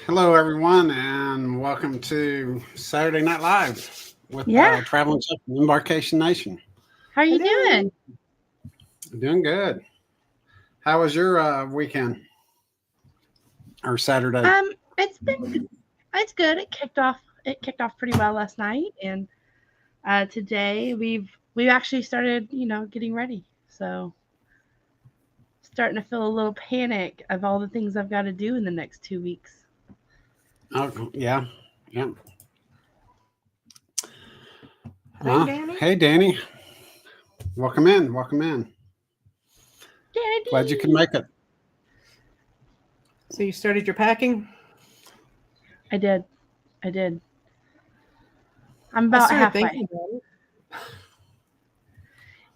Hello, everyone, and welcome to Saturday Night Live with Yeah. Traveling Chuck from Embarkation Nation. How are you Hello. doing? Doing good. How was your weekend or Saturday? It's been it's good. It kicked off pretty well last night, and today we've actually started, getting ready. So starting to feel a little panic of all the things I've got to do in the next 2 weeks. Oh, yeah, yeah. Hey, Danny. Hey, Danny, welcome in. Welcome in. Glad you could Danny, make it. So you started your packing? I did, I did. I'm I about started halfway. thinking about it.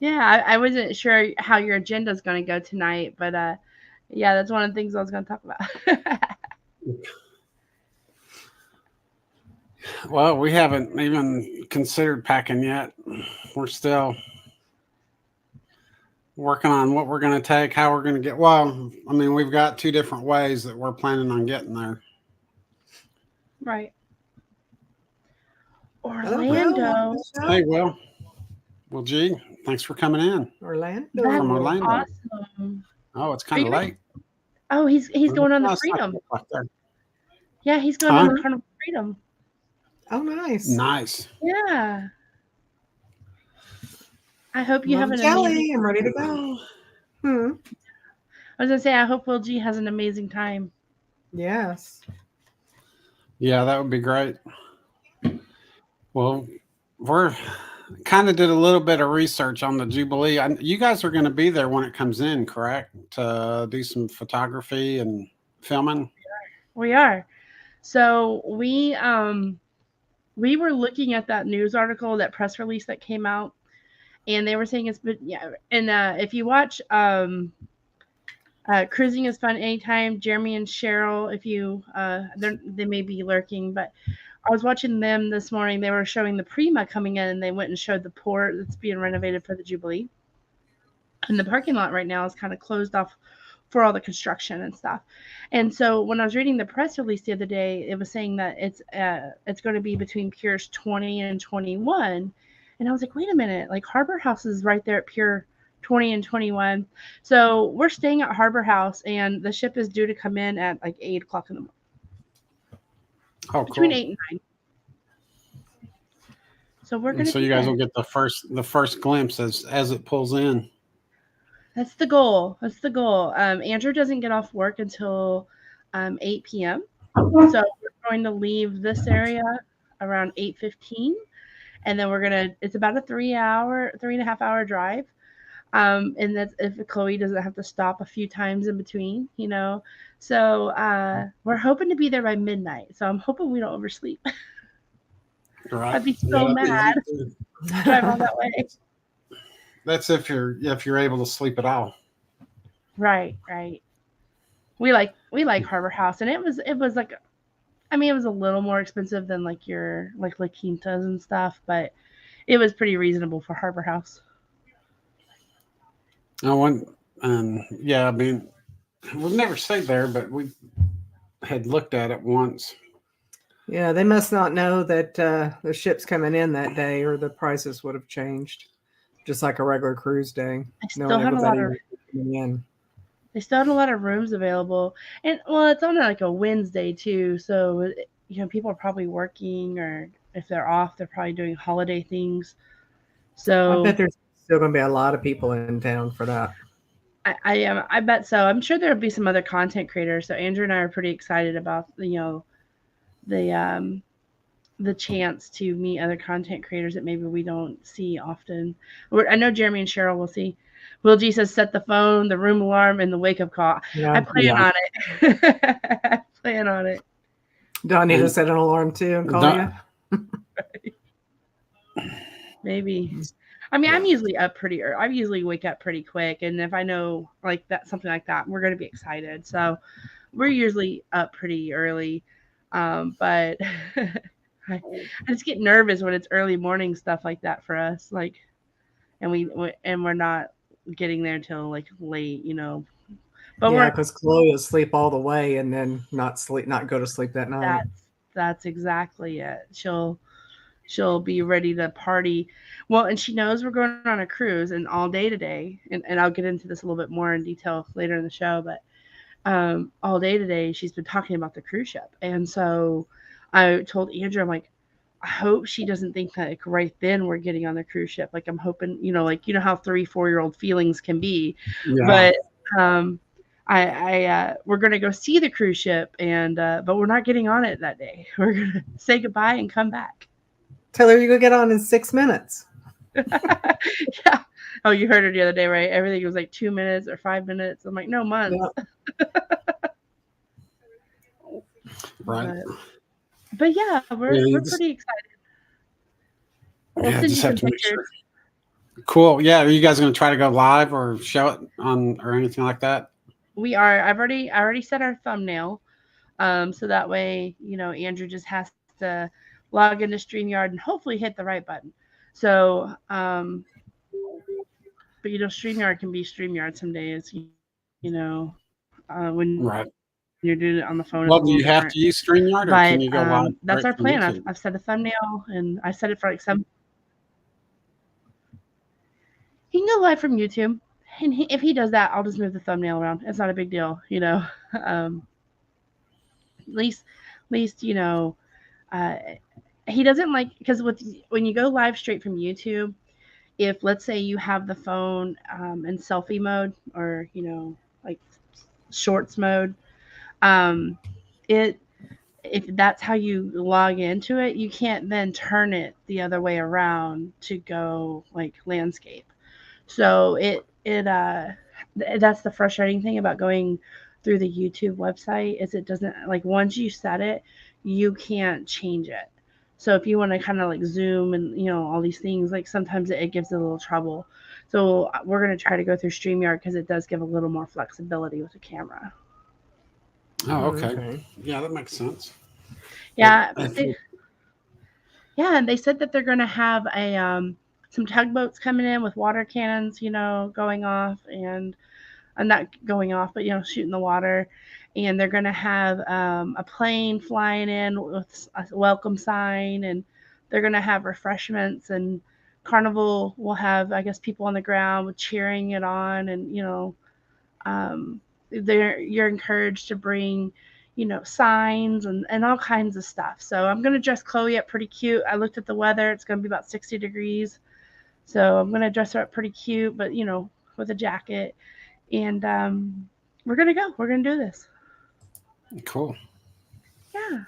Yeah, I wasn't sure how your agenda is going to go tonight, but yeah, that's one of the things I was going to talk about. Well, we haven't even considered packing yet. We're still working on what we're going to take, how we're going to get. Well, I mean, we've got two different ways that we're planning on getting there. Right. Hello, Will. Welcome Orlando. to the Hey, show. Well, gee, thanks for coming in Orlando. from That's Orlando. awesome. Oh, it's Are kind you of ready? late. Oh, he's Well, going on the no, it's not Freedom. like that. Yeah, he's going on Huh? the Carnival Freedom. Oh, nice. Nice. Yeah. I hope you have Mom an amazing. Kelly, I'm ready to go. I was gonna say I hope Will G has an amazing time. Yes. Yeah, that would be great. Well, we're kind of did a little bit of research on the Jubilee. You guys are going to be there when it comes in, correct? To do some photography and filming. We are. So we were looking at that news article, that press release that came out, and they were saying it's been, yeah. And if you watch Cruising is Fun Anytime, Jeremy and Cheryl, if you they may be lurking, but I was watching them this morning. They were showing the Prima coming in, and they went and showed the port that's being renovated for the Jubilee. And the parking lot right now is kind of closed off for all the construction and stuff. And so when I was reading the press release the other day, it was saying that it's going to be between Piers 20 and 21. And I was like, wait a minute, like Harbor House is right there at Pier 20 and 21. So we're staying at Harbor House, and the ship is due to come in at like 8 o'clock in the morning, Oh, between cool. 8 and 9. So we're And going to so be you guys there. will get the first glimpse as it pulls in. That's the goal. That's the goal. Andrew doesn't get off work until 8 p.m. So we're going to leave this area around 8:15, and then it's about a 3.5 hour drive. And that's if Chloe doesn't have to stop a few times in between. So we're hoping to be there by midnight. So I'm hoping we don't oversleep. Right. I'd be Yeah, so that'd be mad neat too. to drive all that way. That's if you're able to sleep at all. Right, right. We like Harbor House, and it was like, I mean, it was a little more expensive than like your like La Quintas and stuff, but it was pretty reasonable for Harbor House. I went, yeah, I mean, we've never stayed there, but we had looked at it once. Yeah, they must not know that the ship's coming in that day, or the prices would have changed. Just like a regular cruise day, They still knowing had a lot everybody of might be coming in. they still had a lot of rooms available, and well, it's on like a Wednesday too, so people are probably working, or if they're off, they're probably doing holiday things. I So bet there's still going to be a lot of people in town for that. I bet so. I'm sure there'll be some other content creators. So Andrew and I are pretty excited about the the chance to meet other content creators that maybe we don't see often. I know Jeremy and Cheryl will see. Will G says set the phone, the room alarm, and the wake up call. Yeah. I plan on it. I plan on it. Do I need to And set an alarm too and call don't- you? Maybe. I mean, I'm usually up pretty early. I usually wake up pretty quick, and if I know like that, something like that, we're gonna be excited. So we're usually up pretty early, but I just get nervous when it's early morning stuff like that for us. Like, and we're not getting there till like late. But Yeah, because Chloe will sleep all the way and then not go to sleep that night. that's exactly it. She'll be ready to party. Well, and she knows we're going on a cruise and all day today. And I'll get into this a little bit more in detail later in the show, but all day today she's been talking about the cruise ship. And so I told Andrew, I'm like, I hope she doesn't think that like right then we're getting on the cruise ship. Like I'm hoping, like how 3-4-year-old feelings can be. Yeah. But we're gonna go see the cruise ship and but we're not getting on it that day. We're gonna say goodbye and come back. Tell her you go get on in 6 minutes. Yeah. Oh, you heard her the other day, right? Everything was like 2 minutes or 5 minutes. I'm like, no, months. Yeah. Right. But yeah, we're pretty excited. We'll send you some pictures. Cool. Yeah. Are you guys going to try to go live or show it on or anything like that? We are. I already set our thumbnail. So that way, Andrew just has to log into StreamYard and hopefully hit the right button. So, but StreamYard can be StreamYard some days, when right. you're doing it on the phone. Well, do you have to use StreamYard or can you go live? That's our plan. I've set a thumbnail and I set it for like some. He can go live from YouTube. And if he does that, I'll just move the thumbnail around. It's not a big deal, At least, he doesn't like, because when you go live straight from YouTube, if let's say you have the phone in selfie mode or like shorts mode, if that's how you log into it, you can't then turn it the other way around to go like landscape. So that's the frustrating thing about going through the YouTube website is it doesn't, like, once you set it, you can't change it. So if you want to kind of like zoom and all these things, like sometimes it gives it a little trouble. So we're going to try to go through StreamYard because it does give a little more flexibility with the camera. Oh, okay. Yeah, that makes sense. Yeah. And they said that they're going to have some tugboats coming in with water cannons, going off and not going off, but shooting the water. And they're going to have a plane flying in with a welcome sign, and they're going to have refreshments, and Carnival will have, I guess, people on the ground cheering it on, and you're encouraged to bring signs and all kinds of stuff. So I'm going to dress Chloe up pretty cute. I looked at the weather. It's going to be about 60 degrees. So I'm going to dress her up pretty cute, but, with a jacket. And we're going to go. We're going to do this. Cool. Yeah.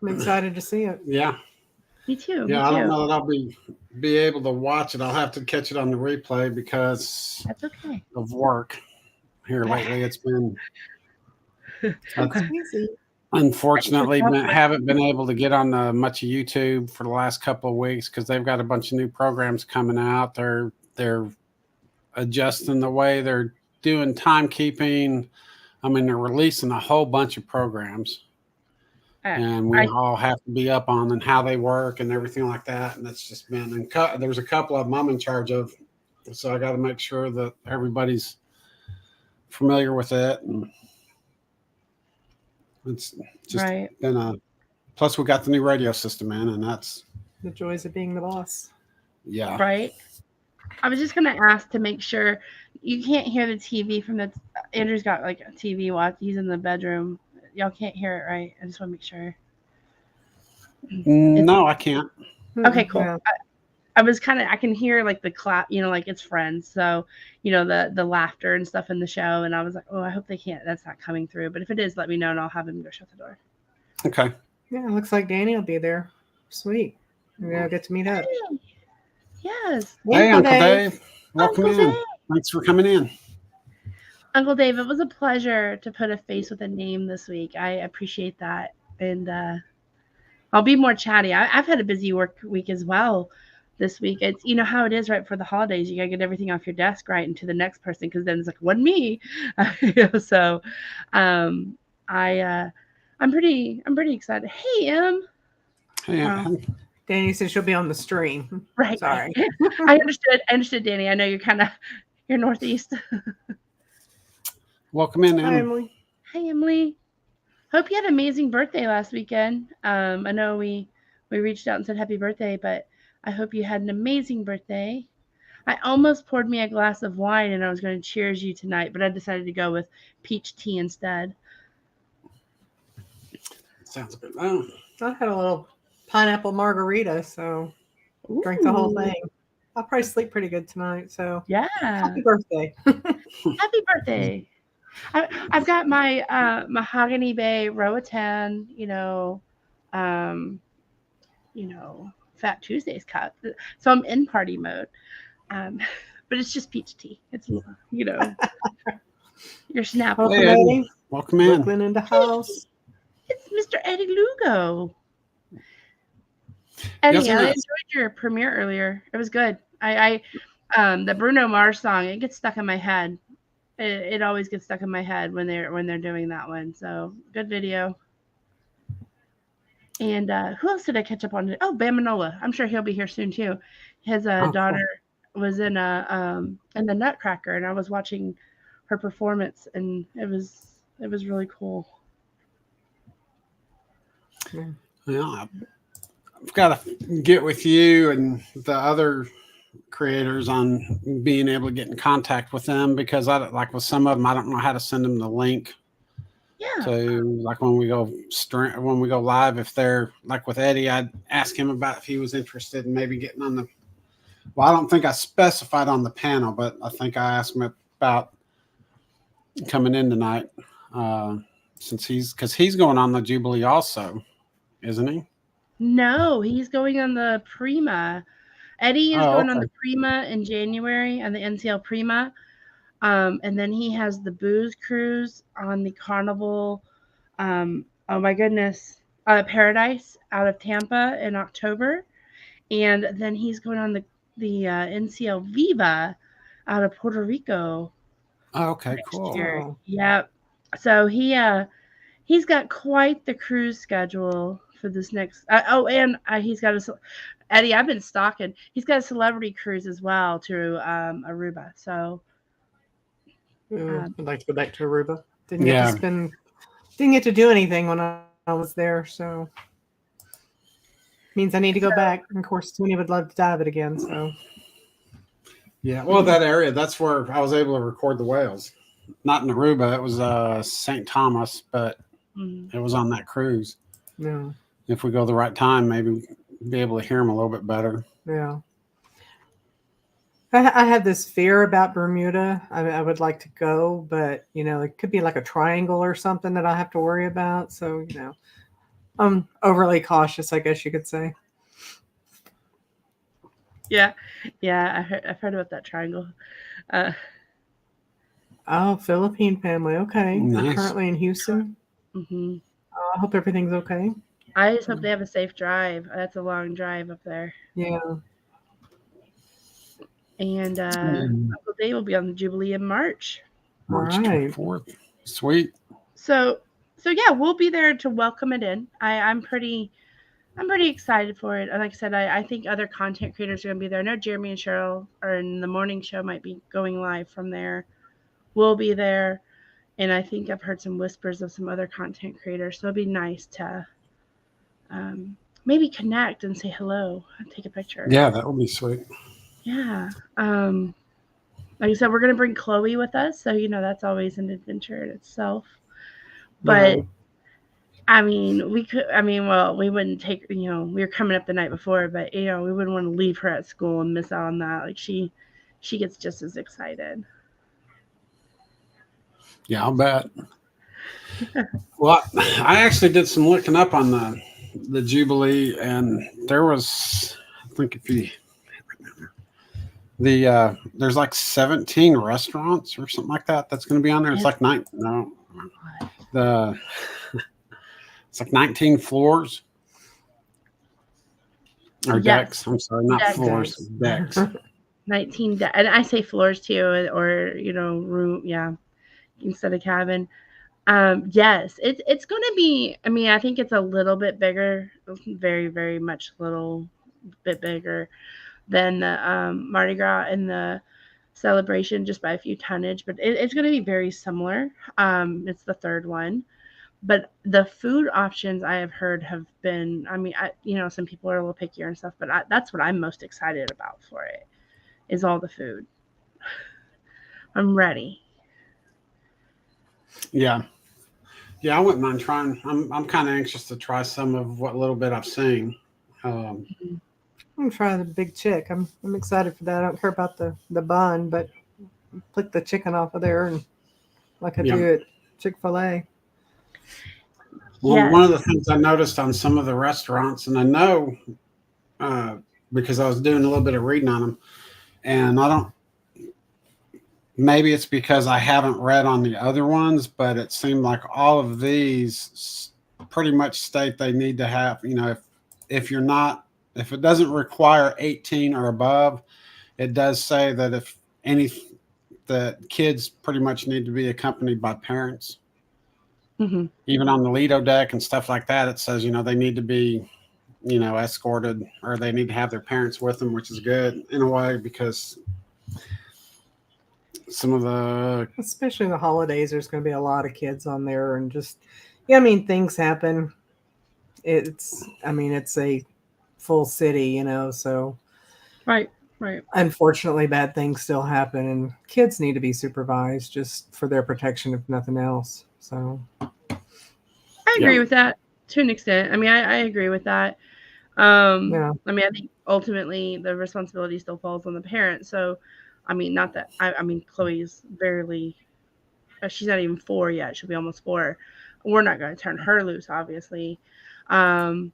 I'm excited to see it. Yeah. Me too. Yeah, I don't know that I'll be able to watch it. I'll have to catch it on the replay because that's okay. of work here lately. It's been unfortunately haven't been able to get on much of YouTube for the last couple of weeks because they've got a bunch of new programs coming out. They're adjusting the way they're doing timekeeping. I mean, they're releasing a whole bunch of programs. And we all have to be up on and how they work and everything like that. And it's just been, and there's a couple of them I'm in charge of. So I got to make sure that everybody's familiar with it. And it's just been plus we got the new radio system in, and that's the joys of being the boss. Yeah. Right. I was just going to ask to make sure you can't hear the TV from Andrew's got like a TV watch. He's in the bedroom. Y'all can't hear it, right? I just want to make sure. No, I can't. Okay, cool. Yeah. I was I can hear like the clap, like it's Friends. So, the laughter and stuff in the show. And I was like, oh, I hope that's not coming through. But if it is, let me know and I'll have him go shut the door. Okay. Yeah, it looks like Danny will be there. Sweet. We're going to get to meet up. Yes. Hey, Uncle Dave. Welcome in. Thanks for coming in. Uncle Dave, it was a pleasure to put a face with a name this week. I appreciate that. And I'll be more chatty. I've had a busy work week as well this week. It's, how it is right for the holidays. You got to get everything off your desk right and to the next person because then it's like, what me? So I'm pretty excited. Hey, Em. Hey, Danny said she'll be on the stream. Right. Sorry. I understood, Danny. I know you're Northeast. Welcome in, Hi, Em. Emily. Hi, Emily. Hope you had an amazing birthday last weekend. I know we reached out and said happy birthday, but I hope you had an amazing birthday. I almost poured me a glass of wine and I was going to cheers you tonight, but I decided to go with peach tea instead. Sounds good. Oh, I had a little pineapple margarita, so drank the whole Ooh, thing. I'll probably sleep pretty good tonight. So yeah. happy birthday. Happy birthday. I've got my Mahogany Bay Roatan, um, Fat Tuesdays cup. So I'm in party mode. But it's just peach tea. It's your Snapple. Welcome, Hey, Eddie. Eddie. Welcome in. Brooklyn in the house. It's Mr. Eddie Lugo. Eddie, Yes, I ma'am. enjoyed your premiere earlier. It was good. The Bruno Mars song, it gets stuck in my head. It always gets stuck in my head when they're doing that one. So good video. And who else did I catch up on? Oh, Bam Manola. I'm sure he'll be here soon too. His cool. daughter was in the Nutcracker, and I was watching her performance, and it was really cool. Yeah, I've got to get with you and the other creators on being able to get in contact with them, because I like with some of them I don't know how to send them the link Yeah. to, like when we go live. If they're like with Eddie, I'd ask him about if he was interested in maybe getting on the. Well, I don't think I specified on the panel, but I think I asked him about coming in tonight, since he's going on the Jubilee also, isn't he? No, he's going on the Prima. Eddie is going on Okay. the Prima in January, on the NCL Prima. And then he has the booze cruise on the Carnival. Oh my goodness, Paradise out of Tampa in October, and then he's going on the NCL Viva out of Puerto Rico Okay, next cool. year. Oh. Yep. So he's got quite the cruise schedule for this next. He's got Eddie. I've been stalking. He's got a celebrity cruise as well to Aruba. So. I'd like to go back to Aruba. Didn't get to do anything when I was there, so means I need to go back. And of course, Tony would love to dive it again. So Yeah, well, that area, that's where I was able to record the whales. Not in Aruba, it was St. Thomas, but it was on that cruise. yeah, If we go the right time, maybe be able to hear them a little bit better. yeah. I have this fear about Bermuda. I would like to go, but it could be like a triangle or something that I have to worry about. So I'm overly cautious, I guess you could say. Yeah, I've heard about that triangle. Oh, Philippine family. Okay, Nice. They're currently in Houston. Mm-hmm. I hope everything's okay. I just hope they have a safe drive. That's a long drive up there. Yeah. And Uncle Dave will be on the Jubilee in March. March Right. 24th. Sweet. So yeah, we'll be there to welcome it in. I'm pretty excited for it. And like I said, I think other content creators are going to be there. I know Jeremy and Cheryl are in the morning show, might be going live from there. We'll be there. And I think I've heard some whispers of some other content creators. So it'd be nice to maybe connect and say hello and take a picture. Yeah, that would be sweet. Yeah. Like I said, we're going to bring Chloe with us. So, that's always an adventure in itself. But Yeah. I mean, we wouldn't take, we were coming up the night before, but, we wouldn't want to leave her at school and miss out on that. Like she gets just as excited. Yeah, I'll bet. Well, I actually did some looking up on the Jubilee, and there was, I think if you, there's like 17 restaurants or something like that that's going to be on there. It's like it's like 19 floors or decks. I'm sorry, not floors, decks. 19 and I say floors too, or room, yeah, instead of cabin. Yes, it's going to be. I mean, I think it's a little bit bigger, very very much little bit bigger than the Mardi Gras and the celebration just by a few tonnage, but it's going to be very similar. It's the third one. But the food options I have heard have been, I mean, some people are a little pickier and stuff, but that's what I'm most excited about for it, is all the food. I'm ready. Yeah. Yeah, I wouldn't mind trying. I'm kind of anxious to try some of what little bit I've seen. I'm gonna try the big chick. I'm excited for that. I don't care about the bun, but flick the chicken off of there and like I do at Chick-fil-A. Well, one of the things I noticed on some of the restaurants, and I know because I was doing a little bit of reading on them, and I don't, maybe it's because I haven't read on the other ones, but it seemed like all of these pretty much state they need to have, if it doesn't require 18 or above, it does say that the kids pretty much need to be accompanied by parents. Mm-hmm. Even on the Lido deck and stuff like that, it says, they need to be, escorted, or they need to have their parents with them, which is good in a way, because some of the, especially in the holidays, there's going to be a lot of kids on there, and just, things happen. It's a full city, so. Right. Unfortunately, bad things still happen, and kids need to be supervised just for their protection, if nothing else. So, I agree with that to an extent. I mean, I agree with that. I mean, I think ultimately the responsibility still falls on the parents. So, I mean, not that Chloe's barely, she's not even 4 yet. She'll be almost 4. We're not going to turn her loose, obviously. Oh,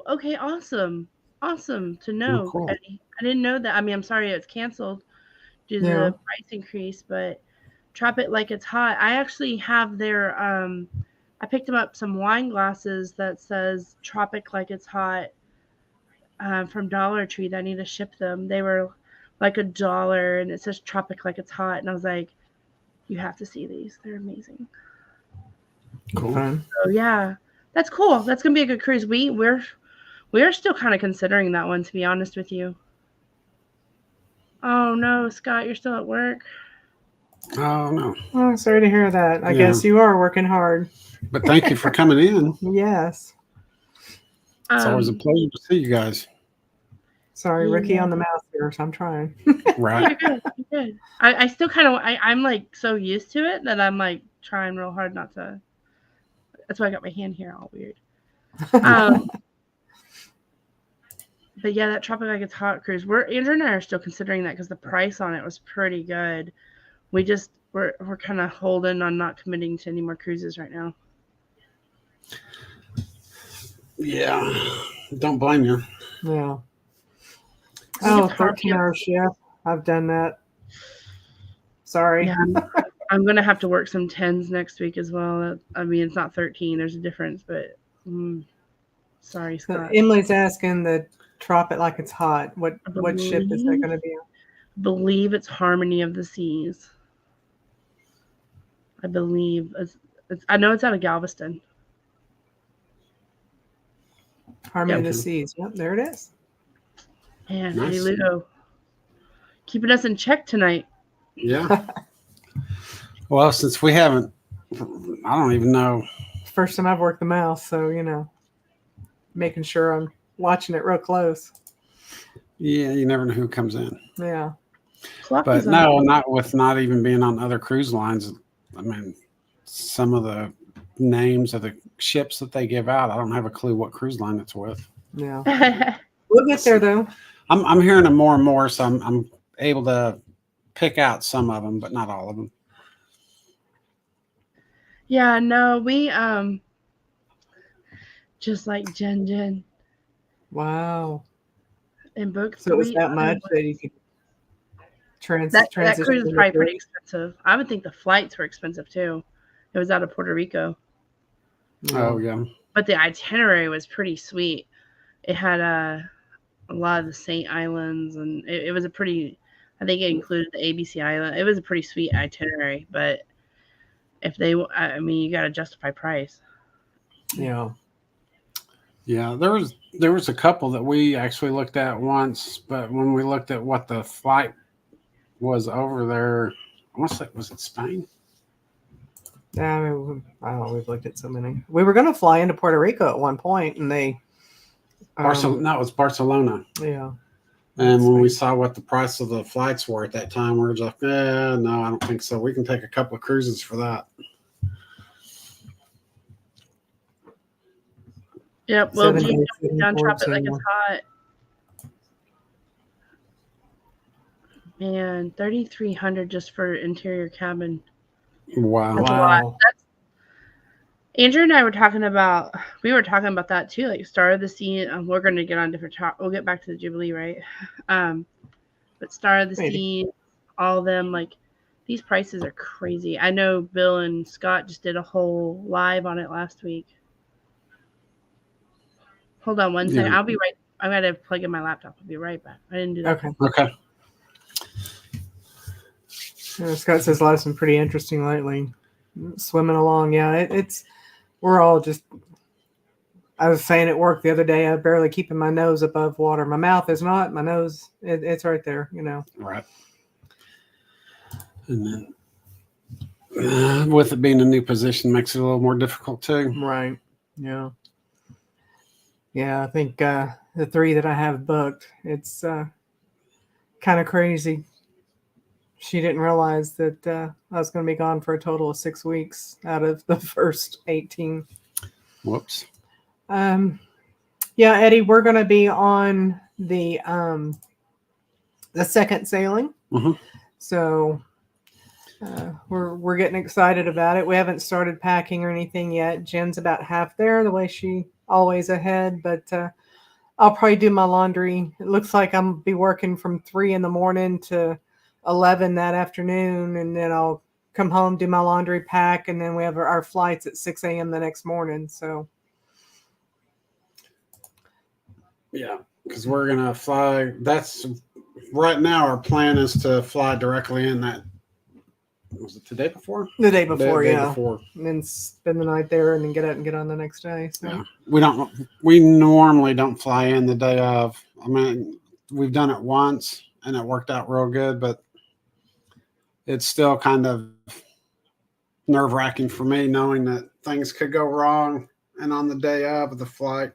okay. Awesome to know. cool. I didn't know that. I mean, I'm sorry it's canceled due to the price increase, but Drop It Like It's Hot. I actually have their, I picked them up some wine glasses that says Tropic Like It's Hot from Dollar Tree. I need to ship them. They were like $1 and it says Tropic Like It's Hot. And I was like, you have to see these. They're amazing. Cool. So yeah, that's cool. That's going to be a good cruise. We're still kind of considering that one, to be honest with you. Oh no, Scott, you're still at work. Oh no. Oh, sorry to hear that. I guess you are working hard. But thank you for coming in. Yes. It's always a pleasure to see you guys. Sorry, Ricky on the mouse here, so I'm trying. Right. You're good. I still kind of, I'm like so used to it that I'm like trying real hard not to. That's why I got my hand here all weird. But yeah, that Tropic Like It's Hot cruise. Andrew and I are still considering that because the price on it was pretty good. We're kind of holding on not committing to any more cruises right now. Yeah, don't blame you. Yeah. Oh, 13-hour shift. I've done that. Sorry. Yeah, I'm going to have to work some 10s next week as well. I mean, it's not 13. There's a difference, but sorry, Scott. Emily's asking the Drop It Like It's Hot. What ship is that going to be on? I believe it's Harmony of the Seas. I believe I know it's out of Galveston. Harmony of the Seas. Yep, there it is. Man, nice. Hey, Ludo. Keeping us in check tonight. Yeah. Well, since we haven't, I don't even know. First time I've worked the mouse, so, making sure I'm watching it real close. Yeah, you never know who comes in. Yeah. But no, not even being on other cruise lines. I mean, some of the names of the ships that they give out, I don't have a clue what cruise line it's with. Yeah. We'll get there though. I'm hearing them more and more, so I'm able to pick out some of them, but not all of them. Yeah, no, we just like Jen. Wow. And booked. So it's that much that you could transition. That cruise is probably pretty expensive. I would think the flights were expensive too. It was out of Puerto Rico. Oh yeah. But the itinerary was pretty sweet. It had a lot of the Saint Islands, and it was a pretty. I think it included the ABC Island. It was a pretty sweet itinerary, but you got to justify price. Yeah. Yeah, there was a couple that we actually looked at once, but when we looked at what the flight was over there, I want to say, was it Spain? Yeah, I mean, I don't know, we've looked at so many. We were going to fly into Puerto Rico at one point, and they. No, it was Barcelona. Yeah. And when we saw what the price of the flights were at that time, we were just like, no, I don't think so. We can take a couple of cruises for that. Yep. Well, 7 G, days, don't drop it like 74. it's hot. And 3,300 just for interior cabin. Wow. That's a lot. Andrew and I were talking about. We were talking about that too. Like Star of the Sea. We're going to get on different top. We'll get back to the Jubilee, right? But Star of the Sea, all of them, like these prices are crazy. I know Bill and Scott just did a whole live on it last week. Hold on one second. I'll be right. I got to plug in my laptop. I'll be right back. I didn't do that. Okay. Scott says life's been pretty interesting lately. Swimming along, yeah. It's we're all just. I was saying at work the other day, I'm barely keeping my nose above water. My mouth is not. My nose, it's right there. Right. And then, with it being a new position, makes it a little more difficult too. Right. Yeah. Yeah, I think the 3 that I have booked, it's kind of crazy. She didn't realize that I was going to be gone for a total of 6 weeks out of the first 18. Whoops. Yeah, Eddie, we're going to be on the second sailing. Mm-hmm. So we're getting excited about it. We haven't started packing or anything yet. Jen's about half there, the way she always ahead, but I'll probably do my laundry. It looks like I'm be working from 3 in the morning to 11 that afternoon, and then I'll come home, do my laundry, pack, and then we have our flights at 6 a.m. the next morning. So yeah, because we're gonna fly. That's right now. Our plan is to fly directly in that. Was it the day before? The day before, the day yeah. Before. And then spend the night there, and then get out and get on the next day. So. Yeah, we normally don't fly in the day of. I mean, we've done it once, and it worked out real good, but it's still kind of nerve-wracking for me knowing that things could go wrong, and on the day of the flight,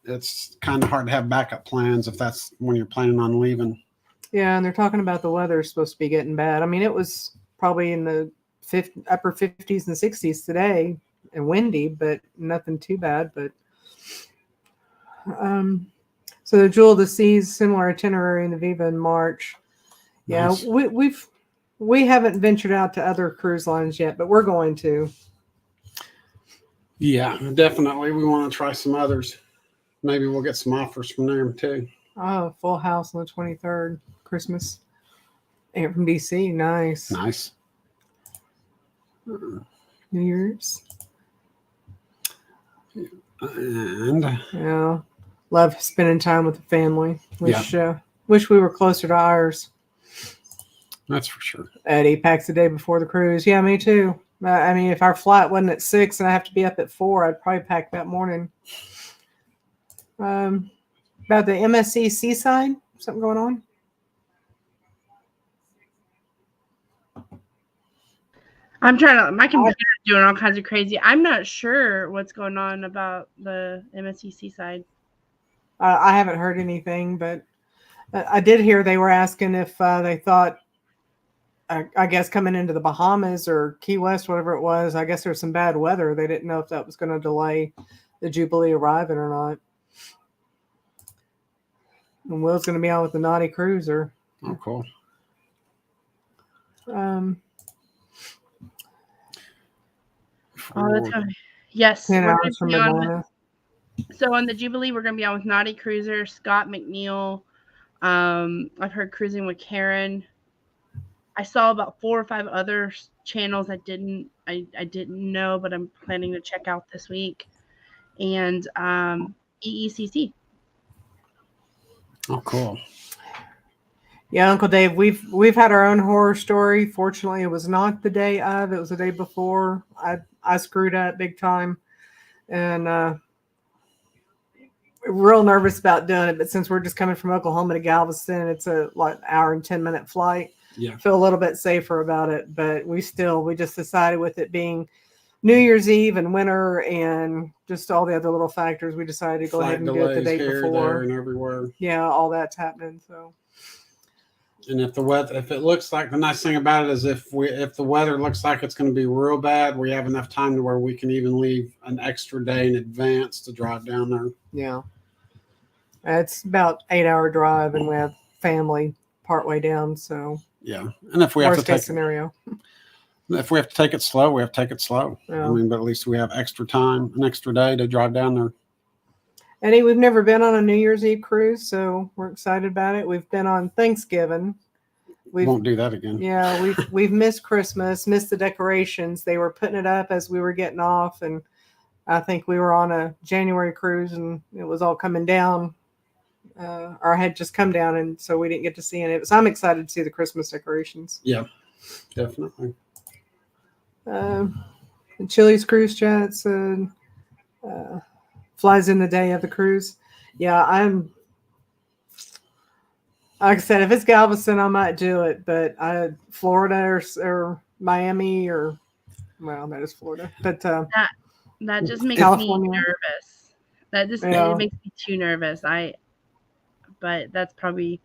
it's kind of hard to have backup plans if that's when you're planning on leaving. Yeah, and they're talking about the weather is supposed to be getting bad. I mean, it was probably in the upper 50s and 60s today and windy, but nothing too bad. But so the Jewel of the Seas, similar itinerary in the Viva in March. Yeah, nice. We haven't ventured out to other cruise lines yet, but we're going to. Yeah, definitely. We want to try some others. Maybe we'll get some offers from them too. Oh, Full House on the 23rd, Christmas. And from DC, nice. Nice. New Year's. And yeah, love spending time with the family. Wish we were closer to ours. That's for sure. Eddie packs the day before the cruise. Yeah, me too. I mean, if our flight wasn't at 6 and I have to be up at 4, I'd probably pack that morning. About the MSC Seaside, something going on? I'm trying to. My computer's doing all kinds of crazy. I'm not sure what's going on about the MSC Seaside. I haven't heard anything, but I did hear they were asking if they thought, I guess, coming into the Bahamas or Key West, whatever it was, I guess there's some bad weather. They didn't know if that was going to delay the Jubilee arriving or not. And Will's going to be on with the Naughty Cruiser. Oh, cool. Oh, that's good. Yes. 10 hours from Atlanta. So on the Jubilee, we're going to be on with Naughty Cruiser, Scott McNeil. I've heard Cruising with Karen. I saw about 4 or 5 other channels I didn't know, but I'm planning to check out this week. And EECC. Oh, cool. Yeah, Uncle Dave, we've had our own horror story. Fortunately, it was not the day of; it was the day before. I screwed up big time, and real nervous about doing it, but since we're just coming from Oklahoma to Galveston, it's a like hour and 10-minute flight. Yeah. Feel a little bit safer about it, but we just decided with it being New Year's Eve and winter and just all the other little factors, we decided to go ahead and do it the day here, before. there, and everywhere. Yeah, all that's happening. So. And if it looks like, the nice thing about it is if the weather looks like it's going to be real bad, we have enough time to where we can even leave an extra day in advance to drive down there. Yeah. It's about 8-hour drive, and we have family partway down. So yeah. And if we have to take scenario. If we have to take it slow, we have to take it slow. Yeah. I mean, but at least we have extra time, an extra day to drive down there. Eddie, we've never been on a New Year's Eve cruise, so we're excited about it. We've been on Thanksgiving. We won't do that again. Yeah, we've missed Christmas, missed the decorations. They were putting it up as we were getting off, and I think we were on a January cruise, and it was all coming down. Or had just come down, and so we didn't get to see any of it. So I'm excited to see the Christmas decorations. Yeah, definitely. The Chili's cruise chats flies in the day of the cruise. Yeah, like I said, if it's Galveston, I might do it, but Florida or Miami or, well, that is Florida, but that just makes California. me nervous. That just it makes me too nervous. But that's probably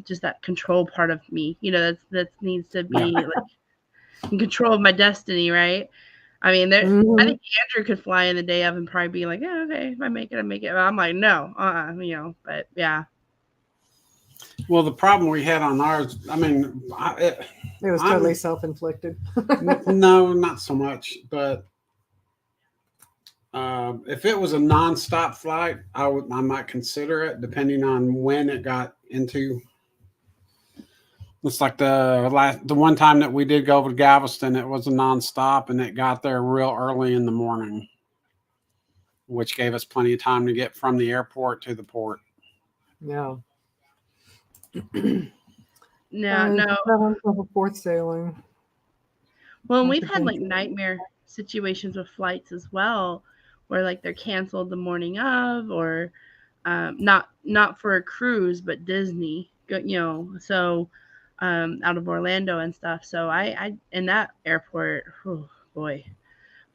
just that control part of me. You know, that needs to be like in control of my destiny, right? I mean, I think Andrew could fly in the day of and probably be like, yeah, okay, if I make it, I make it. But I'm like, no, you know, but yeah. Well, the problem we had on ours, I mean, it was totally self-inflicted. No, not so much, but if it was a non-stop flight, I might consider it, depending on when it got into. It's like the one time that we did go over to Galveston, it was a non-stop, and it got there real early in the morning, which gave us plenty of time to get from the airport to the port. Yeah. No. Fourth sailing. Well, we've had like nightmare situations with flights as well, where like they're canceled the morning of, or not for a cruise, but Disney, you know, so out of Orlando and stuff. So I in that airport, oh boy.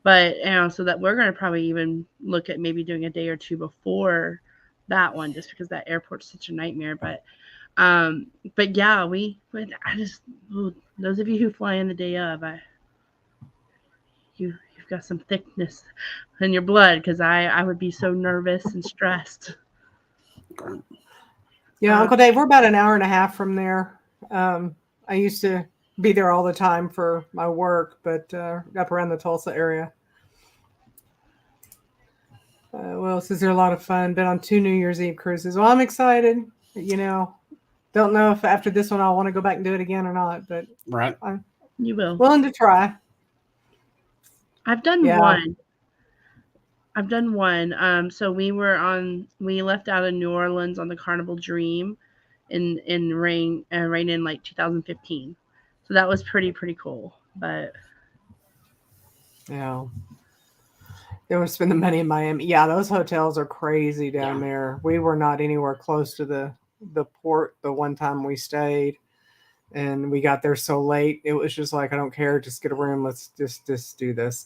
But you know, so that we're gonna probably even look at maybe doing a day or two before that one, just because that airport's such a nightmare. But yeah, those of you who fly in the day of, you've got some thickness in your blood, because I would be so nervous and stressed. Yeah, Uncle Dave, we're about an hour and a half from there. I used to be there all the time for my work, but up around the Tulsa area. Well, this is a lot of fun. Been on 2 New Year's Eve cruises. Well, I'm excited. You know, don't know if after this one I'll want to go back and do it again or not, but right, you will. Willing to try. I've done one. So we left out of New Orleans on the Carnival Dream in rain in like 2015. So that was pretty cool. But yeah. They want to spend the money in Miami. Yeah, those hotels are crazy down there. We were not anywhere close to the port the one time we stayed, and we got there so late. It was just like, I don't care, just get a room. Let's just do this.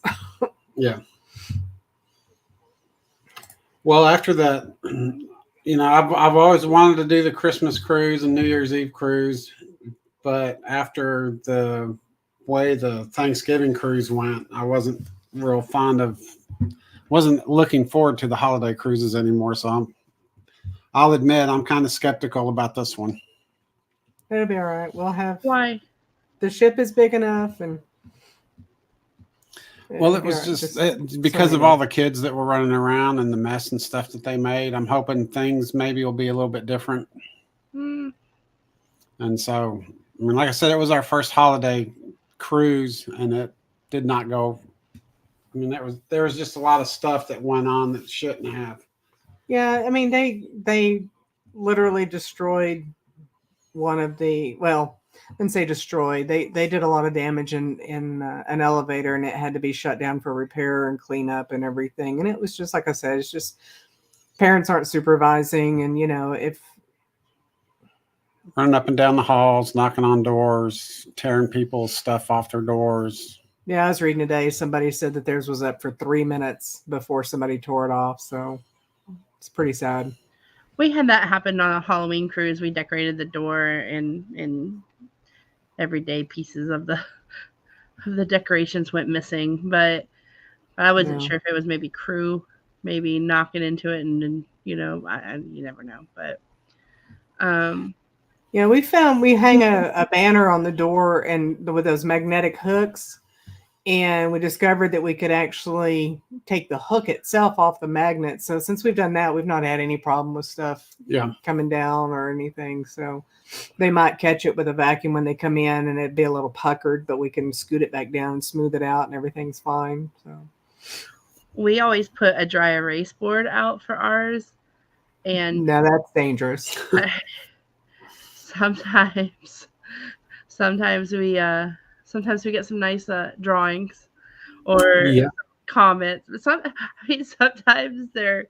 Yeah. Well, after that, you know, I've always wanted to do the Christmas cruise and New Year's Eve cruise, but after the way the Thanksgiving cruise went, I wasn't looking forward to the holiday cruises anymore. So I'll admit I'm kind of skeptical about this one. It'll be all right. We'll have. Why? The ship is big enough, and. Well, it was just because of all the kids that were running around and the mess and stuff that they made. I'm hoping things maybe will be a little bit different. And so, I mean, like I said, it was our first holiday cruise, and it did not go. I mean, there was just a lot of stuff that went on that shouldn't have. Yeah, I mean, they literally destroyed one of the, well, I wouldn't say destroyed. They did a lot of damage in an elevator, and it had to be shut down for repair and cleanup and everything. And it was just, like I said, it's just parents aren't supervising, and if Running up and down the halls, knocking on doors, tearing people's stuff off their doors. yeah, I was reading today, somebody said that theirs was up for 3 minutes before somebody tore it off. So it's pretty sad. We had that happen on a Halloween cruise. We decorated the door and everyday pieces of the decorations went missing, but I wasn't sure if it was maybe crew maybe knocking into it, and you never know. But we hang a banner on the door and with those magnetic hooks, and we discovered that we could actually take the hook itself off the magnet. So since we've done that, we've not had any problem with stuff coming down or anything. So they might catch it with a vacuum when they come in, and it'd be a little puckered, but we can scoot it back down and smooth it out, and everything's fine. So we always put a dry erase board out for ours, and no, that's dangerous. sometimes we get some nice drawings or comments. But sometimes they're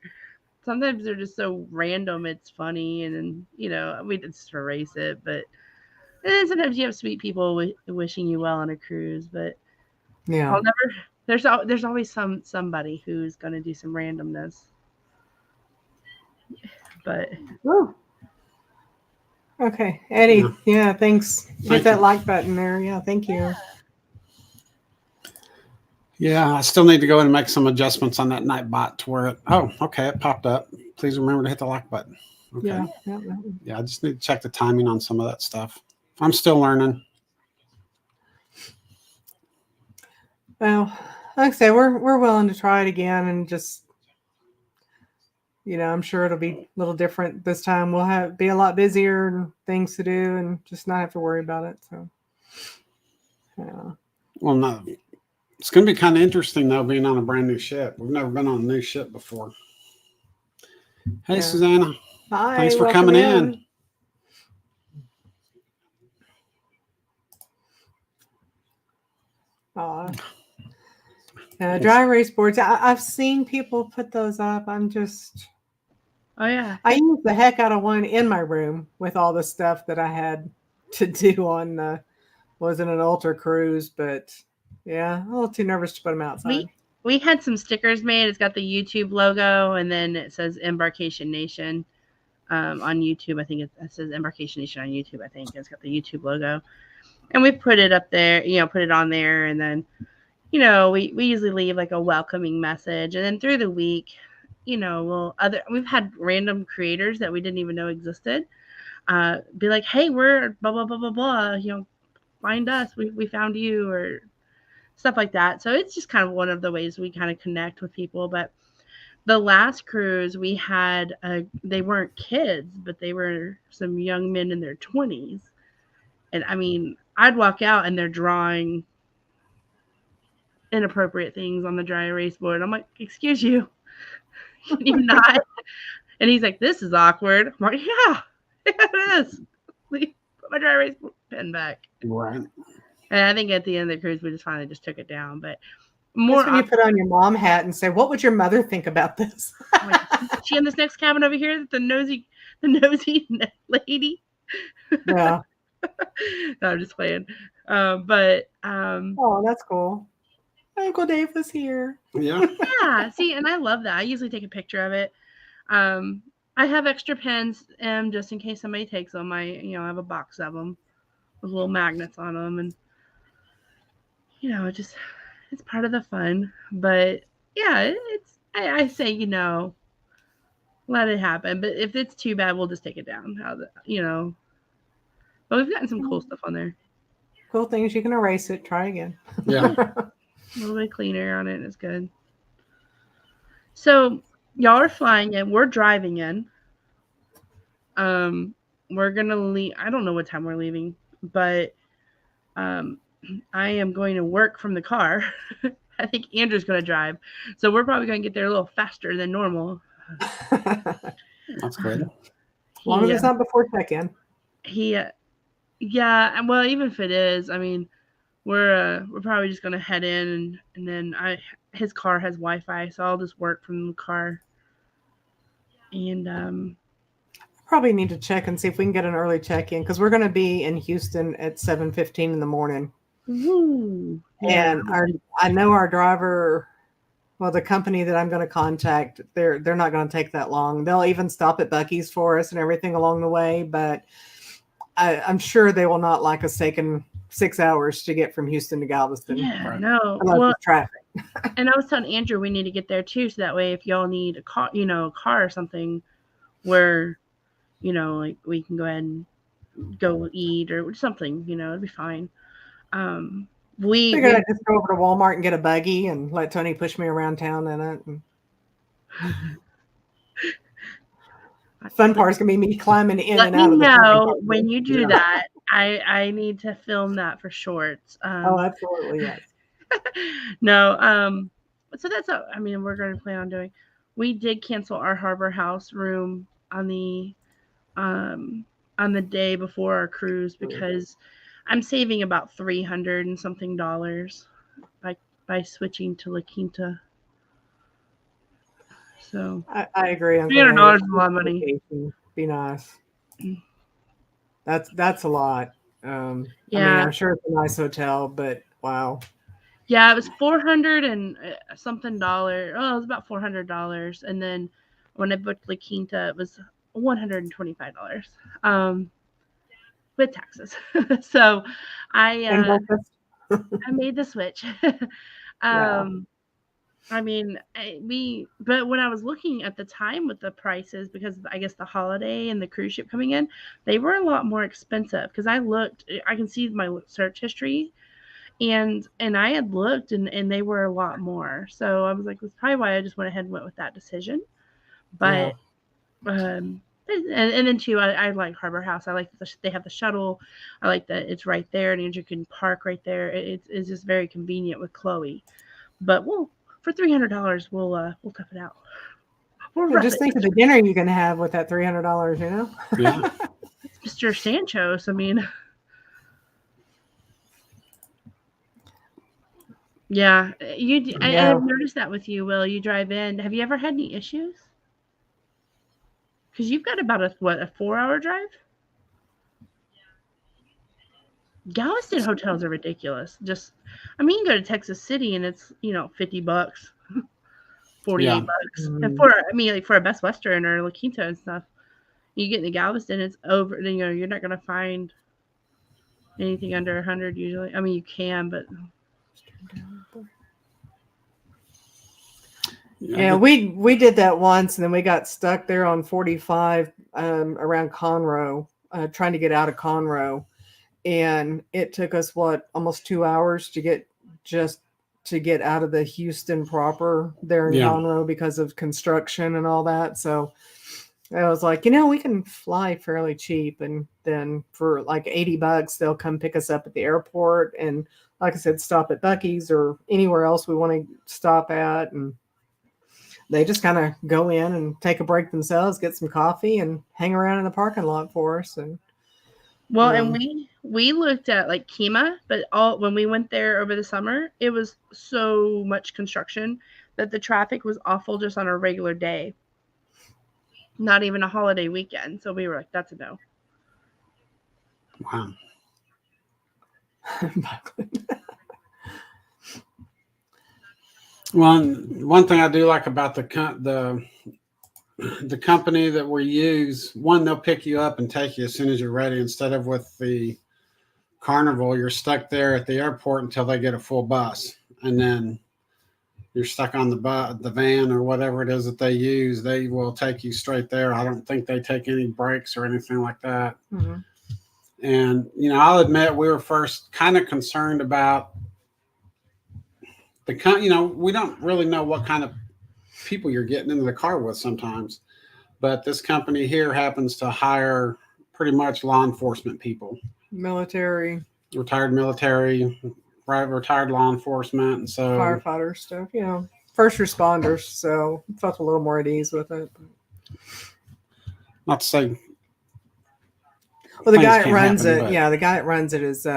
just so random. It's funny, and then we just erase it. But and then sometimes you have sweet people wishing you well on a cruise. But yeah, there's always somebody who's going to do some randomness. But okay, Eddie. Yeah, thanks. Hit that like button there. Yeah, thank you. Yeah, I still need to go in and make some adjustments on that Nightbot to where it popped up. Please remember to hit the like button. Okay. Yeah, I just need to check the timing on some of that stuff. I'm still learning. Well, like I say, we're willing to try it again, and just I'm sure it'll be a little different this time. We'll be a lot busier and things to do, and just not have to worry about it. So, yeah. Well, no, it's going to be kind of interesting though, being on a brand new ship. We've never been on a new ship before. Hey, Susanna. Hi. Thanks for coming in. Dry erase boards. I've seen people put those up. I'm just. Oh yeah. I used the heck out of one in my room with all the stuff that I had to do on. Wasn't an ultra cruise, but yeah, a little too nervous to put them outside. We had some stickers made. It's got the YouTube logo, and then it says Embarkation Nation on YouTube. I think it says Embarkation Nation on YouTube. I think it's got the YouTube logo, and we put it up there. Put it on there, and then we usually leave like a welcoming message, and then through the week, we've had random creators that we didn't even know existed. Be like, hey, we're blah blah blah blah blah. Find us. We found you, or stuff like that. So it's just kind of one of the ways we kind of connect with people. But the last cruise we had, they weren't kids, but they were some young men in their 20s. And I mean, I'd walk out and they're drawing inappropriate things on the dry erase board. I'm like, excuse you, can you not? And he's like, this is awkward. I'm like, yeah, it is. Put my dry erase pen back. Right. And I think at the end of the cruise, we finally took it down. But more when you put on your mom hat and say, what would your mother think about this? Like, is she in this next cabin over here? The nosy lady. Yeah. No, I'm just playing. But oh, that's cool. Uncle Dave was here. Yeah. Yeah. See, and I love that. I usually take a picture of it. I have extra pens, just in case somebody takes them. I have a box of them with little magnets on them, and it's part of the fun. But yeah, I say let it happen. But if it's too bad, we'll just take it down. But we've gotten some cool stuff on there. Cool things. You can erase it. Try again. Yeah. A little bit cleaner on it, and it's good. So y'all are flying in. We're driving in. We're gonna leave. I don't know what time we're leaving, but I am going to work from the car. I think Andrew's going to drive, so we're probably going to get there a little faster than normal. That's good. As long as it's not before check-in. Yeah. Well, even if it is, I mean, we're probably just going to head in, and then his car has Wi-Fi, so I'll just work from the car. And Probably need to check and see if we can get an early check-in because we're going to be in Houston at 7:15 in the morning. woo, yeah, And I know our driver, well, the company that I'm going to contact, they're not going to take that long. They'll even stop at Buc-ee's for us and everything along the way, but I'm sure they will not like us taking 6 hours to get from Houston to Galveston. yeah, Right. no. Unless Well, it's traffic. and I was telling Andrew we need to get there too, so that way if y'all need a car, a car or something, where like we can go ahead and go eat or something. It'd be fine. We Figured I'd just go over to Walmart and get a buggy and let Tony push me around town in it. And fun part is gonna be me climbing in let and me out of the know when you do Yeah. that. I need to film that for shorts. Oh, absolutely, yes. No, so that's what we're going to plan on doing. We did cancel our Harbor House room on the day before our cruise because I'm saving about $300 and something by switching to La Quinta. So I agree. $300 is a lot of money. Be nice. That's a lot. Yeah. I'm sure it's a nice hotel, but wow. Yeah, it was $400 and something dollar. Oh, it was about $400, and then when I booked La Quinta, it was $125, with taxes. So And I breakfast. I made the switch. Yeah. But when I was looking at the time with the prices, because I guess the holiday and the cruise ship coming in, they were a lot more expensive. Because I can see my search history. And I had looked and they were a lot more. So I was like, that's probably why I just went ahead and went with that decision. But and then too, I like Harbor House. I like that they have the shuttle. I like that it's right there and Andrew can park right there. It's just very convenient with Chloe. But for $300 we'll tough it out. Just think of the dinner you can have with that $300. Yeah. It's Mr. Sancho's. Yeah, I've noticed that with you, Will. You drive in. Have you ever had any issues? Because you've got about a 4-hour drive? Galveston hotels are ridiculous. You can go to Texas City and it's, $50, $48. And for a Best Western or La Quinta and stuff, you get into Galveston, it's over. You're not going to find anything under 100 usually. You can, but. Yeah, we did that once, and then we got stuck there on 45 around Conroe, trying to get out of Conroe, and it took us almost 2 hours to get out of the Houston proper there in Conroe because of construction and all that. So I was like, we can fly fairly cheap, and then for like $80, they'll come pick us up at the airport, and like I said, stop at Buc-ee's or anywhere else we want to stop at, and they just kind of go in and take a break themselves, get some coffee, and hang around in the parking lot for us. And and we looked at like Kemah, but when we went there over the summer, it was so much construction that the traffic was awful just on a regular day, not even a holiday weekend. So we were like, that's a no. Wow. One thing I do like about the company that we use, one, they'll pick you up and take you as soon as you're ready, instead of with the Carnival, you're stuck there at the airport until they get a full bus, and then you're stuck on the van or whatever it is that they use. They will take you straight there. I don't think they take any breaks or anything like that. Mm-hmm. And I'll admit we were first kind of concerned about we don't really know what kind of people you're getting into the car with sometimes, but this company here happens to hire pretty much law enforcement people, retired military, retired law enforcement, and so firefighter stuff, first responders. So I felt a little more at ease with it. Not to say. Well, the guy that runs it is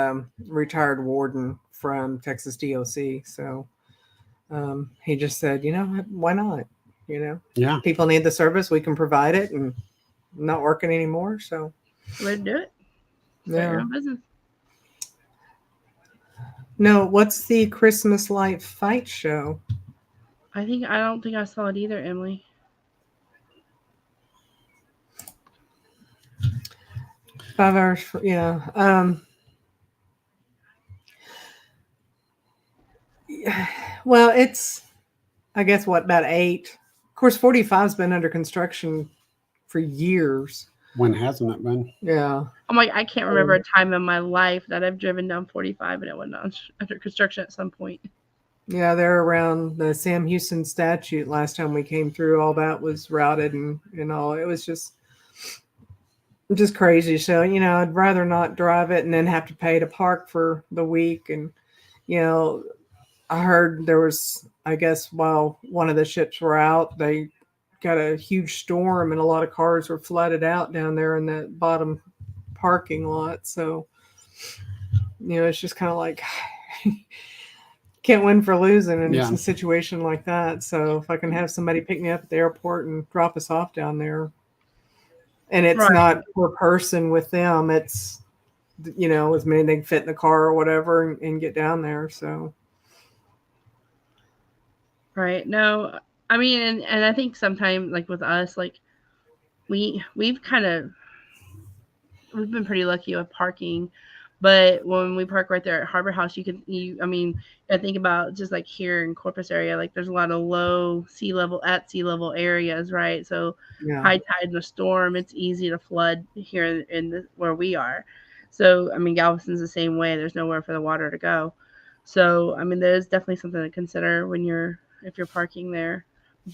retired warden from Texas DOC. So he just said, why not? Yeah. People need the service. We can provide it, and not working anymore. So Way to do it. Start your own business. No, what's the Christmas light fight show? I don't think I saw it either, Emily. $5 hours. Yeah. Well, it's, I guess, about 8. Of course, 45's been under construction for years. When hasn't it been? Yeah. I'm like, I can't remember a time in my life that I've driven down 45 and it went under construction at some point. Yeah, they're around the Sam Houston statue. Last time we came through, all that was routed and all. It was just crazy. So, I'd rather not drive it and then have to pay to park for the week. And, I heard there was, I guess, while one of the ships were out, they got a huge storm and a lot of cars were flooded out down there in that bottom parking lot. So, it's just kind of like can't win for losing in a situation like that. So if I can have somebody pick me up at the airport and drop us off down there, and it's not per person with them, it's, as many they can fit in the car or whatever and get down there. So. Right. No, I mean, and I think sometimes, like with us, like we've been pretty lucky with parking, but when we park right there at Harbor House, I think about just like here in Corpus area, like there's a lot of low sea level areas, right? So high tide and a storm, it's easy to flood here in where we are. So, Galveston's the same way. There's nowhere for the water to go. So, there's definitely something to consider if you're parking there.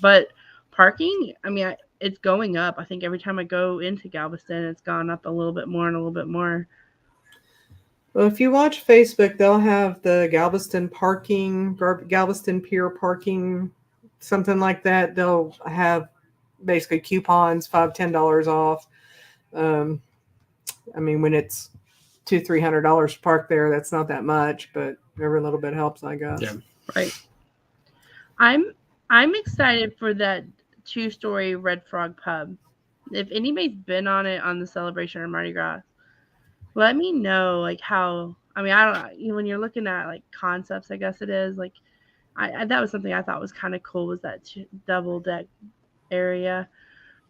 But parking, it's going up. I think every time I go into Galveston, it's gone up a little bit more and a little bit more. Well, if you watch Facebook, they'll have the Galveston Pier parking, something like that. They'll have basically coupons, $5, $10 off. When it's $200-$300 to park there, that's not that much, but every little bit helps, I guess. Yeah. Right. I'm excited for that 2-story Red Frog pub. If anybody's been on it on the Celebration or Mardi Gras, let me know like how. I don't. When you're looking at like concepts, I guess it is like, that was something I thought was kind of cool, was that double deck area.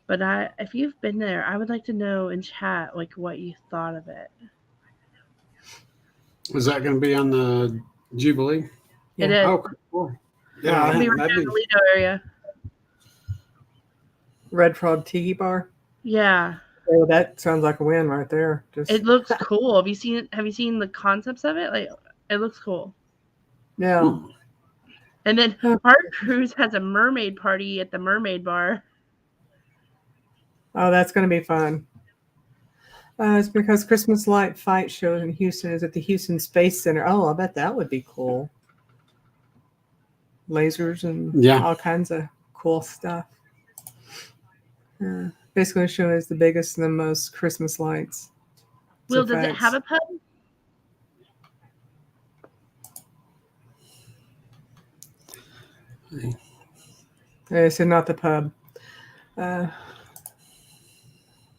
But if you've been there, I would like to know in chat like what you thought of it. Is that going to be on the Jubilee? It is. Oh, cool. Yeah, it'll be right in the Lido area. Red Frog Tiki Bar. Yeah. Oh, that sounds like a win right there. It looks cool. Have you seen the concepts of it? Like, it looks cool. Yeah. Ooh. And then Art Cruise has a mermaid party at the Mermaid Bar. Oh, that's going to be fun. It's because Christmas Light Fight Show in Houston is at the Houston Space Center. Oh, I bet that would be cool. Lasers and all kinds of cool stuff. Basically, the show is the biggest and the most Christmas lights. Will, does it have a pub? I said not the pub.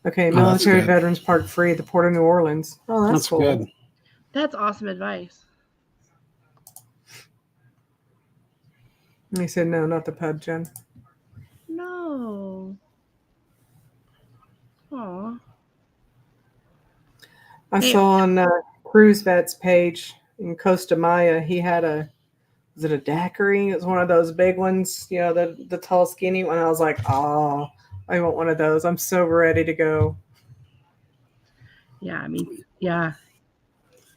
Okay, Military Veterans Park free at the Port of New Orleans. Oh, that's cool. Good. That's awesome advice. He said no, not the pub, Jen. No. Aw. I saw on Cruise Vet's page in Costa Maya, he had was it a daiquiri? It was one of those big ones, the tall, skinny one. I was like, oh, I want one of those. I'm so ready to go. Yeah, yeah.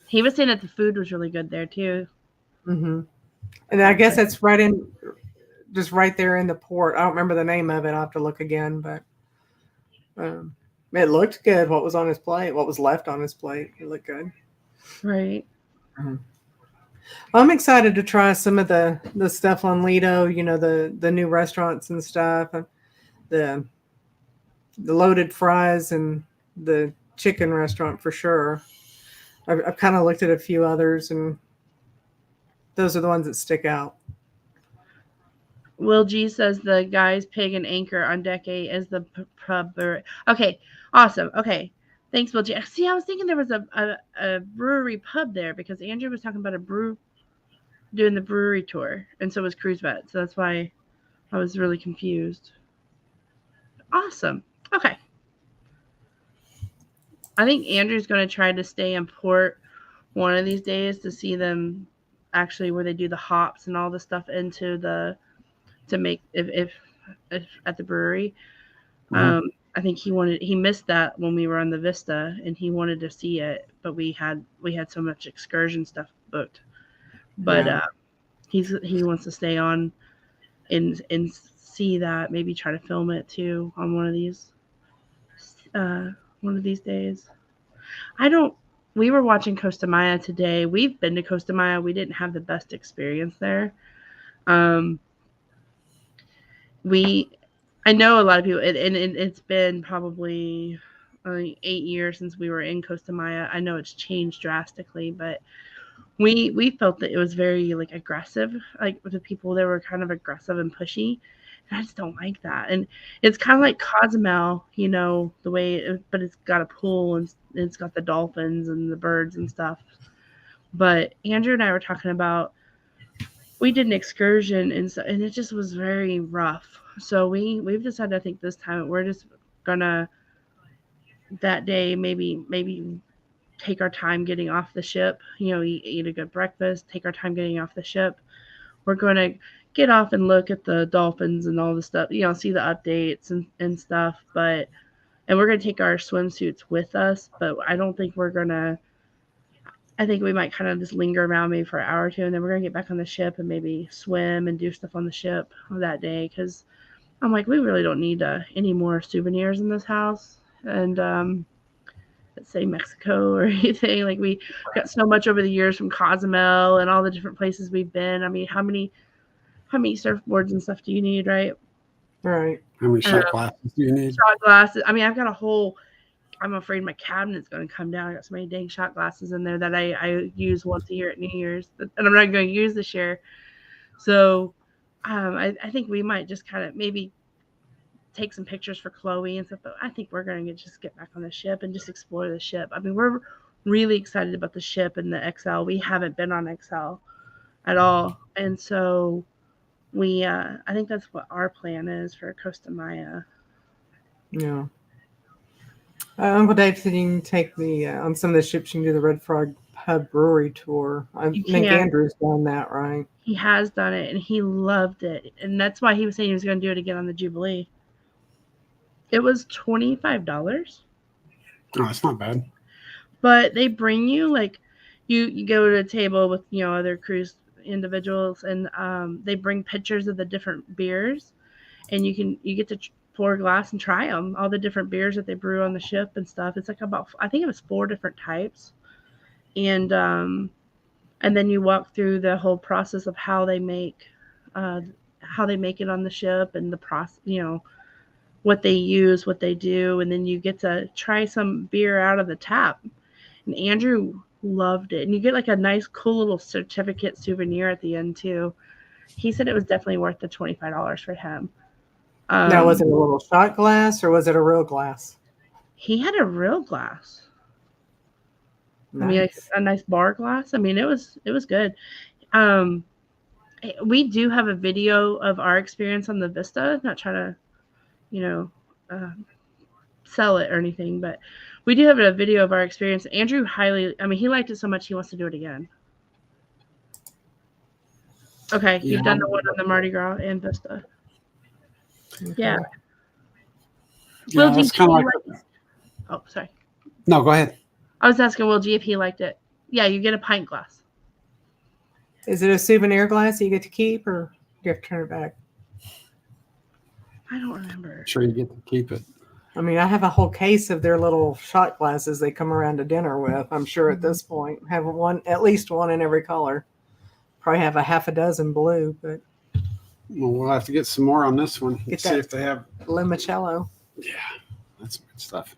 He was saying that the food was really good there too. Mm-hmm. And I guess it's right there in the port. I don't remember the name of it. I'll have to look again, but it looked good. What was on his plate? What was left on his plate? It looked good. Right. Mm-hmm. I'm excited to try some of the stuff on Lido. The new restaurants and stuff. The loaded fries and the chicken restaurant for sure. I've kind of looked at a few others, and those are the ones that stick out. Will G says the guy's pig and anchor on deck 8 is the pub. Okay, awesome. Okay, thanks, Will G. See, I was thinking there was a brewery pub there because Andrew was talking about doing the brewery tour, and so was Cruise Vet. So that's why I was really confused. Awesome. Okay. I think Andrew's going to try to stay in port one of these days to see them actually where they do the hops and all the stuff into the to make if at the brewery. Mhm. I think he missed that when we were on the Vista and he wanted to see it, but we had so much excursion stuff booked. But Yeah. he wants to stay on and see that, maybe try to film it too on one of these days. We were watching Costa Maya today. We've been to Costa Maya. We didn't have the best experience there. I know a lot of people, and it's been probably 8 years since we were in Costa Maya. I know it's changed drastically, but we felt that it was very like aggressive. Like with the people, they were kind of aggressive and pushy, and I just don't like that. And it's kind of like Cozumel, the way, but it's got a pool and it's got the dolphins and the birds and stuff. But Andrew and I were talking about, we did an excursion and it just was very rough. So we've decided, I think this time we're just gonna that day maybe take our time getting off the ship. Eat a good breakfast, take our time getting off the ship. We're gonna get off and look at the dolphins and all the stuff. See the updates and stuff. And we're gonna take our swimsuits with us. But I don't think we're gonna. I think we might kind of just linger around maybe for an hour or two, and then we're gonna get back on the ship and maybe swim and do stuff on the ship that day. Because I'm like, we really don't need any more souvenirs in this house, and let's say Mexico or anything. Like we got so much over the years from Cozumel and all the different places we've been. I mean, how many surfboards and stuff do you need, right? Right. How many shot glasses do you need? Shot glasses. I mean, I've got a whole. I'm afraid my cabinet's going to come down. I got so many dang shot glasses in there that I use once a year at New Year's, and I'm not going to use this year. So I think we might just kind of maybe take some pictures for Chloe and stuff, but I think we're going to just get back on the ship and just explore the ship. I mean, we're really excited about the ship and the XL. We haven't been on XL at all. And so I think that's what our plan is for Costa Maya. Yeah. Uncle Dave said you can take on some of the ships, you can do the Red Frog Pub Brewery tour. I think Andrew's done that, right? He has done it, and he loved it. And that's why he was saying he was going to do it again on the Jubilee. It was $25. Oh, that's not bad. But they bring you, like, you go to a table with, other cruise individuals, and they bring pictures of the different beers, and you get to pour a glass and try them, all the different beers that they brew on the ship and stuff. It's like I think it was 4 different types. And then you walk through the whole process of how they make it on the ship and the process, what they use, what they do. And then you get to try some beer out of the tap. And Andrew loved it. And you get like a nice, cool little certificate souvenir at the end too. He said it was definitely worth the $25 for him. Now, was it a little shot glass or was it a real glass? He had a real glass. Nice. I mean, a nice bar glass. I mean, it was good. We do have a video of our experience on the Vista. Not trying to, sell it or anything, but we do have a video of our experience. Andrew he liked it so much he wants to do it again. Okay, Yeah. You've done the one on the Mardi Gras and Vista. Yeah. Yeah, that's kind of like. Oh, sorry. No, go ahead. I was asking Will G if he liked it. Yeah, you get a pint glass. Is it a souvenir glass that you get to keep, or do you have to turn it back? I don't remember. Sure, you get to keep it. I mean, I have a whole case of their little shot glasses they come around to dinner with. I'm sure at this point have at least one in every color. Probably have a half a dozen blue, but Well, we'll have to get some more on this one. Get See that. if they have. limoncello. Yeah, that's good stuff.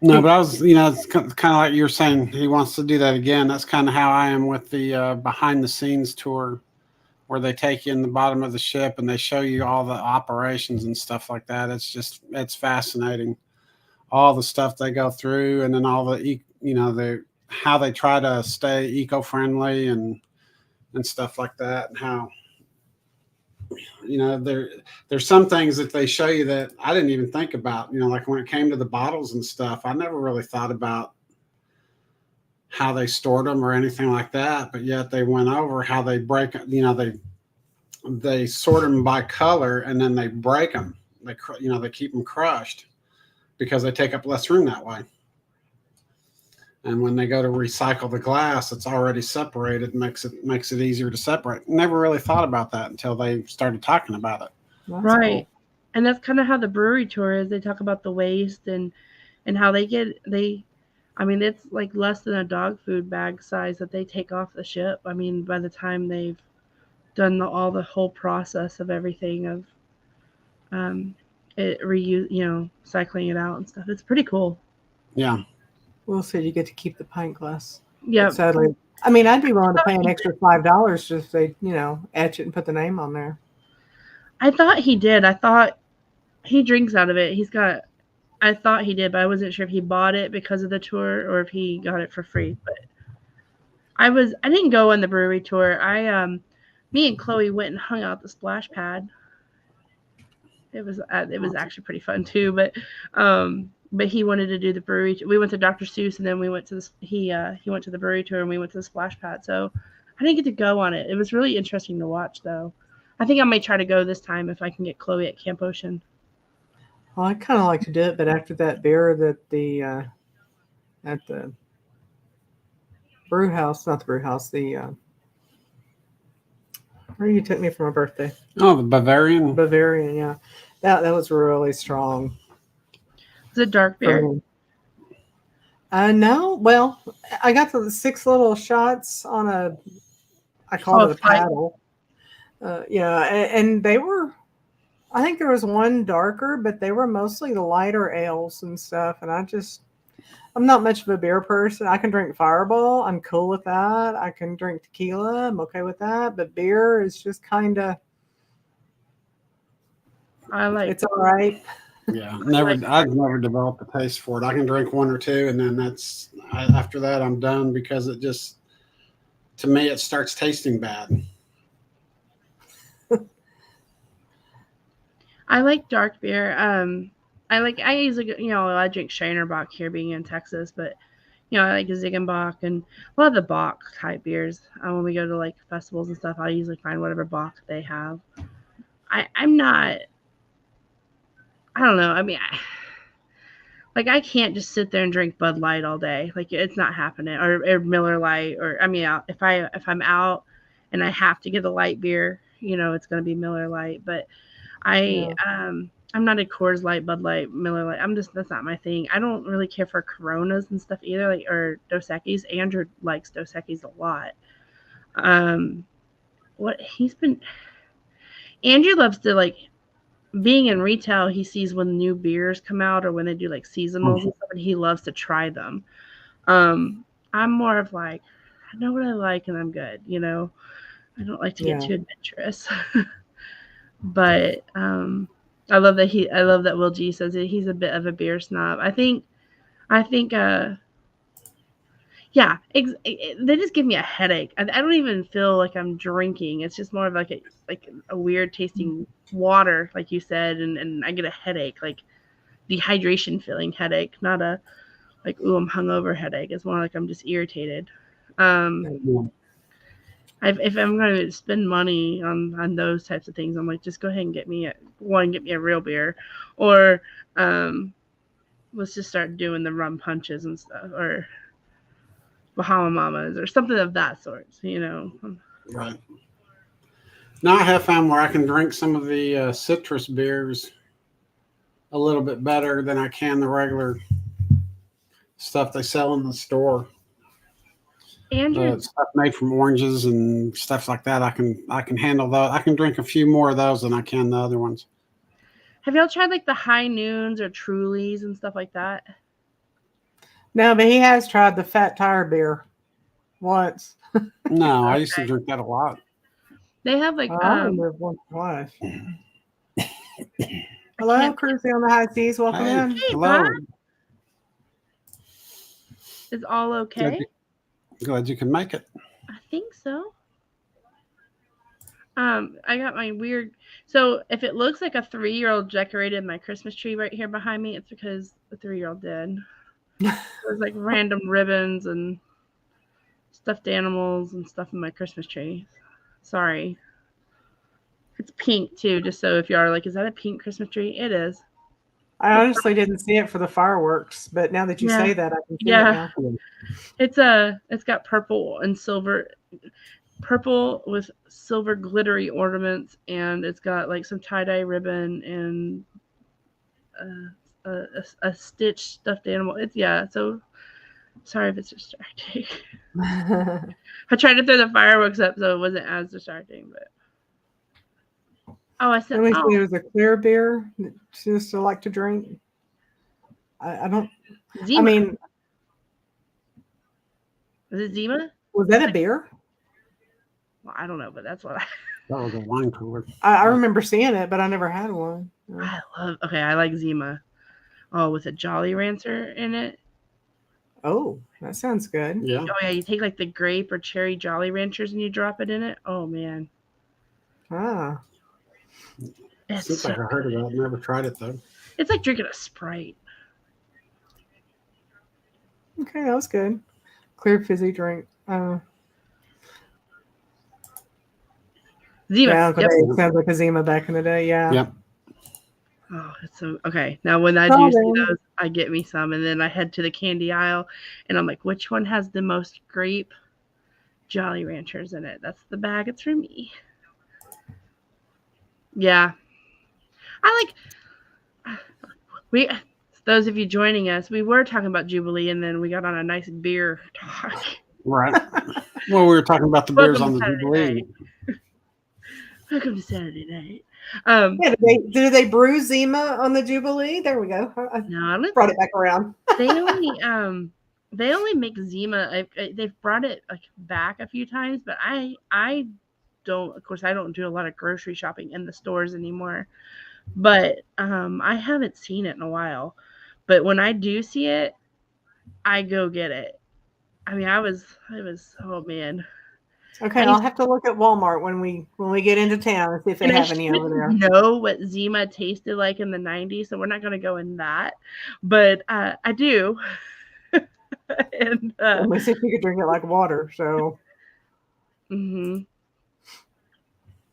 No, but I was, it's kind of like you're saying he wants to do that again. That's kind of how I am with the behind the scenes tour, where they take you in the bottom of the ship and they show you all the operations and stuff like that. It's fascinating. All the stuff they go through, and then all the how they try to stay eco-friendly and stuff like that, and how there's some things that they show you that I didn't even think about. Like when it came to the bottles and stuff, I never really thought about how they stored them or anything like that. But yet they went over how they break. They sort them by color and then they break them. They keep them crushed because they take up less room that way. And when they go to recycle the glass, it's already separated, makes it easier to separate. Never really thought about that until they started talking about it. That's Right. cool. And that's kind of how the brewery tour is. They talk about the waste and how it's like less than a dog food bag size that they take off the ship. I mean, by the time they've done the whole process of everything of cycling it out and stuff. It's pretty cool. Yeah. We'll see. You get to keep the pint glass. Yeah. But sadly, I mean, I'd be willing to pay an extra $5 just to etch it and put the name on there. I thought he did. I thought he drinks out of it. I thought he did, but I wasn't sure if he bought it because of the tour or if he got it for free. But I didn't go on the brewery tour. Me and Chloe went and hung out at the splash pad. It was actually pretty fun too, but he wanted to do the brewery. We went to Dr. Seuss, and then we went to he went to the brewery tour, and we went to the splash pad. So I didn't get to go on it. It was really interesting to watch, though. I think I may try to go this time if I can get Chloe at Camp Ocean. Well, I kind of like to do it, but after that beer that at the brew house, not the brew house, where you took me for my birthday. Oh, the Bavarian. Bavarian, yeah. That was really strong. Is it dark beer? No. Well, I got the 6 little shots on I call it a paddle. And they were, I think there was one darker, but they were mostly the lighter ales and stuff. And I'm not much of a beer person. I can drink Fireball. I'm cool with that. I can drink tequila. I'm okay with that. But beer is just kind of, it's all right. Yeah, I've never developed a taste for it. I can drink 1 or 2, and then after that I'm done, because it just, to me, it starts tasting bad. I like dark beer. I usually, I drink Scheinerbach here being in Texas, but I like Ziegenbach and a lot of the Bach type beers. When we go to like festivals and stuff, I usually find whatever Bach they have. I'm not, I don't know. I mean, I can't just sit there and drink Bud Light all day. Like, it's not happening. Or Miller Lite, or I mean, if I'm out and I have to get a light beer, it's going to be Miller Lite. But I'm not a Coors Light, Bud Light, Miller Lite. That's not my thing. I don't really care for Coronas and stuff either, or Dos Equis. Andrew likes Dos Equis a lot. Andrew loves to, being in retail, he sees when new beers come out or when they do seasonals and stuff, and he loves to try them. I'm more of I know what I like and I'm good. I don't like to get too adventurous. But I love that Will G says it. He's a bit of a beer snob. I think they just give me a headache. I don't even feel like I'm drinking. It's just more of a weird tasting water, like you said, and I get a headache, dehydration feeling headache, not a ooh, I'm hungover headache. It's more like I'm just irritated. If I'm going to spend money on those types of things, I'm like, just go ahead and get me a real beer, or let's just start doing the rum punches and stuff, or Bahama Mamas, or something of that sort. Right. Now I have found where I can drink some of the citrus beers a little bit better than I can the regular stuff they sell in the store. Andrew, stuff made from oranges and stuff like that. I can handle those. I can drink a few more of those than I can the other ones. Have y'all tried the High Noons or Trulies and stuff like that? No, but he has tried the Fat Tire beer once. No, I used to drink that a lot. They have like I only lived once or twice. Hello, can't- Cruisy on the high seas. Welcome Hey, in. Hey, hello. Bob. Is all okay? Glad you can make it. I think so. I got my weird. So if it looks like a 3-year-old decorated my Christmas tree right here behind me, it's because the 3-year-old did. There's like random ribbons and stuffed animals and stuff in my Christmas tree. Sorry. It's pink too, just so if you are like, is that a pink Christmas tree? It is. I honestly didn't see it for the fireworks, but now that you Yeah. say that, I can see Yeah. it now. It's got purple and silver, purple with silver glittery ornaments, and it's got like some tie-dye ribbon and a stitched stuffed animal. It's so sorry if it's distracting. I tried to throw the fireworks up so it wasn't as distracting, but I said, Let me see. It was a clear beer that she used to like to drink. I don't. Zima. I mean, is it Zima? was that a beer? Well, I don't know, but that's what That was a wine cooler. I remember seeing it, but I never had one. I love. Okay, I like Zima. Oh, with a Jolly Rancher in it. Oh, that sounds good. Yeah. Oh yeah, you take like the grape or cherry Jolly Ranchers and you drop it in it. Oh man, Ah, it's Seems like I heard of that. Never tried it though. It's like drinking a Sprite. okay, that was good. Clear fizzy drink. Zima. Yeah, Yep. it sounds like a Zima back in the day. Yeah. Yep. Oh, it's so okay. Now when I do see those, I get me some, and then I head to the candy aisle, and I'm like, which one has the most grape Jolly Ranchers in it? That's the bag. It's for me. Yeah, I like. Those of you joining us, we were talking about Jubilee, and then we got on a nice beer talk. Right. Well, we were talking about the beers on the Jubilee. Welcome to Saturday night. Yeah, do they brew Zima on the Jubilee? There we go. No, I brought it back around. they only make Zima. They've brought it like back a few times, but I don't. Of course, I don't do a lot of grocery shopping in the stores anymore. But I haven't seen it in a while. But when I do see it, I go get it. I mean, I was. Oh man. Okay, I'll have to look at Walmart when we get into town and see if they have any over there. Know what Zima tasted like in the 90s, so we're not going to go in that. But I do. And let me see if you could drink it like water. So.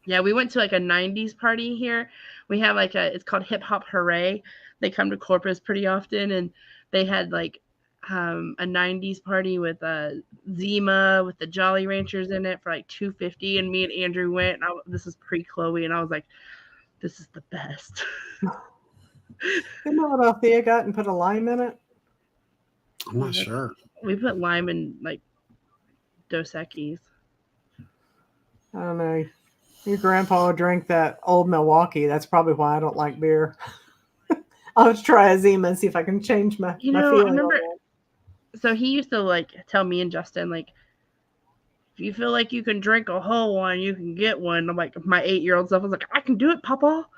Yeah, we went to like a 90s party here. We have like it's called Hip Hop Hooray. They come to Corpus pretty often, and they had like a 90s party with Zima with the Jolly Ranchers in it for like $2.50, and me and Andrew went. And this is pre-Chloe, and I was like, this is the best. You know what Althea got and put a lime in it? I'm not sure. We put lime in like Dos Equis. I don't know. Your grandpa drank that old Milwaukee. That's probably why I don't like beer. I'll have to try a Zima and see if I can change my feeling. I remember, so he used to like tell me and Justin, like, if you feel like you can drink a whole one, you can get one. I'm like, my 8-year-old self was like, I can do it, Papa.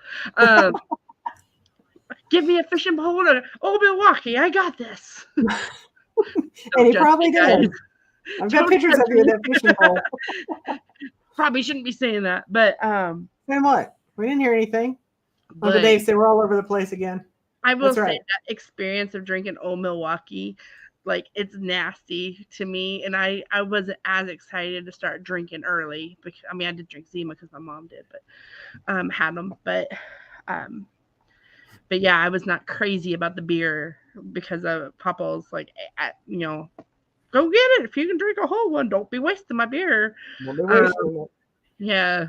Give me a fishing pole and old Milwaukee. I got this. And he probably did. I've got pictures of you with that fishing pole. Probably shouldn't be saying that, but then what? We didn't hear anything. Uncle Dave said we're all over the place again. I will say that experience of drinking old Milwaukee, like, it's nasty to me, and I wasn't as excited to start drinking early. Because, I mean, I did drink Zima because my mom did, but had them, but yeah, I was not crazy about the beer because of Papa's like, go get it if you can drink a whole one. Don't be wasting my beer. Yeah.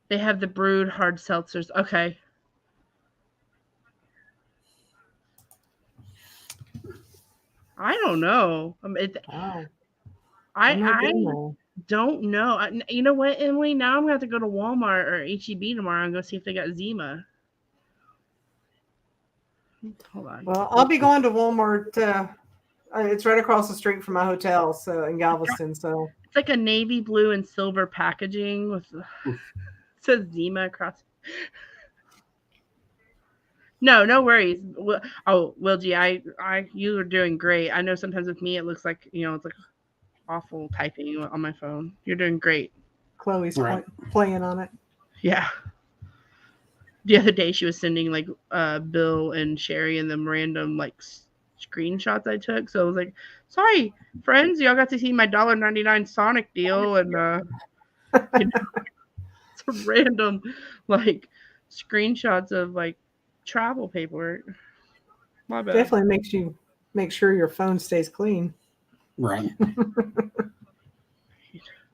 They have the brewed hard seltzers. Okay. I don't know. I don't know. You know what, Emily? Now I'm going to have to go to Walmart or H-E-B tomorrow and go see if they got Zima. Hold on. Well, I'll be going to Walmart. It's right across the street from my hotel, so in Galveston. So It's like a navy blue and silver packaging with it says Zima across. No worries. Will G, you are doing great. I know sometimes with me it looks like it's like awful typing on my phone. You're doing great. Chloe's Right. playing on it. Yeah. The other day she was sending like Bill and Sherry and them random like screenshots I took. So I was like, sorry, friends, y'all got to see my $1.99 Sonic deal and some random like screenshots of like travel paperwork. My bad. Definitely makes you make sure your phone stays clean. Right.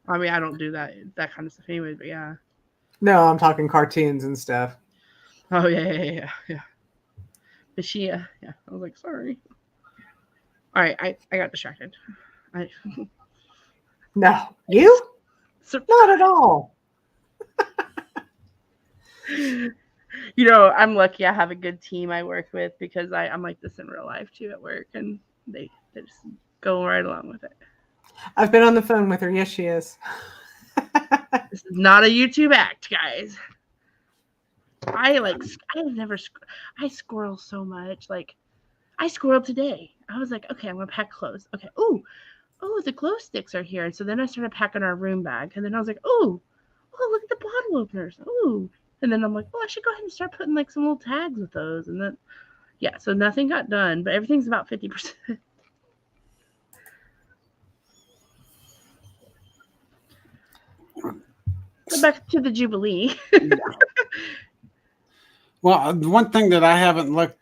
I mean, I don't do that kind of stuff anyway, but yeah. No, I'm talking cartoons and stuff. Oh yeah. But she, yeah, I was like, sorry. All right, I got distracted. No, you? Not at all. I'm lucky I have a good team I work with because I'm like this in real life too at work, and they just go right along with it. I've been on the phone with her. Yes, she is. This is not a YouTube act, guys. I squirrel so much. Like, I squirreled today. I was like, okay, I'm gonna pack clothes. Okay, oh, the glow sticks are here. And so then I started packing our room bag, and then I was like, oh, look at the bottle openers. Oh, and then I'm like, I should go ahead and start putting like some little tags with those. And then, yeah, so nothing got done, but everything's about 50%. Go back to the Jubilee. Well, one thing that I haven't looked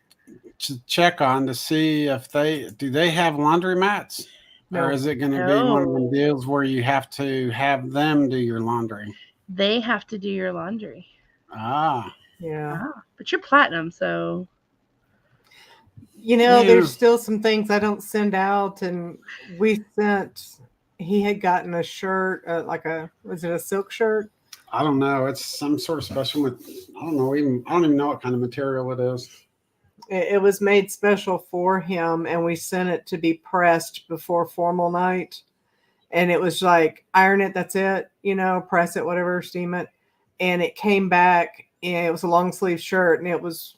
to check on to see if do they have laundromats? No. Or is it going to be one of the deals where you have to have them do your laundry? They have to do your laundry. Ah. Yeah. But you're platinum, so. There's still some things I don't send out, and he had gotten a shirt, was it a silk shirt? I don't know. It's some sort of special. I don't even know what kind of material it is. It was made special for him, and we sent it to be pressed before formal night. And it was like, iron it, that's it, press it, whatever, steam it. And it came back, and it was a long sleeve shirt, and it was,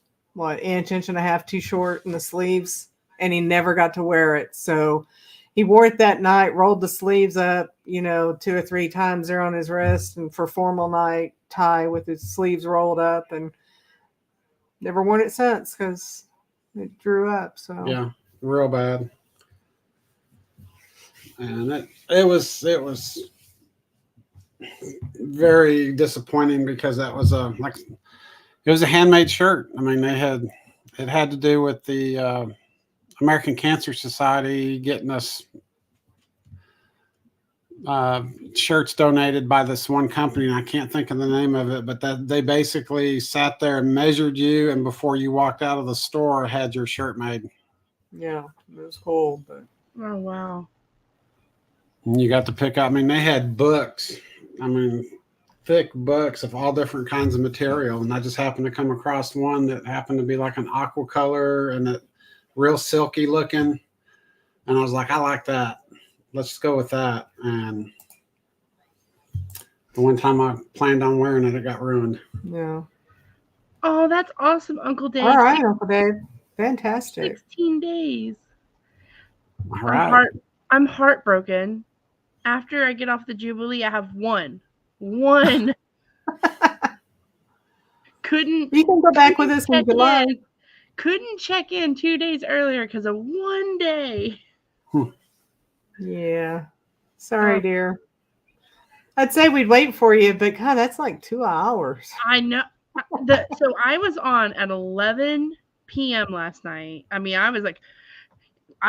inch and a half too short in the sleeves, and he never got to wear it. So he wore it that night, rolled the sleeves up, 2 or 3 times there on his wrist, and for formal night, tie with his sleeves rolled up, and never worn it since because it drew up. So yeah, real bad. And it was very disappointing because that was it was a handmade shirt. I mean, it had to do with the American Cancer Society getting us shirts donated by this one company, and I can't think of the name of it, but that they basically sat there and measured you, and before you walked out of the store, had your shirt made. Yeah, it was cool, but oh wow. And you got to pick out. I mean, they had books. I mean, thick books of all different kinds of material, and I just happened to come across one that happened to be like an aqua color and it real silky looking, and I was like, I like that. Let's go with that. And the one time I planned on wearing it, it got ruined. Yeah. Oh, that's awesome, Uncle Dave. All right, Uncle Dave. Fantastic. 16 days. All right. I'm heartbroken. After I get off the Jubilee, I have one. Couldn't. You can go back with us in July. Couldn't check in 2 days earlier because of one day. Yeah. Sorry, dear. I'd say we'd wait for you, but God, that's like 2 hours. I know. So I was on at 11 p.m. last night. I mean, I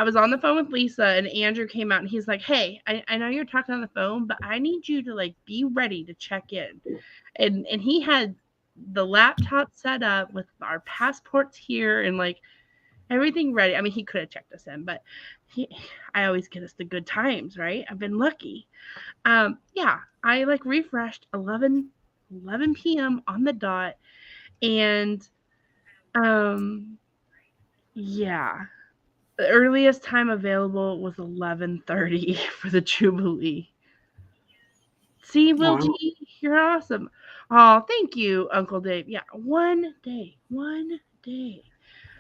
was on the phone with Lisa, and Andrew came out, and he's like, hey, I know you're talking on the phone, but I need you to like be ready to check in. And he had the laptop set up with our passports here and like everything ready. I mean, he could have checked us in, but I always get us the good times, right? I've been lucky. Yeah, I like refreshed 11 p.m. on the dot, and yeah, the earliest time available was 11:30 for the Jubilee. See, Will Wow. G, you're awesome. Oh, thank you, Uncle Dave. Yeah, one day.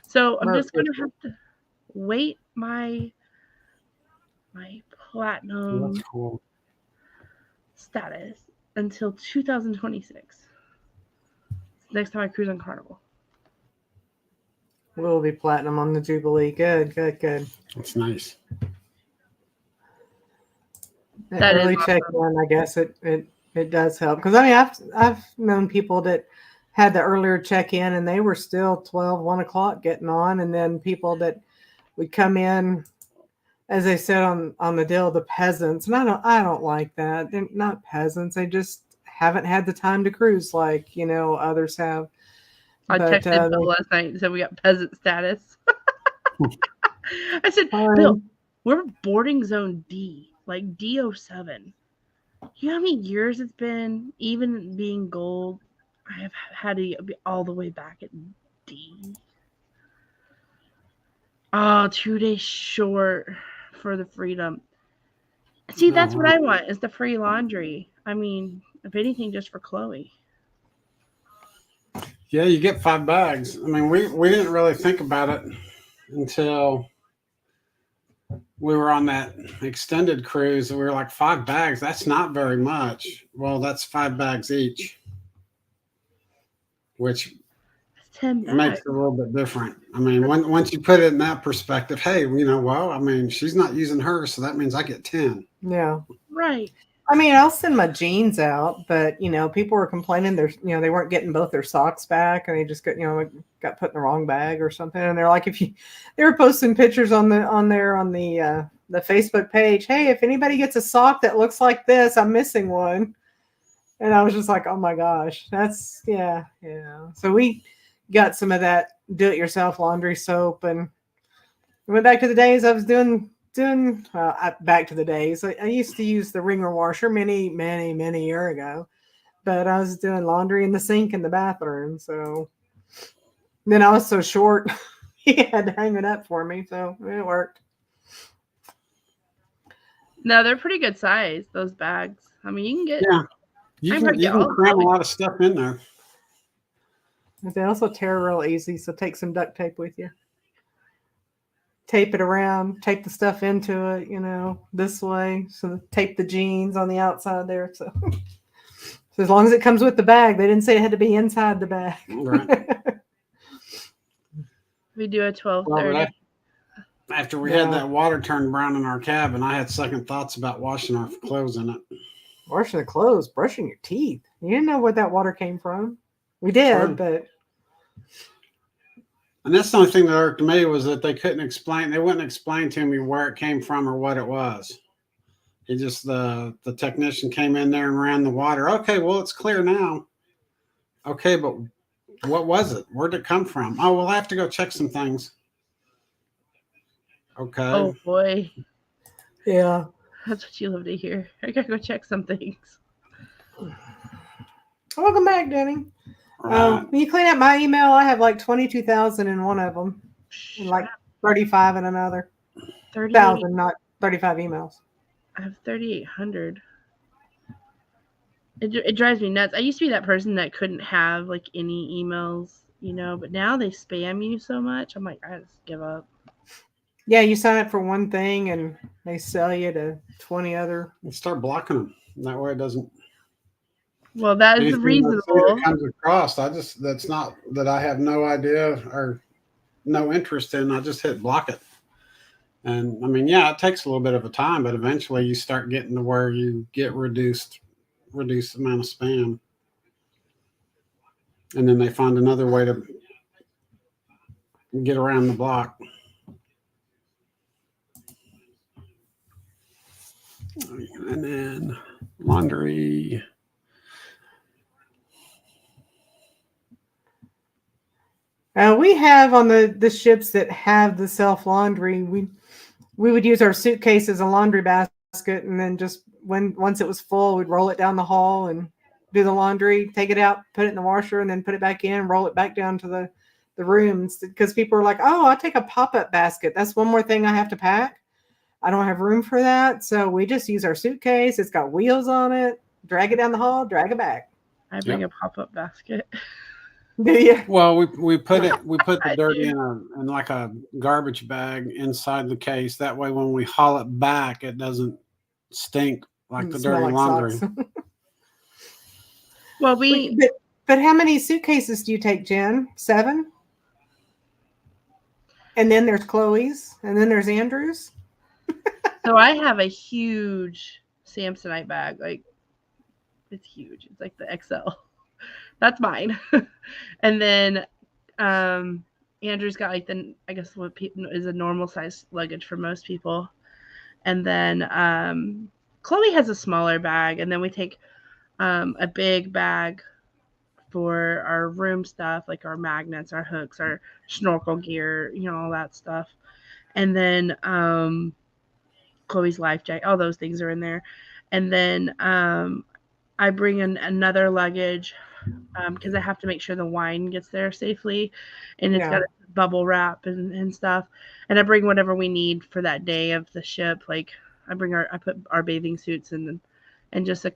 So I'm We're just gonna official. have to wait my That's platinum cool. status until 2026. Next time I cruise on Carnival. We'll be platinum on the Jubilee. Good. That's nice. That That is early check in, I guess it does help, because I mean I've known people that had the earlier check in and they were still 1 o'clock getting on, and then people that would come in, as they said on the deal, the peasants, and I don't like that. They're not peasants. They just haven't had the time to cruise like others have. I But texted Bill last night and said we got peasant status. I said, Bill, we're boarding zone D, like D07. You know how many years it's been? Even being gold, I have had to be all the way back at D. Oh, 2 days short for the freedom. See, that's what I want, is the free laundry. I mean, if anything, just for Chloe. Yeah, you get 5 bags. I mean, we didn't really think about it until we were on that extended cruise, and we were like, 5 bags, that's not very much. Well, that's 5 bags each, which 10 bags. makes it a little bit different. I mean, once you put it in that perspective, hey, well, I mean, she's not using hers, so that means I get 10. Yeah. Right. I mean, I'll send my jeans out, but people were complaining they weren't getting both their socks back, and they just got put in the wrong bag or something. And they're like, they were posting pictures on the Facebook page. Hey, if anybody gets a sock that looks like this, I'm missing one. And I was just like, oh my gosh, that's yeah. So we got some of that do-it-yourself laundry soap, and went back to the days I was doing back to the days. I used to use the wringer washer many year ago, but I was doing laundry in the sink in the bathroom. So then I was so short, he had to hang it up for me. So it worked. No, they're pretty good size, those bags. I mean, you can get. Yeah, you can cram a lot of stuff in there. They also tear real easy, so take some duct tape with you. Tape it around, tape the stuff into it, this way. So tape the jeans on the outside there. So as long as it comes with the bag, they didn't say it had to be inside the bag. Right. We do a 12:30. Well, after we had that water turned brown in our cabin, I had second thoughts about washing our clothes in it. Washing the clothes, brushing your teeth. You didn't know where that water came from. We did, True. but. And that's the only thing that irked me, was that they wouldn't explain to me where it came from or what it was. He just, the technician came in there and ran the water. Okay, well, it's clear now. Okay, but what was it? Where'd it come from? Oh, we'll have to go check some things. Okay. Oh boy. Yeah. That's what you love to hear. I gotta go check some things. Welcome back, Denny. When you clean up my email, I have like 22,000 in one of them, and like 35 in another. 30,000, not 35 emails. I have 3,800. It drives me nuts. I used to be that person that couldn't have like any emails, but now they spam you so much. I'm like, I just give up. Yeah, you sign up for one thing and they sell you to 20 other. You start blocking them. That way it doesn't. Well, that is reasonable. That comes across, that's not that I have no idea or no interest in. I just hit block it. And I mean, yeah, it takes a little bit of a time, but eventually you start getting to where you get reduced amount of spam. And then they find another way to get around the block. And then laundry. We have on the ships that have the self laundry, we would use our suitcase as a laundry basket, and then just once it was full, we'd roll it down the hall and do the laundry, take it out, put it in the washer, and then put it back in, roll it back down to the rooms, because people are like, oh, I'll take a pop-up basket. That's one more thing I have to pack. I don't have room for that. So we just use our suitcase. It's got wheels on it. drag it down the hall, drag it back. I bring a pop-up basket. Do you? Well, we put the I dirty do. in like a garbage bag inside the case. That way, when we haul it back, it doesn't stink like the Smell dirty like laundry. socks. Well, but how many suitcases do you take, Jen? 7? And then there's Chloe's, and then there's Andrew's. so I have a huge Samsonite bag. Like, it's huge. It's like the XL. That's mine. And then Andrew's got like I guess what is a normal size luggage for most people. And then Chloe has a smaller bag, and then we take a big bag for our room stuff, like our magnets, our hooks, our snorkel gear, all that stuff. And then Chloe's life jacket, all those things are in there. And then I bring in another luggage because I have to make sure the wine gets there safely, and it's got a bubble wrap and stuff. And I bring whatever we need for that day of the ship. Like I put our bathing suits and just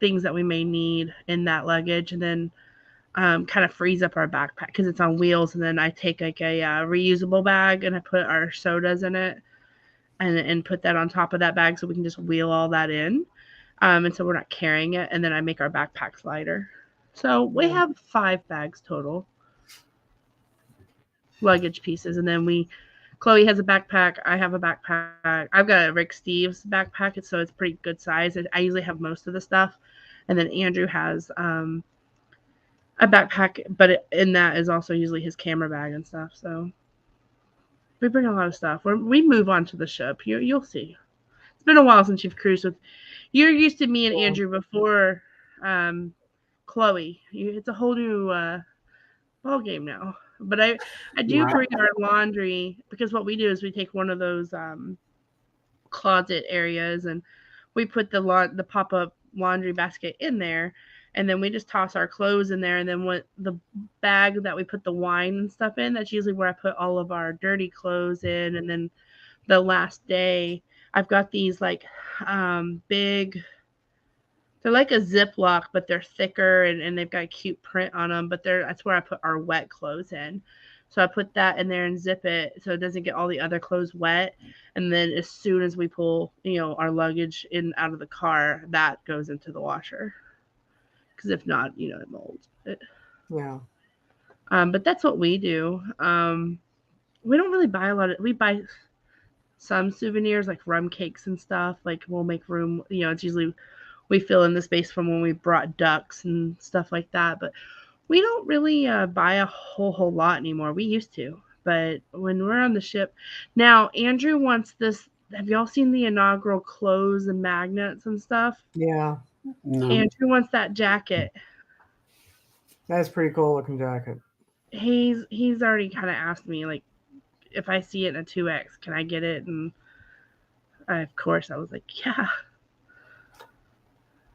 things that we may need in that luggage, and then kind of frees up our backpack because it's on wheels. And then I take like a reusable bag and I put our sodas in it and put that on top of that bag so we can just wheel all that in. And so we're not carrying it. And then I make our backpacks lighter. So we have 5 bags total, luggage pieces. And then Chloe has a backpack. I have a backpack. I've got a Rick Steves backpack. So it's pretty good size. I usually have most of the stuff. And then Andrew has a backpack, but in that is also usually his camera bag and stuff. So we bring a lot of stuff. We move on to the ship. You'll see. It's been a while since you've cruised with. You're used to me and Andrew before Chloe. It's a whole new ball game now. But I do bring our laundry, because what we do is we take one of those closet areas and we put the pop-up laundry basket in there, and then we just toss our clothes in there. And then the bag that we put the wine and stuff in, that's usually where I put all of our dirty clothes in. And then the last day, I've got these like big, they're like a Ziploc, but they're thicker and they've got a cute print on them. But that's where I put our wet clothes in. So I put that in there and zip it so it doesn't get all the other clothes wet. And then as soon as we pull, our luggage out of the car, that goes into the washer. Because if not, it molds. Yeah. But that's what we do. We don't really buy a lot of. We buy some souvenirs like rum cakes and stuff. Like we'll make room. It's usually we fill in the space from when we brought ducks and stuff like that. But we don't really buy a whole lot anymore. We used to, but when we're on the ship now, Andrew wants this. Have y'all seen the inaugural clothes and magnets and stuff? Yeah. No. Andrew wants that jacket. That's a pretty cool looking jacket. He's already kind of asked me, like, if I see it in a 2X, can I get it? And of course I was like, yeah.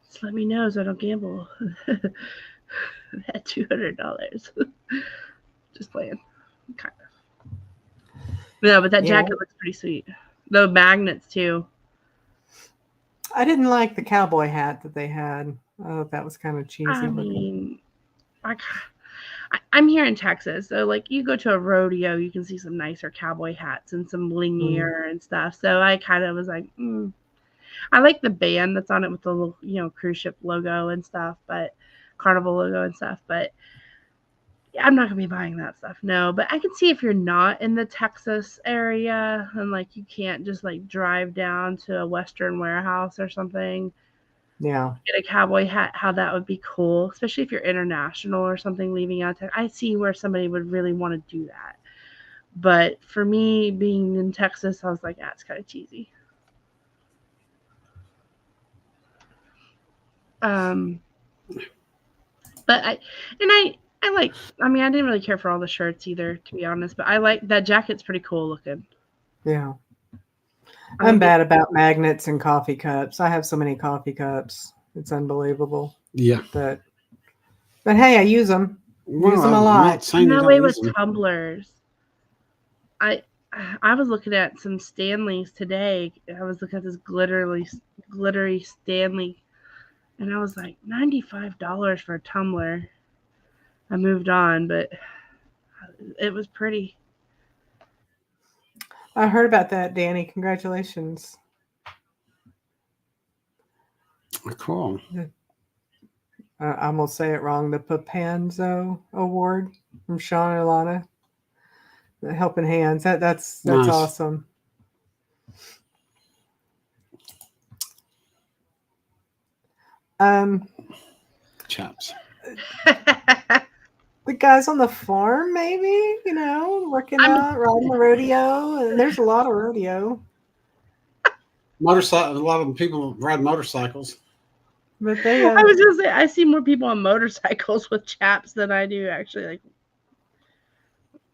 Just let me know so I don't gamble. At $200. Just playing. Kind of. No, but that jacket looks pretty sweet. The magnets too. I didn't like the cowboy hat that they had. Oh, that was kind of cheesy looking. I'm here in Texas, so like you go to a rodeo, you can see some nicer cowboy hats and some blingier and stuff. So I kind of was like, I like the band that's on it with the little, cruise ship logo and stuff, but Carnival logo and stuff. But I'm not gonna be buying that stuff. No, but I can see if you're not in the Texas area and like you can't just like drive down to a Western warehouse or something. Yeah. Get a cowboy hat, how that would be cool, especially if you're international or something leaving out there. I see where somebody would really want to do that. But for me, being in Texas, I was like, it's kind of cheesy. But I like, I didn't really care for all the shirts either, to be honest, but I like that jacket's pretty cool looking. Yeah. I'm bad about magnets and coffee cups. I have so many coffee cups. It's unbelievable. Yeah. But hey, I use them. Use them a lot. That way with tumblers. I was looking at some Stanleys today. I was looking at this glittery Stanley And I was like, $95 for a tumbler. I moved on, but it was pretty. I heard about that, Danny. Congratulations. Cool. I'm going to say it wrong. The Papanzo Award from Sean and Alana. The Helping Hands. That's Nice. awesome. Chaps. The guys on the farm, maybe, working out, riding the rodeo. And there's a lot of rodeo. Motorcycle. A lot of people ride motorcycles. But they. I was gonna say I see more people on motorcycles with chaps than I do actually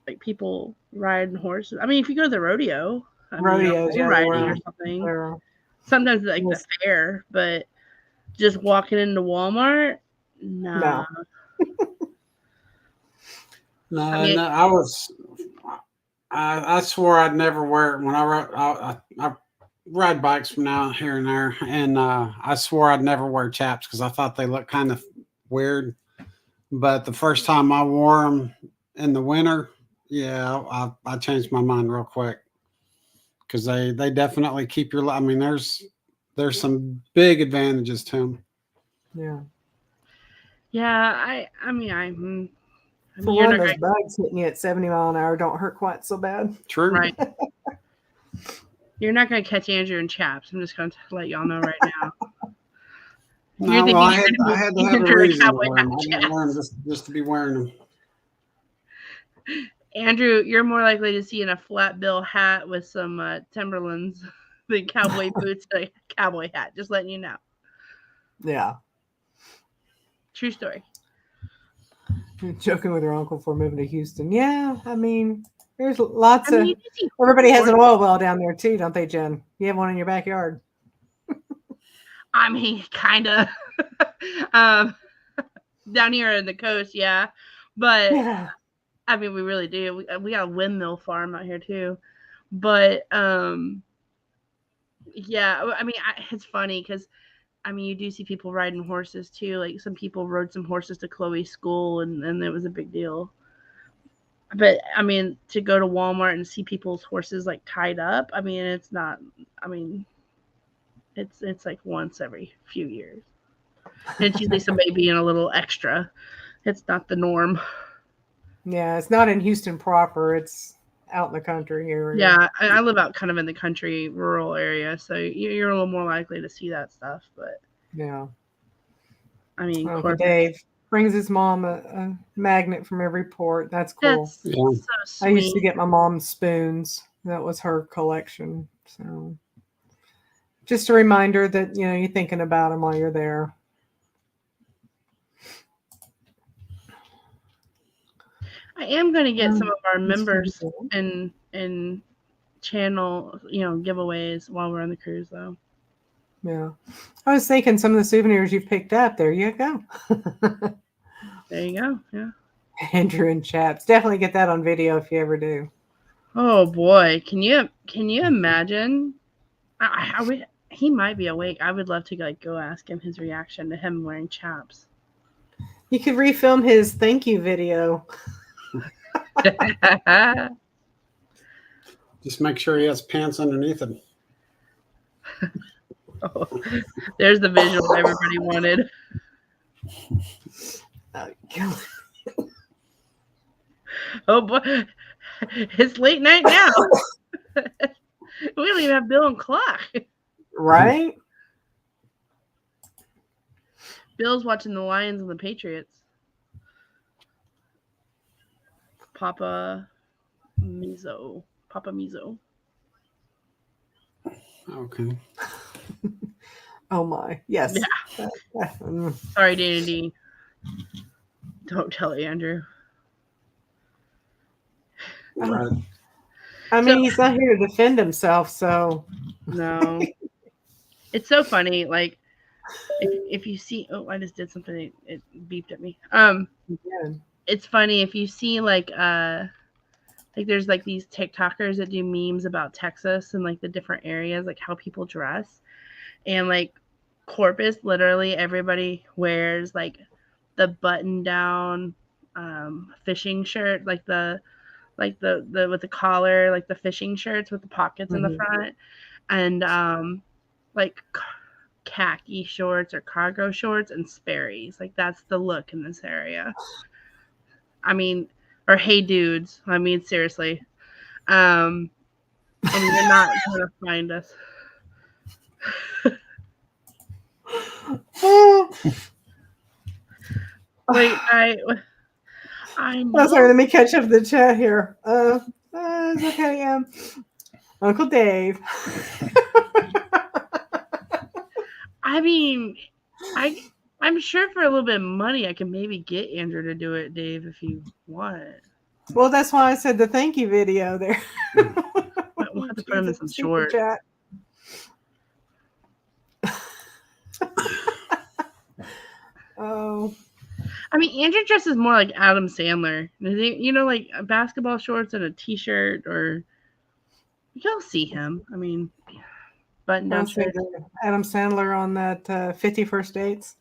like people riding horses. I mean, if you go to the rodeo, Rodeos, yeah, riding or something. Sometimes like the fair, but just walking into Walmart, no. No, I swore I'd never wear it when I ride bikes from now here and there, and I swore I'd never wear chaps because I thought they looked kind of weird. But the first time I wore them in the winter, yeah, I changed my mind real quick because they definitely keep your. I mean, there's some big advantages to them. Yeah. Yeah, I mean, for one, those bugs hitting you at 70 miles an hour don't hurt quite so bad. True. Right. You're not going to catch Andrew in chaps. I'm just going to let y'all know right now. I had to have a reason to wear them. I didn't wear them just to be wearing them. Andrew, you're more likely to see in a flat bill hat with some Timberlands than cowboy boots and a cowboy hat. Just letting you know. Yeah. True story. Joking with her uncle for moving to Houston. Yeah, I mean, there's lots of. Everybody has an oil well down there too, don't they, Jen? You have one in your backyard. I mean, kind of. Down here in the coast, yeah. But, yeah. I mean, we really do. We got a windmill farm out here too. But, yeah, I mean, it's funny because, I mean, you do see people riding horses too. Like some people rode some horses to Chloe's school and it was a big deal. But I mean, to go to Walmart and see people's horses like tied up, I mean, it's not, I mean, it's like once every few years. And it's usually somebody being a little extra. It's not the norm. Yeah, it's not in Houston proper. It's out in the country area. Yeah, I live out kind of in the country, rural area, so you're a little more likely to see that stuff. But yeah, I mean, Uncle Dave brings his mom a magnet from every port. That's cool. That's so sweet. I used to get my mom's spoons. That was her collection. So just a reminder that you're thinking about them while you're there. I am going to get some of our members and channel, giveaways while we're on the cruise, though. Yeah. I was thinking some of the souvenirs you've picked up. There you go. There you go. Yeah. Andrew and Chaps. Definitely get that on video if you ever do. Oh, boy. Can you imagine? He might be awake. I would love to go ask him his reaction to him wearing chaps. You could refilm his thank you video. Just make sure he has pants underneath him. Oh, there's the visual everybody wanted. Oh boy, it's late night now. We don't even have Bill and Clock. Right? Bill's watching the Lions and the Patriots. Papa Mizo. Okay. Oh my. Yes. Yeah. Sorry, Dana D. Don't tell Andrew. Right. I mean, he's not here to defend himself, so. No. It's so funny. Like, if you see, I just did something. It beeped at me. Yeah. It's funny if you see like there's like these TikTokers that do memes about Texas and like the different areas, like how people dress, and like Corpus, literally everybody wears like the button down fishing shirt, like the with the collar, like the fishing shirts with the pockets in the front, and like khaki shorts or cargo shorts and Sperry's. Like that's the look in this area. I mean, or hey dudes. I mean, seriously. And you're not gonna find us. Wait, I know. Oh, sorry, let me catch up the chat here. It's okay. Uncle Dave. I mean, I'm sure for a little bit of money I can maybe get Andrew to do it, Dave, if you want. Well, that's why I said the thank you video there. We'll have to put him in some shorts. Chat. Oh. I mean, Andrew dresses more like Adam Sandler. You know, like basketball shorts and a t-shirt, or you'll see him. I mean, button down shirt. Adam Sandler on that 50 First Dates.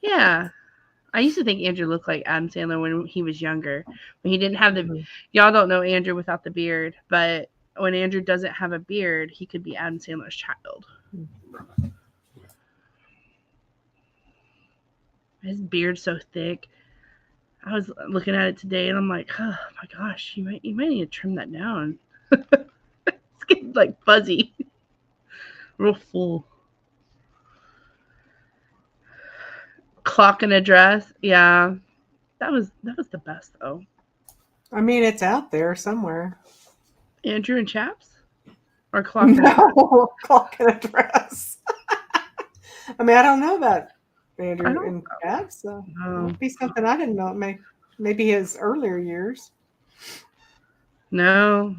Yeah. I used to think Andrew looked like Adam Sandler when he was younger. When he didn't have the y'all don't know Andrew without the beard, but when Andrew doesn't have a beard, he could be Adam Sandler's child. His beard's so thick. I was looking at it today and I'm like, oh my gosh, you might need to trim that down. It's getting like fuzzy. Real full. Clock and a dress. Yeah. That was the best though. I mean, it's out there somewhere. Andrew and Chaps? Or Clock and no, Clock and a dress. I mean, I don't know about Andrew and Chaps. So it might be something I didn't know. Maybe his earlier years. No.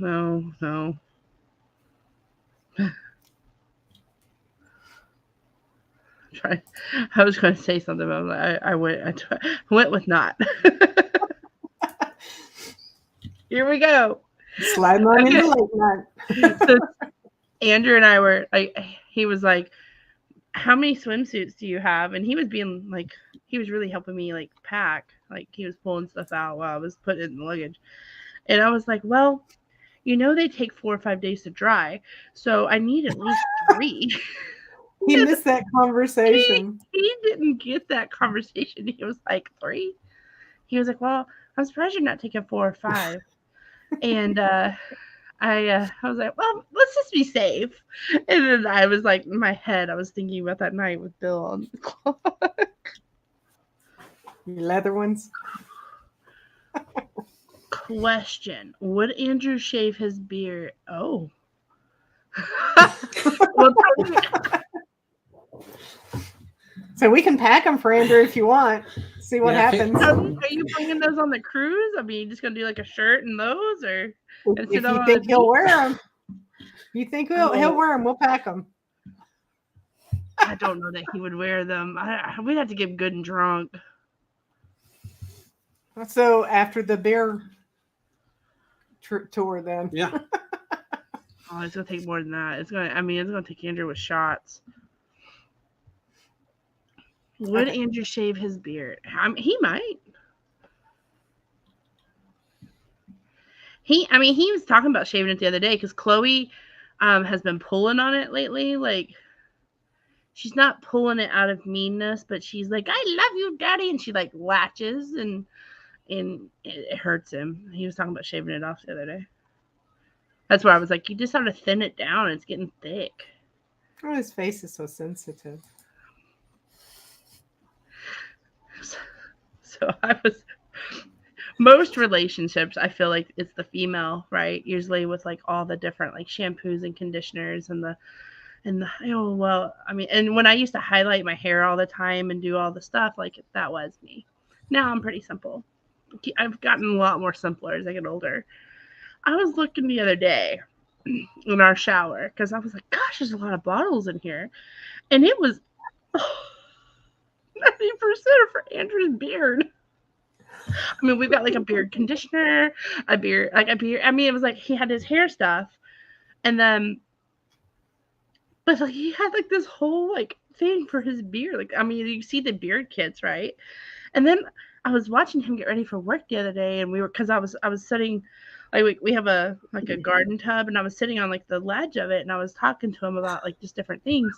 I was going to say something, but I went with not. Here we go. Sliding on into late night. So Andrew and I were like, he was like, how many swimsuits do you have? And he was being like, he was really helping me like pack. Like he was pulling stuff out while I was putting it in the luggage. And I was like, well, you know, they take 4 or 5 days to dry. So I need at least 3. He missed that conversation. He didn't get that conversation. He was like 3. He was like, well, I'm surprised you're not taking 4 or 5. And I was like, well, let's just be safe. And then I was like, in my head, I was thinking about that night with Bill on the clock. Your leather ones. Question: would Andrew shave his beard? Oh. Well, so we can pack them for Andrew if you want. See what happens. Are you bringing those on the cruise? I mean, you just gonna do like a shirt and those, or if you think he'll wear them? You think he'll wear them? We'll pack them. I don't know that he would wear them. We'd have to get good and drunk. So after the beer tour, then yeah. Oh, it's gonna take more than that. It's gonna take Andrew with shots. Would Andrew shave his beard? He might. He was talking about shaving it the other day because Chloe has been pulling on it lately. Like, she's not pulling it out of meanness, but she's like, I love you, Daddy. And she like latches and it hurts him. He was talking about shaving it off the other day. That's where I was like, you just have to thin it down. It's getting thick. Oh, his face is so sensitive. So most relationships, I feel like it's the female, right? Usually with like all the different like shampoos and conditioners and and when I used to highlight my hair all the time and do all the stuff, like that was me. Now I'm pretty simple. I've gotten a lot more simpler as I get older. I was looking the other day in our shower because I was like, gosh, there's a lot of bottles in here. And it was 90% for Andrew's beard. I mean, we've got like a beard conditioner, a beard. I mean, it was like he had his hair stuff. And then But like he had like this whole like thing for his beard. Like I mean, you see the beard kits, right? And then I was watching him get ready for work the other day, and because I was sitting, like we have a garden tub, and I was sitting on like the ledge of it, and I was talking to him about like just different things,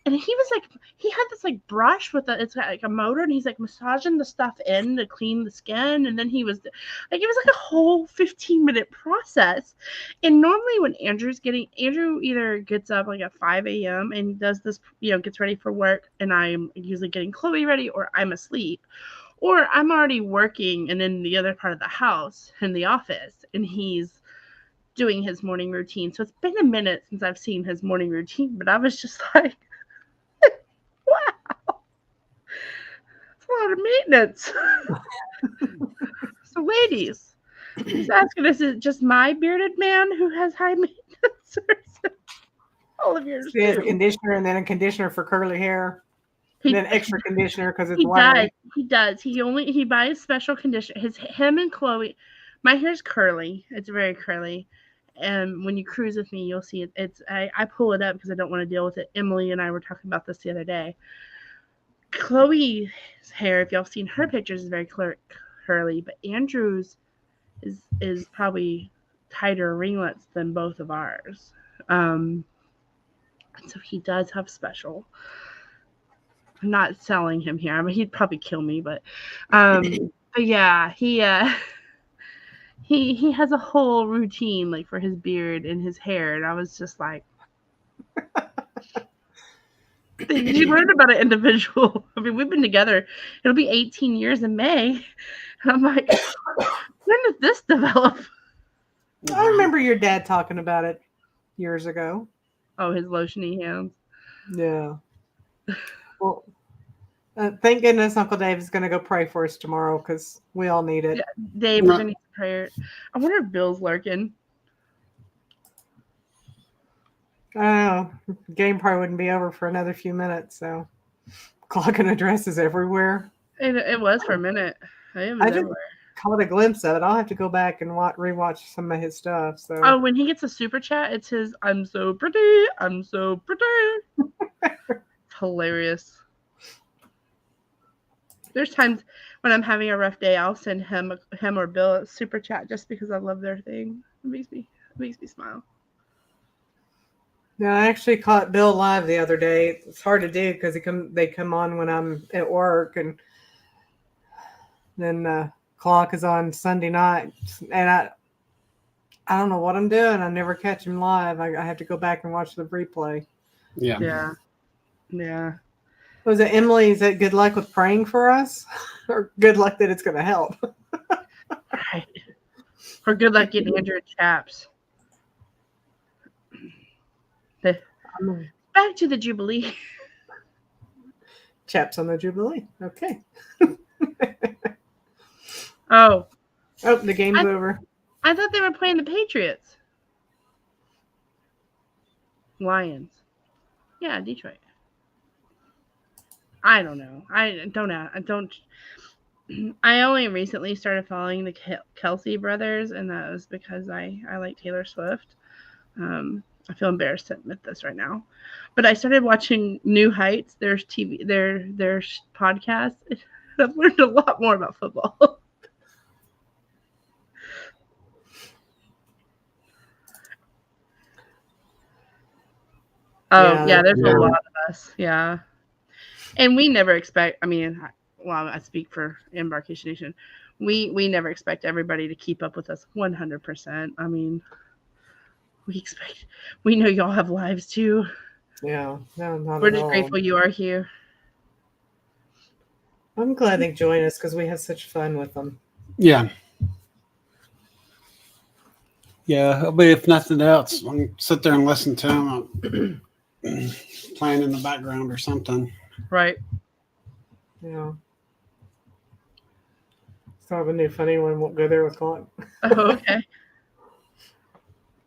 and he was like, he had this like brush with it's got like a motor, and he's like massaging the stuff in to clean the skin, and then he was like, it was like a whole 15-minute process. And normally when Andrew either gets up like at 5 a.m. and does this, gets ready for work, and I'm usually getting Chloe ready, or I'm asleep. Or I'm already working and in the other part of the house in the office, and he's doing his morning routine. So it's been a minute since I've seen his morning routine, but I was just like, wow, it's a lot of maintenance. So ladies, he's asking us, is it just my bearded man who has high maintenance, or is it all of yours? He has a conditioner and then a conditioner for curly hair. And then extra conditioner because it's wiry. He does. He buys special conditioner. Him and Chloe. My hair's curly. It's very curly. And when you cruise with me, you'll see it. I pull it up because I don't want to deal with it. Emily and I were talking about this the other day. Chloe's hair, if y'all have seen her pictures, is very curly, but Andrew's is probably tighter ringlets than both of ours. So he does have special. I'm not selling him here. I mean, he'd probably kill me, but yeah, he has a whole routine like for his beard and his hair, and I was just like, you learn about an individual. I mean, we've been together. It'll be 18 years in May, and I'm like, when did this develop? I remember your dad talking about it years ago. Oh, his lotiony hands. Yeah. Well, thank goodness Uncle Dave is going to go pray for us tomorrow because we all need it. Yeah, Dave, we're going to need prayer. I wonder if Bill's lurking. I don't know. The game probably wouldn't be over for another few minutes, so clock and addresses everywhere. It was for a minute. I just caught a glimpse of it. I'll have to go back and rewatch some of his stuff. So. Oh, when he gets a super chat, it's his "I'm so pretty, I'm so pretty." It's hilarious. There's times when I'm having a rough day, I'll send him or Bill a super chat just because I love their thing. It makes me smile. No, I actually caught Bill live the other day. It's hard to do because they come on when I'm at work, and then clock is on Sunday night, and I don't know what I'm doing. I never catch him live. I have to go back and watch the replay. Yeah. Was it Emily? Is it good luck with praying for us, or good luck that it's going to help? Right. Or good luck getting Andrew chaps. Back to the Jubilee. Chaps on the Jubilee. Okay. Oh, the game's over. I thought they were playing the Patriots. Lions. Yeah, Detroit. I don't know. I only recently started following the Kelsey brothers, and that was because I like Taylor Swift. I feel embarrassed to admit this right now, but I started watching New Heights, their podcast. I've learned a lot more about football. There's a lot of us. Yeah. And we never expect, I speak for Embarkation Nation. We never expect everybody to keep up with us 100%. I mean, we know y'all have lives too. Yeah. No, not We're at just all. grateful you are here. I'm glad they join us because we have such fun with them. Yeah. Yeah. But if nothing else, I can sit there and listen to them playing in the background or something. Right. Yeah. So I have a new funny one. Won't go there with Clock. Oh, okay.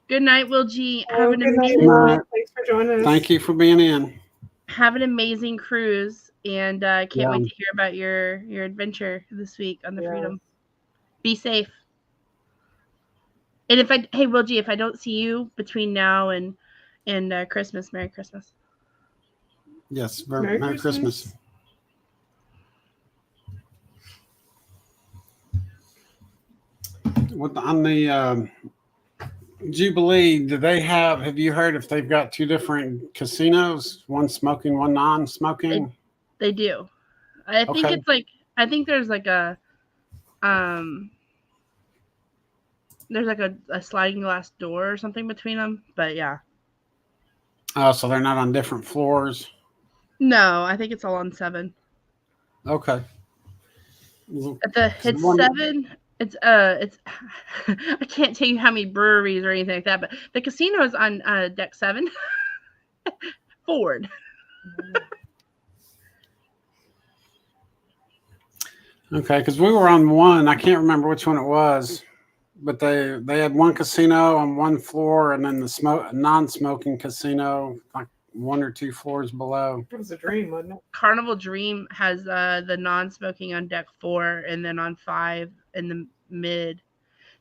Good night, Will G. Have an amazing. Thanks for joining us. Thank you for being in. Have an amazing cruise, and I can't wait to hear about your adventure this week on the Freedom. Be safe. And Will G, if I don't see you between now and Christmas, Merry Christmas. Yes, Merry Christmas. On the Jubilee, do they have you heard if they've got two different casinos, one smoking, one non-smoking? They do. I think it's like, I think there's like a sliding glass door or something between them, but yeah. Oh, so they're not on different floors? No, I think it's all on 7. Okay. It's 7. It's I can't tell you how many breweries or anything like that, but the casino is on deck 7 forward. Okay, because we were on one. I can't remember which one it was, but they had one casino on one floor, and then the non-smoking casino like 1 or 2 floors below. It was a dream, wasn't it? Carnival Dream has the non-smoking on deck 4, and then on 5 in the mid.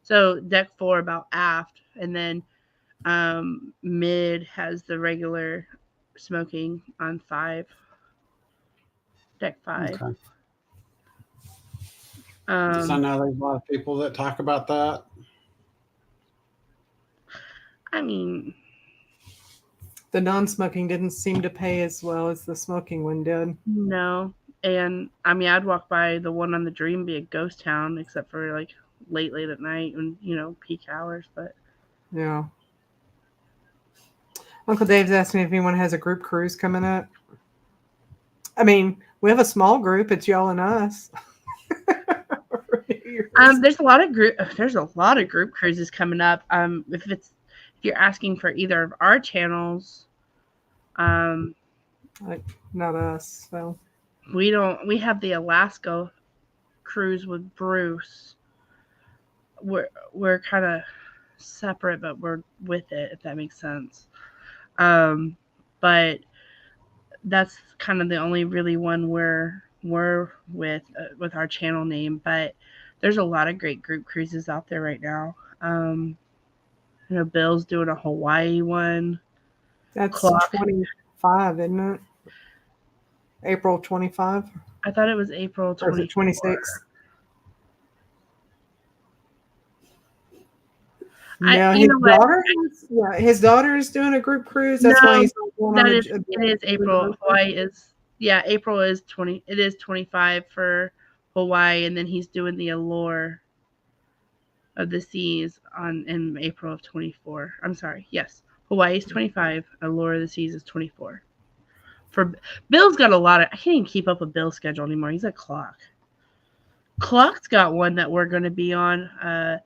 So deck 4 about aft, and then mid has the regular smoking on 5. Deck 5. Okay. I know there's a lot of people that talk about that. I mean, the non-smoking didn't seem to pay as well as the smoking one did. No. And I mean, I'd walk by the one on the Dream, be a ghost town, except for like late at night and, peak hours. But yeah. Uncle Dave's asking if anyone has a group cruise coming up. I mean, we have a small group. It's y'all and us. There's a lot of group cruises coming up. If you're asking for either of our channels, like not us. So we have the Alaska cruise with Bruce. We're kind of separate, but we're with it, if that makes sense. But that's kind of the only really one we're with our channel name. But there's a lot of great group cruises out there right now. Bill's doing a Hawaii one. That's 25, isn't it? April 25. I thought it was April 26. No, his daughter is doing a group cruise. That's why he's going it is April. Hawaii is April is 20. It is 25 for Hawaii, and then he's doing the Allure of the Seas in April of 24. I'm sorry. Yes, Hawaii is 25. Allure of the Seas is 24. For Bill's got a lot of. I can't even keep up with Bill's schedule anymore. He's a clock. Clock's got one that we're going to be on. I'm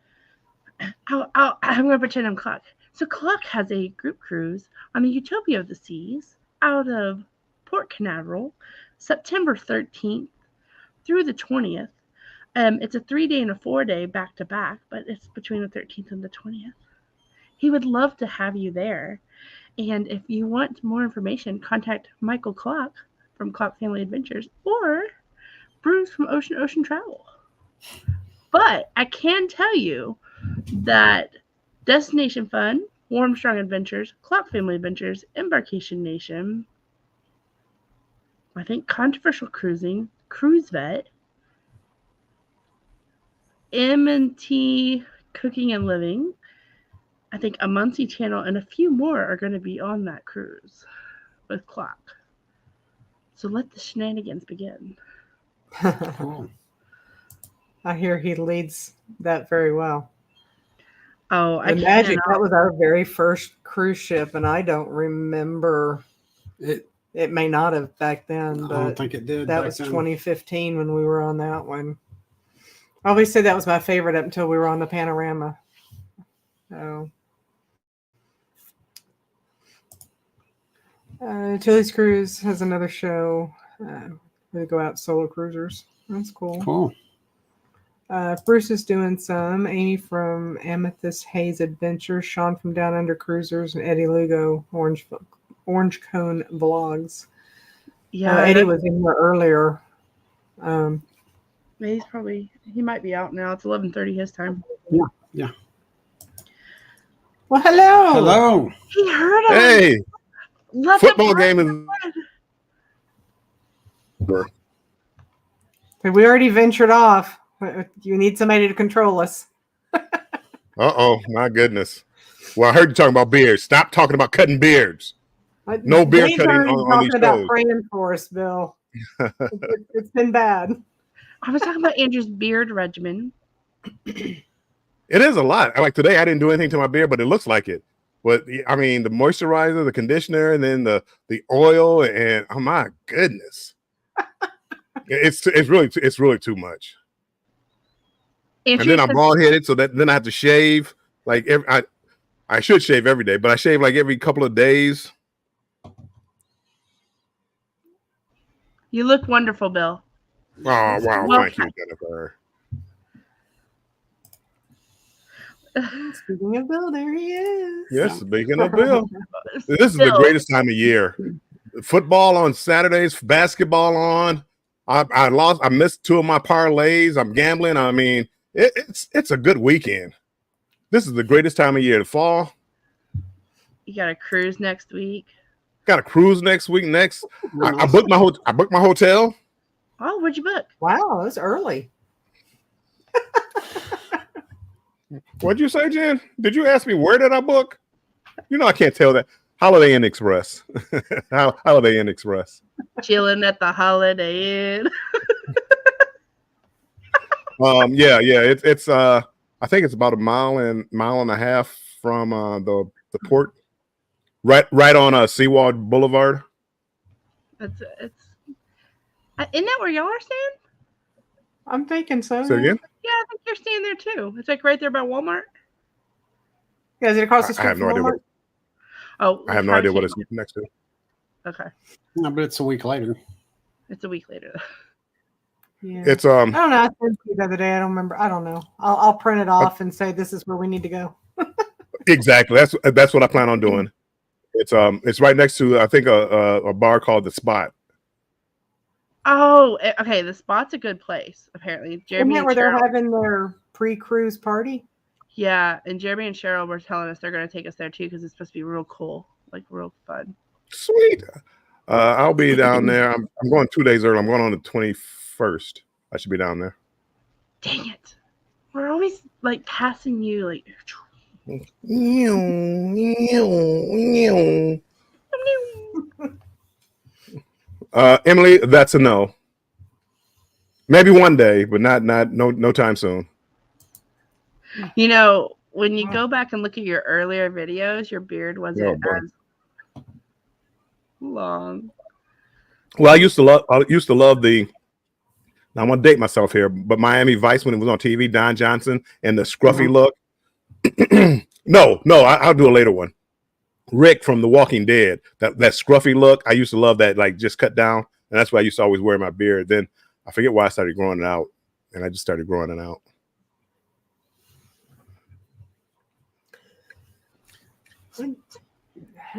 going to pretend I'm Clock. So Clock has a group cruise on the Utopia of the Seas out of Port Canaveral, September 13th through the 20th. It's a 3-day and a 4-day back-to-back, but it's between the 13th and the 20th. He would love to have you there. And if you want more information, contact Michael Clock from Clock Family Adventures or Bruce from Ocean Travel. But I can tell you that Destination Fun, Warm Strong Adventures, Clock Family Adventures, Embarkation Nation, I think Controversial Cruising, Cruise Vet, M&T Cooking and Living, I think a Muncie Channel, and a few more are going to be on that cruise with Clock. So let the shenanigans begin. Cool. I hear he leads that very well. Oh, the Magic, that was our very first cruise ship, and I don't remember it. It may not have back then, but I don't think it did. That was 2015 when we were on that one. I always say that was my favorite up until we were on the Panorama. So, Chili's Cruise has another show. They go out solo cruisers. That's cool. Cool. Bruce is doing some. Amy from Amethyst Haze Adventure. Sean from Down Under Cruisers. And Eddie Lugo, Orange Cone Vlogs. Yeah, Eddie was in here earlier. He might be out now. It's 11:30 his time. Yeah. Well, hello. Hello. He heard us. Hey. Football game is So we already ventured off. You need somebody to control us. My goodness. Well, I heard you talking about beards. Stop talking about cutting beards. No beard Dave's cutting already on these talking about shows. praying for us, Bill. It's been bad. I was talking about Andrew's beard regimen. It is a lot. Like today, I didn't do anything to my beard, but it looks like it. But I mean, the moisturizer, the conditioner, and then the oil, and oh my goodness, it's really too much. And then I'm bald headed, so that then I have to shave. Like I should shave every day, but I shave like every couple of days. You look wonderful, Bill. Oh wow! Well, thank you, Jennifer. Speaking of Bill, there he is. Yes, speaking of Bill, this is the greatest time of year. Football on Saturdays, basketball on. I missed 2 of my parlays. I'm gambling. I mean, it's a good weekend. This is the greatest time of year. The fall. You got a cruise next week. Got a cruise next week. I booked my hotel. Oh, where'd you book? Wow, that's early. What'd you say, Jen? Did you ask me where did I book? You know I can't tell that. Holiday Inn Express. Holiday Inn Express. Chilling at the Holiday Inn. Yeah. It's I think it's about a mile and a half from the port. Right on Seaward Boulevard. Isn't that where y'all are staying? I'm thinking so. Say again? Yeah, I think you're staying there too. It's like right there by Walmart. Yeah, is it across the street? I have no idea what. Oh, I have no idea what it's next to. Okay. No, but it's a week later. It's a week later. Yeah. It's I don't know. I said the other day. I don't remember. I don't know. I'll print it off and say this is where we need to go. Exactly. That's what I plan on doing. It's right next to I think a bar called The Spot. Oh, okay. The Spot's a good place. Apparently, Jeremy. Isn't that where they're having their pre-cruise party? Yeah, and Jeremy and Cheryl were telling us they're going to take us there too because it's supposed to be real cool, like real fun. Sweet. I'll be down there. I'm going 2 days early. I'm going on the 21st. I should be down there. Dang it! We're always like passing you, like. Emily, that's a no. Maybe one day, but no time soon. You know, when you go back and look at your earlier videos, your beard wasn't as long. Well, I used to love the. Now I'm gonna date myself here, but Miami Vice when it was on TV, Don Johnson and the scruffy look. No, I'll do a later one. Rick from The Walking Dead, that scruffy look. I used to love that, like just cut down, and that's why I used to always wear my beard. Then I forget why I started growing it out, and I just started growing it out.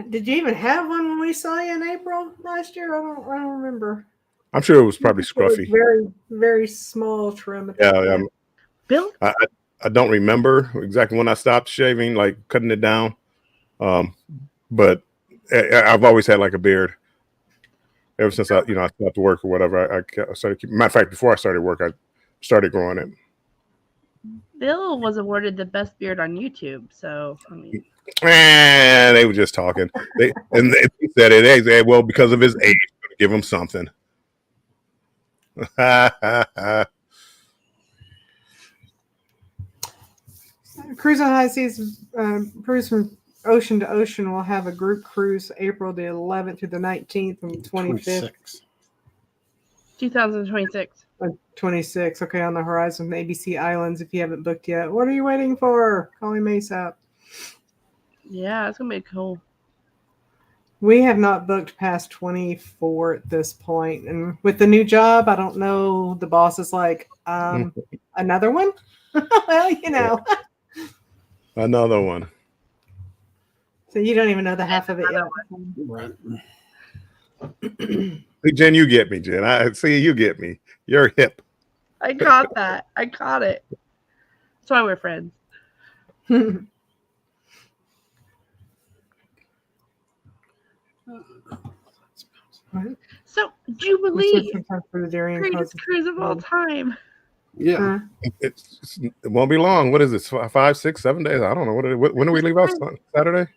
Did you even have one when we saw you in April last year? I don't remember. I'm sure it was probably scruffy. Very, very small trim. Yeah. Bill? I don't remember exactly when I stopped shaving, like cutting it down. But I've always had like a beard ever since I stopped work or whatever. I started keeping. Matter of fact, before I started work, I started growing it. Bill was awarded the best beard on YouTube, so I mean. And they were just talking. They said it. They said, well, because of his age, give him something. Cruise on High Seas, cruise from ocean to ocean will have a group cruise April the 11th to the 19th and 25th. 2026. 26. Okay, on the horizon, ABC Islands. If you haven't booked yet, what are you waiting for? Call him ASAP. Yeah, it's gonna be cool. We have not booked past 24 at this point, and with the new job, I don't know. The boss is like, another one. Well, another one. So you don't even know the half of it yet. Right. Jen, you get me, Jen. I see you get me. You're hip. I caught that. I caught it. That's why we're friends. So We took Jubilee, some time for the Darien greatest Cousins. cruise of all time. Yeah. It won't be long. What is it? 5, 6, 7 days? I don't know. When do we leave out? Saturday?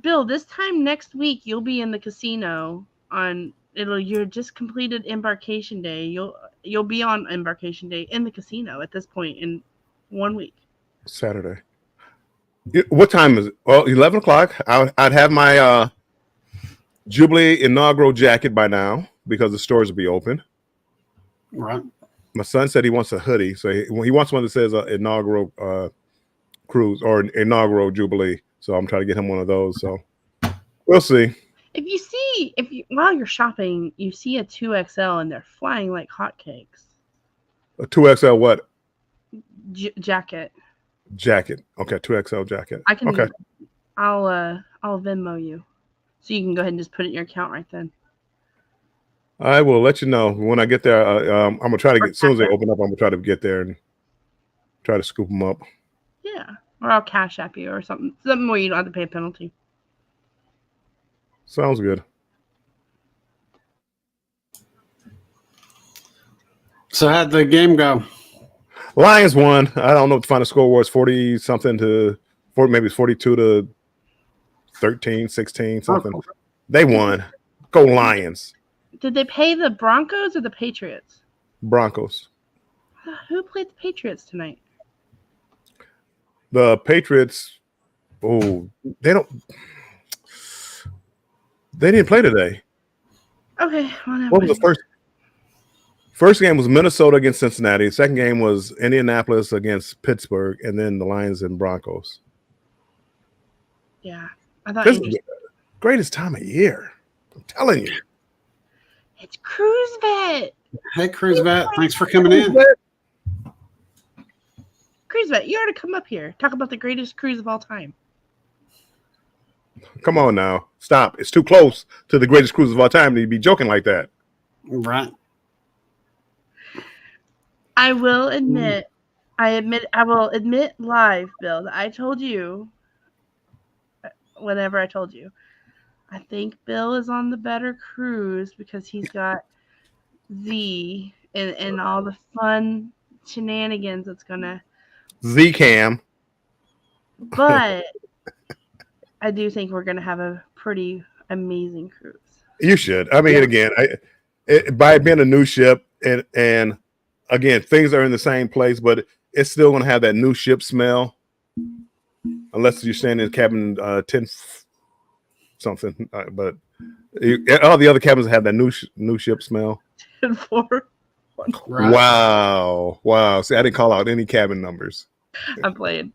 Bill, this time next week you'll be in the casino on you're just completed embarkation day. You'll be on embarkation day in the casino at this point in 1 week. Saturday. What time is it? Well, 11 o'clock. I'd have my Jubilee inaugural jacket by now because the stores will be open. Right. My son said he wants a hoodie, so he wants one that says inaugural cruise or inaugural Jubilee. So I'm trying to get him one of those. So we'll see. If you while you're shopping, you see a 2XL and they're flying like hotcakes. A 2XL what? Jacket. Jacket. Okay, 2XL jacket. I can. Okay. I'll Venmo you, so you can go ahead and just put it in your account right then. I will let you know when I get there. I'm gonna try to get as soon as they open up. I'm gonna try to get there and try to scoop them up. Yeah, or I'll cash app you or something where you don't have to pay a penalty. Sounds good. So how'd the game go? Lions won. I don't know what the final score was. 40 something to 40, maybe it's 42 to 13, 16 something. Oh, cool. They won. Go Lions. Did they pay the Broncos or the Patriots? Broncos. Who played the Patriots tonight? The Patriots. Oh, they didn't play today. Okay, well, What was the first? First game was Minnesota against Cincinnati. Second game was Indianapolis against Pittsburgh, and then the Lions and Broncos. Yeah, I thought This is the greatest time of year. I'm telling you. it's Cruise Vet. Hey, Cruise Vet. Thanks for coming in. Cruise Vet, you ought to come up here. Talk about the greatest cruise of all time. Come on now. Stop. It's too close to the greatest cruise of all time to be joking like that. Right. I will admit, I will admit live, Bill, that I told you, whatever I told you, I think Bill is on the better cruise because he's got Z and all the fun shenanigans that's gonna. Z-Cam. But I do think we're gonna have a pretty amazing cruise. You should. I mean, again, by being a new ship and again, things are in the same place, but it's still going to have that new ship smell, unless you're staying in cabin 10 something. But all the other cabins have that new ship smell. 10-4. Right. Wow. See, I didn't call out any cabin numbers. I'm playing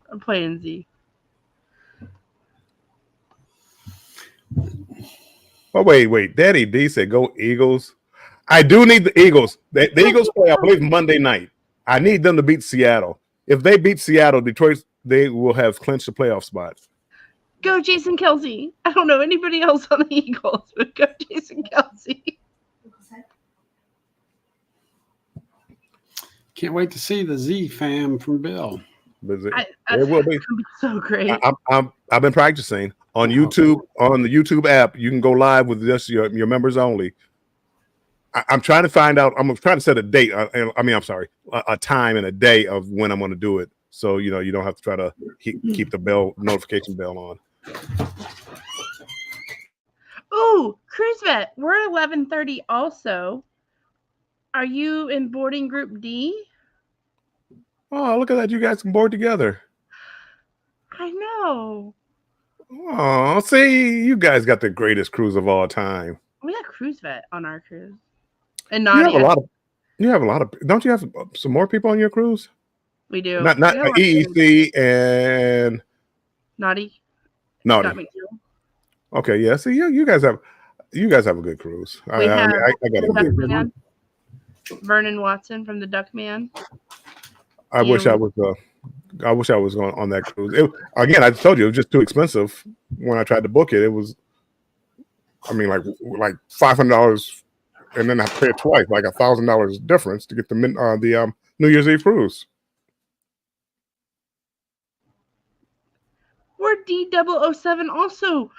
Z. Oh wait. Daddy D said go Eagles. I do need the Eagles. The Eagles play, I believe, Monday night. I need them to beat Seattle. If they beat Seattle, Detroit, they will have clinched the playoff spot. Go Jason Kelsey. I don't know anybody else on the Eagles, but go Jason Kelsey. Can't wait to see the Z fam from Bill. There will be. So great. I've been practicing on YouTube, on the YouTube app. You can go live with just your members only. I'm trying to find out. I'm trying to set a date. A time and a day of when I'm going to do it. So you don't have to try to keep the notification bell on. Ooh, Cruise Vet. We're at 11:30. Also, are you in boarding group D? Oh, look at that! You guys can board together. I know. Oh, see, you guys got the greatest cruise of all time. We got Cruise Vet on our cruise. And You have a lot of. Don't you have some more people on your cruise? We do. Not EEC and Naughty. Okay, yeah. See, you guys have a good cruise. We have I got a good Duckman, Vernon Watson from the Duckman. I wish I was going on that cruise. Again, I told you it was just too expensive when I tried to book it. It was, like $500, and then I paid twice, like $1,000 difference to get the New Year's Eve cruise. We're D007 also.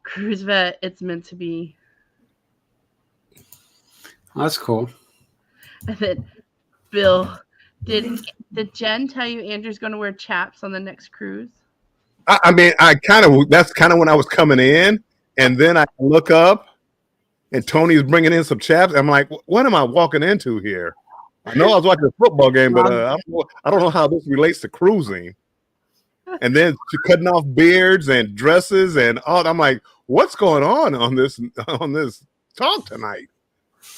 Cruise Vet. It's meant to be. That's cool. And then, Bill, did Jen tell you Andrew's going to wear chaps on the next cruise? I mean, that's kind of when I was coming in, and then I look up, and Tony's bringing in some chaps. I'm like, what am I walking into here? I know I was watching a football game, but I don't know how this relates to cruising. And then she cutting off beards and dresses and all. I'm like, what's going on this talk tonight?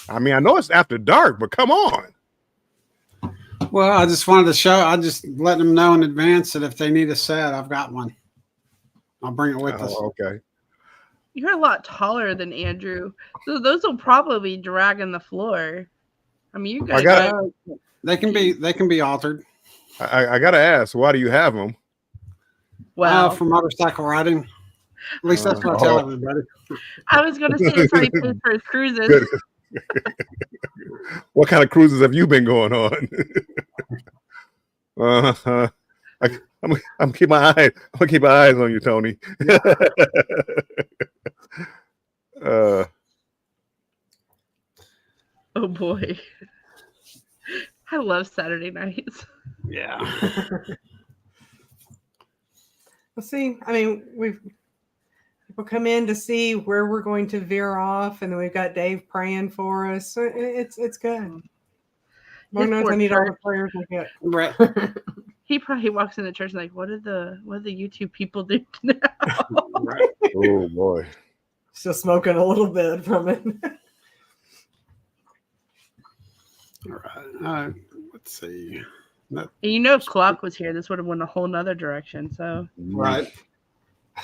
I mean, I know it's after dark, but come on. Well, I just wanted to show. I just let them know in advance that if they need a set, I've got one. I'll bring it with us. Okay. You're a lot taller than Andrew, so those will probably be dragging the floor. I mean, you guys. They can be altered. I gotta ask, why do you have them? Well, for motorcycle riding. At least that's what I tell everybody. I was going to say it's how he pays for his cruises. What kind of cruises have you been going on? I'm gonna keep my eyes on you, Tony. Oh boy, I love Saturday nights. Yeah. Well, see, I mean, people come in to see where we're going to veer off, and then we've got Dave praying for us. So it's good. Lord knows I need all the prayers I get. Right. He probably walks in the church like, what did the YouTube people do now? Right. Oh boy. Still smoking a little bit from it. All right. Let's see. You know, if Clock was here, this would have went a whole nother direction. So Right.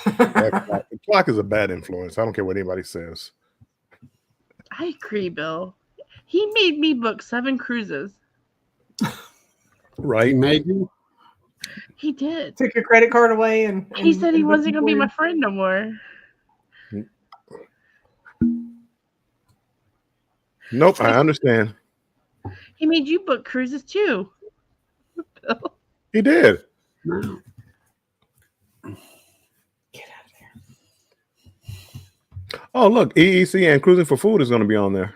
The clock is a bad influence. I don't care what anybody says. I agree, Bill. He made me book 7 cruises. Right? Maybe. He did. Took your credit card away, and He said he wasn't going to be my friend no more. Nope, I understand. He made you book cruises too, Bill. He did. No. Get out of there. Oh, look, EEC and Cruising for Food is going to be on there.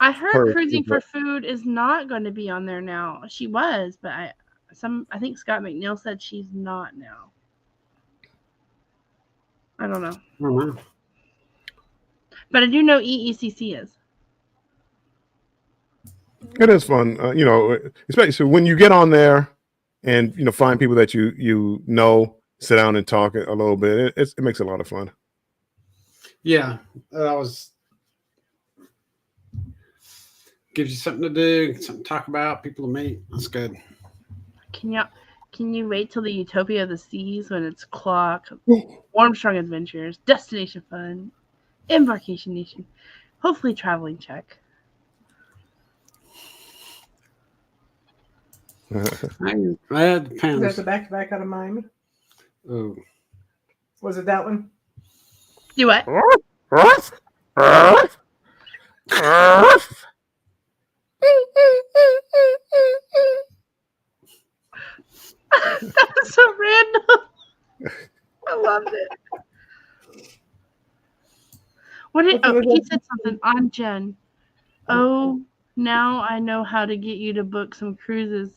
I heard Cruising for Food is not going to be on there now. She was, but I think Scott McNeil said she's not now. I don't know. I don't know. But I do know EECC is. It is fun, especially when you get on there and find people that you know, sit down and talk a little bit. It makes it a lot of fun. Yeah, gives you something to do, something to talk about, people to meet. That's good. Can you wait till the Utopia of the Seas when it's Clock, Armstrong Adventures, Destination Fun, Embarkation Nation, hopefully Traveling Check. That depends. Is that the back-to-back out of Miami? Oh. Was it that one? Do what? That was so random. I loved it. He said something on Jen. Oh, now I know how to get you to book some cruises.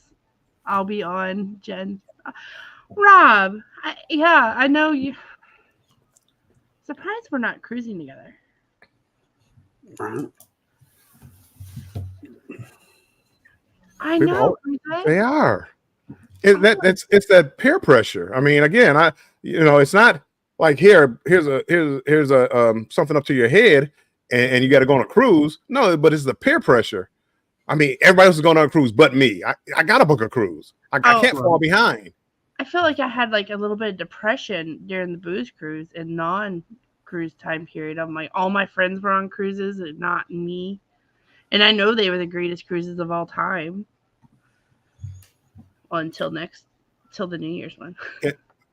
I'll be on, Jen. Rob, I know you. Surprised we're not cruising together. Right. I know. They are. It's that peer pressure. I mean, again, it's not like here's a something up to your head and you got to go on a cruise. No, but it's the peer pressure. I mean, everybody else is going on a cruise but me. I got to book a cruise. I can't fall behind. I feel like I had like a little bit of depression during the booze cruise and non-cruise time period. I'm like, all my friends were on cruises and not me. And I know they were the greatest cruises of all time. Until the New Year's one.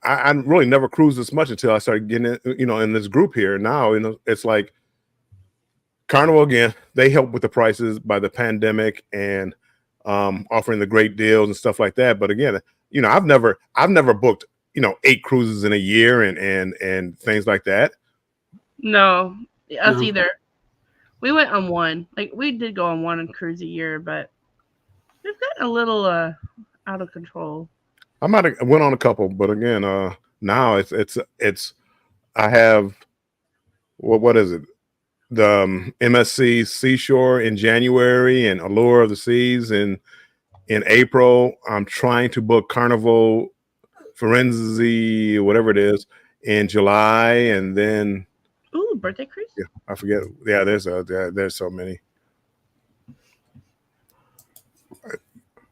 I really never cruised this much until I started getting in this group here. Now, it's like Carnival again. They help with the prices by the pandemic and offering the great deals and stuff like that. But again, I've never booked 8 cruises in a year and things like that. No, us either. We went on one. Like we did go on one cruise a year, but we've gotten a little out of control. I might have went on a couple, but again, now it's I have what is it? The MSC Seashore in January and Allure of the Seas in April. I'm trying to book Carnival Firenze, whatever it is, in July, and then Ooh, birthday cruise. yeah, I forget. Yeah, there's so many.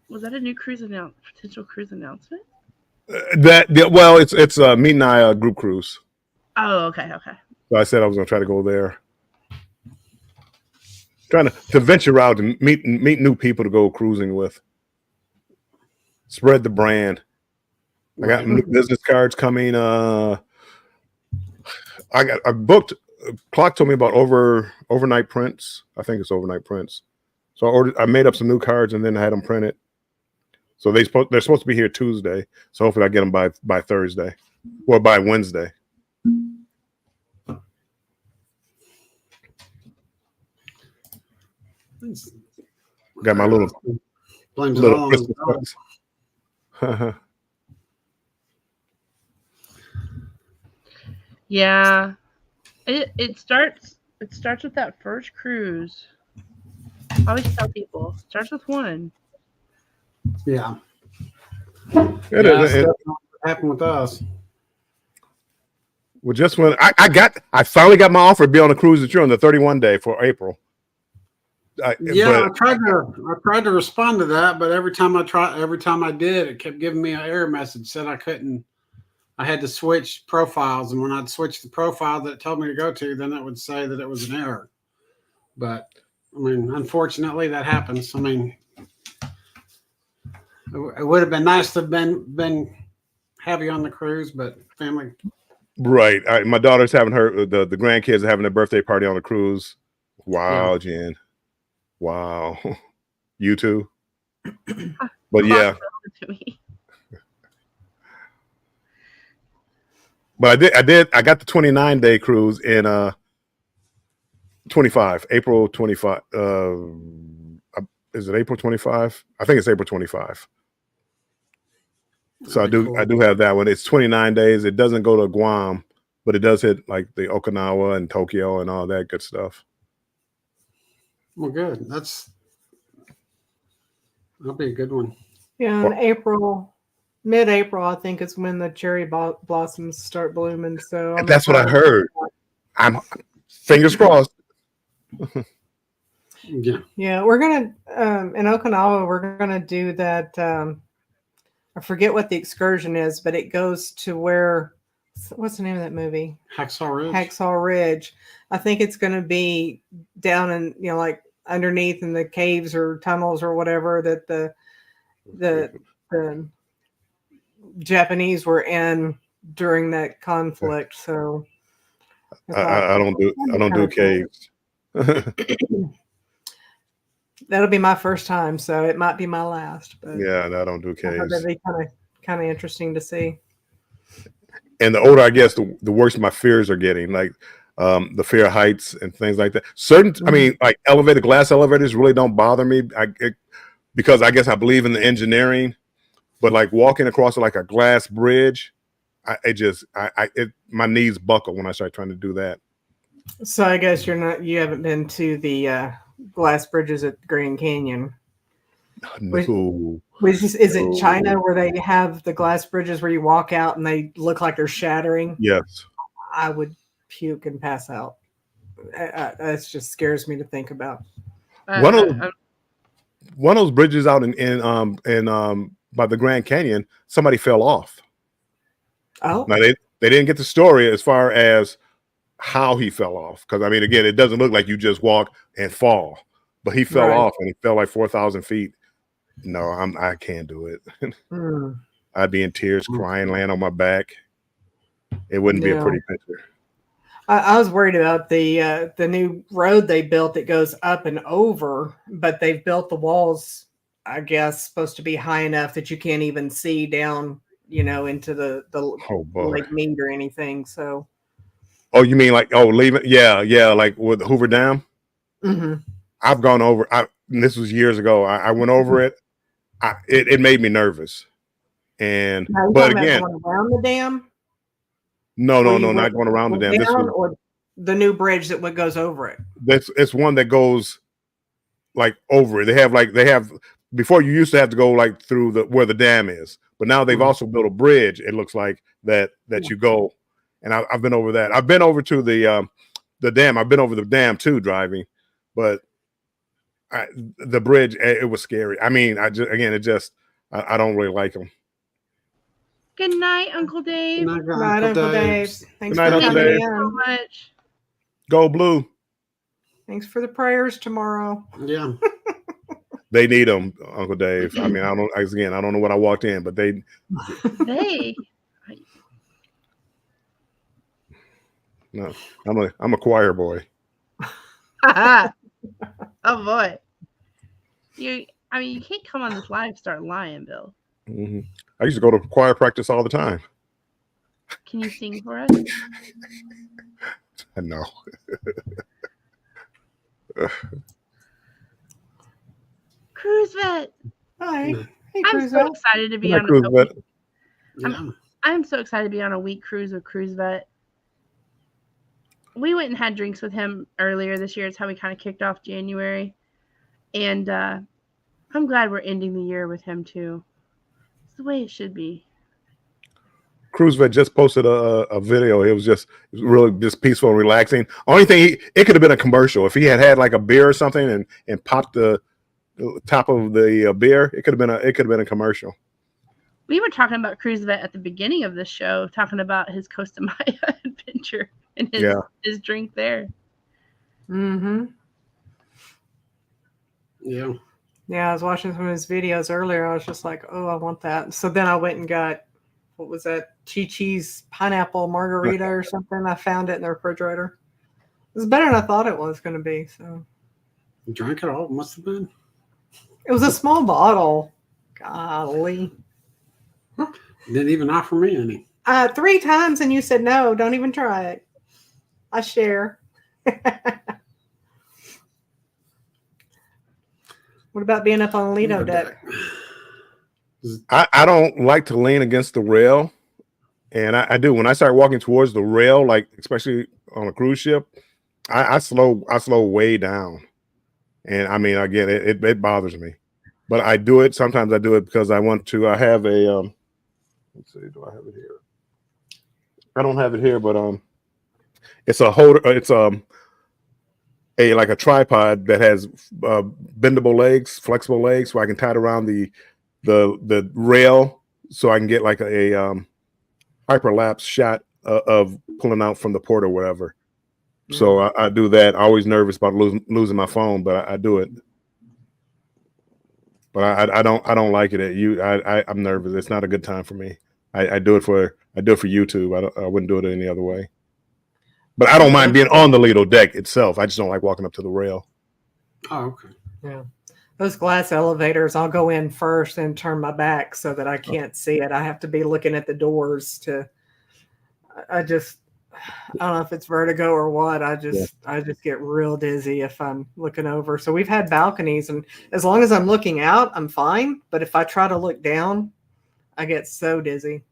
Was that a new cruise potential cruise announcement? Well, it's me and I group cruise. Oh, okay. So I said I was going to try to go there. Trying to venture out and meet new people to go cruising with. Spread the brand. I got new business cards coming. I booked. Clock told me about overnight prints. I think it's overnight prints. So I made up some new cards and then I had them printed. So they're supposed to be here Tuesday. So hopefully I get them by Thursday or by Wednesday. Got my little Christmas cards. Yeah, it starts with that first cruise. I always tell people it starts with one. Yeah. That's what happened with us. Well, just when I finally got my offer to be on a cruise that you're on the 31 day for April. I tried to respond to that, but every time I did, it kept giving me an error message. Said I couldn't. I had to switch profiles, and when I'd switch the profile that it told me to go to, then it would say that it was an error. But I mean, unfortunately, that happens. I mean, it would have been nice to have been heavy on the cruise, but family. Right. My daughter's having the grandkids are having their birthday party on the cruise. Wow, yeah. Jen. Wow. You too. But yeah. But I got the 29-day cruise in 25, April 25. Is it April 25? I think it's April 25. So I do have that one. It's 29 days. It doesn't go to Guam, but it does hit like the Okinawa and Tokyo and all that good stuff. Well, good. That'll be a good one. Yeah, in mid-April, I think is when the cherry blossoms start blooming. So that's what I heard. I'm fingers crossed. Yeah, we're gonna in Okinawa. We're gonna do that. I forget what the excursion is, but it goes to what's the name of that movie? Hacksaw Ridge. I think it's going to be down in, like underneath in the caves or tunnels or whatever that the Japanese were in during that conflict. So I don't do caves. That'll be my first time, so it might be my last. But yeah, I don't do caves. That'd be kind of interesting to see. And the older I get, the worse my fears are getting. Like the fear of heights and things like that. I mean, like glass elevators really don't bother me. Because I guess I believe in the engineering. But like walking across like a glass bridge, my knees buckle when I start trying to do that. So I guess you haven't been to the glass bridges at Grand Canyon. No. Is it China where they have the glass bridges where you walk out and they look like they're shattering? Yes. I would puke and pass out. That just scares me to think about. One of those bridges out in by the Grand Canyon, somebody fell off. Oh. Now they didn't get the story as far as how he fell off, because I mean, again, it doesn't look like you just walk and fall, but he fell off and he fell like 4,000 feet. No, I can't do it. I'd be in tears, crying, laying on my back. It wouldn't be a pretty picture. I was worried about the new road they built that goes up and over, but they've built the walls, I guess, supposed to be high enough that you can't even see down, into the Lake Mead or anything. So. Oh, you mean like leaving? Yeah, like with Hoover Dam. Mm-hmm. I've gone over. And this was years ago. I went over it. It made me nervous. And Now, you but talking again, about going around the dam? no, Or you not went going around the dam. This down, was or the new bridge that what goes over it. it's one that goes like over it. They have before, you used to have to go like through where the dam is, but now they've also built a bridge. It looks like that you go, and I've been over that. I've been over to the dam. I've been over the dam too driving, but the bridge, it was scary. I mean, I don't really like them. Good night, Uncle Dave. Good night, Right, Uncle Dave. Daves. Thanks Good night, for Uncle coming Dave. So in. much. Go Blue. Thanks for the prayers tomorrow. Yeah. They need them, Uncle Dave. I mean, I don't know what I walked in, but they. No, I'm a choir boy. Oh boy. You can't come on this live and start lying, Bill. Mm-hmm. I used to go to choir practice all the time. Can you sing for us? I know. Cruise Vet. Hi. Hey, I'm so excited to be on Cruise Vet. I'm so excited to be on a week cruise with Cruise Vet. We went and had drinks with him earlier this year. It's how we kind of kicked off January. And I'm glad we're ending the year with him too. It's the way it should be. Cruise Vet just posted a video. It was really just peaceful and relaxing. Only thing, it could have been a commercial. If he had like a beer or something and popped the top of the beer, it could have been a commercial. We were talking about Cruise Vet at the beginning of the show, talking about his Costa Maya adventure and his drink there. Mm-hmm. Yeah. Yeah, I was watching some of his videos earlier. I was just like, oh, I want that. So then I went and got, what was that? Chi-Chi's pineapple margarita or something. I found it in the refrigerator. It was better than I thought it was going to be. So You drank it all? Must have been. it was a small bottle. Golly. Didn't even offer me any. 3 times and you said no, don't even try it. I share. What about being up on Lido deck? I don't like to lean against the rail, and I do when I start walking towards the rail, like especially on a cruise ship, I slow way down, and I mean again it bothers me, but I do it. Sometimes I do it because I want to. I have a let's see, do I have it here? I don't have it here, but it's a holder. It's like a tripod that has bendable legs, flexible legs, so I can tie it around the rail, so I can get like a hyperlapse shot of pulling out from the port or whatever. Mm-hmm. So I do that. Always nervous about losing my phone, but I do it. But I don't like it. I'm nervous. It's not a good time for me. I do it for YouTube. I wouldn't do it any other way. But I don't mind being on the Lido deck itself. I just don't like walking up to the rail. Oh, okay. Yeah. Those glass elevators, I'll go in first and turn my back so that I can't see it. I have to be looking at the doors I don't know if it's vertigo or what. I just get real dizzy if I'm looking over. So we've had balconies, and as long as I'm looking out, I'm fine. But if I try to look down, I get so dizzy.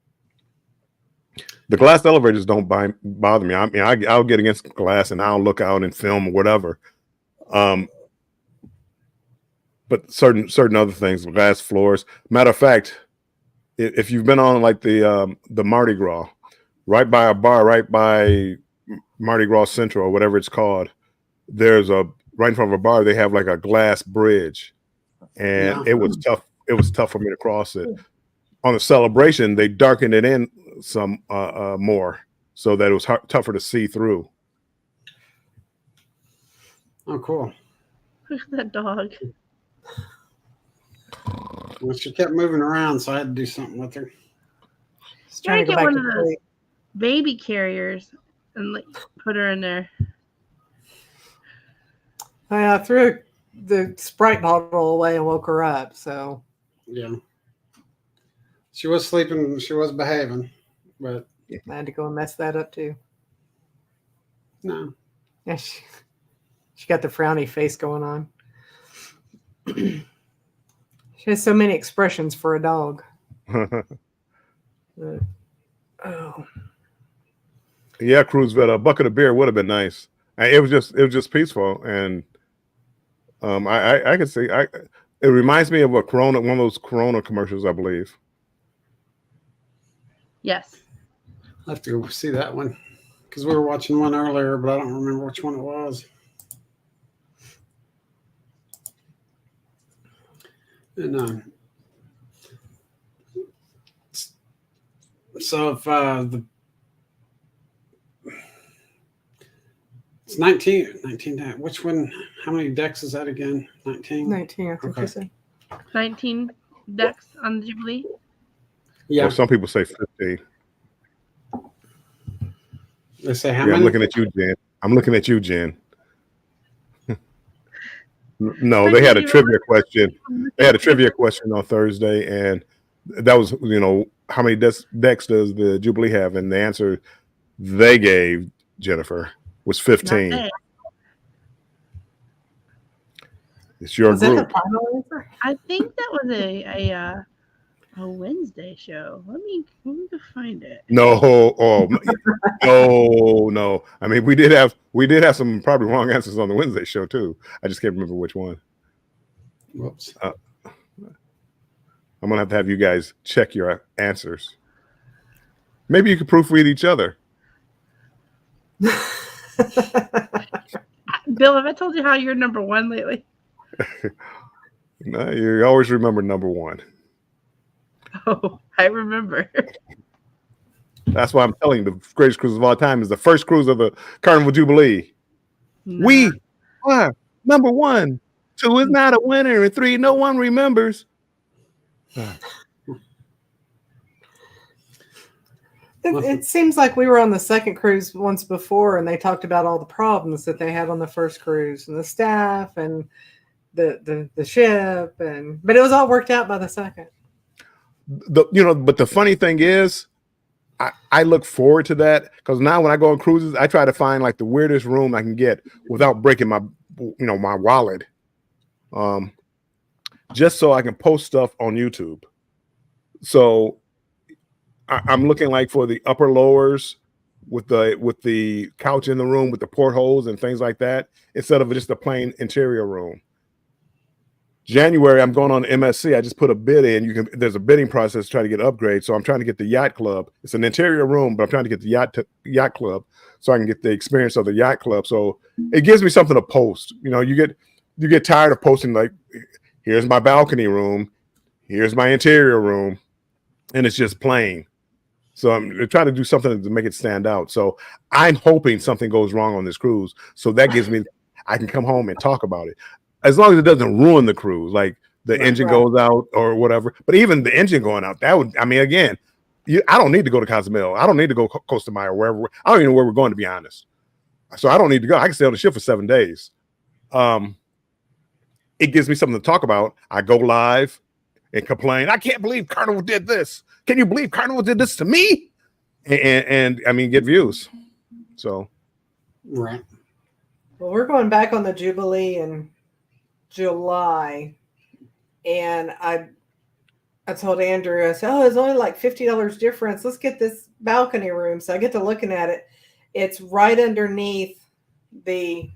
The glass elevators don't bother me. I mean, I'll get against glass and I'll look out and film or whatever. But certain other things, glass floors. Matter of fact, if you've been on like the Mardi Gras, right by a bar, right by Mardi Gras Central or whatever it's called, there's right in front of a bar. They have like a glass bridge, and it was tough. It was tough for me to cross it. On the Celebration, they darkened it in some more so that it was tougher to see through. Oh, cool. Look at that dog. Well, she kept moving around, so I had to do something with her. Just trying to get go back one to of those baby carriers and put her in there. I threw the Sprite bottle away and woke her up. So yeah, she was sleeping. She was behaving, but I had to go and mess that up too. No, Yeah, She got the frowny face going on. She has so many expressions for a dog. Oh. Yeah, cruise, but a bucket of beer would have been nice. It was just peaceful, and I could see. It reminds me of a Corona, one of those Corona commercials, I believe. Yes. I have to go see that one because we were watching one earlier, but I don't remember which one it was. And so if it's 19 which one? How many decks is that again? 19. 19, I think Okay. you said. 19 decks on the Jubilee. Yeah. Or some people say 15. They say how Yeah, many? I'm looking at you, Jen. I'm looking at you, Jen. No, they had a trivia question. They had a trivia question on Thursday, and that was, how many decks does the Jubilee have? And the answer they gave, Jennifer, was 15. Not It's your Was that the group. final answer? I think that was a Wednesday show. Let me go find it. No, no. I mean, we did have some probably wrong answers on the Wednesday show too. I just can't remember which one. Whoops. I'm gonna have you guys check your answers. Maybe you could proofread each other. Bill, have I told you how you're number one lately? No, you always remember number one. Oh, I remember. That's why I'm telling you, the greatest cruise of all time is the first cruise of the Carnival Jubilee. Nah. We are number one. 2 is not a winner, and 3 no one remembers. It seems like we were on the second cruise once before, and they talked about all the problems that they had on the first cruise, and the staff, and the ship, but it was all worked out by the second. But the funny thing is, I look forward to that because now when I go on cruises, I try to find like the weirdest room I can get without breaking my wallet, just so I can post stuff on YouTube. So I'm looking like for the upper lowers with the couch in the room with the portholes and things like that, instead of just a plain interior room. January, I'm going on MSC. I just put a bid in. There's a bidding process to try to get upgrades. So I'm trying to get the yacht club. It's an interior room, but I'm trying to get the yacht club so I can get the experience of the yacht club. So it gives me something to post. You get tired of posting like, here's my balcony room, here's my interior room, and it's just plain. So I'm trying to do something to make it stand out. So I'm hoping something goes wrong on this cruise. So that gives me, I can come home and talk about it. As long as it doesn't ruin the cruise, like the engine goes out or whatever. But even the engine going out, I don't need to go to Cozumel. I don't need to go Costa Maya or wherever. I don't even know where we're going, to be honest. So I don't need to go. I can stay on the ship for 7 days. It gives me something to talk about. I go live and complain. I can't believe Carnival did this. Can you believe Carnival did this to me? And I mean, get views. So. Right. Well, we're going back on the Jubilee in July, and I told Andrew, I said, it's only like $50 difference. Let's get this balcony room. So I get to looking at it. It's right underneath the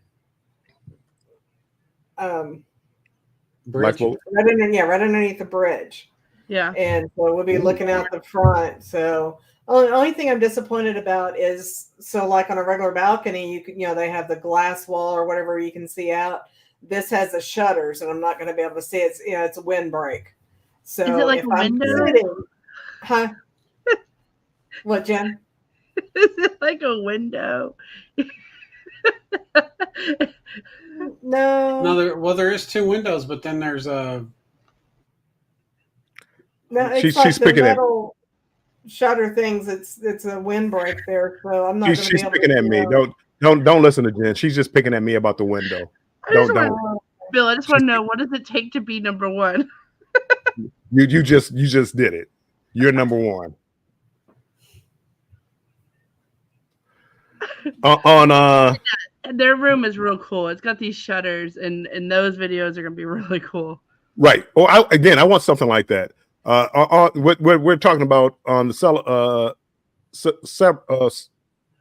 Bridge. right underneath the bridge. Yeah. And so we'll be looking out the front. So only thing I'm disappointed about is, so like on a regular balcony, they have the glass wall or whatever you can see out. This has the shutters, and I'm not going to be able to see it. It's a windbreak. So is it like if a I'm window? sitting, What, Jen? Is it like a window? No. There is 2 windows, but then there's a. No, it's She's like the picking at- metal shutter things. It's a windbreak there, so I'm not going to be She's able picking to at me. see Don't listen to Jen. She's just picking at me about the window. Don't. Bill, I just want to know, what does it take to be number one? You just did it. You're number one. Their room is real cool. It's got these shutters, and those videos are gonna be really cool. Right. Oh, I want something like that. What we're talking about on the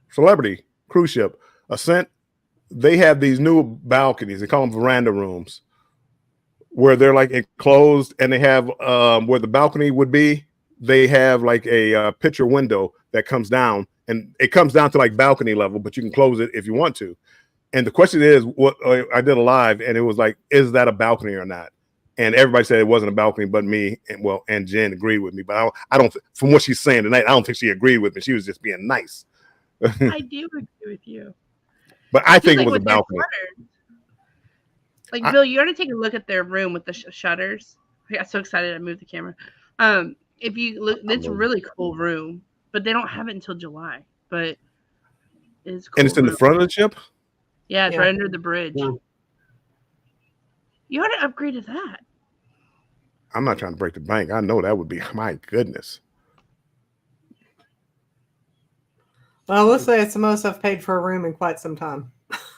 celebrity cruise ship Ascent, they have these new balconies. They call them veranda rooms, where they're like enclosed, and they have where the balcony would be. They have like a picture window that comes down, and it comes down to like balcony level, but you can close it if you want to. And the question is, what I did a live, and it was like, is that a balcony or not? And everybody said it wasn't a balcony, but me and Jen agreed with me. But I don't, from what she's saying tonight, I don't think she agreed with me. She was just being nice. I do agree with you. But I think Like it was a with their balcony. shutters. Like Bill, you got to take a look at their room with the shutters. I got so excited I moved the camera. If you look, it's a really cool room, but they don't have it until July. But it's cool. And it's in the front of the ship. Yeah, it's right under the bridge. Yeah. You ought to upgrade to that. I'm not trying to break the bank. I know that would be, my goodness. Well, let's say it's the most I've paid for a room in quite some time.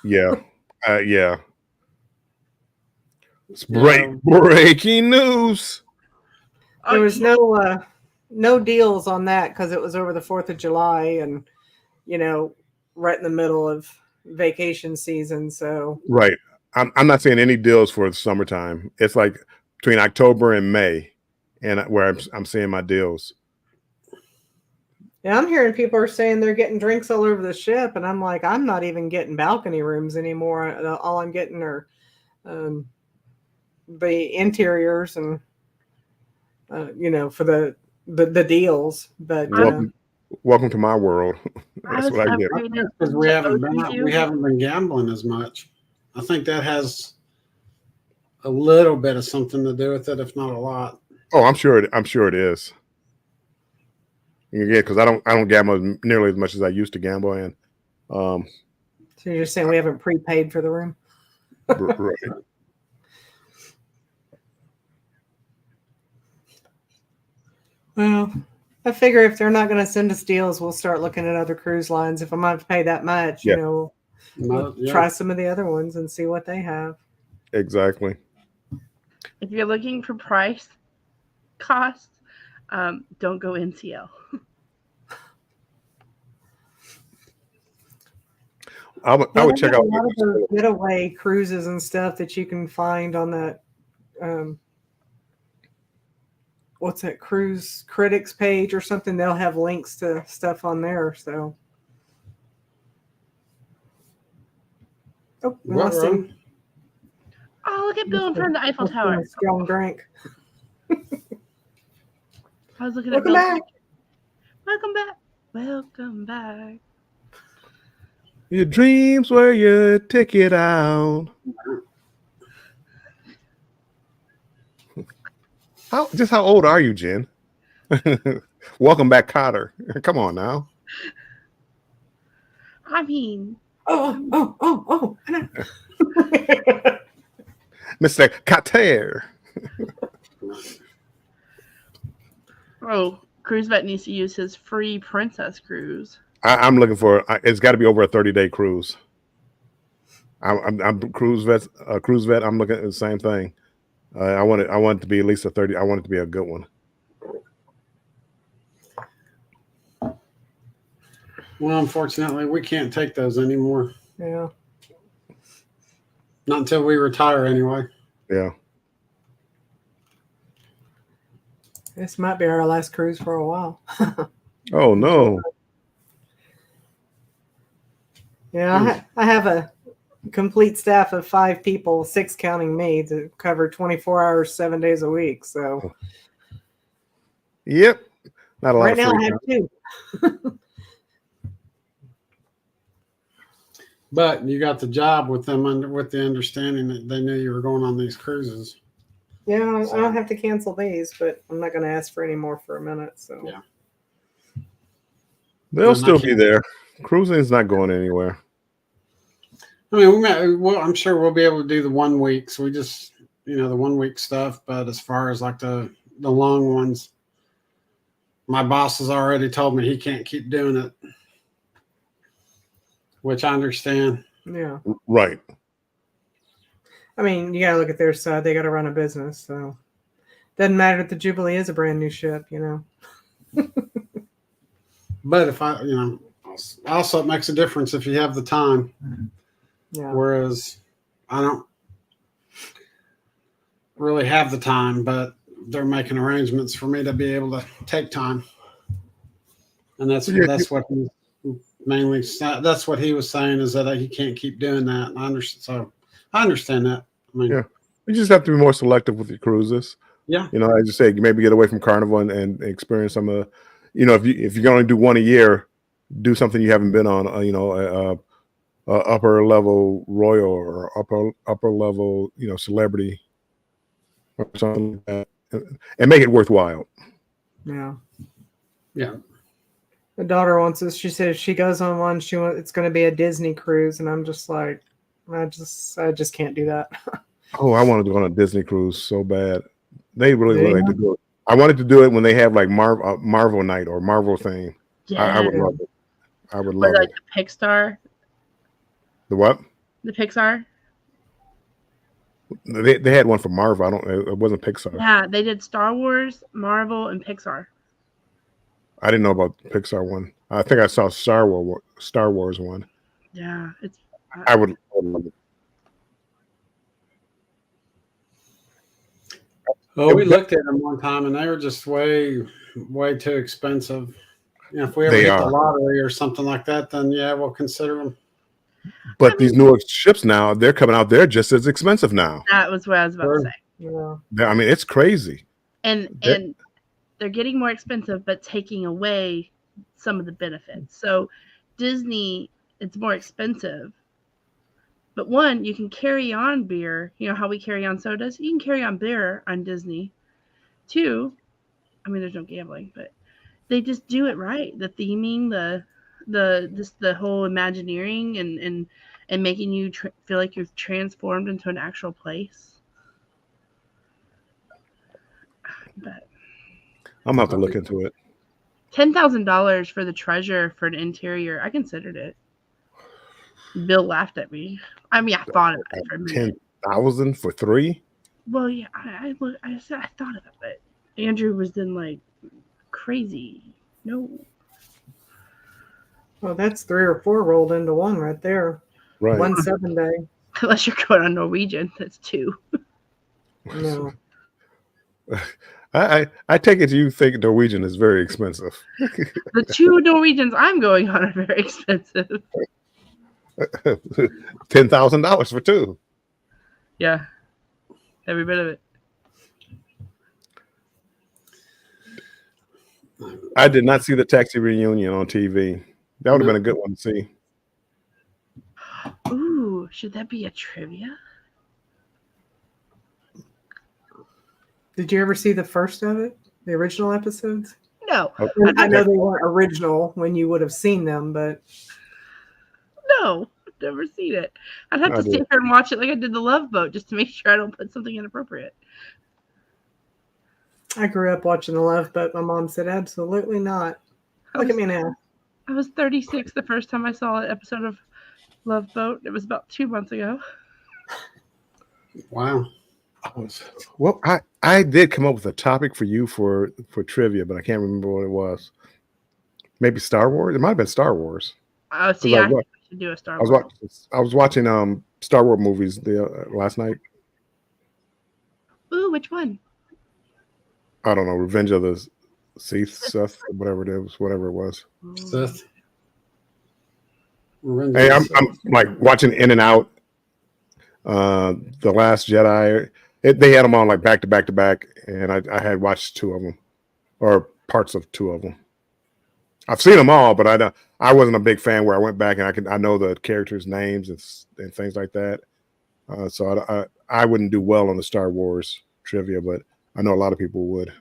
Yeah. Yeah. It's breaking news. There was no deals on that because it was over the 4th of July and, right in the middle of vacation season. So Right. I'm not seeing any deals for the summertime. It's like between October and May, and where I'm seeing my deals. yeah, I'm hearing people are saying they're getting drinks all over the ship, and I'm like, I'm not even getting balcony rooms anymore. All I'm getting are the interiors and for the deals. But Welcome to my world. That's what I get. Because we haven't been gambling as much. I think that has a little bit of something to do with it, if not a lot. Oh, I'm sure it is. Yeah, because I don't gamble nearly as much as I used to gamble. And so you're just saying we haven't prepaid for the room? Right. Well, I figure if they're not going to send us deals, we'll start looking at other cruise lines. If I'm going to pay that much, we'll try some of the other ones and see what they have. Exactly. If you're looking for price costs, don't go NCL. I would check out a lot of those getaway cruises and stuff that you can find on that. What's that, cruise critics page or something? They'll have links to stuff on there. So, let's see. Oh, look at Bill in front of the Eiffel Tower. Strong drink. I was looking at Bill. Back. Welcome back. Welcome back. Your dreams were your ticket out. How old are you, Jen? Welcome back, Cotter. Come on now. I mean, oh. Mr. Cotter. Oh, Cruise Vet needs to use his free princess cruise. I'm looking for. It's got to be over a 30-day cruise. I'm cruise vet. I'm looking at the same thing. I want it to be at least a 30. I want it to be a good one. Well, unfortunately, we can't take those anymore. Yeah. Not until we retire, anyway. Yeah. This might be our last cruise for a while. Oh no. Yeah, I have a complete staff of 5 people, 6 counting me, to cover 24 hours, 7 days a week. So, yep, not a lot. Right now, I have 2. But you got the job with them with the understanding that they knew you were going on these cruises. Yeah, I don't have to cancel these, but I'm not going to ask for any more for a minute. So, yeah, they'll still be there. Cruising is not going anywhere. I mean, I'm sure we'll be able to do the 1 week. So we just, the 1 week stuff. But as far as like the long ones, my boss has already told me he can't keep doing it, which I understand. Yeah. Right. I mean, you gotta look at their side. They gotta run a business, so doesn't matter if the Jubilee is a brand new ship, you know. But if I, also it makes a difference if you have the time. Yeah. Whereas I don't really have the time, but they're making arrangements for me to be able to take time. And that's what he mainly that's what he was saying, is that he can't keep doing that. And I understand that. I mean, Yeah. You just have to be more selective with your cruises. Yeah. As you say, maybe get away from Carnival and experience some of, if you're going to do one a year, do something you haven't been on, upper level royal or upper level, celebrity or something like that, and make it worthwhile. Yeah. Yeah. The daughter wants us. She said if she goes on one, it's going to be a Disney cruise, and I'm just like, I just can't do that. Oh, I want to go on a Disney cruise so bad. They really would like to Yeah. do it. I wanted to do it when they have like Marvel night or Marvel thing. I would love it. I would love like it. the Pixar. The what? The Pixar. They had one for Marvel. It wasn't Pixar. Yeah, they did Star Wars, Marvel, and Pixar. I didn't know about the Pixar one. I think I saw Star Wars one. Yeah, I would love it. Oh, we looked at them one time, and they were just way, way too expensive. If we ever hit the lottery or something like that, then yeah, we'll consider them. But these newer ships now, they're coming out. They're just as expensive now. That was what I was about to say. Yeah. I mean, it's crazy. And they're getting more expensive, but taking away some of the benefits. So Disney, it's more expensive. But one, you can carry on beer. You know how we carry on sodas? You can carry on beer on Disney. Two, I mean, there's no gambling, but they just do it right. The theming, the whole Imagineering and making you feel like you've transformed into an actual place. But I'm gonna have to look into it. $10,000 for the treasure for an interior. I considered it. Bill laughed at me. I mean, I thought about it for a minute. 10,000 for 3? Well, yeah, I said I thought about it. Andrew was then like, crazy. No. Well, that's 3 or 4 rolled into one right there. Right. 1 7 day. Unless you're going on Norwegian, that's 2. No. I take it you think Norwegian is very expensive. The 2 Norwegians I'm going on are very expensive. $10,000 for 2. Yeah, every bit of it. I did not see the taxi reunion on TV. That would have been a good one to see. Ooh, should that be a trivia? Did you ever see the first of it? The original episodes? No. I know they weren't original when you would have seen them, but No, I've never seen it. I'd have to sit here and watch it like I did the Love Boat just to make sure I don't put something inappropriate. I grew up watching The Love Boat. My mom said, absolutely not. Look at me now. I was 36 the first time I saw an episode of Love Boat. It was about 2 months ago. Wow. Well, I did come up with a topic for you for trivia, but I can't remember what it was. Maybe Star Wars? It might have been Star Wars. Oh, see, I should do a Star Wars. I was watching Star Wars movies last night. Ooh, which one? I don't know, Revenge of the Sith, whatever it was. Sith. Hey, I'm like watching In and Out, The Last Jedi. They had them on like back to back to back, and I had watched 2 of them, or parts of 2 of them. I've seen them all, but I wasn't a big fan where I went back and I know the characters' names and things like that. So I wouldn't do well on the Star Wars trivia, but I know a lot of people would.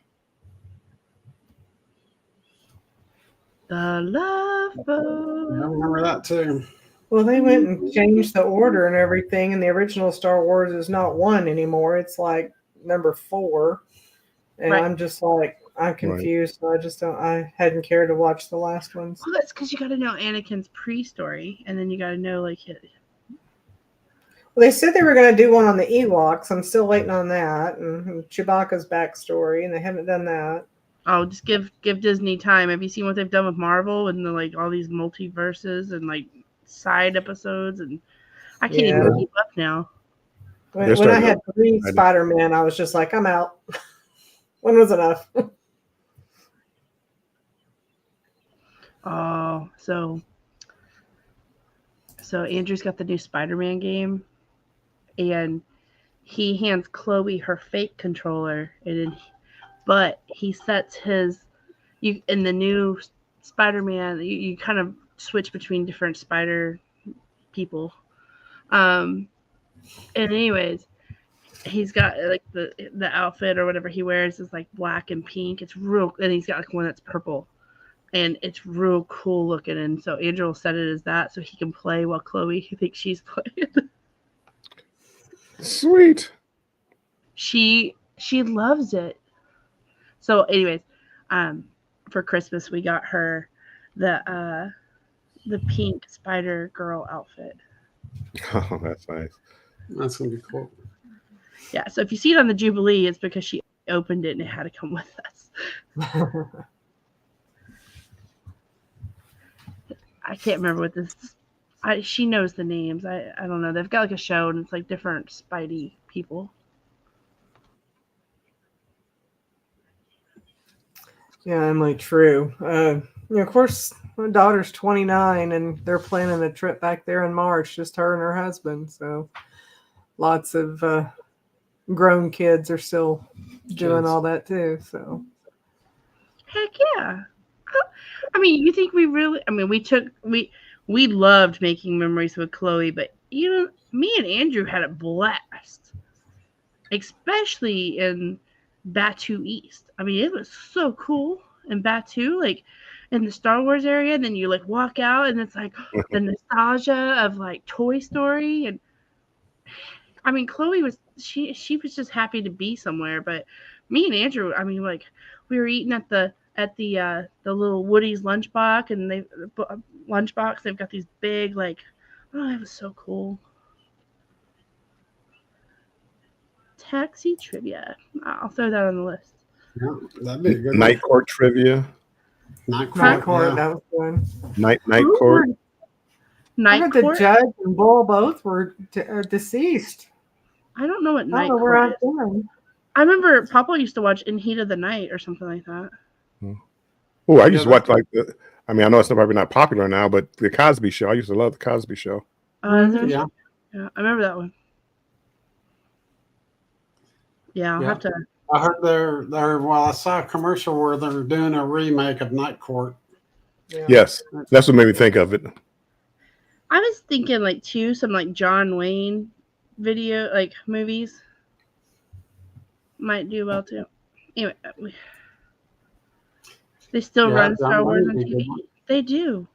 The Love Boat. I remember that too. Well, they went and changed the order and everything, and the original Star Wars is not 1 anymore. It's like number 4. And Right. I'm just like, I'm confused. So I hadn't cared to watch the last ones. Well, that's because you got to know Anakin's pre-story, and then you got to know like Well, they said they were going to do one on the Ewoks. I'm still waiting on that, and Chewbacca's backstory, and they haven't done that. Oh, just give Disney time. Have you seen what they've done with Marvel and the, like all these multiverses and like side episodes? And I can't Yeah. even keep up now. When They're I starting had to- 3 Spider-Man, I was just like, I'm out. When was enough? Oh, so Andrew's got the new Spider-Man game, and he hands Chloe her fake controller, but he sets his in the new Spider-Man. You kind of switch between different Spider people. And anyways, he's got like the outfit or whatever he wears is like black and pink. It's real, and he's got like one that's purple. And it's real cool looking. And so Andrew will set it as that so he can play while Chloe thinks she's playing. Sweet. She loves it. So anyways, for Christmas we got her the pink Spider Girl outfit. Oh, that's nice. That's gonna be cool. Yeah, so if you see it on the Jubilee, it's because she opened it and it had to come with us. I can't remember what this. She knows the names. I don't know. They've got like a show and it's like different Spidey people. Yeah, Emily, true. Of course, my daughter's 29, and they're planning a trip back there in March, just her and her husband. So lots of grown kids are still doing all that too. So Heck yeah. I mean, you think we really? I mean, we loved making memories with Chloe, but me and Andrew had a blast, especially in Batu East. I mean, it was so cool in Batu, like in the Star Wars area. And then you like walk out, and it's like the nostalgia of like Toy Story. And I mean, Chloe was she was just happy to be somewhere. But me and Andrew, I mean, like we were eating at the little Woody's lunchbox, and they've got these big like, oh, it was so cool. Taxi trivia. I'll throw that on the list. Yeah, that'd be a good Night court trivia. Night Night court. Court, Yeah. that was good. Night Ooh, court. I Night heard the court. judge and Bull both were deceased. I don't know what I night don't know where court I've is. been. I remember Papa used to watch In Heat of the Night or something like that. Oh, I used to Yeah, watch like the. I mean, I know it's probably not popular now, but the Cosby Show. I used to love the Cosby Show. Yeah. Yeah, I remember that one. Yeah, I'll Yeah. have to. I heard well, I saw a commercial where they're doing a remake of Night Court. Yeah. Yes, that's what made me think of it. I was thinking like some like John Wayne video like movies might do well too. Anyway, they still Yeah, run John Star Wars on Wayne did TV. one. They do.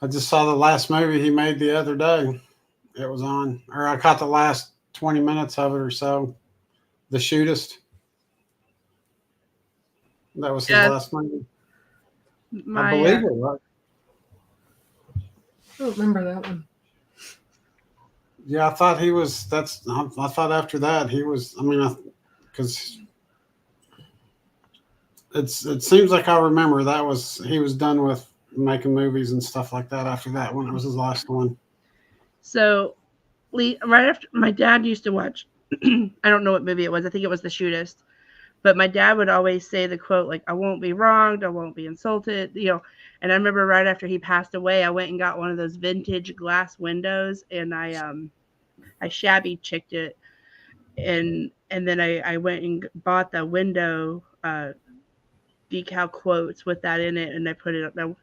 I just saw the last movie he made the other day. It was on, or I caught the last 20 minutes of it or so. The Shootist. That was his Yeah. last movie. My I believe it, right? I don't remember that one. Yeah, I thought he was. I thought after that he was. I mean, because it seems like I remember he was done with making movies and stuff like that after that one. It was his last one. So, right after my dad used to watch, I don't know what movie it was. I think it was The Shootist. But my dad would always say the quote, like, I won't be wronged, I won't be insulted, And I remember right after he passed away, I went and got one of those vintage glass windows, and I shabby chicked it. And then I went and bought the window decal quotes with that in it, and I put it up there.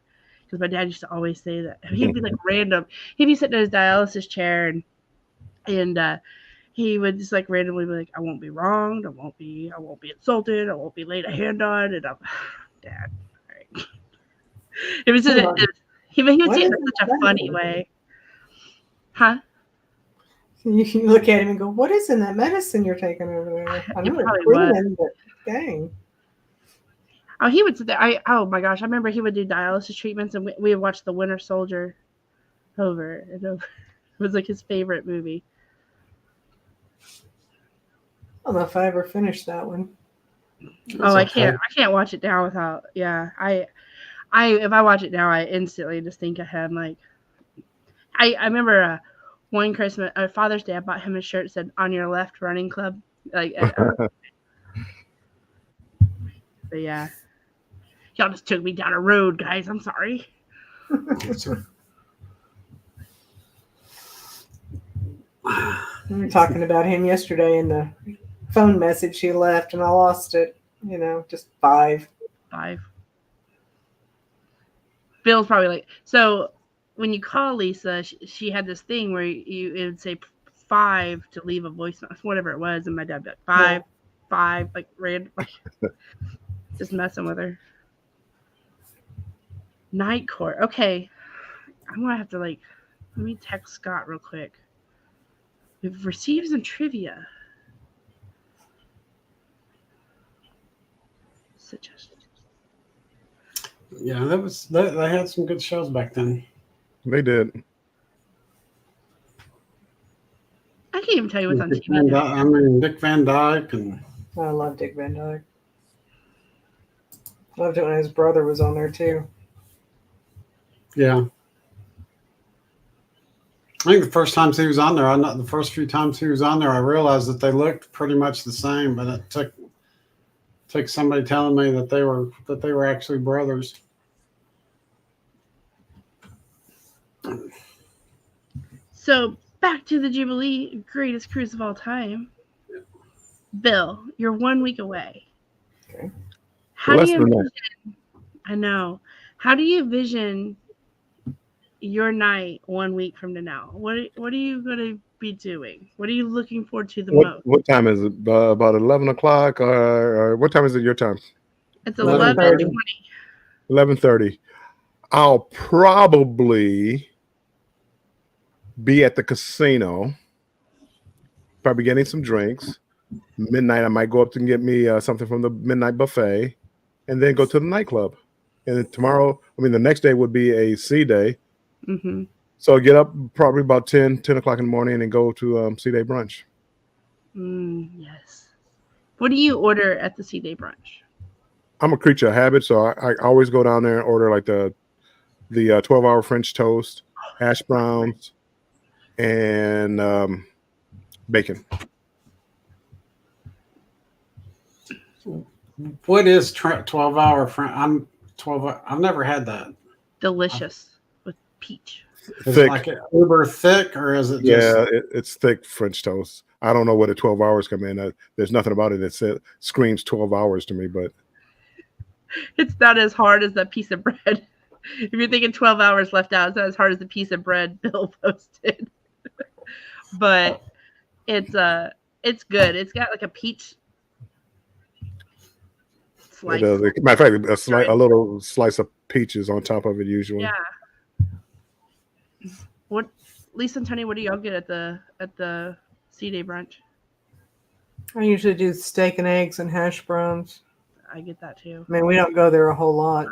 Because my dad used to always say that. He'd be like random. He'd be sitting in his dialysis chair, and he would just like randomly be like, I won't be wronged, I won't be insulted, I won't be laid a hand on, and I'm Dad. Right. It was just he would say it in such a funny way. Huh? You look at him and go, what is in that medicine you're taking over there? I know It it's probably cleaning, but dang. Oh, he would sit there. Oh my gosh, I remember he would do dialysis treatments, and we would watch The Winter Soldier over and over. It was like his favorite movie. I don't know if I ever finished that one. Oh, I can't watch it now without. Yeah, if I watch it now, I instantly just think ahead. Like, I remember one Christmas, Father's Day, I bought him a shirt that said "On Your Left, Running Club." Like, but yeah, y'all just took me down a road, guys. I'm sorry. We were talking about him yesterday in the phone message he left, and I lost it. Just 5. Bill's probably like, so when you call Lisa, she had this thing where it would say 5 to leave a voicemail, whatever it was, and my dad would be like 5, like random, just messing with her. Night Court. Okay, I'm gonna have to let me text Scott real quick. We've received some trivia suggestions. Yeah, they had some good shows back then. They did. I can't even tell you what's on TV now. I mean, Dick Van Dyke and I love Dick Van Dyke. Loved it when his brother was on there too. yeah. I think the first times he was on there, the first few times he was on there, I realized that they looked pretty much the same, but it took somebody telling me that they were actually brothers. So back to the Jubilee, greatest cruise of all time. Bill, you're 1 week away. Okay. How do you envision? I know. How do you envision your night 1 week from now? What are you going to be doing? What are you looking forward to the most? What time is it? About 11 o'clock? Or what time is it your time? It's 11:20. 11:30. I'll probably be at the casino, probably getting some drinks. Midnight, I might go up and get me something from the midnight buffet, and then go to the nightclub. And then the next day would be a C day. Mm-hmm. So I'll get up probably about 10 o'clock in the morning and go to C day brunch. Yes. What do you order at the C day brunch? I'm a creature of habit, so I always go down there and order like the 12-hour French toast, hash browns, and bacon. What is 12-hour French? I've never had that. Delicious with peach. Is Thick. it like uber thick, or is it just? Yeah, it's thick French toast. I don't know where the 12 hours come in. There's nothing about it that screams 12 hours to me, but it's not as hard as that piece of bread. If you're thinking 12 hours left out, it's not as hard as the piece of bread Bill posted. But it's good. It's got like a peach slice. it does. Matter of fact, a little slice of peaches on top of it usually. Yeah. What, Lisa and Tony? What do y'all get at the C day brunch? I usually do steak and eggs and hash browns. I get that too. I mean, we don't go there a whole lot,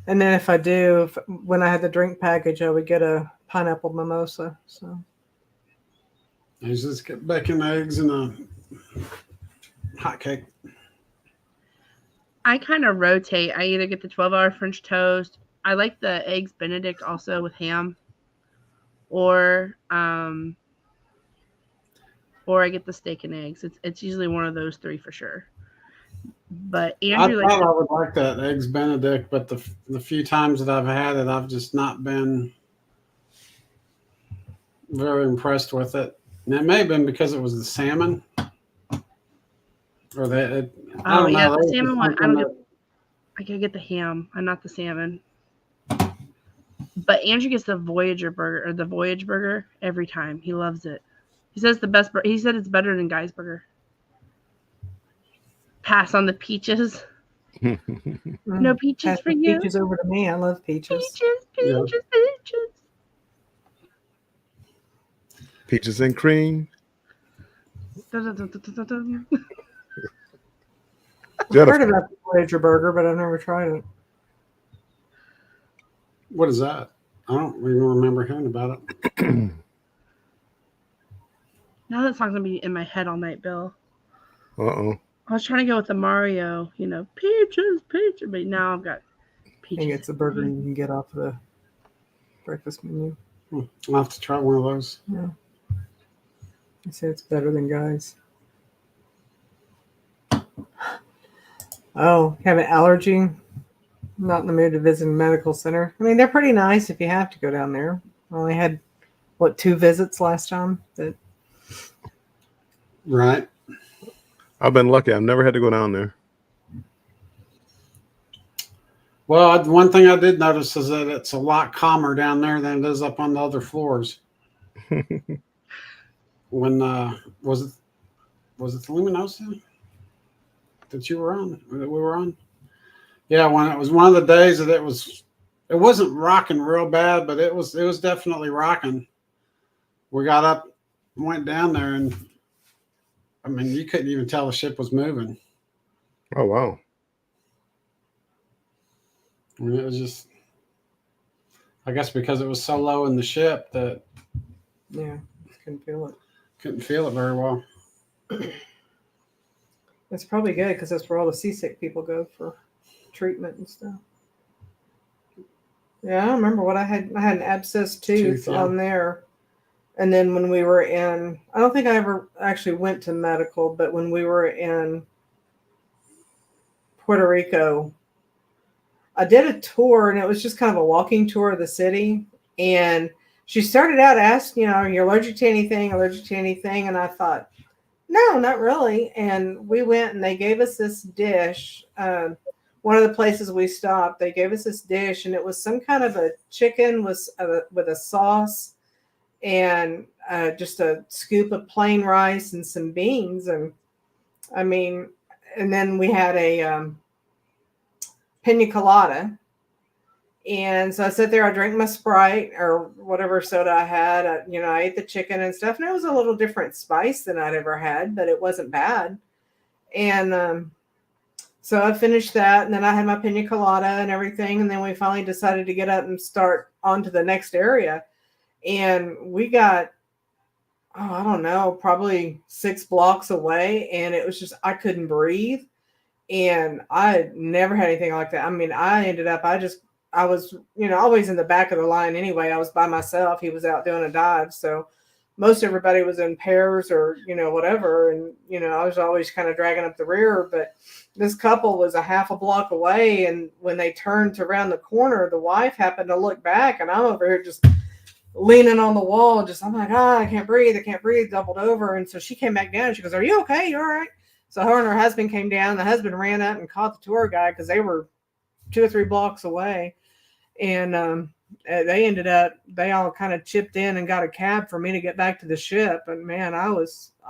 and then if I do, when I had the drink package, I would get a pineapple mimosa. So I just get bacon, eggs, and a hot cake. I kind of rotate. I either get the 12-hour French toast. I like the eggs Benedict also with ham, or I get the steak and eggs. It's usually one of those three for sure. But Andrew, I thought I would like that eggs Benedict, but the few times that I've had it, I've just not been very impressed with it. And it may have been because it was the salmon, or I don't know. The salmon one. I can get the ham. I'm not the salmon. But Andrew gets the Voyager burger or the Voyage burger every time. He loves it. He says he said it's better than Guy's burger. Pass on the peaches. No peaches Pass for the you. Peaches over to me. I love peaches. Peaches. Peaches and cream. Dun, dun, dun, dun, dun, dun. Yeah, heard about the Voyager burger, but I've never tried it. What is that? I don't even remember hearing about it. Now that song's gonna be in my head all night, Bill. Uh-oh. I was trying to go with the Mario, peaches, peaches, but now I've got I peaches. think it's a burger you can get off the breakfast menu. I'll have to try one of those. Yeah. I say it's better than Guys. Oh, have an allergy? Not in the mood to visit a medical center. I mean, they're pretty nice if you have to go down there. I only had, 2 visits last time? Right. I've been lucky. I've never had to go down there. Well, one thing I did notice is that it's a lot calmer down there than it is up on the other floors. When was it the Luminosa that you were on? That we were on? Yeah, when it was one of the days that it wasn't rocking real bad, but it was definitely rocking. We got up, went down there, and I mean, you couldn't even tell the ship was moving. Oh, wow. I mean, it was just, I guess because it was so low in the ship that Yeah, couldn't feel it. couldn't feel it very well. It's probably good because that's where all the seasick people go for treatment and stuff. Yeah, I remember what I had. I had an abscess tooth Yeah. on there. And then when we were in, I don't think I ever actually went to medical, but when we were in Puerto Rico, I did a tour, and it was just kind of a walking tour of the city. And she started out asking, are you allergic to anything? And I thought, no, not really. And we went, and they gave us this dish. One of the places we stopped, they gave us this dish, and it was some kind of a chicken with a sauce and just a scoop of plain rice and some beans. And I mean, and then we had a pina colada. And so I sat there, I drank my Sprite or whatever soda I had. I ate the chicken and stuff, and it was a little different spice than I'd ever had, but it wasn't bad. And so I finished that, and then I had my pina colada and everything, and then we finally decided to get up and start on to the next area. And we got, I don't know, probably 6 blocks away, and it was just, I couldn't breathe. And I never had anything like that. I mean, I was, always in the back of the line anyway. I was by myself. He was out doing a dive. So most everybody was in pairs or, whatever. And, I was always kind of dragging up the rear. But this couple was a half a block away. And when they turned around the corner, the wife happened to look back. And I'm over here just leaning on the wall. I'm like, I can't breathe, doubled over. And so she came back down. She goes, are you okay? You all right? So her and her husband came down. The husband ran up and caught the tour guide because they were 2 or 3 blocks away. And they all kind of chipped in and got a cab for me to get back to the ship. And man, I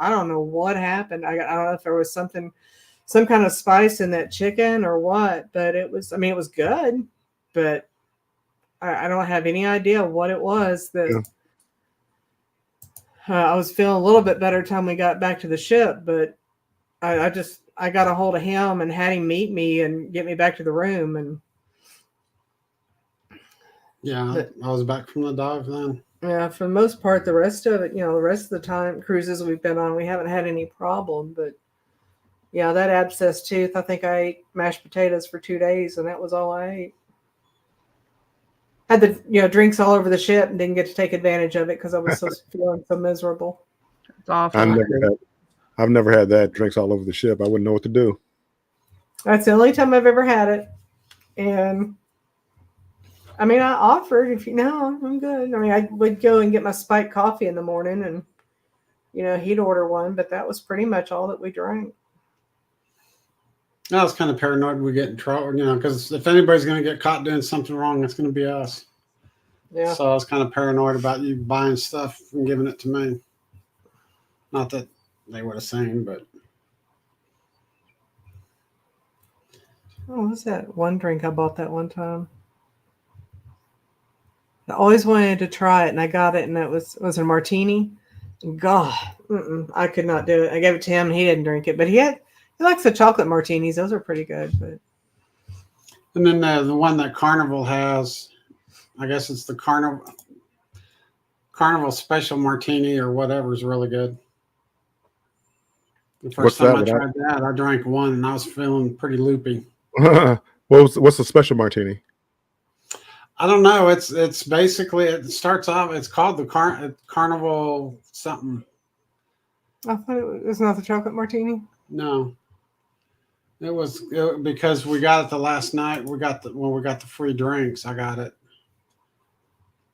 don't know what happened. I don't know if there was some kind of spice in that chicken or what, but it was good, but I don't have any idea what it was that I was feeling a little bit better time we got back to the ship, but I got a hold of him and had him meet me and get me back to the room. And yeah, I was back from the dive then. Yeah, for the most part, the rest of it, the rest of the time cruises we've been on, we haven't had any problem. But yeah, that abscess tooth, I think I ate mashed potatoes for 2 days, and that was all I ate. Had the drinks all over the ship and didn't get to take advantage of it because I was feeling so miserable. It's awful. I've never had that, drinks all over the ship. I wouldn't know what to do. That's the only time I've ever had it. And I mean, I offered, if I'm good. I mean, I would go and get my spiked coffee in the morning and, he'd order one, but that was pretty much all that we drank. I was kind of paranoid we get in trouble, because if anybody's going to get caught doing something wrong, it's going to be us. Yeah. So I was kind of paranoid about you buying stuff and giving it to me. Not that they would have seen, but. Oh, what's that one drink I bought that one time? I always wanted to try it, and I got it, and it was a martini. God, I could not do it. I gave it to him, and he didn't drink it, but he He likes the chocolate martinis. Those are pretty good. But And then the one that Carnival has, I guess it's the Carnival Special Martini or whatever is really good. The What's first time that? I tried that, I drank one and I was feeling pretty loopy. What's the special martini? I don't know. It's basically, it starts off. It's called the Carnival something. I thought it was not the chocolate martini. No, it was because we got it the last night. When we got the free drinks. I got it.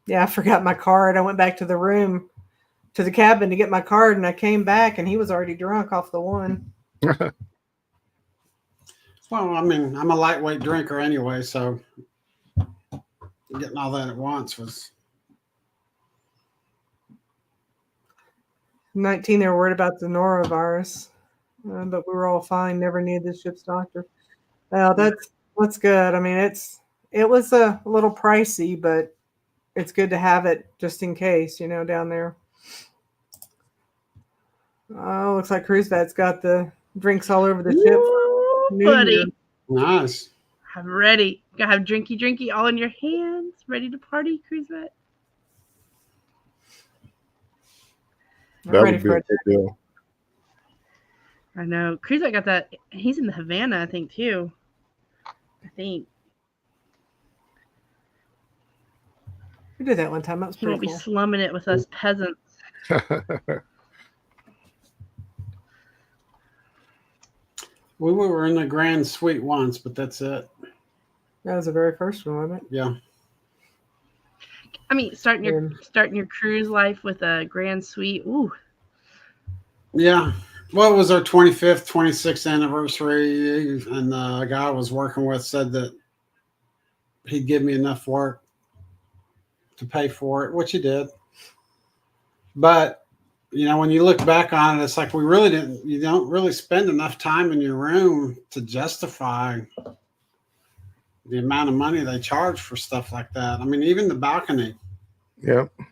Yeah, I forgot my card. I went back to the room, to the cabin to get my card, and I came back, and he was already drunk off the one. Well, I mean, I'm a lightweight drinker anyway, so getting all that at once was. 19, they were worried about the norovirus, but we were all fine. Never needed the ship's doctor. Well, that's good. I mean, it was a little pricey, but it's good to have it just in case, down there. Oh, looks like Cruise Vet's got the drinks all over the ship. Ooh, buddy. Nice. I'm ready. You gotta have drinky all in your hands. Ready to party, Cruise Vet? That would be a good deal. I know. Cruise Vet got that. He's in the Havana, I think, too. We did that one time. That was He pretty won't be cool. slumming it with us peasants. We were in the Grand Suite once, but that's it. That was the very first one, wasn't it? Yeah. I mean, starting your cruise life with a Grand Suite. Ooh. Yeah. Well, it was our 25th, 26th anniversary, and the guy I was working with said that he'd give me enough work to pay for it, which he did. But when you look back on it, it's like you don't really spend enough time in your room to justify the amount of money they charge for stuff like that. I mean, even the balcony. Yeah. I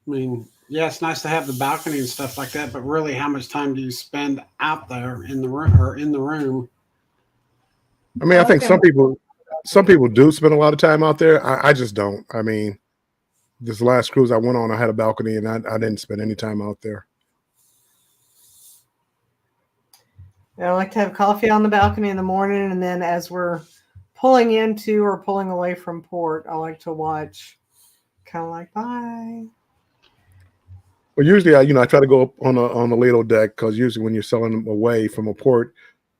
mean, yeah, it's nice to have the balcony and stuff like that, but really, how much time do you spend out there in the room or in the room? I mean, I think some people do spend a lot of time out there. I just don't. I mean, this last cruise I went on, I had a balcony, and I didn't spend any time out there. I like to have coffee on the balcony in the morning, and then as we're pulling into or pulling away from port, I like to watch, kind of like, bye. Well, usually I try to go up on the ladle deck, because usually when you're selling them away from a port,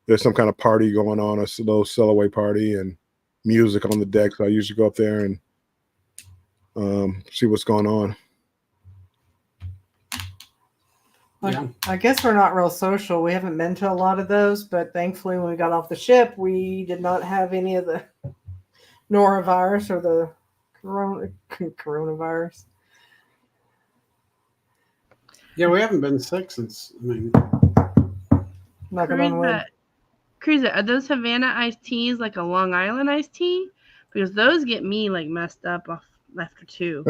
there's some kind of party going on, a little sell away party and music on the deck. So I usually go up there and see what's going on. Yeah. I guess we're not real social. We haven't been to a lot of those, but thankfully when we got off the ship, we did not have any of the norovirus or the coronavirus. Yeah, we haven't been sick since. I mean, Knocking on wood. Cruise Vet, are those Havana iced teas like a Long Island iced tea? Because those get me like messed up after two.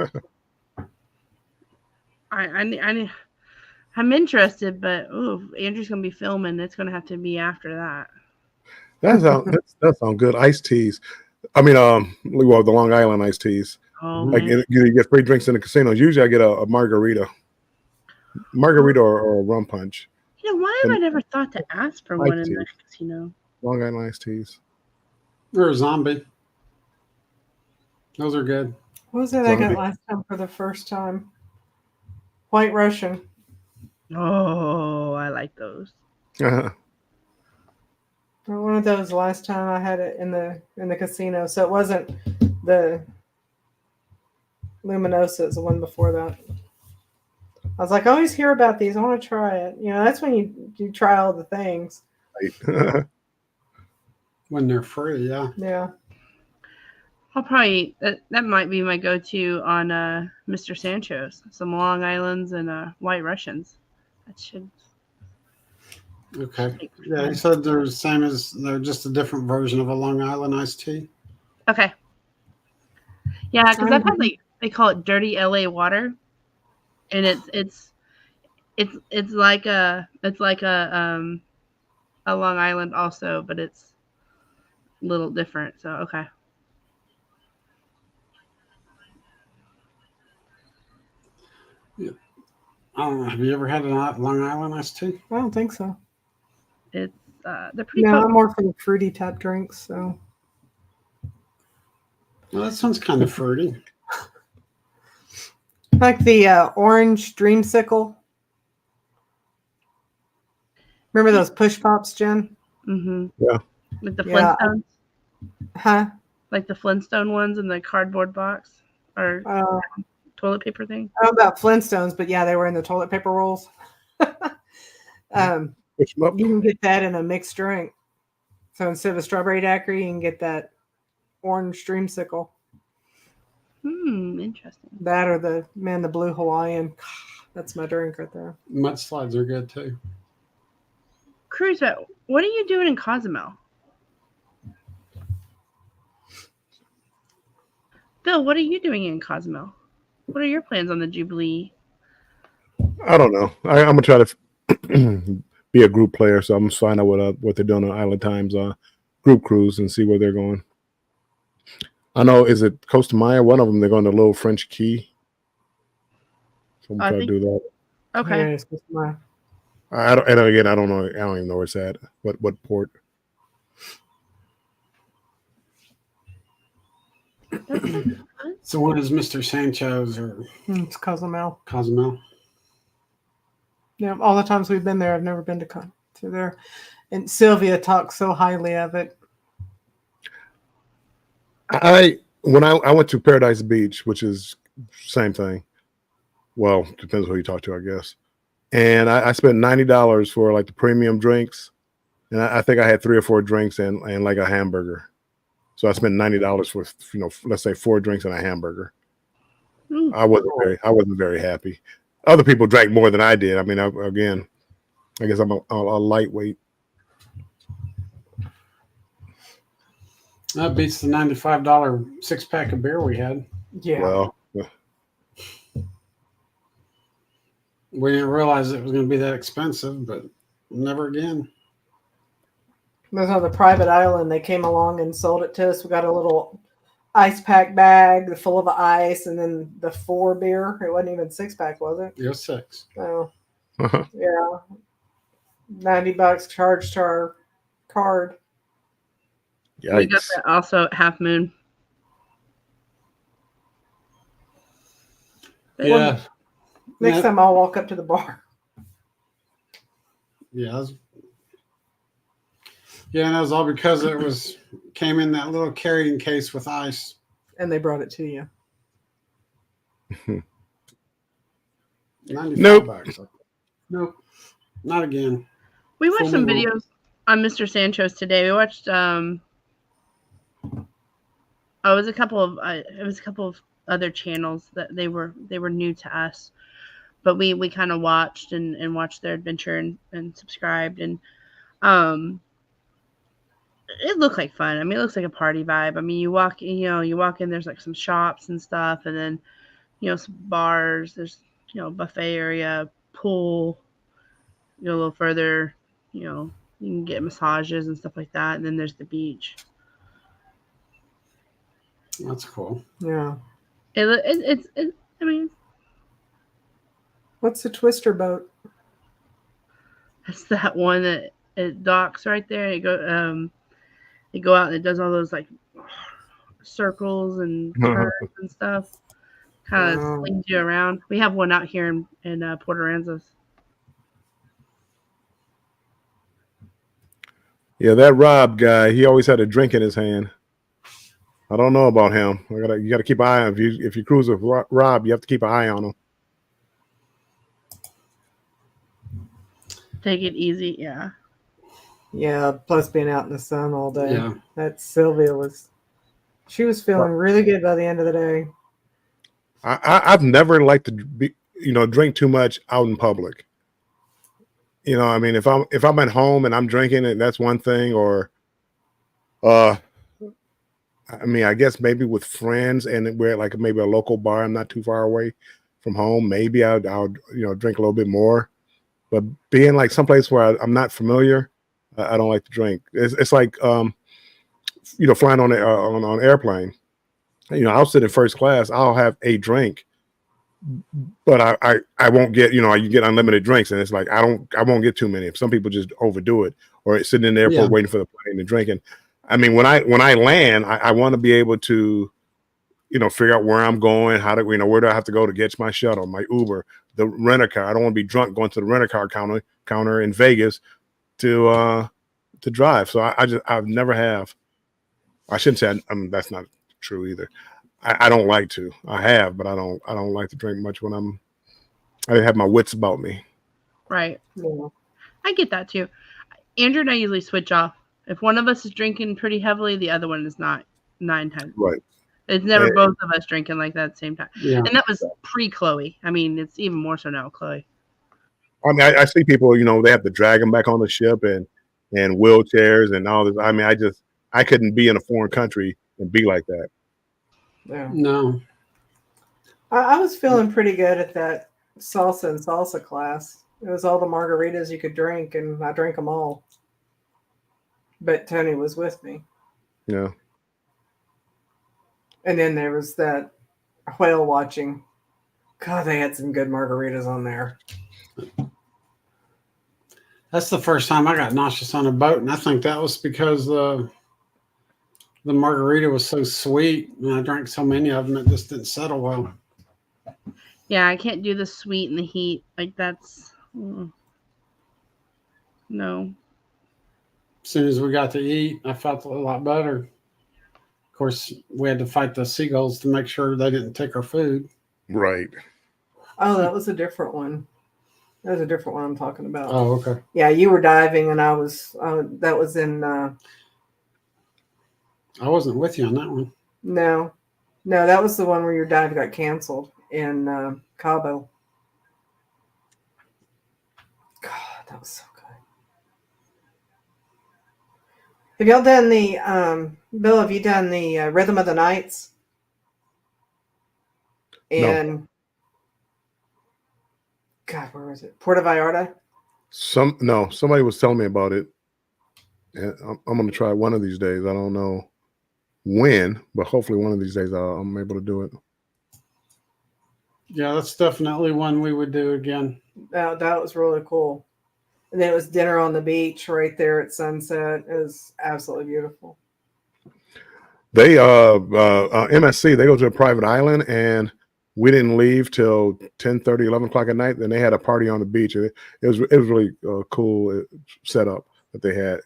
I'm interested, but Andrew's gonna be filming. It's gonna have to be after that. That sounds good. Iced teas. I mean, well, the Long Island iced teas. Oh, Like man. you get free drinks in the casinos. Usually, I get a margarita or a rum punch. Why have I never thought to ask for one in the casino? Long Island iced teas. or a zombie. Those are good. What was it I got last time for the first time? White Russian. Oh, I like those. One of those last time I had it in the casino. So it wasn't the Luminosa, it's the one before that. I was like, I always hear about these. I want to try it. That's when you try all the things. When they're free, yeah. Yeah. I'll probably that might be my go-to on Mr. Sancho's. Some Long Islands and White Russians. That should. Okay. Yeah, you said they're the same as they're just a different version of a Long Island iced tea. Okay. Yeah, because I've had they call it dirty LA water, and it's like a a Long Island also, but it's a little different. So okay. I don't know. Have you ever had a Long Island iced tea? I don't think so. It's they're pretty No, potent. I'm more for the fruity type drinks. So Well, that sounds kind of fruity. like the orange dreamsicle. Remember those push pops, Jen? Mm-hmm. Yeah. Like the Yeah, Flintstones, Huh? like the Flintstone ones in the cardboard box or toilet paper thing. I don't know about Flintstones, but yeah, they were in the toilet paper rolls. Push 'em up. You can get that in a mixed drink. So instead of a strawberry daiquiri, you can get that orange dreamsicle. Interesting. That or the blue Hawaiian. That's my drink right there. Mudslides are good too. Cruz, what are you doing in Cozumel? Bill, what are you doing in Cozumel? What are your plans on the Jubilee? I don't know. I'm gonna try to be a group player, so I'm gonna find out what they're doing on Island Times group cruise and see where they're going. I know, is it Costa Maya? One of them, they're going to Little French Key. So I'm trying to do that. Okay. Yeah, it's just my- I don't, and again, I don't know. I don't even know where it's at. What port? So what is Mr. Sancho's or It's Cozumel. Cozumel? Yeah, all the times we've been there, I've never been to there. And Sylvia talks so highly of it. When I went to Paradise Beach, which is same thing. Well, depends who you talk to, I guess. And I spent $90 for like the premium drinks, and I think I had 3 or 4 drinks and like a hamburger. So I spent $90 for let's say 4 drinks and a hamburger. I wasn't very happy. Other people drank more than I did. I mean, I guess I'm a lightweight. That beats the $95 6-pack of beer we had. Yeah. Well, We didn't realize it was going to be that expensive, but never again. There's on the private island. They came along and sold it to us. We got a little ice pack bag full of ice, and then the 4 beer. It wasn't even 6-pack, was it? It was 6. Oh, yeah. $90 charged to our card. We got yikes. that also at Half Moon. Yeah. Next time I'll walk up to the bar. Yeah. And that was all because it came in that little carrying case with ice. And they brought it to you. $95. Nope. Not again. We watched some Full moon. videos on Mr. Sancho's today. We watched it was a couple of other channels that they were new to us. But we kind of watched and watched their adventure and subscribed, and it looked like fun. I mean, it looks like a party vibe. I mean, you walk in, there's like some shops and stuff, and then some bars. There's buffet area, pool. A little further, you can get massages and stuff like that, and then there's the beach. That's cool. Yeah. It's I mean, What's the twister boat? it's that one that it docks right there. They go out and it does all those like circles and turns and stuff. Kind of slings you around. We have one out here in Port Aransas. Yeah, that Rob guy, he always had a drink in his hand. I don't know about him. You gotta keep an eye on him. If you cruise with Rob, you have to keep an eye on him. Take it easy, yeah. Yeah, plus being out in the sun all day. Yeah. That Sylvia she was feeling really good by the end of the day. I've never liked to drink too much out in public. I mean, if I'm at home and I'm drinking it, that's one thing. Or, I mean, I guess maybe with friends and we're like maybe a local bar. I'm not too far away from home. Maybe I'll drink a little bit more. But being like someplace where I'm not familiar, I don't like to drink. It's like flying on an airplane. I'll sit in first class. I'll have a drink, but I won't get, you get unlimited drinks, and it's like I won't get too many. Some people just overdo it, or sitting in the airport waiting for the plane and drinking. I mean, when I land, I want to be able to, figure out where I'm going, where do I have to go to get my shuttle, my Uber, the rent a car. I don't want to be drunk going to the rent a car counter in Vegas to drive. So I've never have. I shouldn't say that's not true either. I don't like to. I have, but I don't like to drink much when I have my wits about me. Right. Yeah. I get that too. Andrew and I usually switch off. If one of us is drinking pretty heavily, the other one is not 9 times. Right. It's never both of us drinking like that at the same time. Yeah. And that was pre-Chloe. I mean, it's even more so now, Chloe. I mean, I see people, they have to drag them back on the ship and wheelchairs and all this. I mean, I couldn't be in a foreign country and be like that. Yeah. No. I was feeling pretty good at that salsa and salsa class. It was all the margaritas you could drink, and I drank them all. But Tony was with me. Yeah. And then there was that whale watching. God, they had some good margaritas on there. That's the first time I got nauseous on a boat, and I think that was because the margarita was so sweet, and I drank so many of them it just didn't settle well. Yeah, I can't do the sweet and the heat. Like that's no. As soon as we got to eat, I felt a lot better. Of course, we had to fight the seagulls to make sure they didn't take our food. Right. Oh, that was a different one. That was a different one I'm talking about. Oh, okay. Yeah, you were diving, and I was. That was in. I wasn't with you on that one. No, that was the one where your dive got canceled in Cabo. God, that was so good. Have y'all done the Bill? Have you done the Rhythm of the Nights? And God, where was it? Puerto Vallarta. Somebody was telling me about it, and I'm going to try one of these days. I don't know when, but hopefully one of these days I'm able to do it. Yeah, that's definitely one we would do again. That was really cool. And then it was dinner on the beach right there at sunset. It was absolutely beautiful. They MSC, they go to a private island, and we didn't leave till 10:30, 11 o'clock at night. Then they had a party on the beach. It was really cool setup that they had.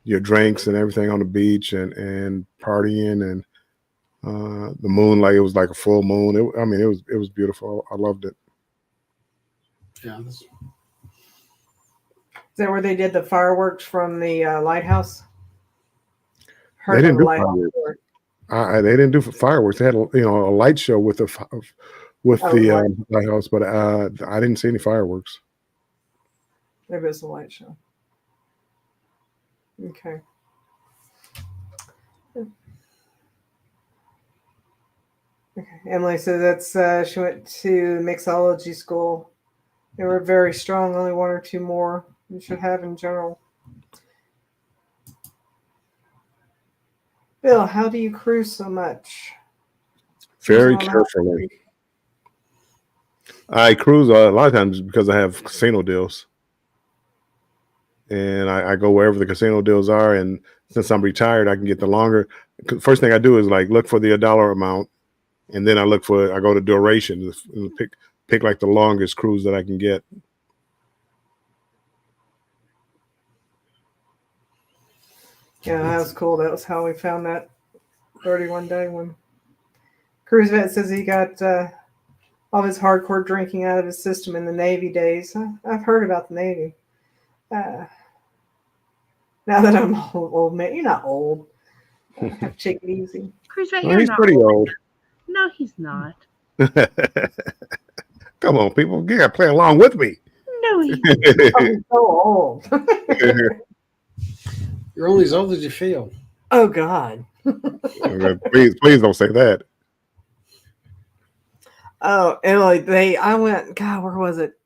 Your drinks and everything on the beach, and partying, and the moonlight. It was like a full moon. It was beautiful. I loved it. Yeah. Is that where they did the fireworks from the lighthouse? They didn't do fireworks. They didn't do fireworks. They had a light show with the lighthouse, but I didn't see any fireworks. Maybe it was a light show. Okay. Okay. Emily said that's she went to mixology school. They were very strong. Only 1 or 2 more you should have in general. Bill, how do you cruise so much? Very carefully. I cruise a lot of times because I have casino deals. And I go wherever the casino deals are. And since I'm retired, I can get the longer. First thing I do is look for the dollar amount. And then I go to duration and pick like the longest cruise that I can get. Yeah, that was cool. That was how we found that 31-day one. Cruise Vet says he got all his hardcore drinking out of his system in the Navy days. I've heard about the Navy. Now that I'm old man, you're not old. Have to take it easy. Cruise Vet, He's pretty old. No, he's not. Come on, people. You got to play along with me. No, he's I'm so old. You're only as old as you feel. Oh, God. Please don't say that. Oh, Emily, I went, God, where was it?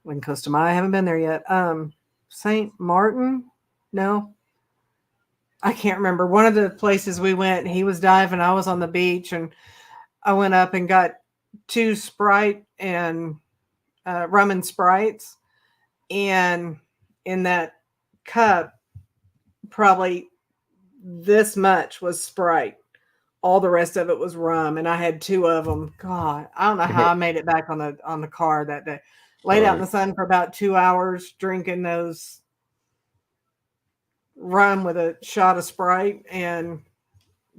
When Costa Maya, I haven't been there yet. St. Martin. No, I can't remember. One of the places we went, he was diving. I was on the beach, and I went up and got 2 Sprite and rum and Sprites. And in that cup, probably this much was Sprite. All the rest of it was rum, and I had 2 of them. God, I don't know how I made it back on the car that day. Laid out in the sun for about 2 hours, drinking those rum with a shot of Sprite, and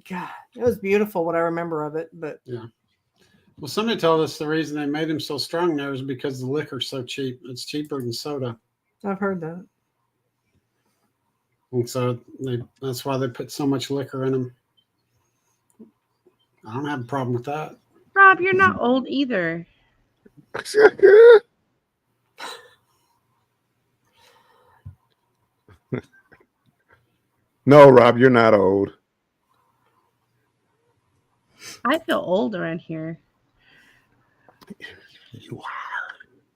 God, it was beautiful. What I remember of it, but Yeah. Well, somebody told us the reason they made him so strong there is because the liquor's so cheap. It's cheaper than soda, I've heard that. and so that's why they put so much liquor in them. I don't have a problem with that. Rob, you're not old either. No, Rob, you're not old. I feel old around here. You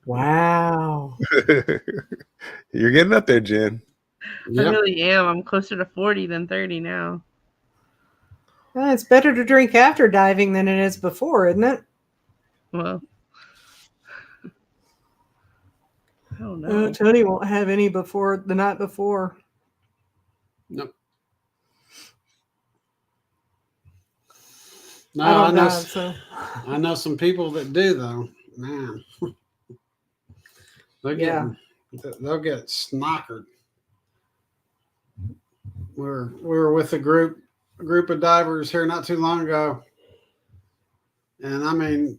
Wow. are. You're getting up there, Jen. I Yep. really am. I'm closer to 40 than 30 now. Well, it's better to drink after diving than it is before, isn't it? Well, I don't know. Tony won't have any before the night before. Nope. I No, don't dive, so I know some people that do though. Man, they'll get snockered. We were with a group of divers here not too long ago, and I mean,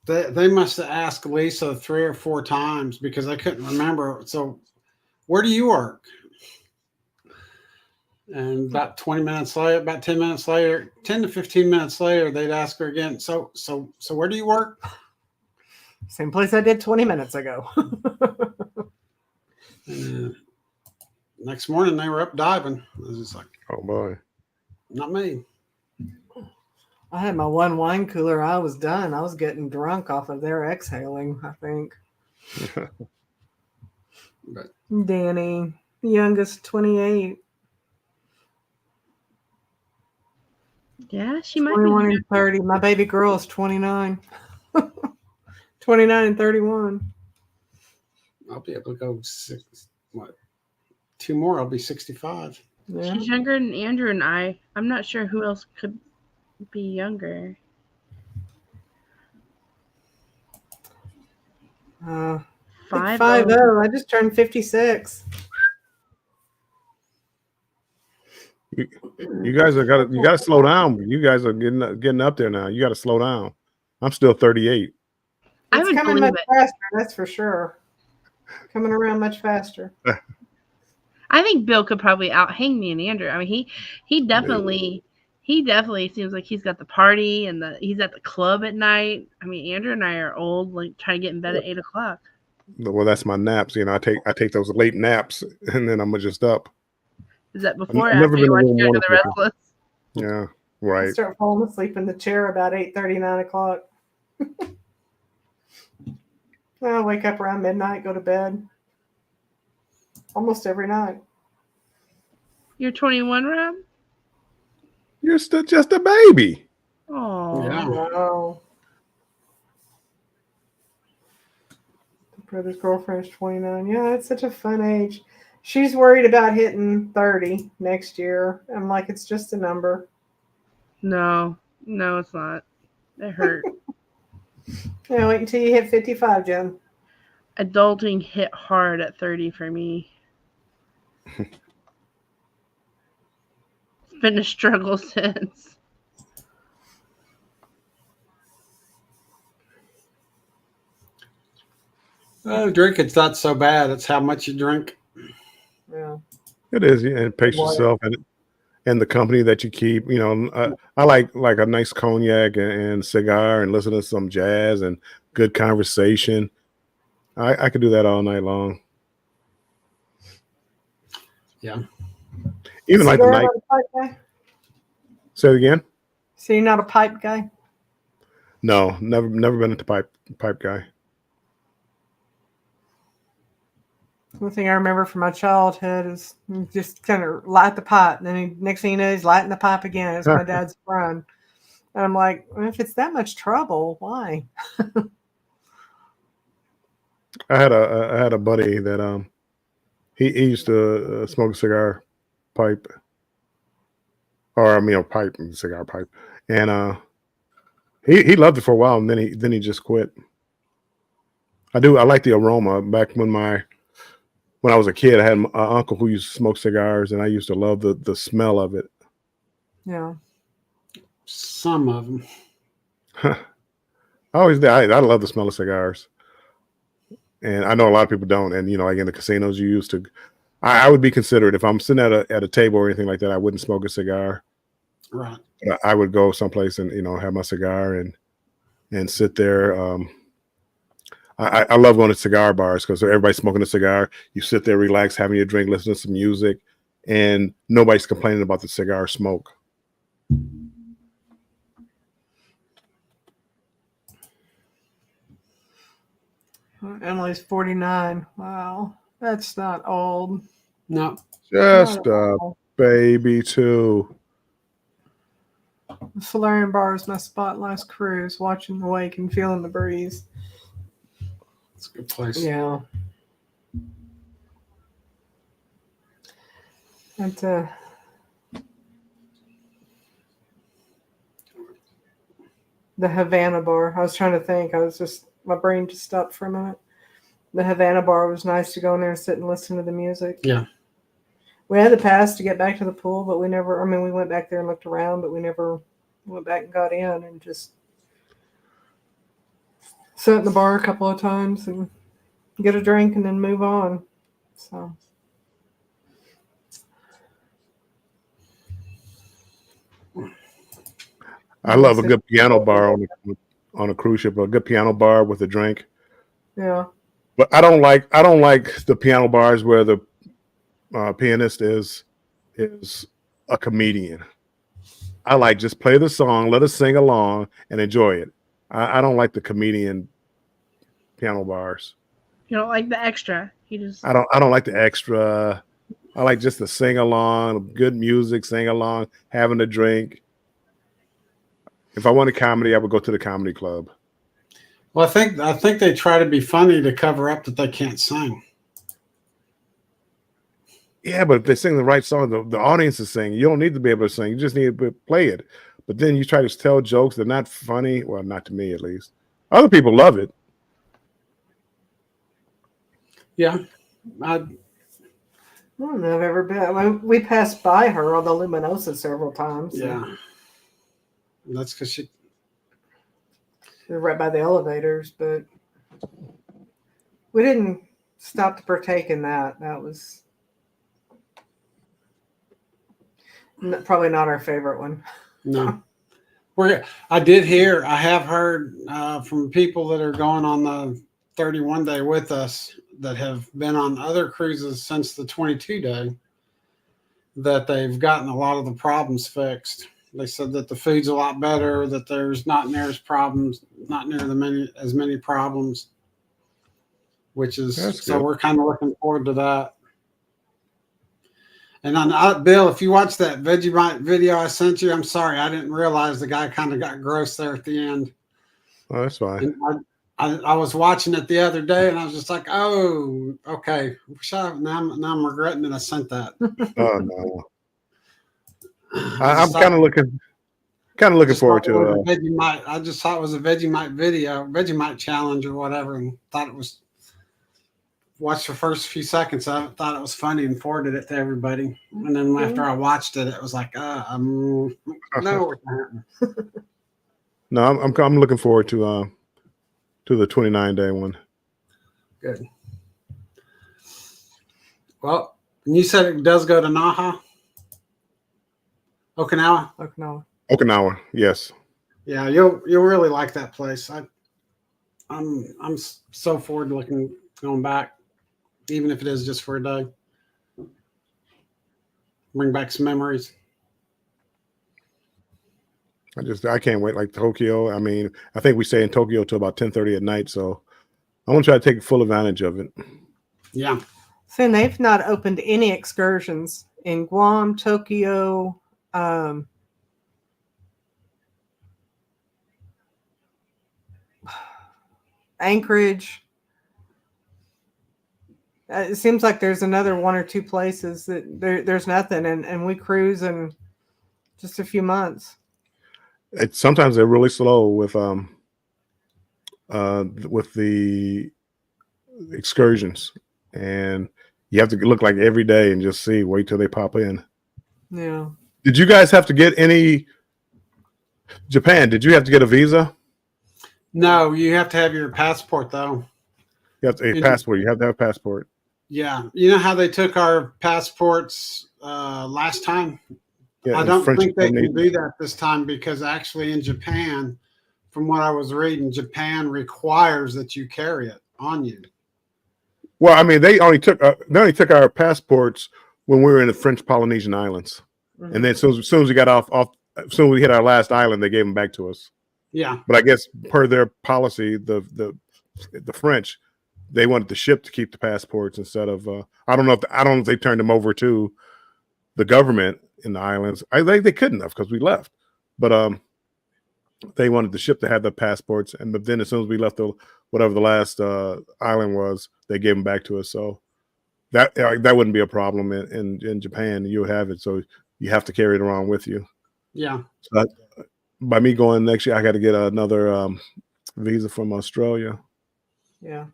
they must have asked Lisa 3 or 4 times because I couldn't remember. So, where do you work? And about 20 minutes later, about 10 minutes later, 10 to 15 minutes later, they'd ask her again. So where do you work? same place I did 20 minutes ago. And next morning they were up diving. I was just like, Oh boy. not me. I had my 1 wine cooler. I was done. I was getting drunk off of their exhaling, I think. But Danny, youngest, 28. Yeah, she might be. 21 and 30. My baby girl is 29. 29 and 31. I'll be able to go 2 more, I'll be 65. Yeah. She's younger than Andrew and I. I'm not sure who else could be younger. 50. 50. I just turned 56. You guys you gotta slow down. You guys are getting up there now. You gotta slow down. I'm still 38. I It's would coming believe much it. faster, that's for sure. Coming around much faster. I think Bill could probably outhang me and Andrew. I mean, he definitely seems like he's got the party and he's at the club at night. I mean, Andrew and I are old, like trying to get in bed at 8 o'clock. Well, that's my naps. You know, I take those late naps and then I'm just up. Is that before or I've never after you been a watch real Young and the morning Restless? Yeah, I right. start falling asleep in the chair about 8:30, 9 o'clock. I wake up around midnight, go to bed. Almost every night. You're 21, Rob? You're still just a baby. Oh, Yeah. Wow. The brother's girlfriend is 29. Yeah, it's such a fun age. She's worried about hitting 30 next year. I'm like, it's just a number. no, it's not. It hurt. Yeah, wait until you hit 55, Jen. Adulting hit hard at 30 for me. It's been a struggle since. Drinking's not so bad. It's how much you drink. Yeah. It is, yeah, and pace Boy. yourself and the company that you keep. You know, I like a nice cognac and cigar and listen to some jazz and good conversation. I could do that all night long. Yeah. Even like the Cigar, night. not a pipe guy? Say it again. So you're not a pipe guy? No, never been a pipe guy. One thing I remember from my childhood is just kind of light the pipe, and then next thing you know, he's lighting the pipe again. It's my dad's friend, and I'm like, well, if it's that much trouble, why? I had a buddy that he used to smoke a cigar pipe, or I mean a pipe, cigar pipe, and he loved it for a while, and then he just quit. I like the aroma. Back when I was a kid, I had an uncle who used to smoke cigars, and I used to love the smell of it. Yeah. Some of them. I always did. I love the smell of cigars, and I know a lot of people don't. And like in the casinos, you used to. I would be considerate if I'm sitting at a table or anything like that. I wouldn't smoke a cigar. Right. But I would go someplace and have my cigar and sit there. I love going to cigar bars because everybody's smoking a cigar. You sit there, relax, having your drink, listen to some music, and nobody's complaining about the cigar smoke. Emily's 49. Wow, that's not old. No. Just a baby too. The Solarium Bar is my spot last cruise, watching the wake and feeling the breeze. It's a good place. Yeah. And the Havana Bar. I was trying to think. My brain just stopped for a minute. The Havana Bar was nice to go in there and sit and listen to the music. Yeah. We had the pass to get back to the pool, but we went back there and looked around, but we never went back and got in, and just sat in the bar a couple of times and get a drink and then move on. So I love a good piano bar on a cruise ship, a good piano bar with a drink. yeah. But I don't like the piano bars where the pianist is a comedian. I like just play the song, let us sing along, and enjoy it. I don't like the comedian piano bars. You don't like the extra. I don't like the extra. I like just the sing along, good music, sing along, having a drink. If I wanted comedy, I would go to the comedy club. Well, I think they try to be funny to cover up that they can't sing. Yeah, but if they sing the right song, the audience is singing. You don't need to be able to sing. You just need to play it. But then you try to tell jokes. They're not funny. Well, not to me, at least. Other people love it. Yeah. I don't know if I've ever been. We passed by her on the Luminosa several times. Yeah. That's because she... They're right by the elevators, but we didn't stop to partake in that. That was probably not our favorite one. No. I have heard from people that are going on the 31 day with us that have been on other cruises since the 22 day that they've gotten a lot of the problems fixed. They said that the food's a lot better, that there's not near as many problems, which is so we're kind of looking forward to that. And on Bill, if you watch that Vegemite video I sent you, I'm sorry, I didn't realize the guy kind of got gross there at the end. Oh, that's fine. And I was watching it the other day, and I was just like, "Oh, okay." Now I'm regretting that I sent that. Oh no. I'm kind of looking forward to Vegemite. I just thought it was a Vegemite video, Vegemite challenge or whatever, and thought it was. Watched the first few seconds. I thought it was funny and forwarded it to everybody. And then after I watched it, it was like, no. No, I'm looking forward to the 29-day one. Good. Well, you said it does go to Naha, Okinawa, yes. Yeah, you'll really like that place. I'm so forward looking going back, even if it is just for a day. Bring back some memories. I can't wait. Like Tokyo. I mean, I think we stay in Tokyo till about 10:30 at night. So I want to try to take full advantage of it. Yeah. saying they've not opened any excursions in Guam, Tokyo, Anchorage. It seems like there's another one or two places that there's nothing, and we cruise in just a few months. Sometimes they're really slow with the excursions, and you have to look like every day and just wait till they pop in. Yeah. Did you guys have to get any Japan? Did you have to get a visa? No, you have to have your passport though. You have to passport. You have to have a passport. Yeah, you know how they took our passports last time? Yeah, I don't French think they can Polynesia. do that this time because actually in Japan, from what I was reading, Japan requires that you carry it on you. Well, I mean, they only took our passports when we were in the French Polynesian Islands, Mhm. and then as soon as we got as soon as we hit our last island, they gave them back to us. Yeah, But I guess per their policy, the French, they wanted the ship to keep the passports instead of I don't know if they turned them over to the government in the islands. They couldn't have because we left, but they wanted the ship to have the passports, but then as soon as we left whatever the last island was, they gave them back to us. So that wouldn't be a problem in Japan. You have it, so you have to carry it around with you. yeah. So by me going next year, I got to get another visa from Australia. Yeah.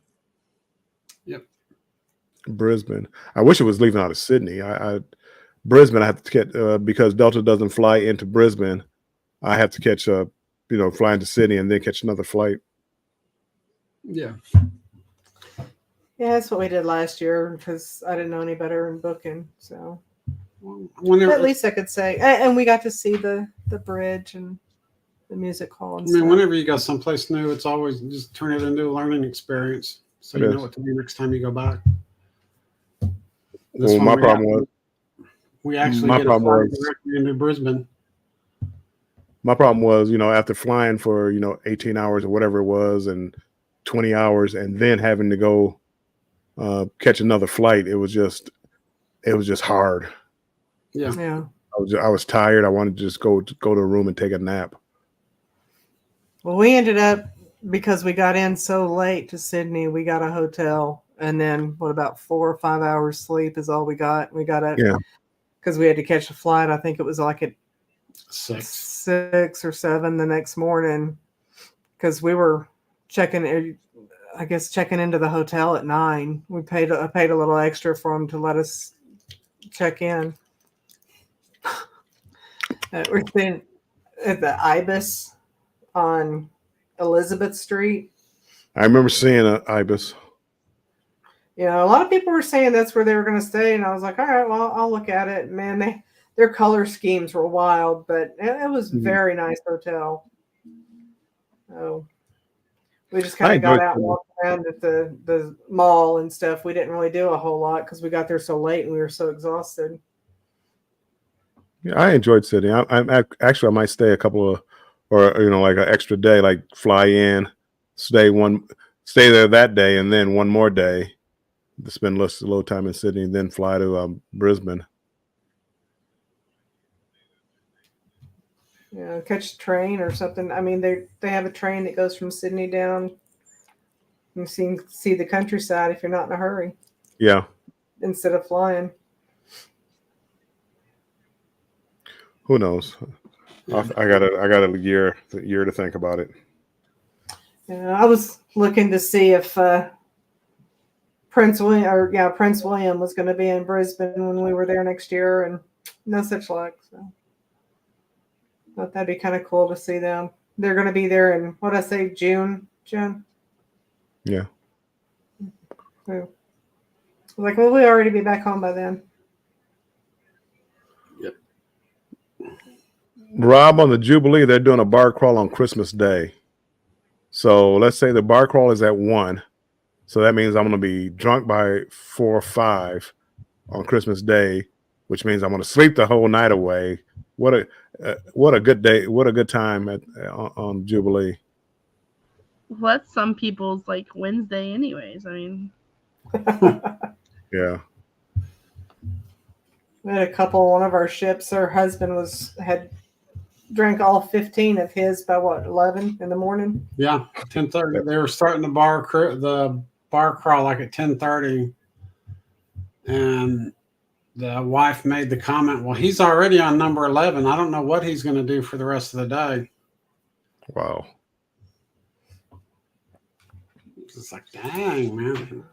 Brisbane. I wish it was leaving out of Sydney. Brisbane, I have to get because Delta doesn't fly into Brisbane. I have to catch fly into Sydney and then catch another flight. Yeah. Yeah, that's what we did last year because I didn't know any better in booking. So Whenever, at least I could say, and we got to see the bridge and the music hall. And I mean, stuff. whenever you go someplace new, it's always just turn it into a learning experience, so It you is. know what to do next time you go back. Well, my problem was we actually my get a problem flight was- directly into Brisbane. my problem was, after flying for 18 hours or whatever it was, and 20 hours, and then having to go catch another flight, it was just hard. Yeah. Yeah. I was tired. I wanted to just go to a room and take a nap. Well, we ended up because we got in so late to Sydney. We got a hotel, and then about 4 or 5 hours sleep is all we got. We got up because we had to catch a flight. I think it was like at 6 or 7 the next morning because we were checking into the hotel at 9. I paid a little extra for them to let us check in. We're staying at the Ibis on Elizabeth Street. I remember seeing an Ibis. A lot of people were saying that's where they were going to stay, and I was like, all right, well, I'll look at it. Man, their color schemes were wild, but it was a very nice hotel. So we just kind of got out and walked around at the mall and stuff. We didn't really do a whole lot because we got there so late and we were so exhausted. Yeah, I enjoyed Sydney. I might stay a couple of, or like an extra day, like fly in, stay there that day, and then one more day to spend a little time in Sydney, and then fly to Brisbane. Yeah, catch a train or something. I mean, they have a train that goes from Sydney down. You see the countryside if you're not in a hurry. Yeah. Instead of flying. Who knows? I got a year to think about it. Yeah, I was looking to see if Prince William was going to be in Brisbane when we were there next year, and no such luck. So, thought that'd be kind of cool to see them. They're going to be there in June. Yeah. I was like, well, we'll already be back home by then. Yep. Rob, on the Jubilee, they're doing a bar crawl on Christmas Day. So let's say the bar crawl is at 1. So that means I'm going to be drunk by 4 or 5 on Christmas Day, which means I'm going to sleep the whole night away. What a good day! What a good time on Jubilee. Well, that's some people's like Wednesday, anyways. I mean, Yeah. We had a couple. One of our ships, her husband had drank all 15 of his by what 11 in the morning. Yeah, 10:30. They were starting the bar crawl like at 10:30, and the wife made the comment, "Well, he's already on number 11. I don't know what he's going to do for the rest of the day." Wow. It's like, dang, man,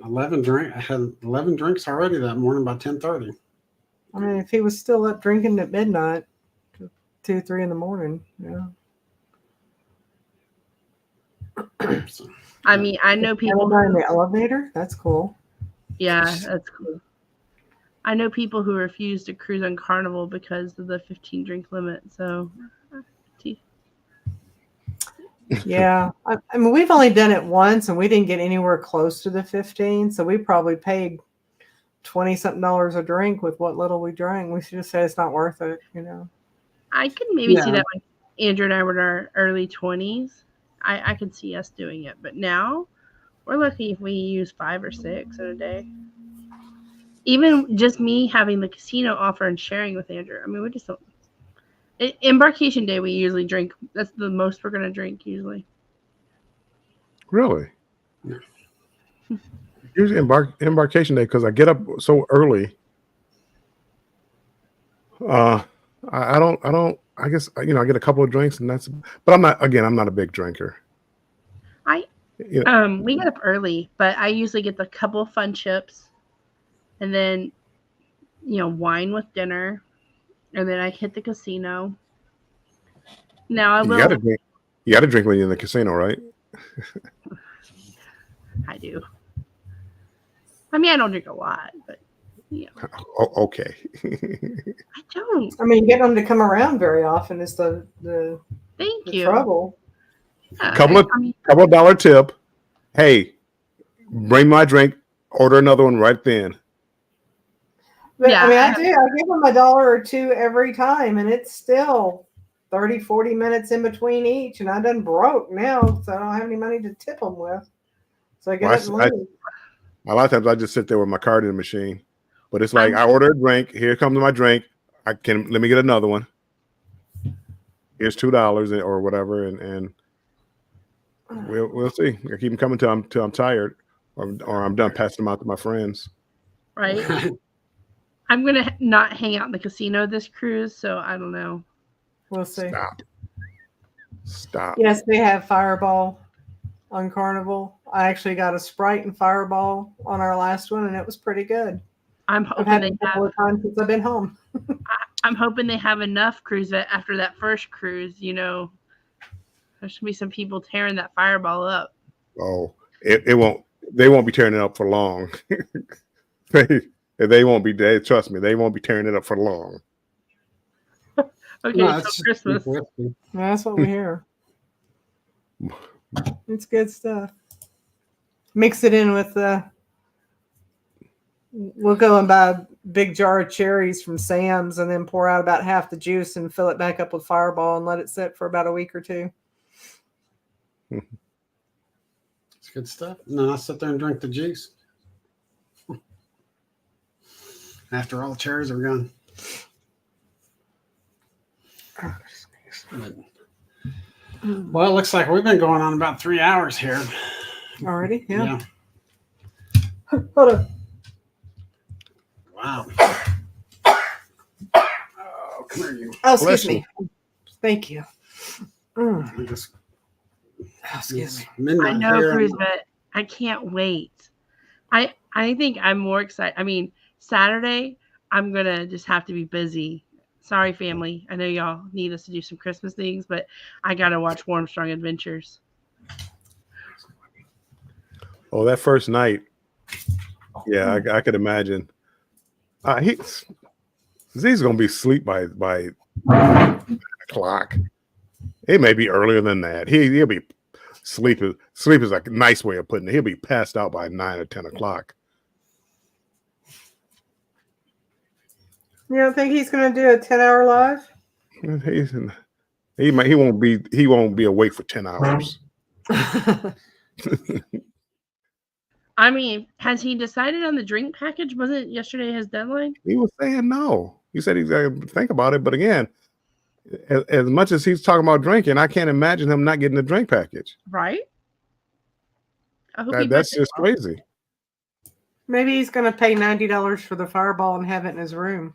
11 drink. I had 11 drinks already that morning by 10:30. I mean, if he was still up drinking at midnight, 2, 3 in the morning, yeah. So, I mean, I know people in the elevator. That's cool. Yeah, that's cool. I know people who refuse to cruise on Carnival because of the 15 drink limit. So, Yeah, I mean, we've only done it once, and we didn't get anywhere close to the 15. So we probably paid $20-something a drink with what little we drank. We should just say it's not worth it, you know. I could maybe see that when Andrew and I were in our early 20s. I could see us doing it, but now we're lucky if we use 5 or 6 in a day. Even just me having the casino offer and sharing with Andrew. I mean, we just don't. Embarkation day, we usually drink. That's the most we're going to drink usually. Really? Usually embarkation day, because I get up so early. I guess, you know, I get a couple of drinks and but I'm not a big drinker. We get up early, but I usually get the couple of fun chips and then, you know, wine with dinner, and then I hit the casino. Now I will. You got to drink when you're in the casino, right? I do. I mean, I don't drink a lot, but yeah. Okay. I don't. I mean, getting them to come around very often is the Thank you. trouble. Couple of dollar tip. Hey, bring my drink. Order another one right then. But Yeah, I mean, I do. I give them $1 or $2 every time, and it's still 30, 40 minutes in between each, and I done broke now, so I don't have any money to tip them with. So I get it and leave. A lot of times I just sit there with my card in the machine, but it's like I order a drink. Here comes my drink. Let me get another one. Here's $2 or whatever, and we'll see. I keep them coming till I'm tired, or I'm done passing them out to my friends. Right. I'm gonna not hang out in the casino this cruise, so I don't know. We'll see. Stop. Yes, they have Fireball on Carnival. I actually got a Sprite and Fireball on our last one, and it was pretty good. I'm I've hoping had they it a couple have. of times since I've been home. I'm hoping they have enough cruise that after that first cruise, you know, there should be some people tearing that Fireball up. Oh, it won't. They won't be tearing it up for long. They won't be. Trust me, they won't be tearing it up for long. Okay, No, so Christmas. That's what we hear. It's good stuff. Mix it in with we'll go and buy a big jar of cherries from Sam's and then pour out about half the juice and fill it back up with Fireball and let it sit for about a week or 2. It's good stuff. And then I sit there and drink the juice after all the cherries are gone. Well, it looks like we've been going on about 3 hours here. Already? Yeah. Hold on. Wow. Oh, come here, you. Oh, excuse me. Thank you. Excuse me. I know, Cruise Vet. I can't wait. I think I'm more excited. I mean, Saturday, I'm going to just have to be busy. Sorry, family. I know y'all need us to do some Christmas things, but I got to watch Warmstrong Adventures. Oh, that first night. Yeah, I could imagine. Z's going to be asleep by 9 o'clock. It may be earlier than that. He'll be sleep is like a nice way of putting it. He'll be passed out by 9 or 10 o'clock. You don't think he's going to do a 10-hour live? He won't be awake for 10 hours. I mean, has he decided on the drink package? Wasn't yesterday his deadline? He was saying no. He said he's got to think about it. But again, as much as he's talking about drinking, I can't imagine him not getting a drink package. Right? I hope he That's buys it just all. crazy. Maybe he's going to pay $90 for the Fireball and have it in his room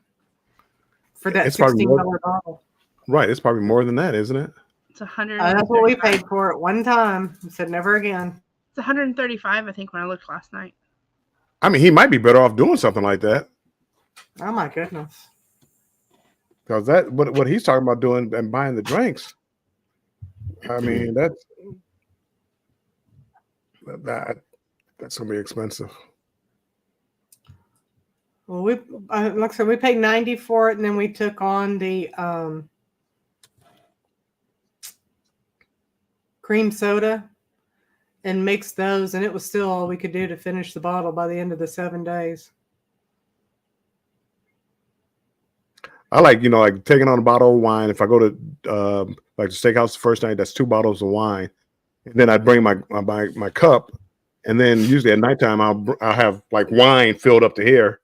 for that It's probably $16 bottle. Right. It's probably more than that, isn't it? It's 100. That's what we paid for it one time. We said never again. It's 135, I think, when I looked last night. I mean, he might be better off doing something like that. Oh my goodness. Because that what he's talking about doing and buying the drinks. I mean, that's gonna be expensive. Well, like I said, we paid $90 for it, and then we took on the cream soda and mixed those, and it was still all we could do to finish the bottle by the end of the 7 days. I like taking on a bottle of wine. If I go to like the steakhouse the first night, that's 2 bottles of wine, and then I bring my cup, and then usually at nighttime I'll have like wine filled up to here.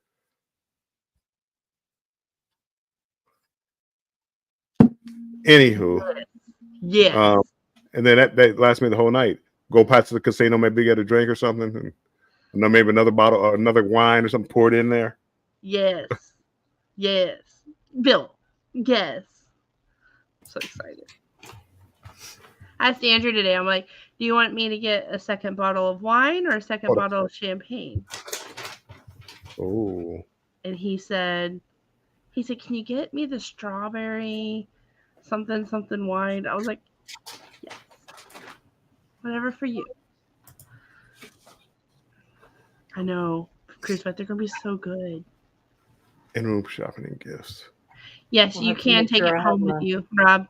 Anywho, Yeah. And then that lasts me the whole night. Go past the casino, maybe get a drink or something, and then maybe another bottle or another wine or something poured in there. Yes. Yes. Bill. Yes. So excited. I asked Andrew today, I'm like, do you want me to get a second bottle of wine or a second bottle of champagne? Oh. And he said, can you get me the strawberry something wine? I was like, yes. Whatever for you. I know. Cruise, but they're going to be so good. In-room shopping and gifts. Yes, We'll you have to can make take sure it I home have with you, Rob.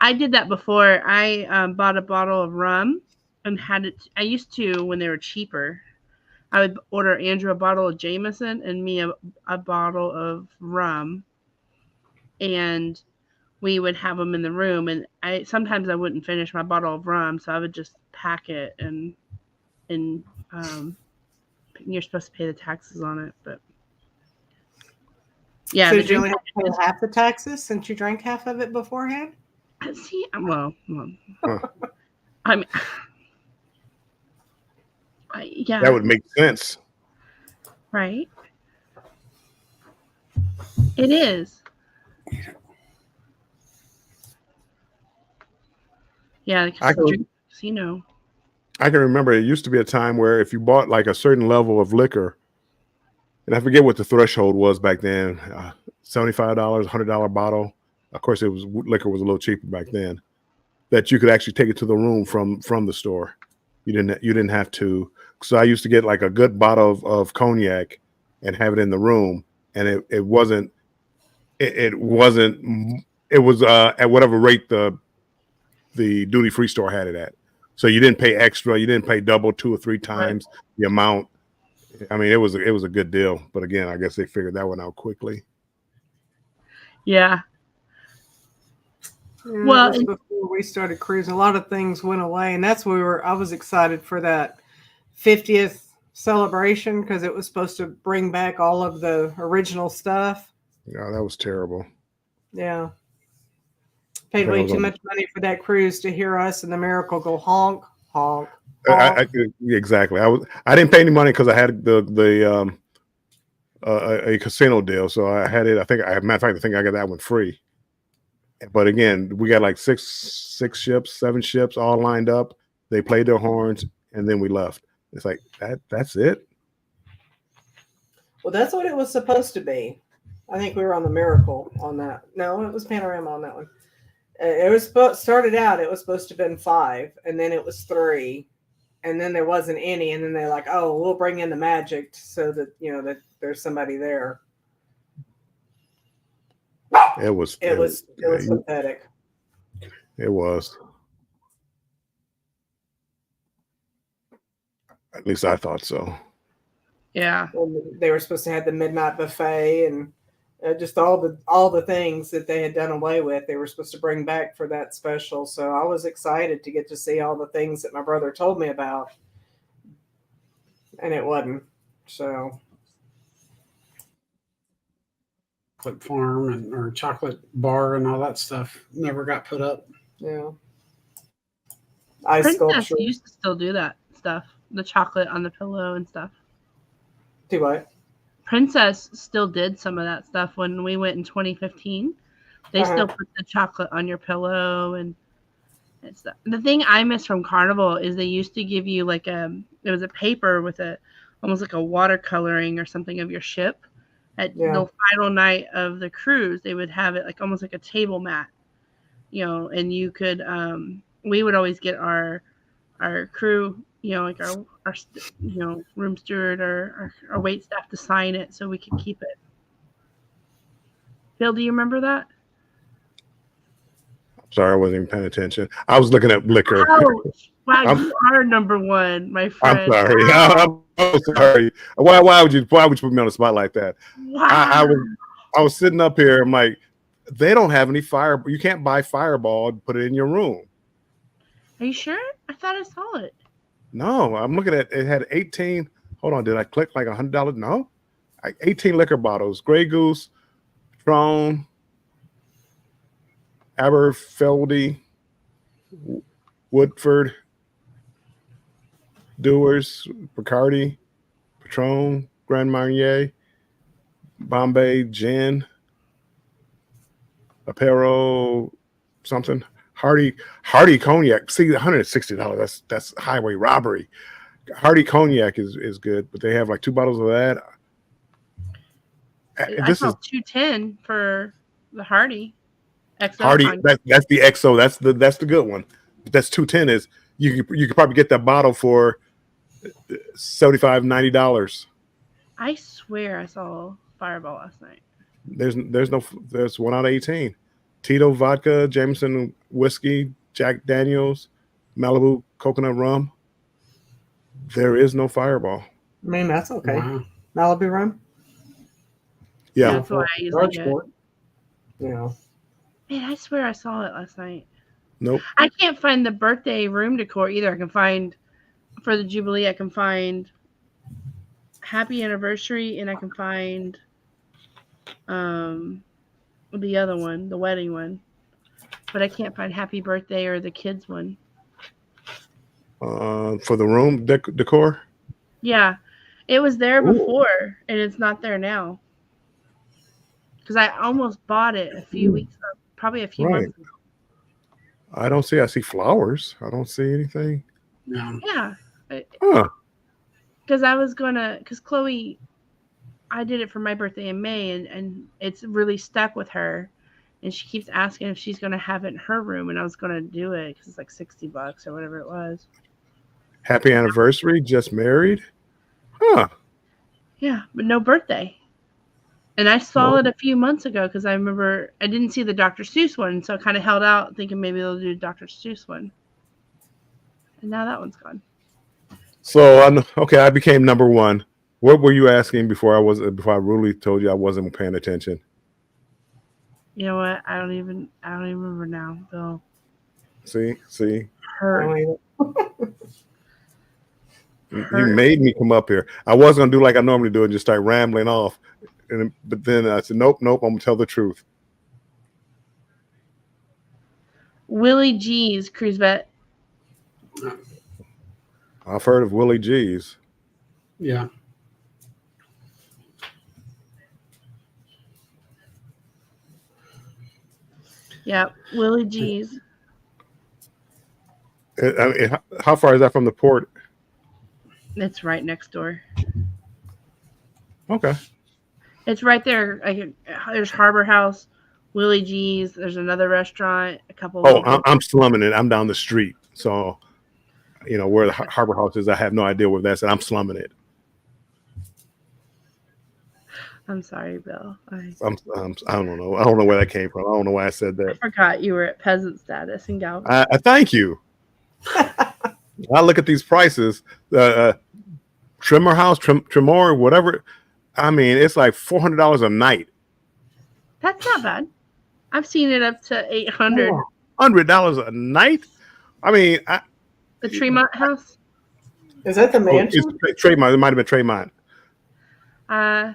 I did that before. I bought a bottle of rum and had it. I used to when they were cheaper. I would order Andrew a bottle of Jameson and me a bottle of rum, and we would have them in the room. And sometimes I wouldn't finish my bottle of rum, so I would just pack it and you're supposed to pay the taxes on it, but yeah. So did you only have to pay half the taxes since you drank half of it beforehand? See, well, I mean, yeah, that would make sense, right? It is. Yeah, casino. I can remember it used to be a time where if you bought like a certain level of liquor, and I forget what the threshold was back then, $75, $100 bottle. Of course, liquor was a little cheaper back then. That you could actually take it to the room from the store. You didn't have to. So I used to get like a good bottle of cognac and have it in the room, and it was at whatever rate the duty free store had it at. So you didn't pay extra. You didn't pay double 2 or 3 times the amount. I mean, it was a good deal. But again, I guess they figured that one out quickly. Yeah. Well, before we started cruising, a lot of things went away, and that's where I was excited for that 50th celebration because it was supposed to bring back all of the original stuff. Yeah, that was terrible. Yeah. Paid way too much money for that cruise to hear us and the Miracle go honk, honk, honk. Exactly. I didn't pay any money because I had a casino deal, so I had it. Matter of fact, I think I got that one free. But again, we got like 7 ships all lined up. They played their horns, and then we left. It's like that's it. Well, that's what it was supposed to be. I think we were on the Miracle on that. No, it was Panorama on that one. It was started out. It was supposed to have been 5, and then it was 3, and then there wasn't any, and then they're like, "Oh, we'll bring in the Magic so that that there's somebody there." It was pathetic. It was. At least I thought so. Yeah. Well, they were supposed to have the midnight buffet and just all the things that they had done away with. They were supposed to bring back for that special. So I was excited to get to see all the things that my brother told me about. and it wasn't. So Chocolate farm or chocolate bar and all that stuff never got put up. yeah, ice Princess sculpture. used to still do that stuff. The chocolate on the pillow and stuff. Do what? Princess still did some of that stuff when we went in 2015. They Uh-huh. still put the chocolate on your pillow and stuff. The thing I miss from Carnival is they used to give you like it was a paper with almost like a watercoloring or something of your ship. At the final night of the cruise, they would have it like almost like a table mat, and you could we would always get our crew, like our room steward or our wait staff to sign it so we could keep it. Bill, do you remember that? Sorry, I wasn't even paying attention. I was looking at liquor. Ouch. Wow, you are number one, my friend. I'm sorry. I'm sorry. Why would you put me on the spot like that? Wow. I was sitting up here. I'm like, they don't have any fire. You can't buy Fireball and put it in your room. Are you sure? I thought I saw it. No, I'm looking at it. Had 18. Hold on, did I click like $100? No, 18 liquor bottles. Grey Goose, Patron, Aberfeldy, Woodford, Dewar's, Bacardi, Patron, Grand Marnier, Bombay Gin, Apero, something. Hardy Cognac. See, $160. That's highway robbery. Hardy Cognac is good, but they have like 2 bottles of that. I saw $210 for the Hardy. XO Hardy. Cognac. That's the XO. That's the good one. But that's $210. Is you could probably get that bottle for $75, $90. I swear I saw Fireball last night. There's 1 out of 18. Tito vodka, Jameson whiskey, Jack Daniels, Malibu coconut rum. There is no Fireball. I mean, that's okay. Wow. Malibu rum. Yeah. That's what I usually get. Yeah. Man, I swear I saw it last night. Nope. I can't find the birthday room decor either. I can find for the Jubilee. I can find Happy Anniversary, and I can find the other one, the wedding one, but I can't find Happy Birthday or the kids one. For the room decor. Yeah, it was there before, and it's not there now. Because I almost bought it a few weeks, probably a few months ago. I don't see. I see flowers. I don't see anything. No. Yeah. Huh. Because I was gonna, because Chloe, I did it for my birthday in May, and it's really stuck with her, and she keeps asking if she's gonna have it in her room, and I was gonna do it because it's like $60 or whatever it was. Happy anniversary. Just married. Huh. Yeah, but no birthday. And I saw it a few months ago because I remember I didn't see the Dr. Seuss one, so I kind of held out thinking maybe they'll do Dr. Seuss one. And now that one's gone. So I became number one. What were you asking before I really told you I wasn't paying attention? You know what? I don't even remember now, Bill. See. Her. You made me come up here. I was gonna do like I normally do and just start rambling off. But then I said, nope, I'm gonna tell the truth. Willie G's cruise vet. I've heard of Willie G's. Yeah. Yeah, Willie G's. How far is that from the port? It's right next door. Okay. It's right there. There's Harbor House, Willie G's. There's another restaurant. A couple. I'm slumming it. I'm down the street, so where the Harbor House is. I have no idea where that's at. I'm slumming it. I'm sorry, Bill. I don't know. I don't know where that came from. I don't know why I said that. I forgot you were at peasant status in Galveston. I thank you. I look at these prices. Tremor House, Tremor, whatever. I mean, it's like $400 a night. That's not bad. I've seen it up to $800. $100 a night. I mean, The Tremont House. Is that the Oh, mansion? it's Tremont. It might have been Tremont. My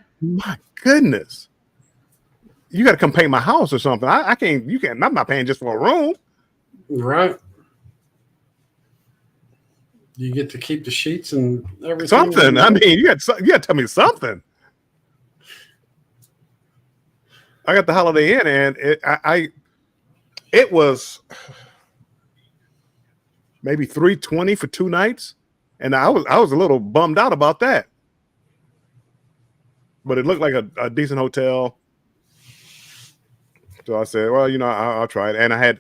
goodness. You got to come paint my house or something. I can't. You can't. I'm not paying just for a room. Right. You get to keep the sheets and everything. Something. I mean, you got to tell me something. I got the Holiday Inn, and it was maybe $320 for 2 nights, and I was a little bummed out about that. But it looked like a decent hotel. So I said, well, I'll try it. And I had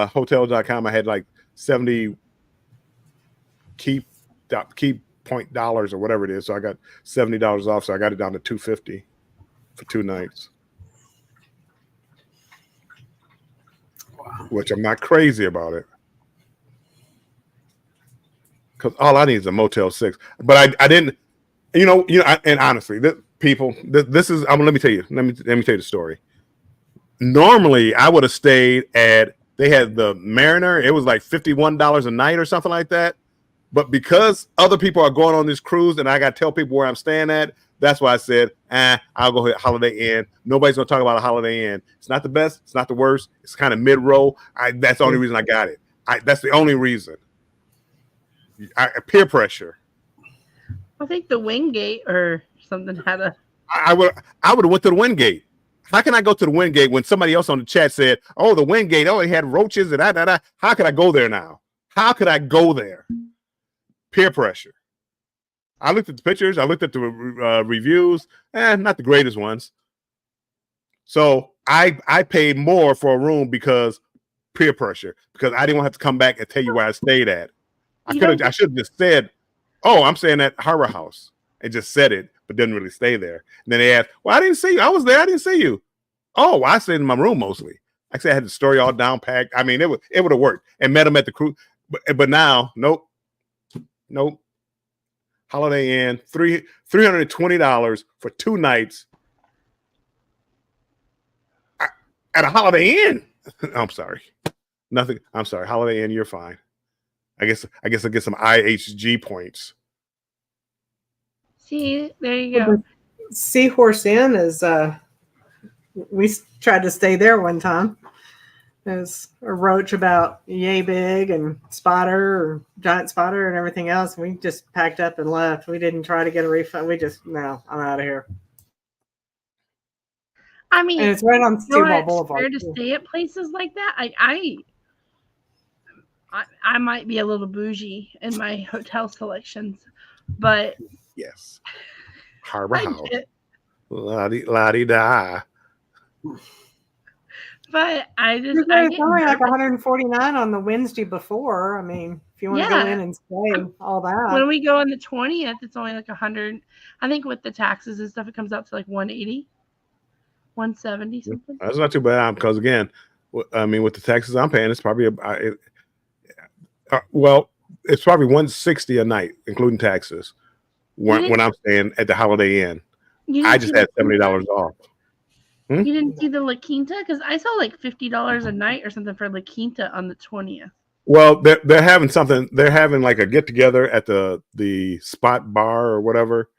Hotels.com. I had like 70 key point dollars or whatever it is. So I got $70 off. So I got it down to $250 for 2 nights. Wow. Which I'm not crazy about it. Because all I need is a Motel 6. But I didn't, and honestly, this is, let me tell you the story. Normally, I would have stayed they had the Mariner. It was like $51 a night or something like that. But because other people are going on this cruise and I got to tell people where I'm staying at, that's why I said, I'll go hit Holiday Inn. Nobody's going to talk about a Holiday Inn. It's not the best. It's not the worst. It's kind of mid-row. That's the only reason I got it. That's the only reason. Peer pressure. I think the Wingate or something had a. I would have went to the Wingate. How can I go to the Wingate when somebody else on the chat said, "Oh, the Wingate, it had roaches and that." How could I go there now? How could I go there? Peer pressure. I looked at the pictures. I looked at the reviews. Not the greatest ones. So I paid more for a room because peer pressure. Because I didn't want to have to come back and tell you where I stayed at. I should have just said, "Oh, I'm staying at Harbor House," and just said it, but didn't really stay there. And then they asked, "Well, I didn't see you. I was there. I didn't see you." Oh, well, I stayed in my room mostly. Like I said, I had the story all down packed. I mean, it would have worked. And met them at the cruise, but now, nope. Holiday Inn, $320 for 2 nights at a Holiday Inn. I'm sorry, nothing. I'm sorry, Holiday Inn. You're fine. I guess I get some IHG points. See, there you go. Seahorse Inn is we tried to stay there one time. There's a roach about yay big and giant spotter and everything else. We just packed up and left. We didn't try to get a refund. No, I'm out of here. I mean, and it's right on Steamboat Boulevard. It's fair to stay at places like that. I might be a little bougie in my hotel selections, but yes, Harbor House, la-di-da. But I only like 149 on the Wednesday before. I mean, if you want to go in and stay, all that. When we go on the 20th, it's only like 100. I think with the taxes and stuff, it comes out to like 180, 170 something. That's not too bad because again, I mean, with the taxes I'm paying, it's probably it's probably 160 a night, including taxes. When I'm staying at the Holiday Inn, I just had $70 off. You didn't see the La Quinta? Because I saw like $50 a night or something for La Quinta on the 20th. Well, they're having something. They're having like a get together at the Spot Bar or whatever.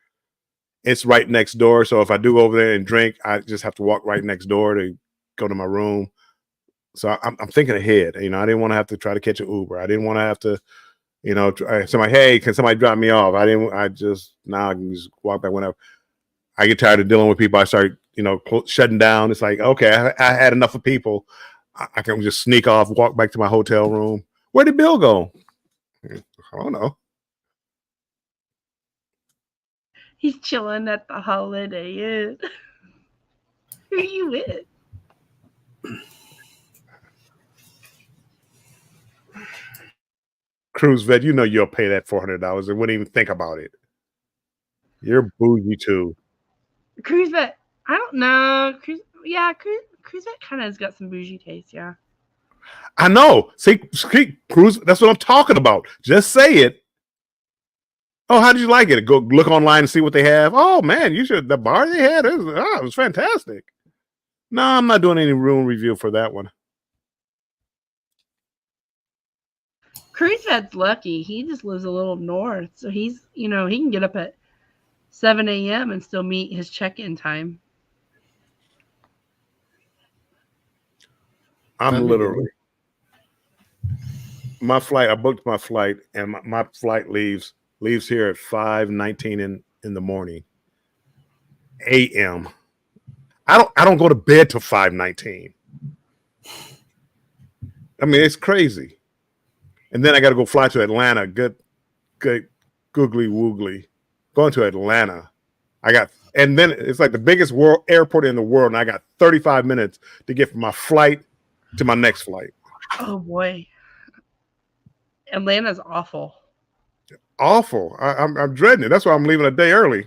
It's right next door. So if I do go over there and drink, I just have to walk right next door to go to my room. So I'm thinking ahead. I didn't want to have to try to catch an Uber. I didn't want to have to, somebody, hey, can somebody drop me off? I can just walk back whenever. I get tired of dealing with people. I start, shutting down. It's like, okay, I had enough of people. I can just sneak off, walk back to my hotel room. Where did Bill go? I don't know. He's chilling at the Holiday Inn. Who are you with? Cruise vet, you'll pay that $400 and wouldn't even think about it. You're bougie too. Cruise vet, I don't know. Cruise vet kind of has got some bougie taste, yeah. I know. See, Cruise, that's what I'm talking about. Just say it. Oh, how did you like it? Go look online and see what they have. Oh man, the bar they had, it was fantastic. No, I'm not doing any room review for that one. Cruisevet's lucky. He just lives a little north, so he's he can get up at 7 a.m. and still meet his check-in time. I'm literally my flight. I booked my flight, and my flight leaves here at 5:19 in the morning, a.m. I don't go to bed till 5:19. I mean, it's crazy. And then I got to go fly to Atlanta. Good, googly woogly. Going to Atlanta. And then it's like the biggest airport in the world, and I got 35 minutes to get from my flight to my next flight. Oh boy, Atlanta's awful. Awful. I'm dreading it. That's why I'm leaving a day early.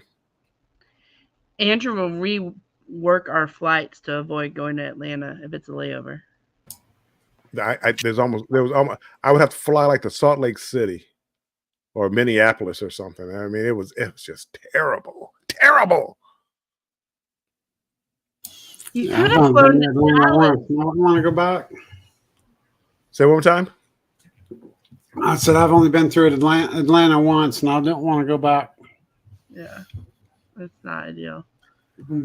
Andrew will rework our flights to avoid going to Atlanta if it's a layover. I would have to fly like to Salt Lake City or Minneapolis or something. I mean, it was just terrible. You could have flown to Dallas. I want to go back. Say one more time. I said I've only been through Atlanta once, and I don't want to go back. Yeah, that's not ideal.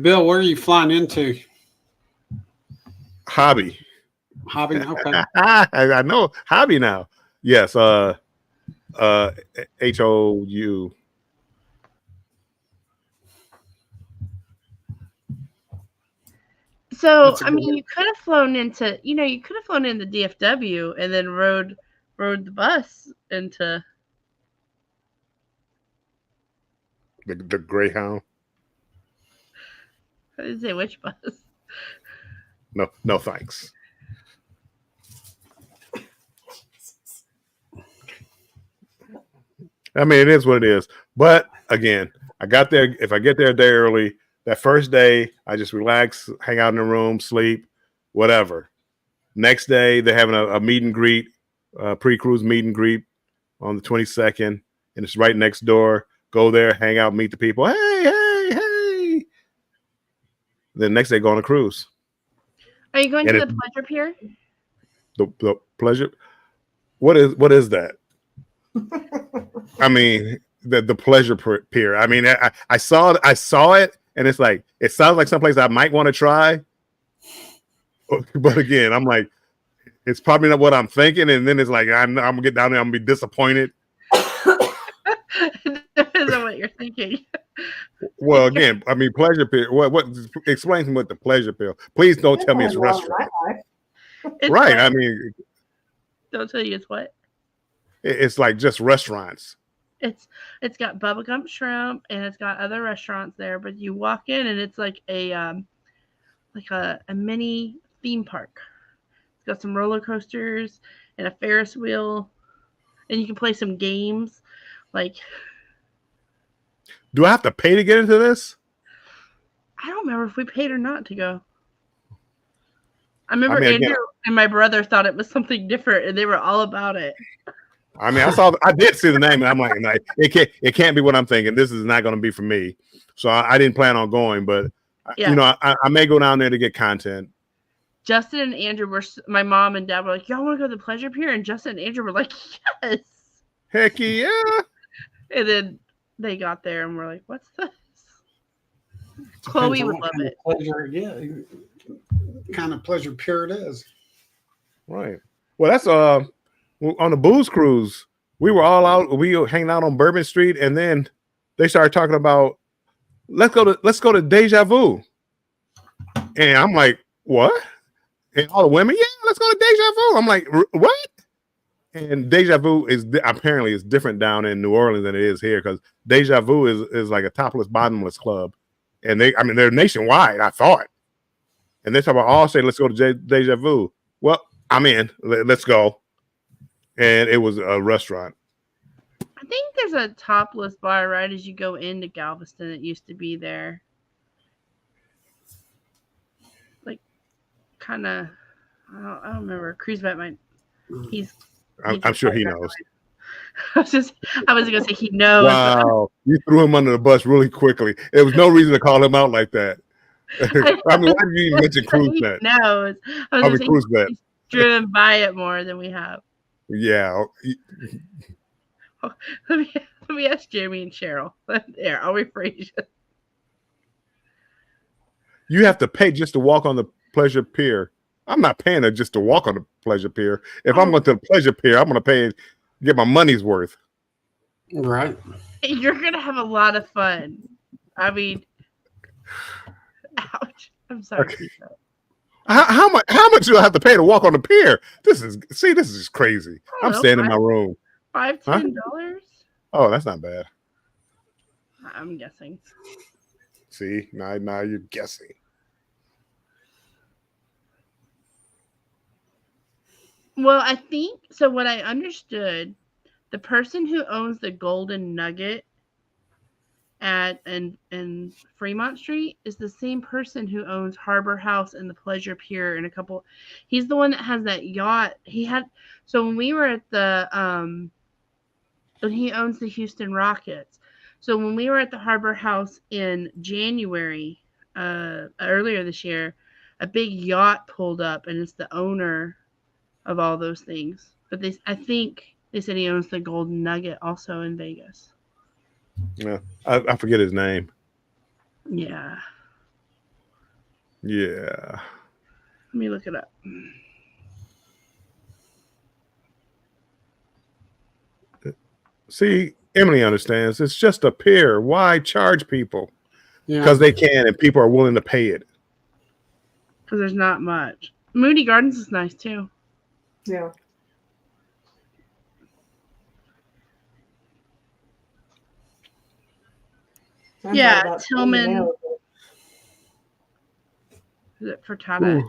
Bill, where are you flying into? Hobby. Okay. I know Hobby now. Yes. HOU. So I mean, you could have flown into DFW and then rode the bus into the Greyhound. I didn't say which bus. No thanks. I mean, it is what it is. But again, I got there. If I get there a day early, that first day, I just relax, hang out in the room, sleep, whatever. Next day, they're having a meet and greet, pre-cruise meet and greet on the 22nd, and it's right next door. Go there, hang out, meet the people. Hey. Then next day, go on a cruise. Are you going to the Pleasure Pier? The Pleasure? What is that? I mean, the Pleasure Pier. I mean, I saw it, and it's like it sounds like someplace I might want to try. But again, I'm like, it's probably not what I'm thinking, and then it's like I'm gonna get down there, I'm gonna be disappointed. Depends on what you're thinking. Well, again, I mean, Pleasure Pier. What? Explain to me what the Pleasure Pier. Please don't tell me it's a restaurant. Right? I mean, don't tell you it's what. It's like just restaurants. It's got Bubblegum Shrimp and it's got other restaurants there, but you walk in and it's like a mini theme park. It's got some roller coasters and a Ferris wheel, and you can play some games. Like, do I have to pay to get into this? I don't remember if we paid or not to go. I remember Andrew and my brother thought it was something different, and they were all about it. I mean, I did see the name, and I'm like, it can't be what I'm thinking. This is not going to be for me. So I didn't plan on going, but I may go down there to get content. Justin and Andrew my mom and dad were like, y'all want to go to the Pleasure Pier? And Justin and Andrew were like, yes. Heck yeah. And then they got there and we're like, what's this? Chloe would love it. Kind of Pleasure Pier it is. Right. Well, that's on the booze cruise, we were all out. We were hanging out on Bourbon Street, and then they started talking about let's go to Deja Vu, and I'm like, what? And all the women, yeah, let's go to Deja Vu. I'm like, what? And Deja Vu is apparently is different down in New Orleans than it is here, because Deja Vu is like a topless, bottomless club, and they're nationwide. I thought, and they talk about all say let's go to Deja Vu. Well, I'm in. Let's go. And it was a restaurant. I think there's a topless bar right as you go into Galveston. It used to be there. Like, kind of, I don't remember. Cruise vet might. I'm sure he knows. I was going to say he knows. Wow, you threw him under the bus really quickly. There was no reason to call him out like that. I mean, why did you even mention Cruise Vet? He knows. I was going to say he's driven by it more than we have. Yeah. Let me ask Jeremy and Cheryl. There, I'll rephrase you. You have to pay just to walk on the pleasure pier. I'm not paying it just to walk on the pleasure pier. If I'm going to the pleasure pier, I'm going to pay, get my money's worth. Right. You're gonna have a lot of fun. I mean, ouch. I'm sorry. Okay. How much do I have to pay to walk on the pier? This is just crazy. I'm staying in my room. $10. Oh, that's not bad. I'm guessing. See, now you're guessing. Well, I think so. What I understood, the person who owns the Golden Nugget in Fremont Street is the same person who owns Harbor House and the Pleasure Pier and a couple. He's the one that has that yacht. So when we were at the and he owns the Houston Rockets. So when we were at the Harbor House in January, earlier this year, a big yacht pulled up, and it's the owner of all those things. But I think they said he owns the Golden Nugget also in Vegas. Yeah, I forget his name. Yeah. Yeah. Let me look it up. See, Emily understands. It's just a pier. Why charge people? Yeah. Because they can, and people are willing to pay it. Because there's not much. Moody Gardens is nice too. Yeah. Yeah, Tillman. Is it Fertata?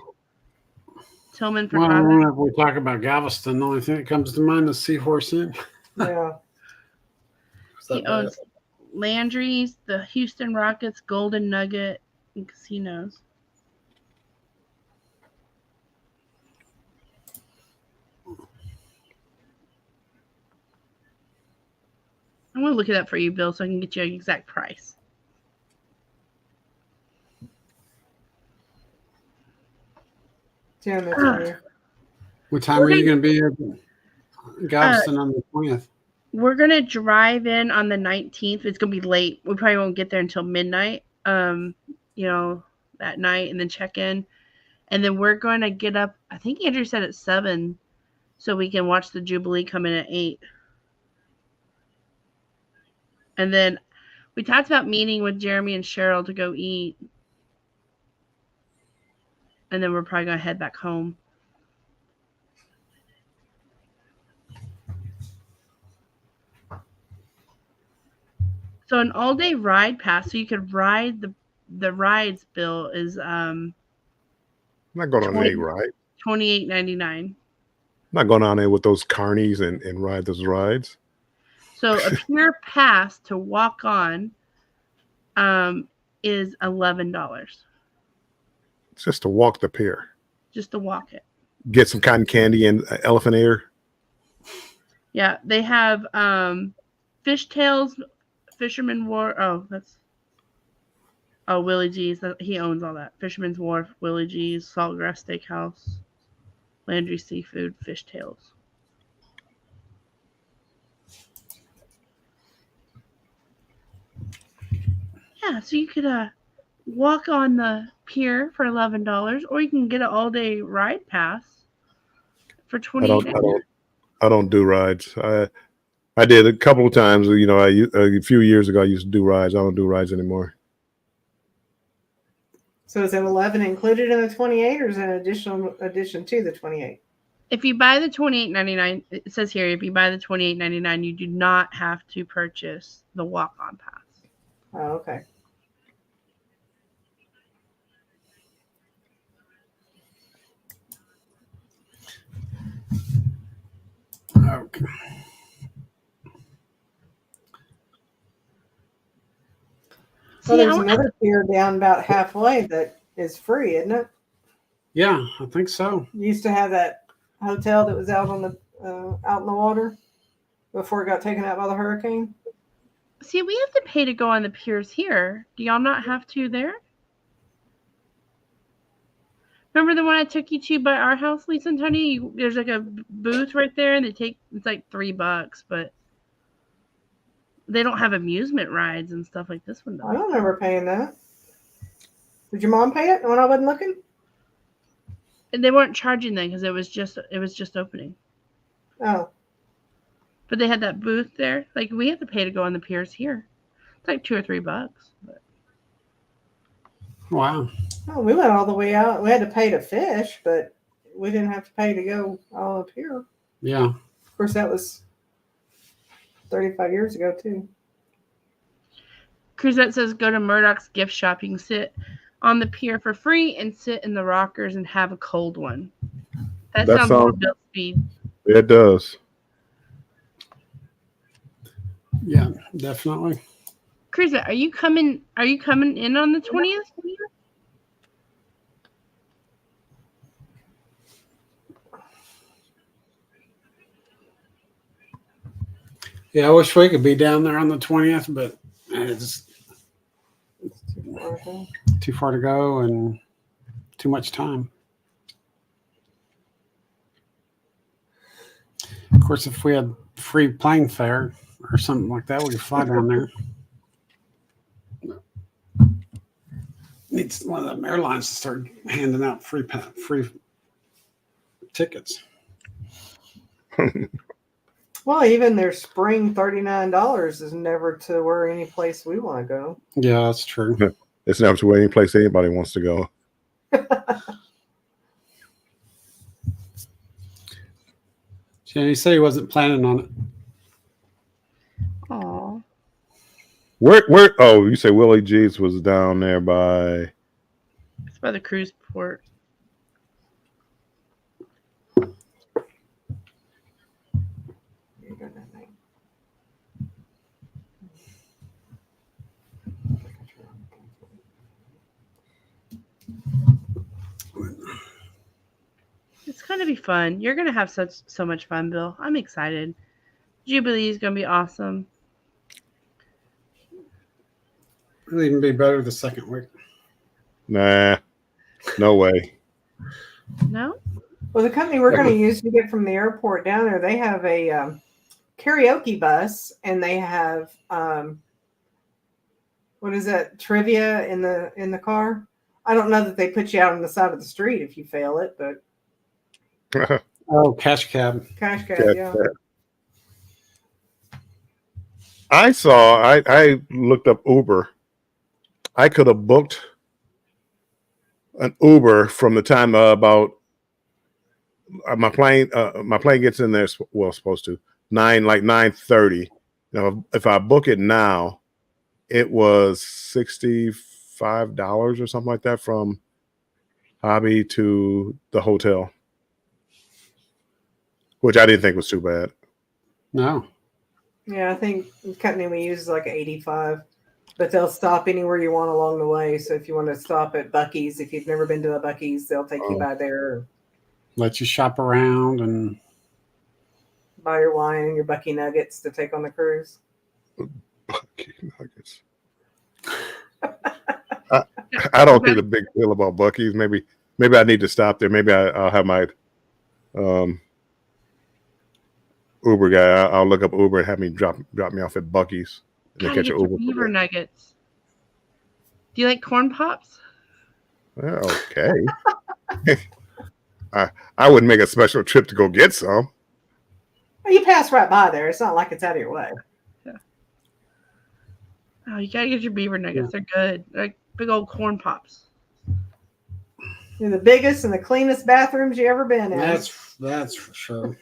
Tillman Fertata. Well, if we talk about Galveston, the only thing that comes to mind is Seahorse Inn. Yeah. He owns Landry's, the Houston Rockets, Golden Nugget, and casinos. I'm going to look it up for you, Bill, so I can get you an exact price. What time are you going to be at Galveston on the 20th? We're going to drive in on the 19th. It's going to be late. We probably won't get there until midnight, that night, and then check in. And then we're going to get up, I think Andrew said at 7, so we can watch the Jubilee come in at 8. And then we talked about meeting with Jeremy and Cheryl to go eat. And then we're probably going to head back home. So an all-day ride pass, so you could ride the rides, Bill, is I'm not going on any ride. $28.99. Not going on there with those carnies and ride those rides. So a pure pass to walk on is $11. It's just to walk the pier. Just to walk it. Get some cotton candy and elephant ear. Yeah, they have fishtails, Fisherman Wharf. Willie G's. He owns all that. Fisherman's Wharf, Willie G's, Saltgrass Steakhouse, Landry Seafood, Fishtails. Yeah, so you could walk on the pier for $11, or you can get an all-day ride pass for $28. I don't do rides. I did a couple of times. A few years ago I used to do rides. I don't do rides anymore. So is it 11 included in the 28, or is it an addition to the 28? If you buy the $28.99, it says here, if you buy the $28.99, you do not have to purchase the walk-on pass. Oh, okay. Okay. Well, there's another pier down about halfway that is free, isn't it? Yeah, I think so. You used to have that hotel that was out in the water before it got taken out by the hurricane. See, we have to pay to go on the piers here. Do y'all not have to there? Remember the one I took you to by our house, Lisa and Tony? There's like a booth right there, and it's like $3, but they don't have amusement rides and stuff like this one I does. don't remember paying that. Did your mom pay it when I wasn't looking? And they weren't charging then because it was just opening. Oh, But they had that booth there. Like we have to pay to go on the piers here. It's like $2 or $3. But Wow. oh, we went all the way out. We had to pay to fish, but we didn't have to pay to go all up here. Yeah. Of course, that was 35 years ago too. Cruzette says go to Murdoch's gift shop. You can sit on the pier for free and sit in the rockers and have a cold one. That sounds more Bill speed. It does. Yeah, definitely. Cruzette, are you coming in on the 20th? Yeah, I wish we could be down there on the 20th, but it's too far to go and too much time. Of course, if we had free plane fare or something like that, we could fly down there. Needs one of them airlines to start handing out free tickets. Well, even their spring $39 is never to where any place we want to go. Yeah, that's true. It's never to where any place anybody wants to go. He said he wasn't planning on it. Aw. Where? Oh, you say Willie G's was down there by. It's by the cruise port. It's going to be fun. You're going to have so much fun, Bill. I'm excited. Jubilee is going to be awesome. It'll even be better the second week. Nah, no way. No? Well, the company we're going to use to get from the airport down there, they have a karaoke bus, and they have what is that, trivia in the car. I don't know that they put you out on the side of the street if you fail it, but Oh, cash cab. cash cab, yeah. I looked up Uber. I could have booked an Uber from the time about my plane gets in there, well, supposed to 9:30. Now, if I book it now, it was $65 or something like that from Hobby to the hotel, which I didn't think was too bad. No. Yeah, I think the company we use is like 85, but they'll stop anywhere you want along the way. So if you want to stop at Buc-ee's, if you've never been to a Buc-ee's, they'll take you by there. Let you shop around and Buy your wine and your Buc-ee nuggets to take on the cruise. Buc-ee nuggets. I don't think a big deal about Buc-ee's. Maybe I need to stop there. Maybe I'll have my Uber guy. I'll look up Uber and have me drop me off at Buc-ee's and then catch an Uber. Beaver nuggets. Do you like corn pops? Okay. I wouldn't make a special trip to go get some. Well, you pass right by there. It's not like it's out of your way. Yeah. Oh, you gotta get your beaver nuggets. Yeah. They're good. They're like big old corn pops. They're the biggest and the cleanest bathrooms you ever been in. That's for sure.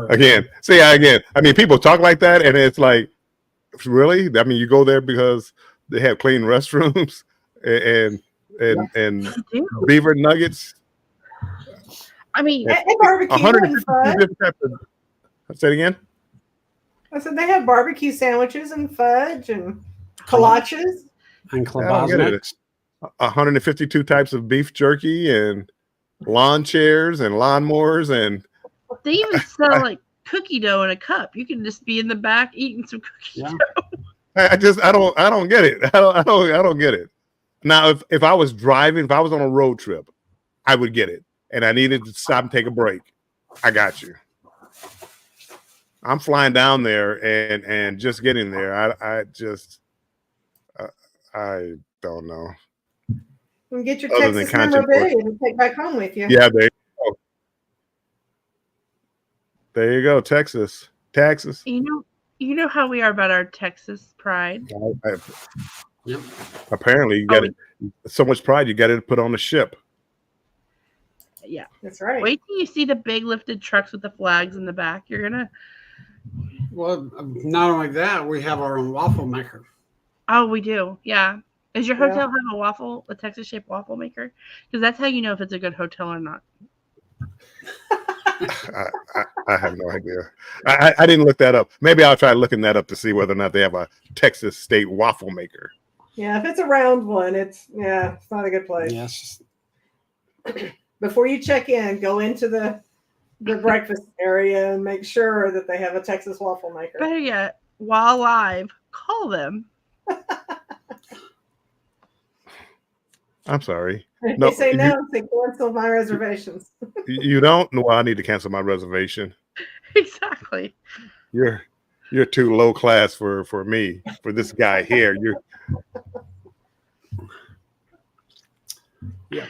Again. I mean, people talk like that, and it's like, really? I mean, you go there because they have clean restrooms and beaver nuggets. I mean, and barbecue and fudge. Say it again. I said they have barbecue sandwiches and fudge and kolaches and kielbasa. 152 types of beef jerky and lawn chairs and lawnmowers, and they even sell like cookie dough in a cup. You can just be in the back eating some cookie dough. I don't get it. I don't get it. Now, if I was driving, if I was on a road trip, I would get it, and I needed to stop and take a break. I got you. I'm flying down there and just getting there. I don't know. You can get your Other than Texas content memorabilia to take back home with you. Yeah, there you go. There you go, Texas. You know how we are about our Texas pride. Yep. Apparently, you got it. So much pride, you got it put on the ship. Yeah, That's right. wait till you see the big lifted trucks with the flags in the back. You're gonna. Well, not only that, we have our own waffle maker. Oh, we do. Yeah. Does your Yeah. hotel have a Texas shaped waffle maker? Because that's how you know if it's a good hotel or not. I have no idea. I didn't look that up. Maybe I'll try looking that up to see whether or not they have a Texas state waffle maker. Yeah, if it's a round one, it's not a good place. Yes. Before you check in, go into the breakfast area and make sure that they have a Texas waffle maker. Better yet, while live, call them. I'm sorry. If No, they say no, say cancel my reservations. You don't? No, I need to cancel my reservation. Exactly. You're too low class for me, for this guy here. Yeah.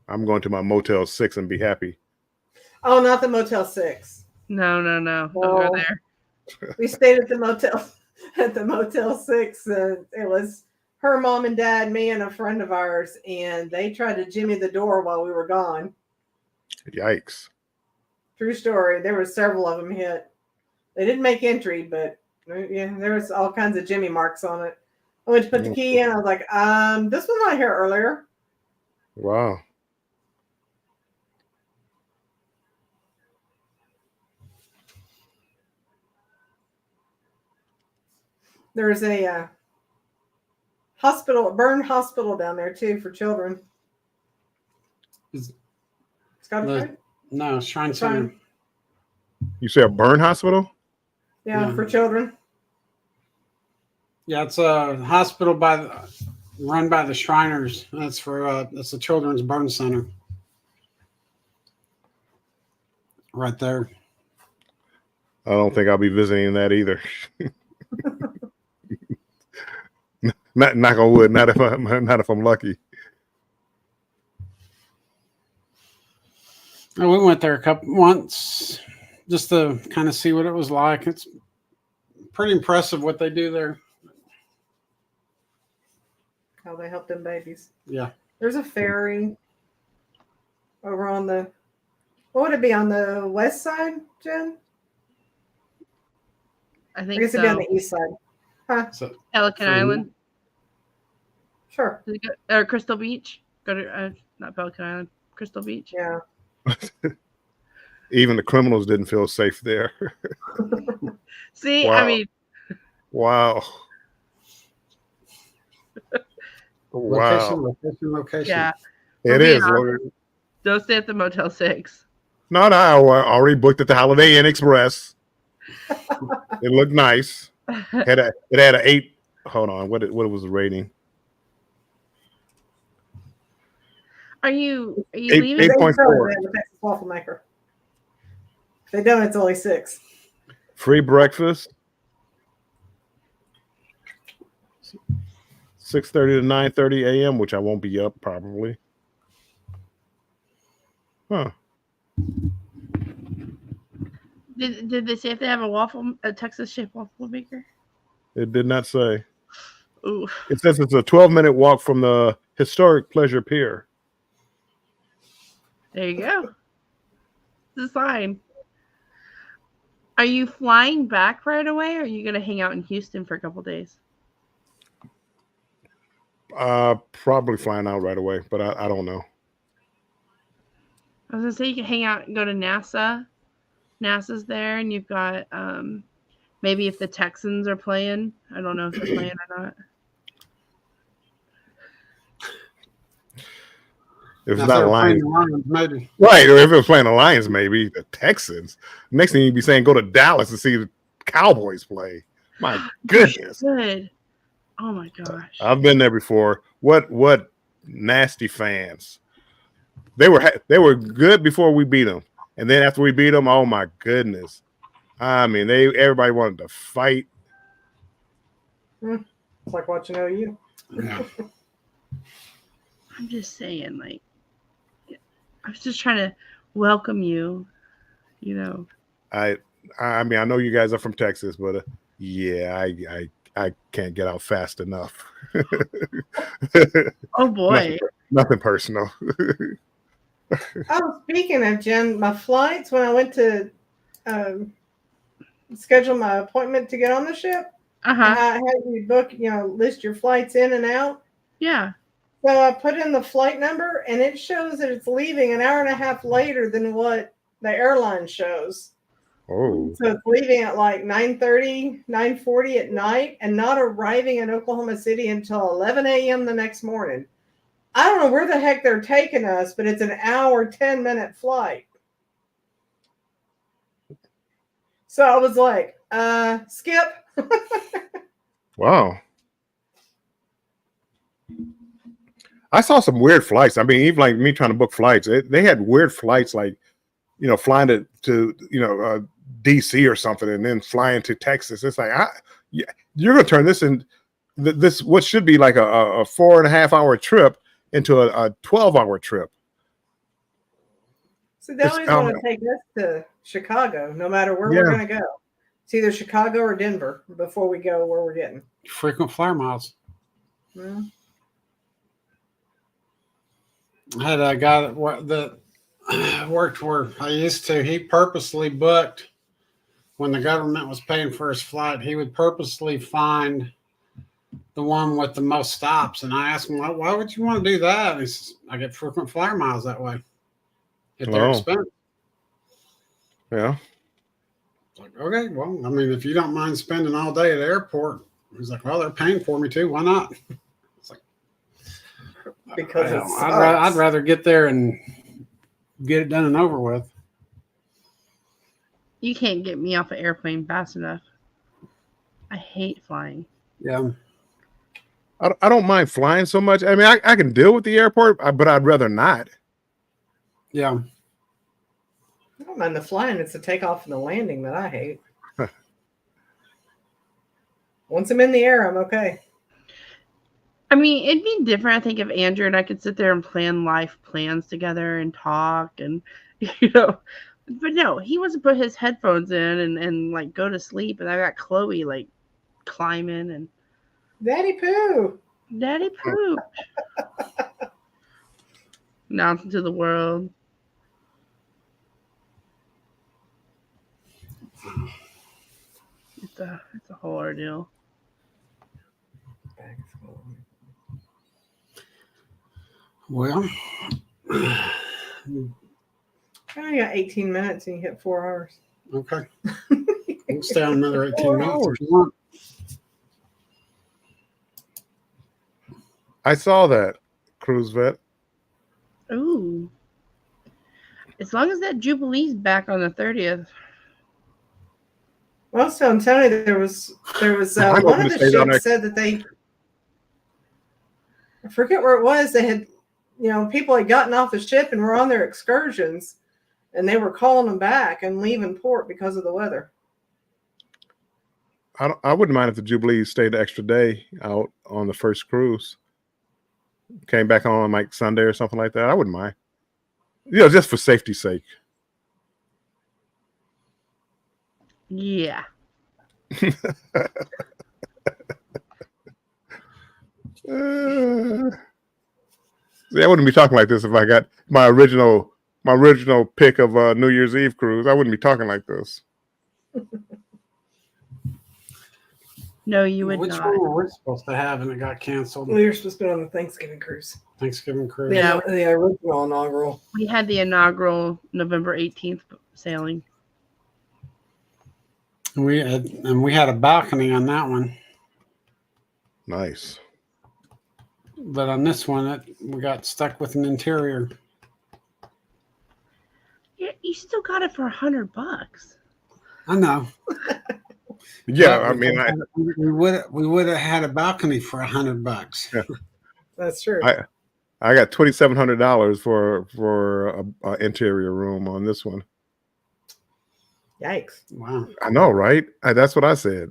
I'm going to my Motel 6 and be happy. Oh, not the Motel 6. No. Don't go No. there. We stayed at the Motel 6. It was her mom and dad, me, and a friend of ours, and they tried to jimmy the door while we were gone. Yikes. True story. There were several of them hit. They didn't make entry, but yeah, there was all kinds of jimmy marks on it. I went to put the key in. I was like, this was not here earlier. Wow. There's a burn hospital down there too for children. Scottish? No, Shrine Center. You say a burn hospital? Yeah, for children. Yeah, it's a hospital run by the Shriners. That's for it's a children's burn center. Right there. I don't think I'll be visiting that either. Not knock on wood. Not if I'm lucky. We went there once just to kind of see what it was like. It's pretty impressive what they do there. How they help them babies. Yeah. There's a ferry over on what would it be, on the west side, Jen? I I think guess so. it'd be on the east side. Huh? So Pelican Island. Sure. Or Crystal Beach. Go to not Pelican Island. Crystal Beach. Yeah. Even the criminals didn't feel safe there. See, Wow. I mean, Wow. Wow. Location. yeah. It being is. honest. Don't stay at the Motel 6. No, I already booked at the Holiday Inn Express. It looked nice. It had an 8. Hold on. What was the rating? Are you Eight- leaving? 8.4. They have a Texas waffle maker. If they don't, it's only 6. Free breakfast. 6:30 to 9:30 a.m., which I won't be up probably. Huh. Did they say if they have a Texas shaped waffle maker? It did not say. Ooh. It says it's a 12-minute walk from the historic Pleasure Pier. There you go. It's a sign. Are you flying back right away, or are you going to hang out in Houston for a couple days? Probably flying out right away, but I don't know. I was going to say you can hang out and go to NASA. NASA's there, and you've got maybe if the Texans are playing. I don't know if they're playing or not. If it's Now, if not they were playing Lions, the Lions, maybe. right? Or if it was playing the Lions, maybe the Texans. Next thing you'd be saying, go to Dallas to see the Cowboys play. My goodness. Good. Oh my gosh. I've been there before. What nasty fans. They were good before we beat them. And then after we beat them, oh my goodness. I mean, everybody wanted to fight. It's like watching OU. Yeah. I'm just saying, like, I was just trying to welcome you, you know. I mean, I know you guys are from Texas, but yeah, I can't get out fast enough. Oh boy. Nothing personal. Oh, speaking of Jen, my flights when I went to schedule my appointment to get on the ship, Uh-huh. I had you book, list your flights in and out. Yeah. So I put in the flight number, and it shows that it's leaving an hour and a half later than what the airline shows. Oh. So it's leaving at like 9:30, 9:40 at night, and not arriving in Oklahoma City until 11 a.m. the next morning. I don't know where the heck they're taking us, but it's an hour, 10-minute flight. So I was like, skip. Wow. I saw some weird flights. I mean, even like me trying to book flights, they had weird flights, like, flying to DC or something, and then flying to Texas. It's like, you're going to turn this in this what should be like a 4.5 hour trip into a 12-hour trip. So they always want to take us to Chicago, no matter where we're going to go. It's either Chicago or Denver before we go where we're getting. Frequent flyer miles. Hmm. I had a guy that worked where I used to. He purposely booked, when the government was paying for his flight, he would purposely find the one with the most stops. And I asked him, why would you want to do that? And he says, I get frequent flyer miles that way at their expense. Yeah. It's like, okay, well, I mean, if you don't mind spending all day at the airport, he's like, well, they're paying for me too. Why not? It's like, because I'd rather get there and get it done and over with. You can't get me off an airplane fast enough. I hate flying. Yeah. I don't mind flying so much. I mean, I can deal with the airport, but I'd rather not. Yeah. I don't mind the flying. It's the takeoff and the landing that I hate. Once I'm in the air, I'm okay. I mean, it'd be different, I think, if Andrew and I could sit there and plan life plans together and talk and, But no, he wants to put his headphones in and like go to sleep. And I got Chloe like climbing and Daddy poo. Daddy poop. Announcing to the world. It's a whole ordeal. Well, I only got 18 minutes and you hit 4 hours. okay. We'll stay on another 18 minutes if you want. I saw that, Cruise Vet. Ooh. As long as that Jubilee's back on the 30th. Well, so I'm telling you, there was one of the ships said that they, I forget where it was. They had, people had gotten off the ship and were on their excursions, and they were calling them back and leaving port because of the weather. I wouldn't mind if the Jubilee stayed the extra day out on the first cruise. Came back on like Sunday or something like that. I wouldn't mind. Just for safety's sake. Yeah. See, I wouldn't be talking like this if I got my original pick of New Year's Eve cruise. I wouldn't be talking like this. No, you would Which not. one were we supposed to have and it got canceled? We were supposed to be on the Thanksgiving cruise. Thanksgiving cruise. Yeah, the original inaugural. We had the inaugural November 18th sailing. We had a balcony on that one. Nice. But on this one, we got stuck with an interior. Yeah, you still got it for $100. I know. Yeah, But I mean, we would have had a balcony for $100. That's true. I got $2,700 for a interior room on this one. Yikes. Wow. I know, right? That's what I said.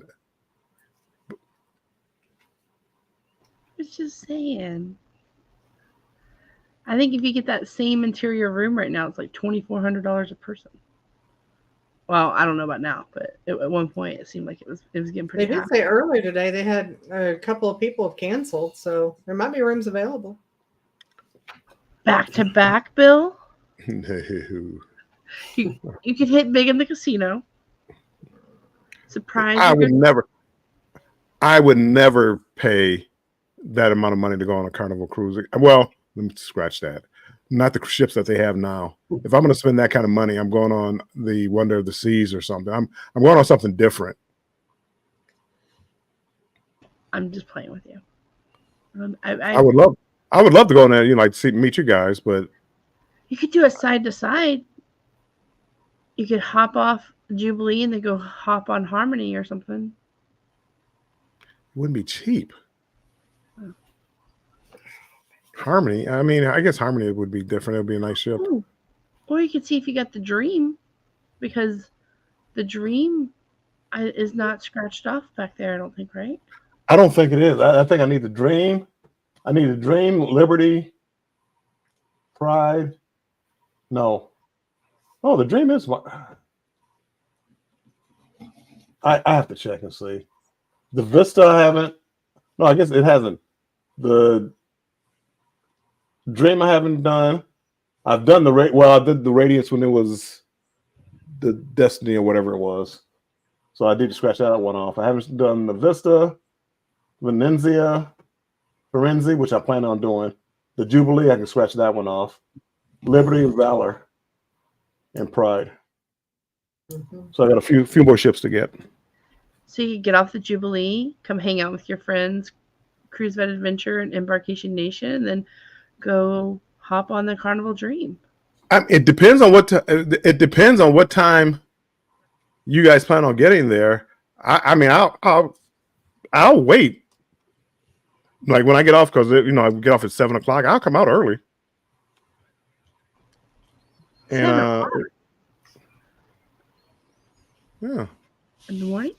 It's just saying. I think if you get that same interior room right now, it's like $2,400 a person. Well, I don't know about now, but at one point it seemed like it was getting They pretty did high. say earlier today they had a couple of people have canceled, so there might be rooms available. Back to back, Bill. No. You could hit big in the casino. Surprise! I would never pay that amount of money to go on a Carnival cruise. Well, let me scratch that. Not the ships that they have now. If I'm going to spend that kind of money, I'm going on the Wonder of the Seas or something. I'm going on something different. I'm just playing with you. I would love to go on there, meet you guys, but you could do a side to side. You could hop off Jubilee and then go hop on Harmony or something. it wouldn't be cheap. Harmony. I mean, I guess Harmony would be different. It would be a nice ship. Ooh. Or you could see if you got the Dream, because the Dream is not scratched off back there, I don't think, right? I don't think it is. I think I need the Dream. I need the Dream, Liberty, Pride. No. Oh, the Dream is one. I have to check and see. The Vista I haven't. No, I guess it hasn't. The Dream I haven't done. I've done I did the Radiance when it was the Destiny or whatever it was. So I did scratch that one off. I haven't done the Vista, Venezia, Firenze, which I plan on doing. The Jubilee, I can scratch that one off. Liberty and Valor and Pride. Mm-hmm. So I got a few more ships to get. So you could get off the Jubilee, come hang out with your friends, Cruise of Adventure and Embarkation Nation, and then go hop on the Carnival Dream. It depends on what time you guys plan on getting there. I mean, I'll wait. Like when I get off, because I get off at 7:00. I'll come out early. And yeah, In the morning?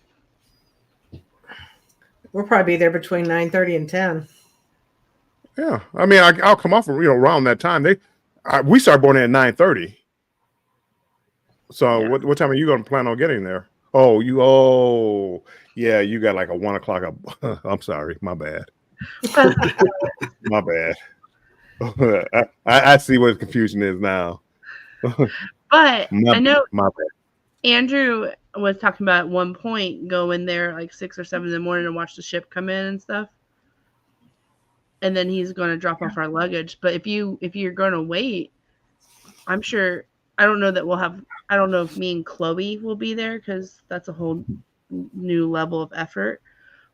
We'll probably be there between 9:30 and 10. yeah. I mean, I'll come off around that time. We start boarding at 9:30. So Yeah. what time are you going to plan on getting there? Oh, yeah, you got like a 1:00. I'm sorry, my bad. My bad. I see what the confusion is now. But I know my bad. Andrew was talking about at one point going there like 6 or 7 in the morning to watch the ship come in and stuff. And then he's going to drop off our luggage. But if you're going to wait, I'm sure. I don't know if me and Chloe will be there, because that's a whole new level of effort.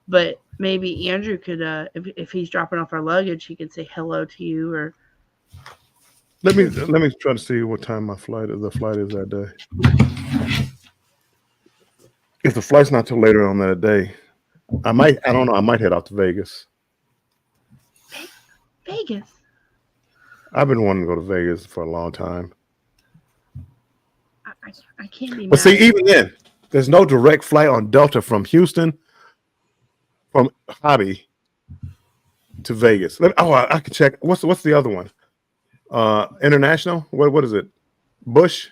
But maybe Andrew could, if he's dropping off our luggage, he could say hello to you. Or Let me try to see what time the flight is that day. If the flight's not till later on that day, I don't know. I might head out to Vegas. Vegas. I've been wanting to go to Vegas for a long time. I can't be. But see, even then, there's no direct flight on Delta from Houston, from Hobby to Vegas. I can check. What's the other one? International. What is it? Bush.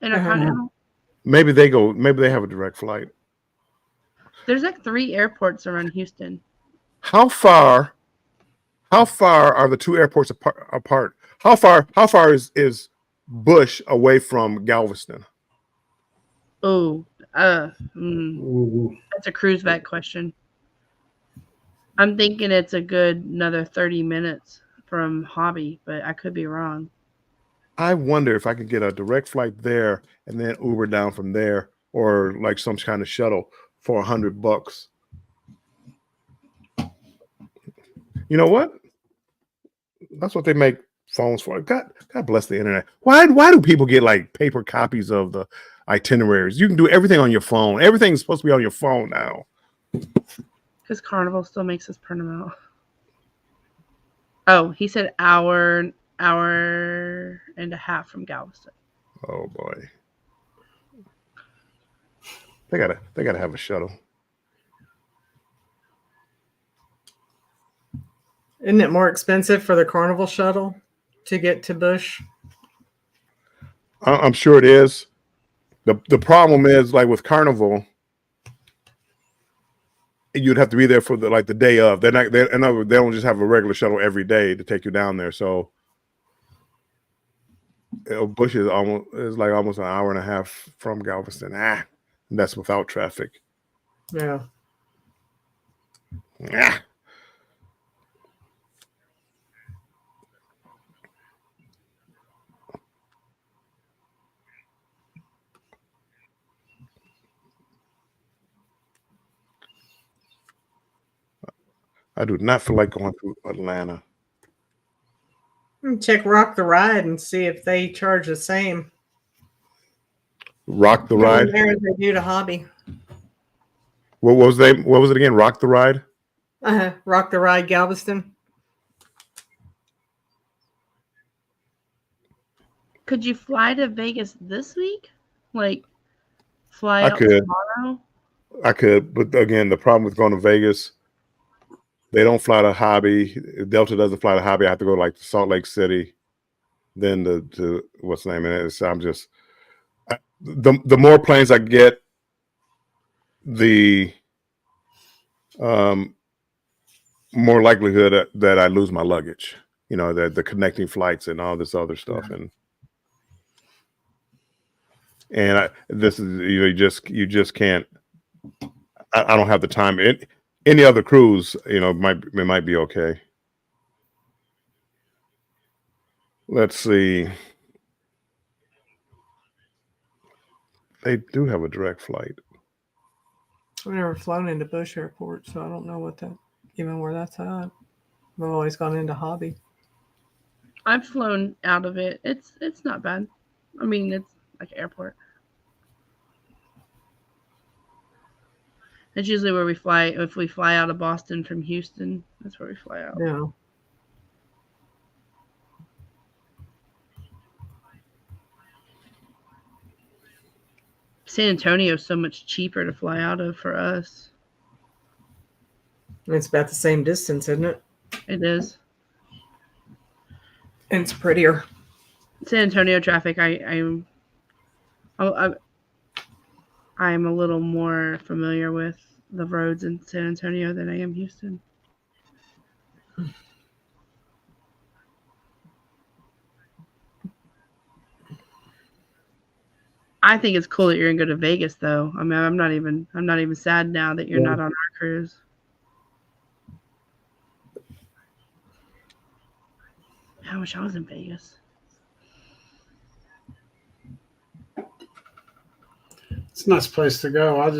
Intercontinental. Maybe they have a direct flight. There's like 3 airports around Houston. How far are the 2 airports apart? How far is Bush away from Galveston? Oh, that's a cruise back question. I'm thinking it's a good another 30 minutes from Hobby, but I could be wrong. I wonder if I could get a direct flight there and then Uber down from there, or like some kind of shuttle for $100. You know what? That's what they make phones for. God bless the internet. Why do people get like paper copies of itineraries. You can do everything on your phone. Everything's supposed to be on your phone now. Because Carnival still makes us print them out. Oh, he said hour and a half from Galveston. Oh boy. They gotta have a shuttle. Isn't it more expensive for the Carnival shuttle to get to Bush? I'm sure it is. The problem is, like with Carnival, you'd have to be there for the day of. They don't just have a regular shuttle every day to take you down there. So Bush is almost an hour and a half from Galveston. And that's without traffic. Yeah. Ah. I do not feel like going to Atlanta. Check Rock the Ride and see if they charge the same. Rock the Ride? There as they do to Hobby. What was it again? Rock the Ride? Rock the Ride Galveston. Could you fly to Vegas this week? Like, fly out tomorrow? I could, but again, the problem with going to Vegas, they don't fly to Hobby. Delta doesn't fly to Hobby. I have to go to Salt Lake City, then to what's the name of it? So the more planes I get, the more likelihood that I lose my luggage. You know, the connecting flights and all this other stuff, and you just can't. I don't have the time. Any other cruise, it might be okay. Let's see. They do have a direct flight. I've never flown into Bush Airport, so I don't know where that's at. I've always gone into Hobby. I've flown out of it. It's not bad. I mean, it's like an airport. That's usually where we fly. If we fly out of Boston from Houston, that's where we fly out. Yeah. San Antonio is so much cheaper to fly out of for us. It's about the same distance, isn't it? It is. And it's prettier. San Antonio traffic, I'm a little more familiar with the roads in San Antonio than I am Houston. I think it's cool that you're gonna go to Vegas, though. I mean, I'm not even sad now that you're not on our cruise. I wish I was in Vegas. It's a nice place to go. I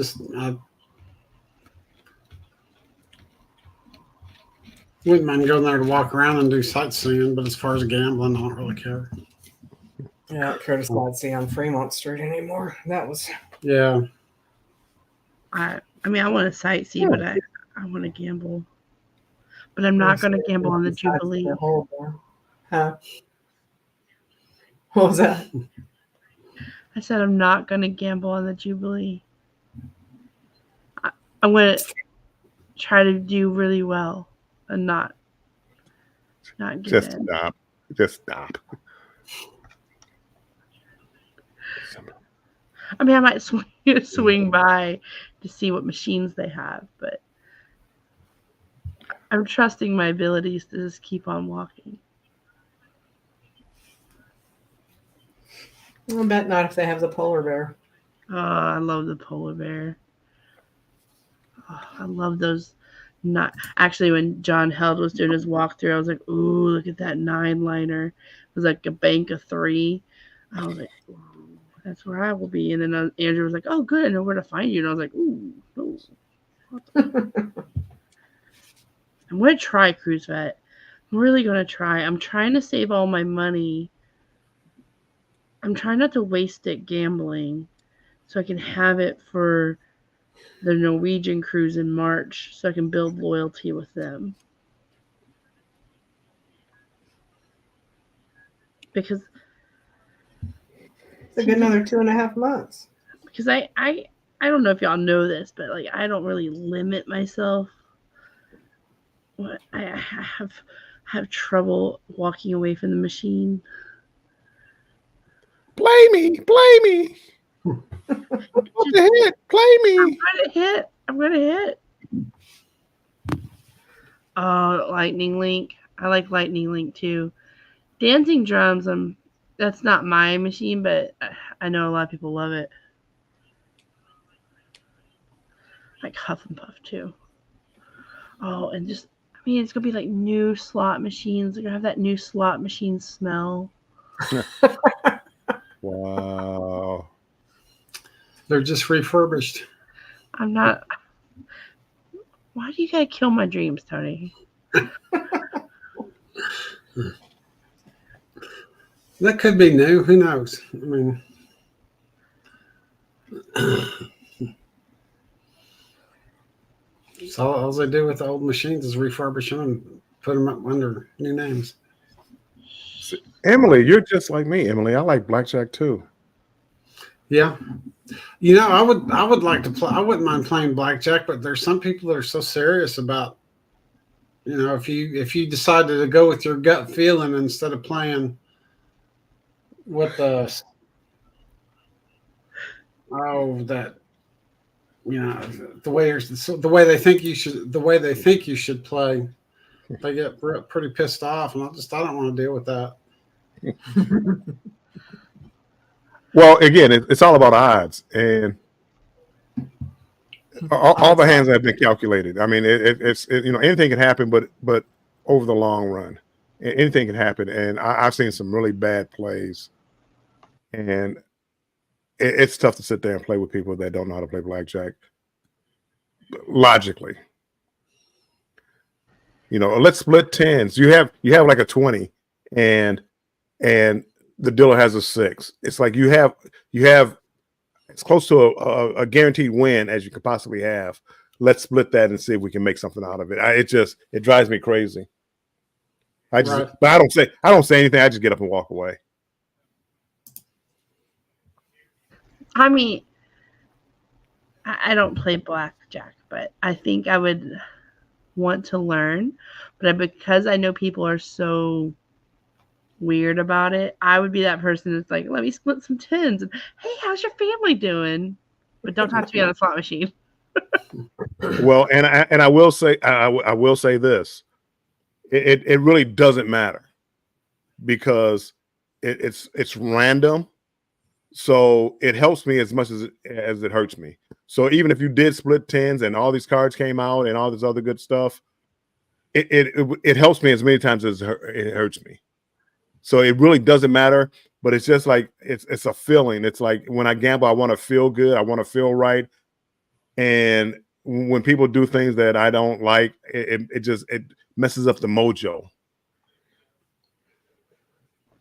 wouldn't mind going there to walk around and do sightseeing, but as far as gambling, I don't really care. Yeah, I don't care to sightsee on Fremont Street anymore. That was I mean, I want to sightsee, but I want to gamble. But I'm not going to gamble on the Jubilee. Huh? What was that? I said I'm not going to gamble on the Jubilee. I'm going to try to do really well and not get Just in. stop. Just stop. I mean, I might swing by to see what machines they have, but I'm trusting my abilities to just keep on walking. I bet not if they have the polar bear. Oh, I love the polar bear. Oh, I love those. Not actually, when John Held was doing his walkthrough, I was like, "Ooh, look at that 9-liner." It was like a bank of 3. I was like, "Ooh, that's where I will be." And then Andrew was like, "Oh, good, I know where to find you." And I was like, "Ooh, no." I'm gonna try Cruise Vet. I'm really gonna try. I'm trying to save all my money. I'm trying not to waste it gambling, so I can have it for the Norwegian cruise in March, so I can build loyalty with them. Because It's a good another 2.5 months. because I don't know if y'all know this, but like I don't really limit myself. I have trouble walking away from the machine. Play me. What the heck? Play me. I'm gonna hit. Oh, Lightning Link. I like Lightning Link too. Dancing drums. That's not my machine, but I know a lot of people love it. Like Huff and Puff too. Oh, and just it's gonna be like new slot machines. They're gonna have that new slot machine smell. Wow. They're just refurbished. I'm not. Why do you gotta kill my dreams, Tony? That could be new. Who knows? I mean, so all they do with the old machines is refurbish them and put them up under new names. Emily, you're just like me, Emily. I like blackjack too. Yeah. You know, I would like to play. I wouldn't mind playing blackjack, but there's some people that are so serious about, if you decided to go with your gut feeling instead of playing what the way they think you should play, they get pretty pissed off, and I don't want to deal with that. Well, again, it's all about odds, and all the hands have been calculated. I mean, it's anything can happen, but over the long run, anything can happen. And I've seen some really bad plays, and it's tough to sit there and play with people that don't know how to play blackjack logically. Let's split tens. You have like a 20, and the dealer has a 6. It's like you have as close to a guaranteed win as you could possibly have. Let's split that and see if we can make something out of it. It drives me crazy. But I don't say anything. I just get up and walk away. I mean, I don't play blackjack, but I think I would want to learn. But because I know people are so weird about it, I would be that person that's like, let me split some tens. And, hey, how's your family doing? But don't talk to me on a slot machine. Well, and I will say this. It really doesn't matter because it's random. So it helps me as much as it hurts me. So even if you did split tens and all these cards came out and all this other good stuff, it helps me as many times as it hurts me. So it really doesn't matter. But it's just like it's a feeling. It's like when I gamble, I want to feel good. I want to feel right. And when people do things that I don't like, it messes up the mojo.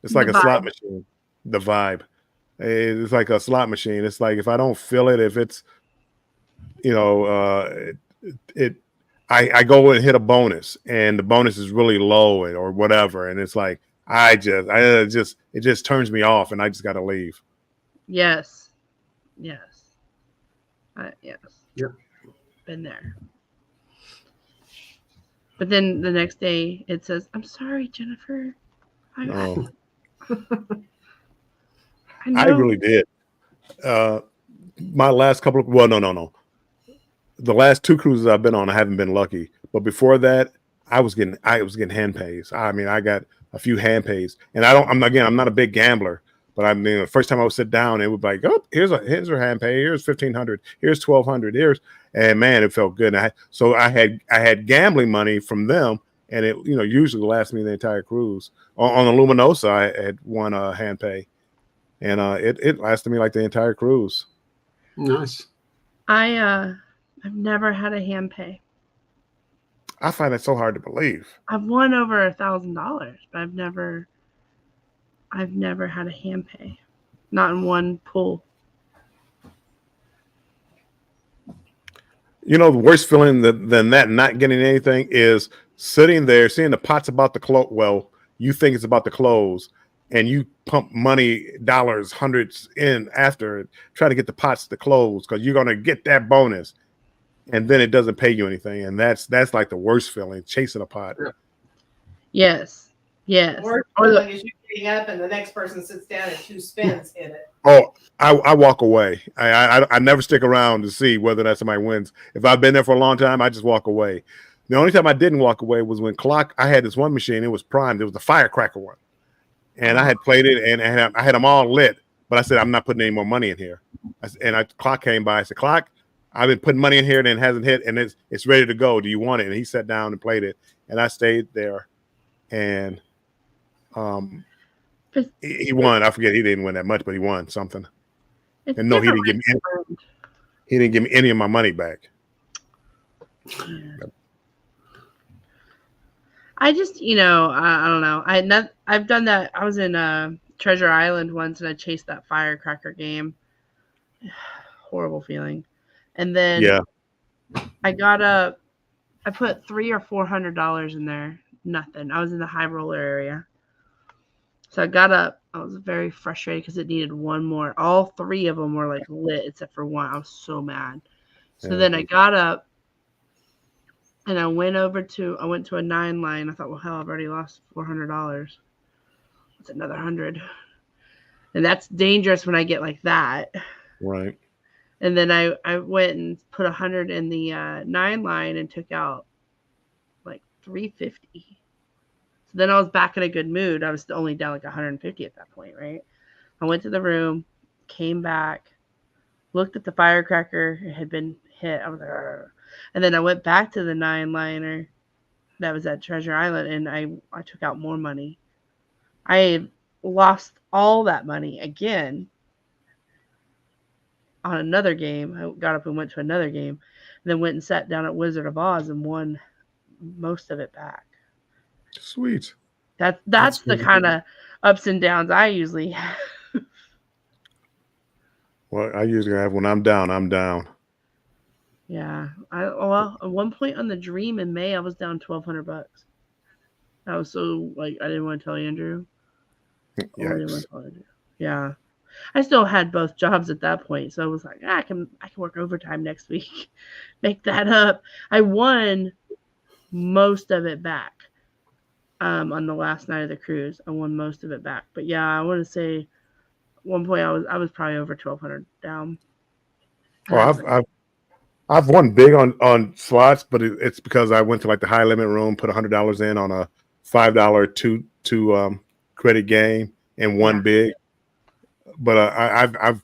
It's like a slot machine. The vibe. It's like a slot machine. It's like if I don't feel it, if it's, I go and hit a bonus, and the bonus is really low or whatever, and it's like it just turns me off, and I just got to leave. Yes. Yes. Yep. Been there. But then the next day it says, "I'm sorry, Jennifer." Oh. I really did. My last couple of no. The last 2 cruises I've been on, I haven't been lucky. But before that, I was getting hand pays. I mean, I got a few hand pays, and I'm not a big gambler. But I mean, the first time I would sit down, it would be like, oh, here's a hand pay. Here's $1,500. Here's $1,200. And man, it felt good. And I had gambling money from them, and it usually lasts me the entire cruise. On the Luminosa, I had one hand pay, and it lasted me like the entire cruise. Nice. I've never had a hand pay. I find that so hard to believe. I've won over $1,000, but I've never had a hand pay. Not in one pool. You know, the worst feeling than that, not getting anything, is sitting there, seeing the pot's about to close. Well, you think it's about to close, and you pump money, dollars, hundreds in after, try to get the pots to close because you're going to get that bonus. And then it doesn't pay you anything. And that's like the worst feeling, chasing a pot. Yes. Yes. Worst Or the- feeling is you getting up and the next person sits down and 2 spins in it. Oh, I walk away. I never stick around to see whether that somebody wins. If I've been there for a long time, I just walk away. The only time I didn't walk away was when I had this one machine. It was primed. It was the firecracker one. And I had played it, and I had them all lit. But I said, I'm not putting any more money in here. Clock came by. I said, Clock, I've been putting money in here, and it hasn't hit, and it's ready to go. Do you want it? And he sat down and played it. And I stayed there. And he won. I forget, he didn't win that much, but he won something. And no, he didn't give me any of my money back. I just, I don't know. I've done that. I was in Treasure Island once, and I chased that firecracker game. Horrible feeling. And then I got up. I put $300 or $400 in there. Nothing. I was in the high roller area. So I got up. I was very frustrated because it needed one more. All 3 of them were like lit except for one. I was so mad. So then I got up and I went to a 9 line. I thought, well, hell, I've already lost $400. It's another 100. And that's dangerous when I get like that. Right. And then I went and put 100 in the 9 line and took out like 350. Then I was back in a good mood. I was only down like 150 at that point, right? I went to the room, came back, looked at the firecracker. It had been hit. I was like, argh. And then I went back to the 9-liner that was at Treasure Island, and I took out more money. I lost all that money again on another game. I got up and went to another game, and then went and sat down at Wizard of Oz and won most of it back. Sweet. That's the kind of ups and downs I usually have. Well, I usually have when I'm down, I'm down. Yeah. Well, at one point on the Dream in May, I was down $1,200. I was so I didn't want to tell Andrew. Yeah. I still had both jobs at that point, so I was like, I can work overtime next week, make that up. I won most of it back. On the last night of the cruise, I won most of it back. But yeah, I want to say at one point I was probably over 1,200 down. Well, I've won big on slots, but it's because I went to like the high limit room, put $100 in on a $5 two credit game, and won big. But I've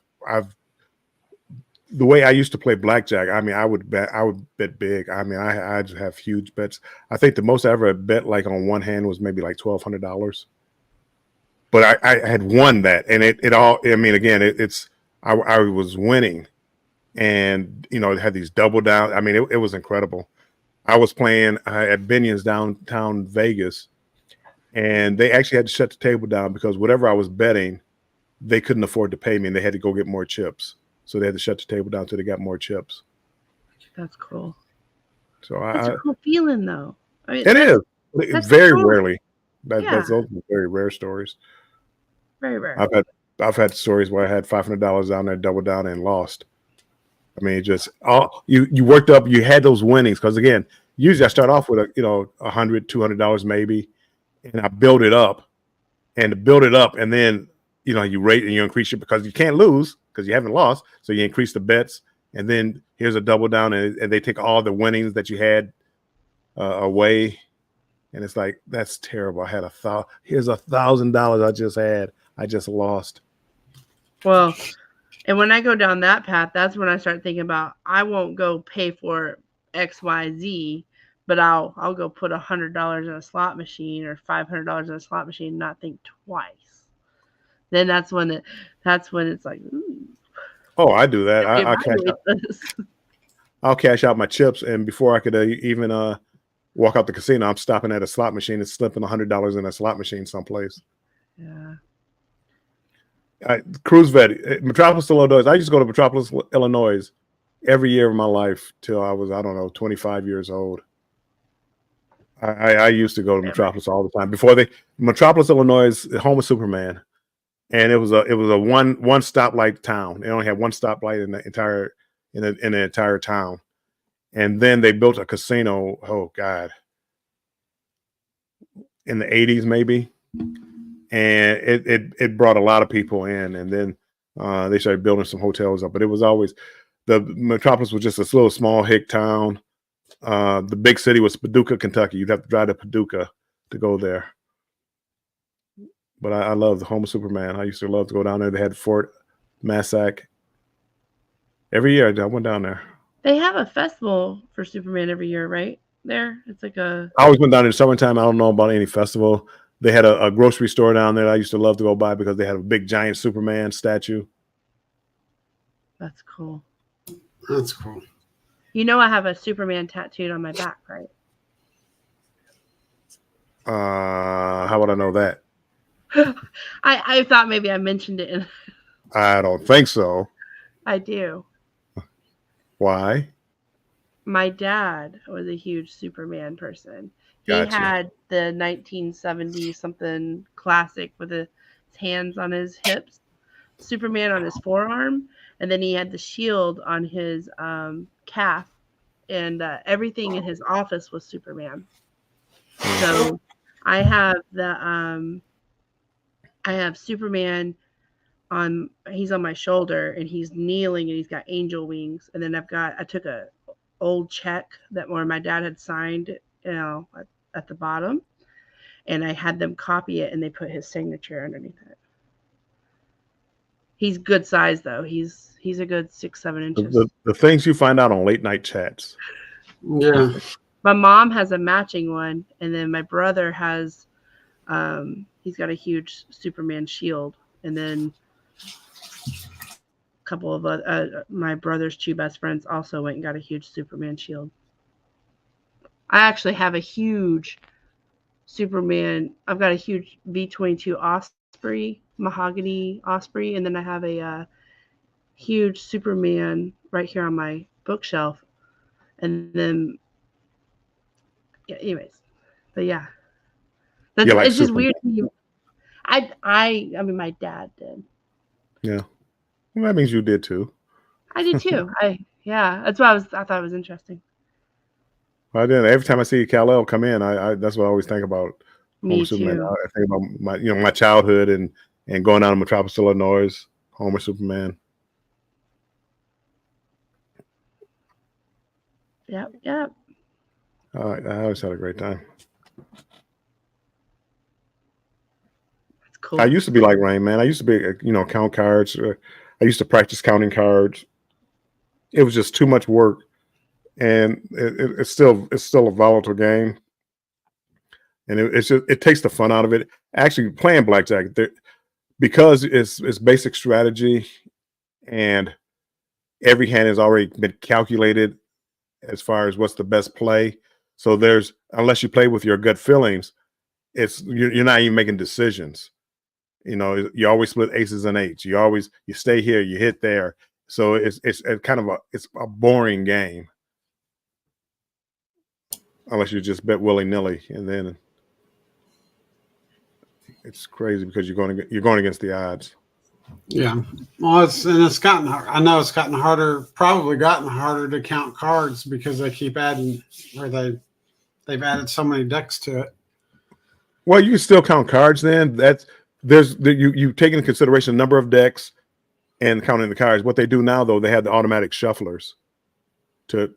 the way I used to play blackjack, I mean, I would bet big. I mean, I just have huge bets. I think the most I ever bet like on one hand was maybe like $1,200. But I had won that, and it all. I mean, again, I was winning, and it had these double down. I mean, it was incredible. I was playing at Binion's downtown Vegas, and they actually had to shut the table down because whatever I was betting, they couldn't afford to pay me, and they had to go get more chips. So they had to shut the table down until they got more chips. That's cool. So that's a cool feeling, though. I mean, it is. Very cool. Rarely. Those are very rare stories. Very rare. I've had stories where I had $500 down there, double down, and lost. I mean, just you worked up. You had those winnings because again, usually I start off with $100, $200 maybe, and I build it up, and then you rate and you increase it because you can't lose. Because you haven't lost, so you increase the bets, and then here's a double down, and they take all the winnings that you had away, and it's like that's terrible. I had here's $1,000 I just lost. Well, and when I go down that path, that's when I start thinking about I won't go pay for XYZ, but I'll go put $100 in a slot machine or $500 in a slot machine, and not think twice. Then that's when it's like, ooh. Oh, I do that. I'll cash out my chips, and before I could even walk out the casino, I'm stopping at a slot machine and slipping $100 in a slot machine someplace. Yeah. Cruise Vet, Metropolis, Illinois. I used to go to Metropolis, Illinois every year of my life till I was, I don't know, 25 years old. I used to go to Metropolis all the time before Metropolis, Illinois is the home of Superman, and it was a one stoplight town. They only had one stoplight in the entire town, and then they built a casino. Oh God, in the 80s maybe, and it brought a lot of people in, and then they started building some hotels up. But it was always the Metropolis was just a little small hick town. The big city was Paducah, Kentucky. You'd have to drive to Paducah to go there. But I love the home of Superman. I used to love to go down there. They had Fort Massac. Every year I went down there. They have a festival for Superman every year, right? There, it's like a. I always went down in the summertime. I don't know about any festival. They had a grocery store down there that I used to love to go by because they had a big giant Superman statue. That's cool. That's cool. You know, I have a Superman tattooed on my back, right? How would I know that? I thought maybe I mentioned it. I don't think so. I do. Why? My dad was a huge Superman person. He Gotcha. had the 1970 something classic with his hands on his hips, Superman on his forearm, and then he had the shield on his calf, and everything in his office was Superman. So I have Superman he's on my shoulder and he's kneeling and he's got angel wings, and then I took a old check that where my dad had signed, at the bottom, and I had them copy it and they put his signature underneath it. He's good size though. He's a good 6-7 inches. The things you find out on late night chats. Yeah. My mom has a matching one, and then my brother has he's got a huge Superman shield, and then a couple of my brother's two best friends also went and got a huge Superman shield. I actually have a huge Superman. I've got a huge V-22 Osprey, mahogany Osprey, and then I have a huge Superman right here on my bookshelf. And then, yeah, anyways, but yeah, that's, like it's just Superman. weird. I mean, my dad did. Yeah, well, that means you did too. I did too. Yeah, that's why I thought it was interesting. I did. Every time I see Kal-El come in, I that's what I always think about. Me Superman. too. I think about my childhood and going down to Metropolis, Illinois, Homer Superman. Yep. I always had a great time. That's cool. I used to be like Rain, man. I used to be, count cards. I used to practice counting cards. It was just too much work, and it's still a volatile game, and it takes the fun out of it. Actually, playing blackjack, because it's basic strategy, and every hand has already been calculated as far as what's the best play. So unless you play with your gut feelings, you're not even making decisions. You always split aces and eights. You stay here, you hit there. So it's kind of a boring game unless you just bet willy-nilly, and then it's crazy because you're going against the odds. Yeah. Well, it's gotten harder, probably gotten harder to count cards because they keep adding, or they've added so many decks to it. Well, you can still count cards then. You take into consideration the number of decks and counting the cards. What they do now, though, they have the automatic shufflers to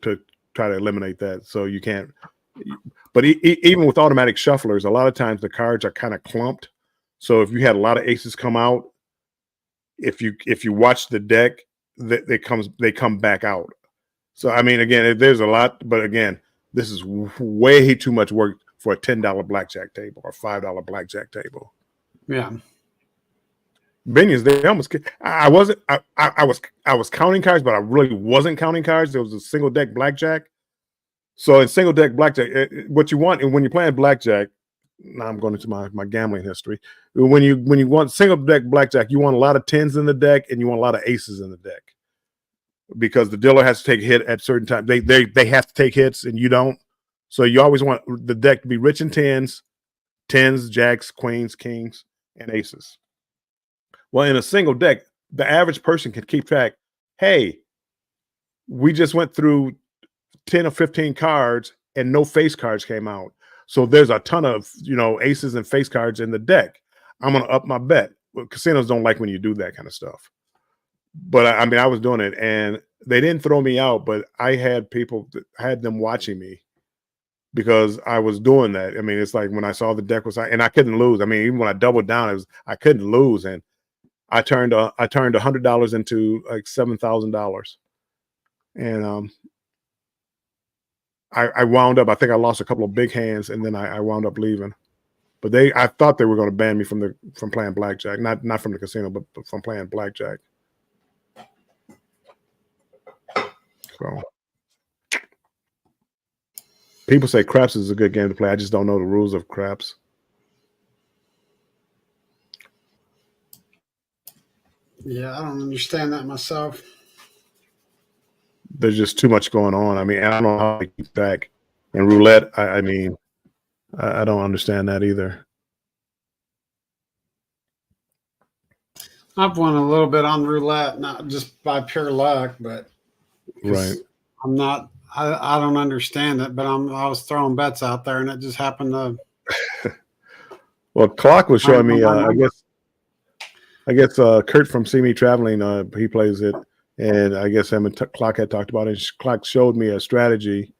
try to eliminate that. So you can't. But even with automatic shufflers, a lot of times the cards are kind of clumped. So if you had a lot of aces come out, if you watch the deck, they come back out. So I mean, again, there's a lot, but again, this is way too much work for a $10 blackjack table or $5 blackjack table. Yeah. Binions, they almost. I was counting cards, but I really wasn't counting cards. There was a single deck blackjack. So in single deck blackjack, what you want, and when you're playing blackjack, now I'm going into my gambling history. When you want single deck blackjack, you want a lot of 10s in the deck and you want a lot of aces in the deck. because the dealer has to take a hit at certain times. They have to take hits and you don't. So you always want the deck to be rich in tens, jacks, queens, kings, and aces. Well, in a single deck, the average person can keep track. Hey, we just went through 10 or 15 cards and no face cards came out. So there's a ton of, aces and face cards in the deck. I'm going to up my bet. Well, casinos don't like when you do that kind of stuff. But I was doing it and they didn't throw me out, but I had people that had them watching me because I was doing that. I mean, it's like when I saw the deck and I couldn't lose. I mean, even when I doubled down, I couldn't lose. And I turned $100 into like $7,000. And I wound up, I think I lost a couple of big hands and then I wound up leaving. But I thought they were going to ban me from playing blackjack, not from the casino, but from playing blackjack. So people say craps is a good game to play. I just don't know the rules of craps. Yeah, I don't understand that myself. There's just too much going on. I mean, I don't know how to keep track. And roulette, I don't understand that either. I've won a little bit on roulette, not just by pure luck, but right. I'm not. I don't understand it, but I was throwing bets out there, and it just happened to. Well, Clock was showing me. I guess Kurt from See Me Traveling. He plays it, and I guess him and Clock had talked about it. Clock showed me a strategy,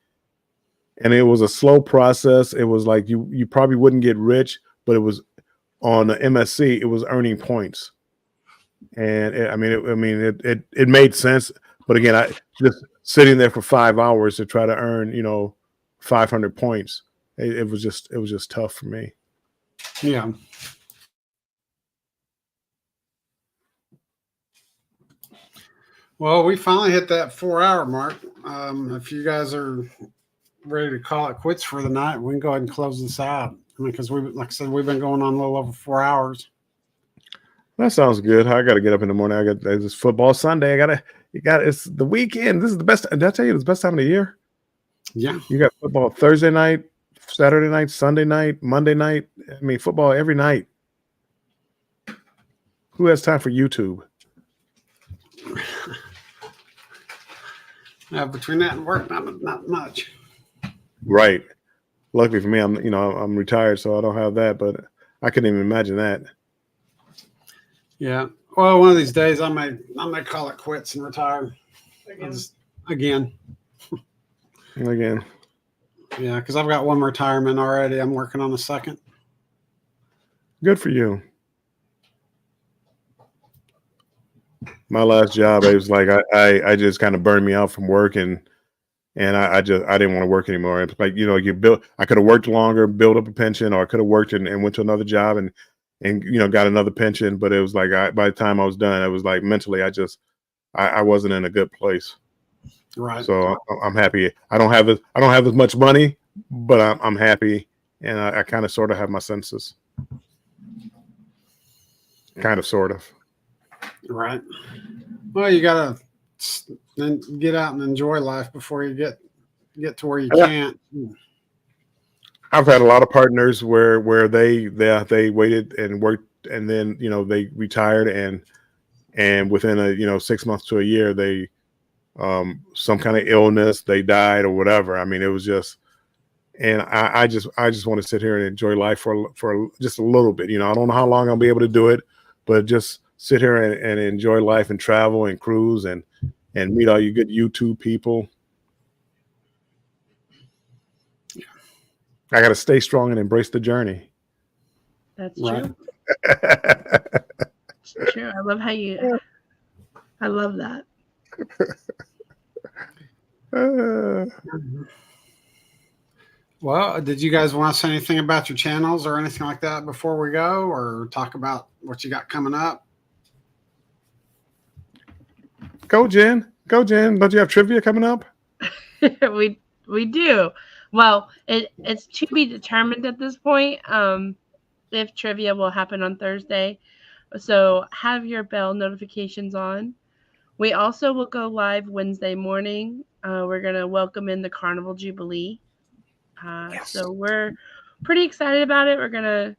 and it was a slow process. It was like you probably wouldn't get rich, but it was on the MSC. It was earning points, and it made sense. But again, I just sitting there for 5 hours to try to earn 500 points. It was just tough for me. Yeah. Well, we finally hit that 4-hour mark. If you guys are ready to call it quits for the night, we can go ahead and close this out. Because like I said, we've been going on a little over 4 hours. That sounds good. I got to get up in the morning. I got this football Sunday. It's the weekend. This is the best. Did I tell you it's the best time of the year? Yeah. You got football Thursday night, Saturday night, Sunday night, Monday night. I mean, football every night. Who has time for YouTube? Between that and work, not much. Right. Luckily for me, I'm retired, so I don't have that. But I couldn't even imagine that. Yeah. Well, one of these days I may call it quits and retire again. Yeah, because I've got one retirement already. I'm working on a second. Good for you. My last job, it was like I just kind of burned me out from work, and I didn't want to work anymore. It's like I could have worked longer, build up a pension, or I could have worked and went to another job and got another pension. But it was like by the time I was done, it was like mentally I wasn't in a good place. Right. So I'm happy. I don't have as much money, but I'm happy, and I kind of sort of have my senses. Kind of, sort of. Right. Well, you gotta then get out and enjoy life before you get to where you can't. I've had a lot of partners where they waited and worked, and then they retired, and within 6 months to a year they some kind of illness, they died or whatever. I mean, it was just, and I just want to sit here and enjoy life for just a little bit. I don't know how long I'll be able to do it, but just sit here and enjoy life and travel and cruise and meet all you good YouTube people. Yeah. I got to stay strong and embrace the journey. That's right. True. It's true. I love I love that. Well, did you guys want to say anything about your channels or anything like that before we go, or talk about what you got coming up? Go, Jen. Don't you have trivia coming up? we do. Well, it's to be determined at this point if trivia will happen on Thursday. So have your bell notifications on. We also will go live Wednesday morning. We're going to welcome in the Carnival Jubilee. Yes. So we're pretty excited about it. We're going to,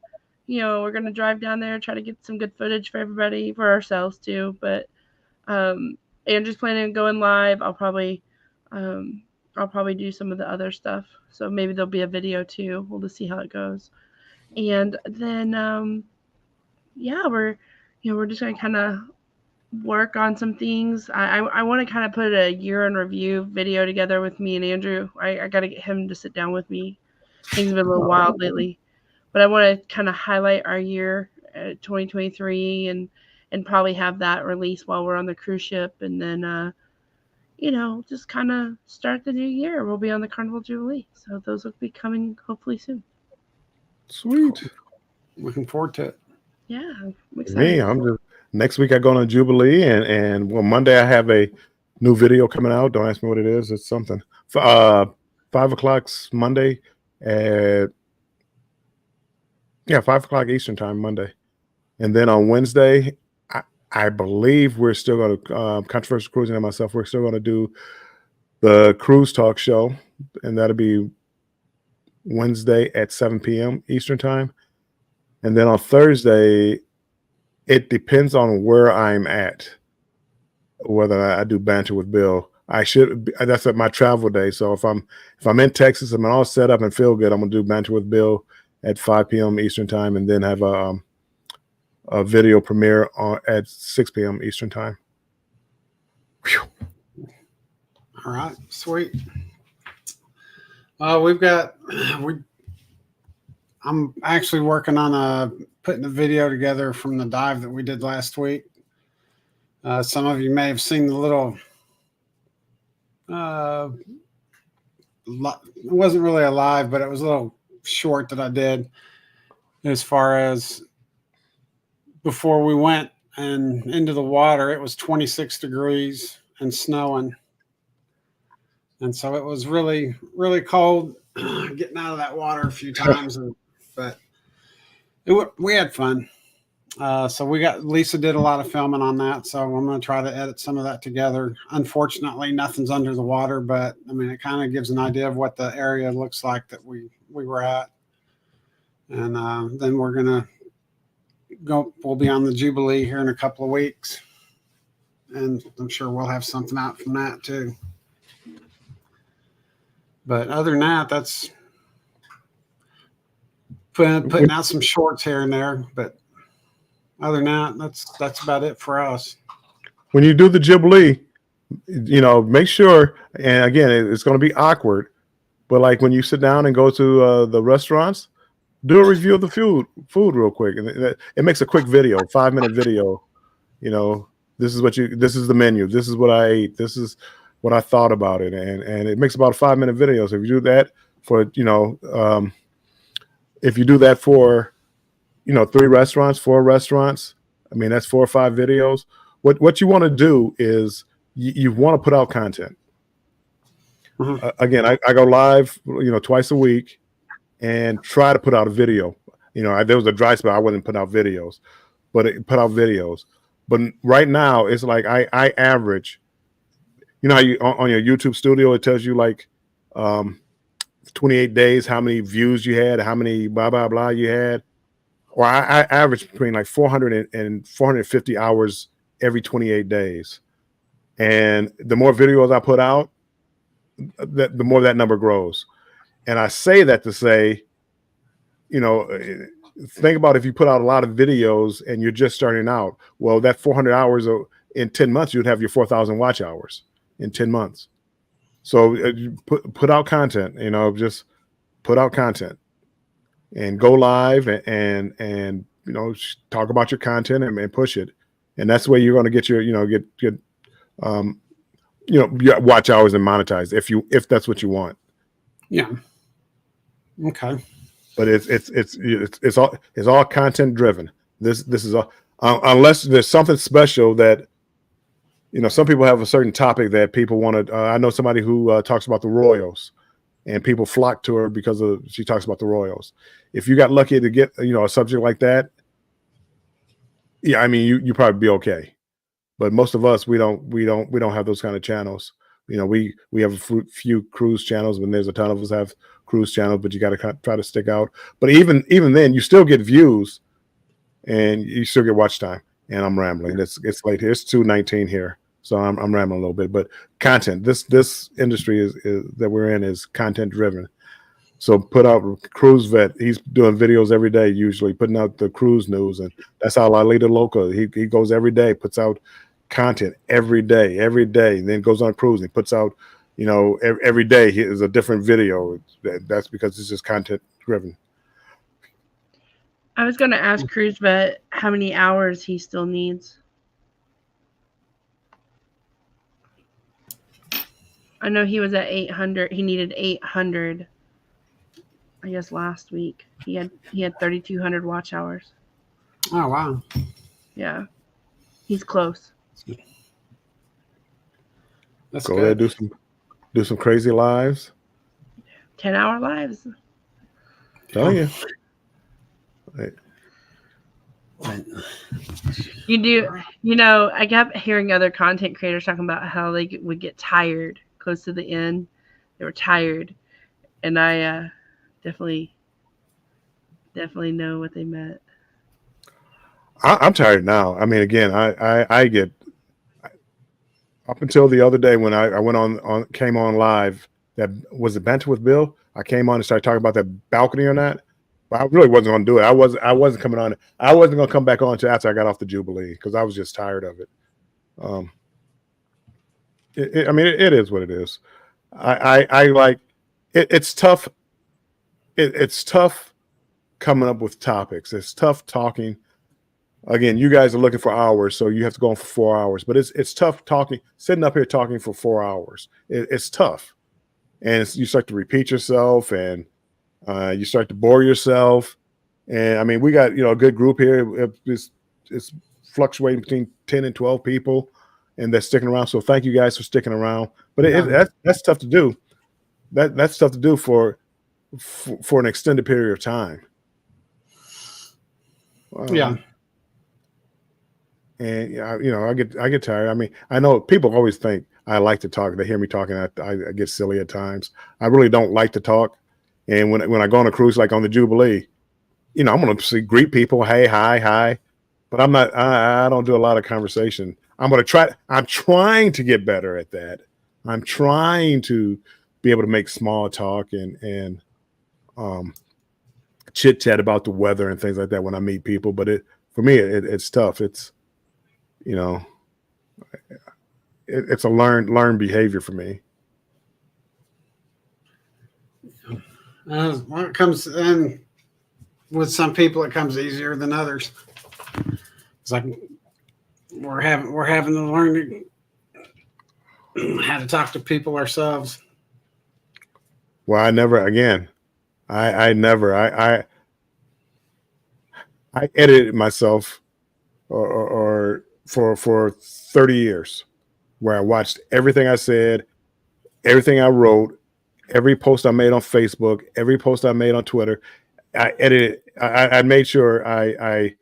we're going to drive down there, try to get some good footage for everybody, for ourselves too. But Andrew's planning on going live. I'll probably do some of the other stuff. So maybe there'll be a video too. We'll just see how it goes. And then, we're just going to kind of work on some things. I want to kind of put a year in review video together with me and Andrew. I got to get him to sit down with me. Things have been a little wild lately, but I want to kind of highlight our year 2023 and probably have that released while we're on the cruise ship, and then just kind of start the new year. We'll be on the Carnival Jubilee, so those will be coming hopefully soon. Sweet. Looking forward to it. Yeah, I'm excited. Me, I'm just next week I go on Jubilee, and well, Monday I have a new video coming out. Don't ask me what it is. It's something. 5 o'clock Monday at 5 o'clock Eastern time Monday, and then on Wednesday, I believe we're still going to Controversial Cruising and myself. We're still going to do the cruise talk show, and that'll be Wednesday at 7 p.m. Eastern time, and then on Thursday. It depends on where I'm at, whether I do banter with Bill. That's at my travel day. So if I'm in Texas, I'm all set up and feel good, I'm gonna do banter with Bill at 5 p.m. Eastern time, and then have a video premiere at 6 p.m. Eastern time. Whew. All right, sweet. I'm actually working on putting a video together from the dive that we did last week. Some of you may have seen the little, it wasn't really a live, but it was a little short that I did as far as before we went and into the water. It was 26 degrees and snowing. And so it was really, really cold getting out of that water a few times, but we had fun. So Lisa did a lot of filming on that. So I'm going to try to edit some of that together. Unfortunately, nothing's under the water, but I mean, it kind of gives an idea of what the area looks like that we were at. And then we're going to we'll be on the Jubilee here in a couple of weeks. And I'm sure we'll have something out from that too. But other than that, that's putting out some shorts here and there, but other than that, that's about it for us. When you do the Jubilee, make sure, and again, it's going to be awkward, but like when you sit down and go to the restaurants, do a review of the food real quick, and it makes a quick video, 5-minute video. This is the menu. This is what I ate. This is what I thought about it, and it makes about a 5-minute video. So if you do that for if you do that for 3 restaurants, 4 restaurants, I mean, that's 4 or 5 videos. What you want to do is you want to put out content. Mm-hmm. Again, I go live, twice a week, and try to put out a video. There was a dry spell, I wasn't putting out videos, but put out videos. But right now, it's like I average. How you on your YouTube studio, it tells you like 28 days, how many views you had, how many blah, blah, blah you had. Or I average between like 400 and 450 hours every 28 days. And the more videos I put out, the more that number grows. And I say that to say, think about if you put out a lot of videos and you're just starting out. Well, that 400 hours in 10 months, you'd have your 4,000 watch hours in 10 months. So put out content, just put out content and go live and talk about your content and push it. And that's the way you're going to get your, get watch hours and monetize if that's what you want. Yeah. Okay. But it's all content driven. This is all, unless there's something special that, some people have a certain topic that people want to. I know somebody who talks about the Royals, and people flock to her because she talks about the Royals. If you got lucky to get a subject like that, yeah, I mean you probably be okay. but most of us we don't have those kind of channels. You know, we have a few cruise channels, and there's a ton of us have cruise channels, but you got to try to stick out. But even then, you still get views, and you still get watch time. And I'm rambling. It's late here. It's 2:19 here, so I'm rambling a little bit. But content. This industry is that we're in is content driven. So put out Cruise Vet. He's doing videos every day, usually putting out the cruise news, and that's how Lalita Loca. He goes every day, puts out content every day, and then goes on cruise and puts out, you know, every day is a different video. That's because it's just content driven. I was going to ask Cruise Vet how many hours he still needs. I know he was at 800. He needed 800. I guess last week he had 3,200 watch hours. Oh wow! Yeah, he's close. That's Go good. there, do some crazy lives. 10-hour lives. Tell you. You do, you know, I kept hearing other content creators talking about how they would get tired close to the end. They were tired, and I definitely know what they meant. I'm tired now. I mean, again, I get up until the other day when I went came on live. That was it. Banter with Bill. I came on and started talking about that balcony or not. But I really wasn't going to do it. I wasn't coming on. I wasn't going to come back on until after I got off the Jubilee because I was just tired of it. I mean, it is what it is. I like it. It's tough. It's tough coming up with topics. It's tough talking. Again, you guys are looking for hours, so you have to go on for 4 hours. But it's tough talking, sitting up here talking for 4 hours. It's tough, and you start to repeat yourself, and you start to bore yourself. And I mean, we got a good group here. It's fluctuating between 10 and 12 people, and they're sticking around. So thank you guys for sticking around. But that's tough to do. That's tough to do for an extended period of time. Yeah. And I get tired. I mean, I know people always think I like to talk. They hear me talking. I get silly at times. I really don't like to talk. And when I go on a cruise, like on the Jubilee, I'm going to greet people. Hey, hi. But I'm not. I don't do a lot of conversation. I'm trying to get better at that. I'm trying to be able to make small talk and chit chat about the weather and things like that when I meet people. But for me, it's tough. It's it's a learned behavior for me. When it comes in with some people, it comes easier than others. It's like we're having to learn how to talk to people ourselves. Well, I edited myself or for 30 years, where I watched everything I said, everything I wrote, every post I made on Facebook, every post I made on Twitter. I edited. I made sure I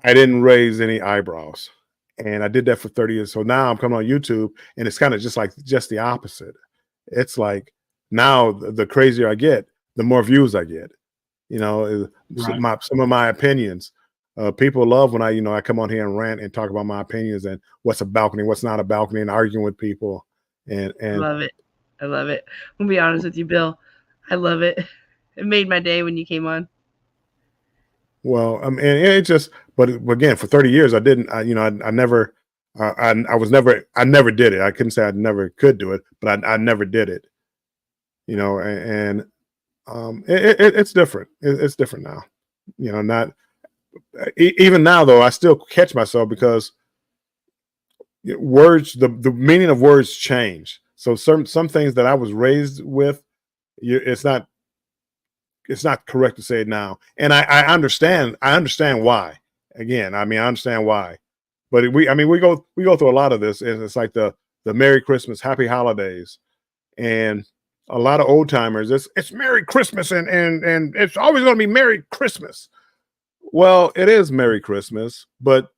didn't raise any eyebrows, and I did that for 30 years. So now I'm coming on YouTube, and it's kind of just the opposite. It's like now the crazier I get, the more views I get. Right. Some of my opinions. People love when I come on here and rant and talk about my opinions and what's a balcony, what's not a balcony, and arguing with people. And Love it. I love it. I'm gonna be honest with you, Bill. I love it. It made my day when you came on. Well, and it just, but again, for 30 years, I didn't. I never did it. I couldn't say I never could do it, but I never did it. It's different. It's different now. Not even now though. I still catch myself because words, the meaning of words change. So some things that I was raised with, it's not correct to say it now. And I understand why. Again, I mean, I understand why. But we go through a lot of this, and it's like the Merry Christmas, Happy Holidays, and a lot of old timers. It's Merry Christmas, and it's always going to be Merry Christmas. Well, it is Merry Christmas, but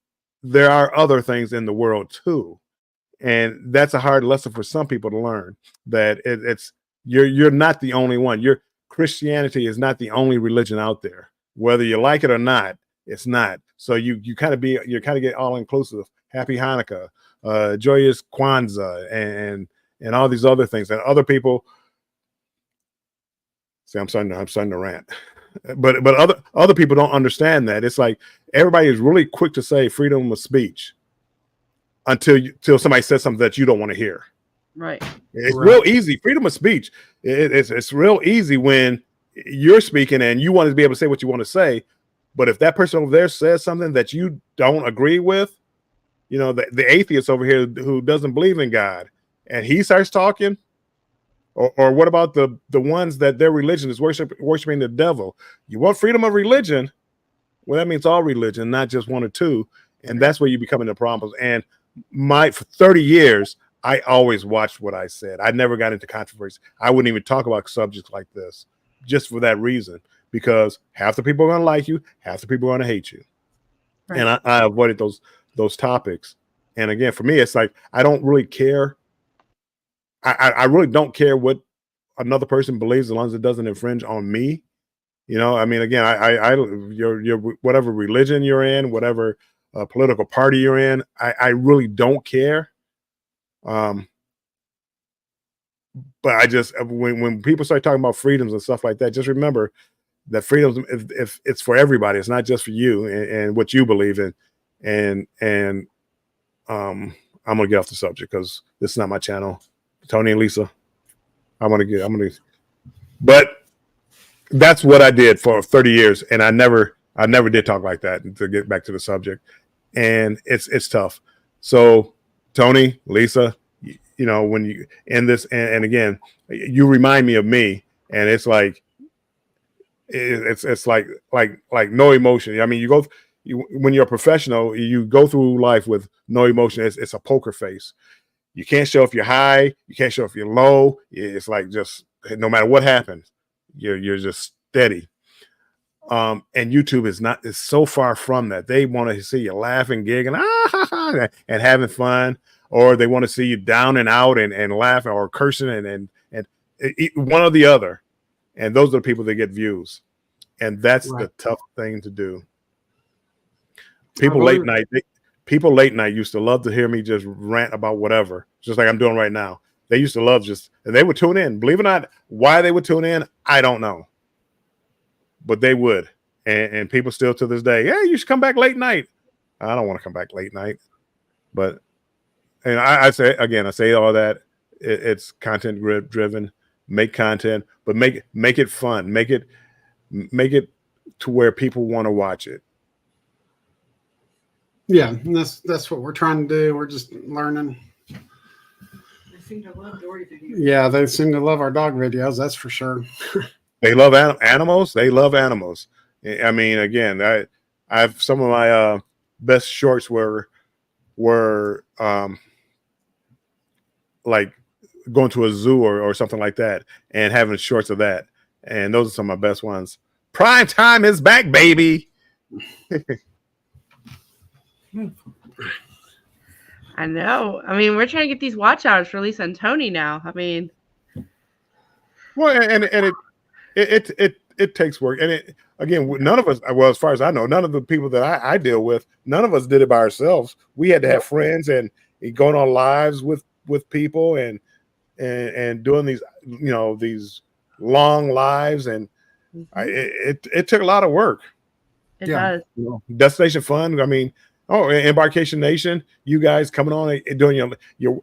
there are other things in the world too. And that's a hard lesson for some people to learn, that it's you're not the only one. Your Christianity is not the only religion out there. Whether you like it or not, it's not. So you kind of get all inclusive. Happy Hanukkah, joyous Kwanzaa, and all these other things. And other people see, I'm starting to rant. But other people don't understand that. It's like everybody is really quick to say freedom of speech until somebody says something that you don't want to hear. Right. It's real easy. Freedom of speech. It's real easy when you're speaking and you want to be able to say what you want to say. But if that person over there says something that you don't agree with, you know, the atheist over here who doesn't believe in God, and he starts talking, or what about the ones that their religion is worshiping the devil? You want freedom of religion? Well, that means all religion, not just one or two. And that's where you become into problems. And for 30 years, I always watched what I said. I never got into controversy. I wouldn't even talk about subjects like this, just for that reason, because half the people are going to like you, half the people are going to hate you. Right. And I avoided those topics. And again, for me, it's like, I don't really care. I really don't care what another person believes, as long as it doesn't infringe on me. You know, I mean, again, your whatever religion you're in, whatever political party you're in, I really don't care. But I just, when people start talking about freedoms and stuff like that, just remember that freedom, if it's for everybody, it's not just for you and what you believe in. And I'm gonna get off the subject because this is not my channel. Tony and Lisa, but that's what I did for 30 years. And I never did talk like that, to get back to the subject. And it's tough. So Tony, Lisa, you know, when you end this, and again, you remind me of me, and it's like, it's like no emotion. I mean, when you're a professional, you go through life with no emotion. It's a poker face. You can't show if you're high. You can't show if you're low. It's like, just no matter what happens, you're just steady. And YouTube is so far from that. They want to see you laughing, giggling, and having fun, or they want to see you down and out and laughing or cursing and one or the other. And those are the people that get views. And that's the tough thing to do. People late night used to love to hear me just rant about whatever, just like I'm doing right now. They used to love and they would tune in. Believe it or not, why they would tune in, I don't know. But they would. And people still to this day, yeah, you should come back late night. I don't want to come back late night. But, and I say all that, it's content driven. Make content, but make it fun. Make it to where people want to watch it. Yeah, and that's what we're trying to do. We're just learning. They seem to love Dory videos. Yeah, they seem to love our dog videos. That's for sure. They love animals. They love animals. I mean, again, I've some of my best shorts were like going to a zoo or something like that, and having shorts of that. And those are some of my best ones. Prime time is back, baby. I know. I mean, we're trying to get these watch hours for Lisa and Tony now. I mean, well, and it takes work. And again, none of us, well, as far as I know, none of the people that I deal with, none of us did it by ourselves. We had to have friends and going on lives with people and doing these, you know, these long lives, and it took a lot of work. It does. You know, Destination Fun. I mean, Embarkation Nation. You guys coming on and doing your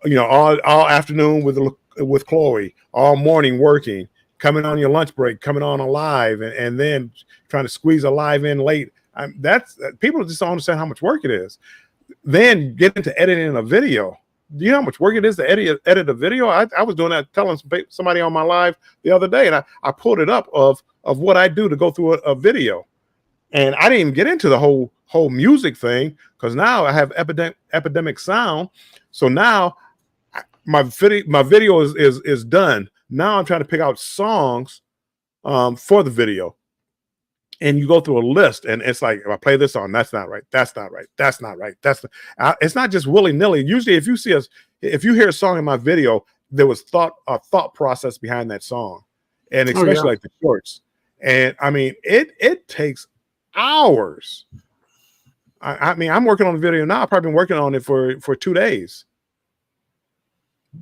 you know, all afternoon with Chloe, all morning working, coming on your lunch break, coming on a live, and then trying to squeeze a live in late. That's people just don't understand how much work it is. Then get into editing a video. Do you know how much work it is to edit a video? I was doing that, telling somebody on my live the other day, and I pulled it up of what I do to go through a video. And I didn't even get into the whole music thing, because now I have epidemic sound. So now my video is done. Now I'm trying to pick out songs for the video. and you go through a list, and it's like, if I play this song, that's not right. That's not right. That's not right. It's not just willy nilly. Usually, if you hear a song in my video, there was a thought process behind that song, and especially like the shorts. And I mean, it takes hours. I mean, I'm working on the video now. I've probably been working on it for 2 days.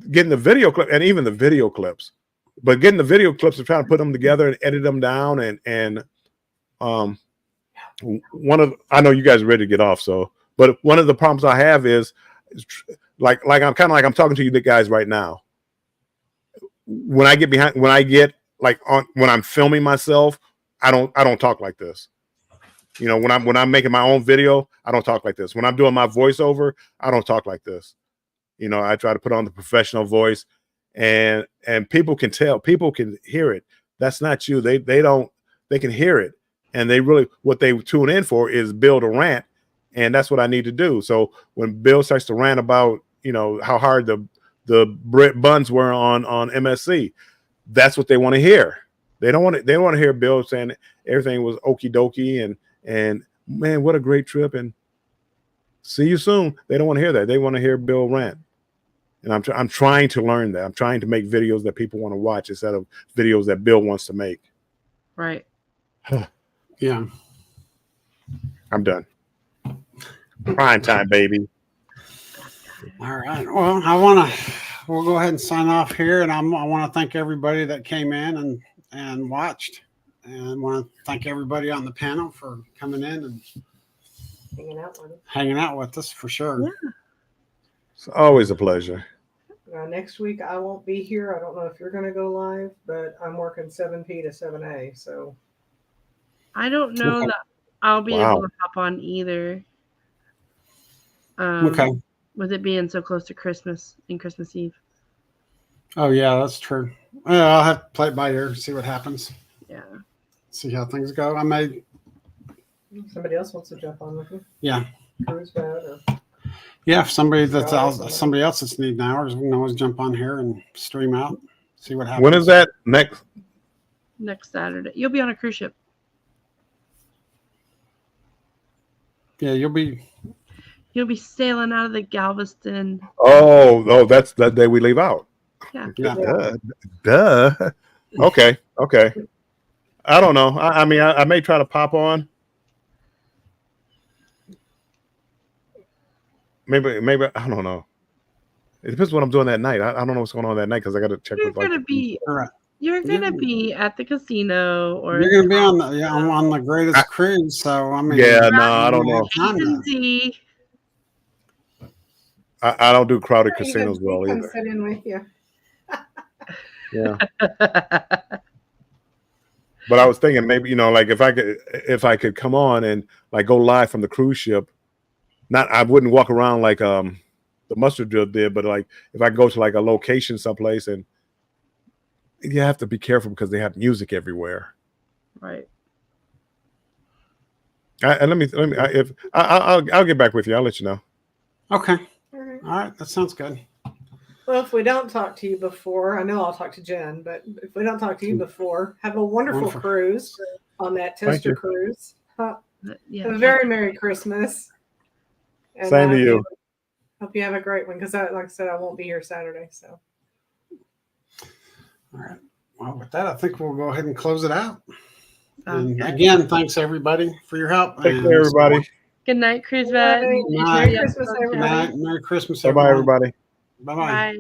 Getting the video clip and even the video clips, but getting the video clips and trying to put them together and edit them down. And I know you guys are ready to get off. But one of the problems I have is like I'm kind of like I'm talking to you guys right now. When I'm filming myself, I don't talk like this. You know, when I'm making my own video, I don't talk like this. When I'm doing my voiceover, I don't talk like this. You know, I try to put on the professional voice, and people can tell, people can hear it. That's not you. They can hear it, and they really, what they tune in for is Bill to rant, and that's what I need to do. So when Bill starts to rant about, you know, how hard the buns were on MSC, that's what they want to hear. They don't want to hear Bill saying everything was okie dokie and man, what a great trip and see you soon. They don't want to hear that. They want to hear Bill rant. And I'm trying to learn that. I'm trying to make videos that people want to watch instead of videos that Bill wants to make. Right. Yeah. I'm done. Prime time, baby. All right. Well, we'll go ahead and sign off here, and I want to thank everybody that came in and watched, and want to thank everybody on the panel for coming in and hanging out with us for sure. Yeah. It's always a pleasure. Next week I won't be here. I don't know if you're going to go live, but I'm working 7P to 7A. So I don't know that I'll be able to hop on either. Okay. With it being so close to Christmas and Christmas Eve. Oh yeah, that's true. I'll have to play it by ear, see what happens. Yeah. See how things go. Somebody else wants to jump on with me. Yeah. Cruise bed or... Yeah, if somebody somebody else that's needing hours, we can always jump on here and stream out, see what happens. When is that? Next Saturday. You'll be on a cruise ship. Yeah, you'll be sailing out of the Galveston. Oh, that's that day we leave out. Yeah. Duh. Okay. I don't know. I mean, I may try to pop on. Maybe I don't know. It depends what I'm doing that night. I don't know what's going on that night because I got to check. You're gonna be at the casino, or you're gonna be on the greatest cruise. So I mean, I don't know. I don't do crowded casinos well either. Sit in with you. Yeah. But I was thinking maybe, like if I could come on and like go live from the cruise ship. I wouldn't walk around like the mustard drill did, but like if I go to like a location someplace, and you have to be careful because they have music everywhere. Right. I'll get back with you. I'll let you know. Okay. All right. That sounds good. Well, if we don't talk to you before, I know I'll talk to Jen, but if we don't talk to you before, have a wonderful cruise on that tester cruise. Have a very Merry Christmas. And same to you. Hope you have a great one because, like I said, I won't be here Saturday. So, all right. Well, with that, I think we'll go ahead and close it out. And again, thanks everybody for your help. Thank you, everybody. Good night, Cruise Vet. Merry Christmas, everybody. Merry Christmas, everybody. Bye-bye. Bye.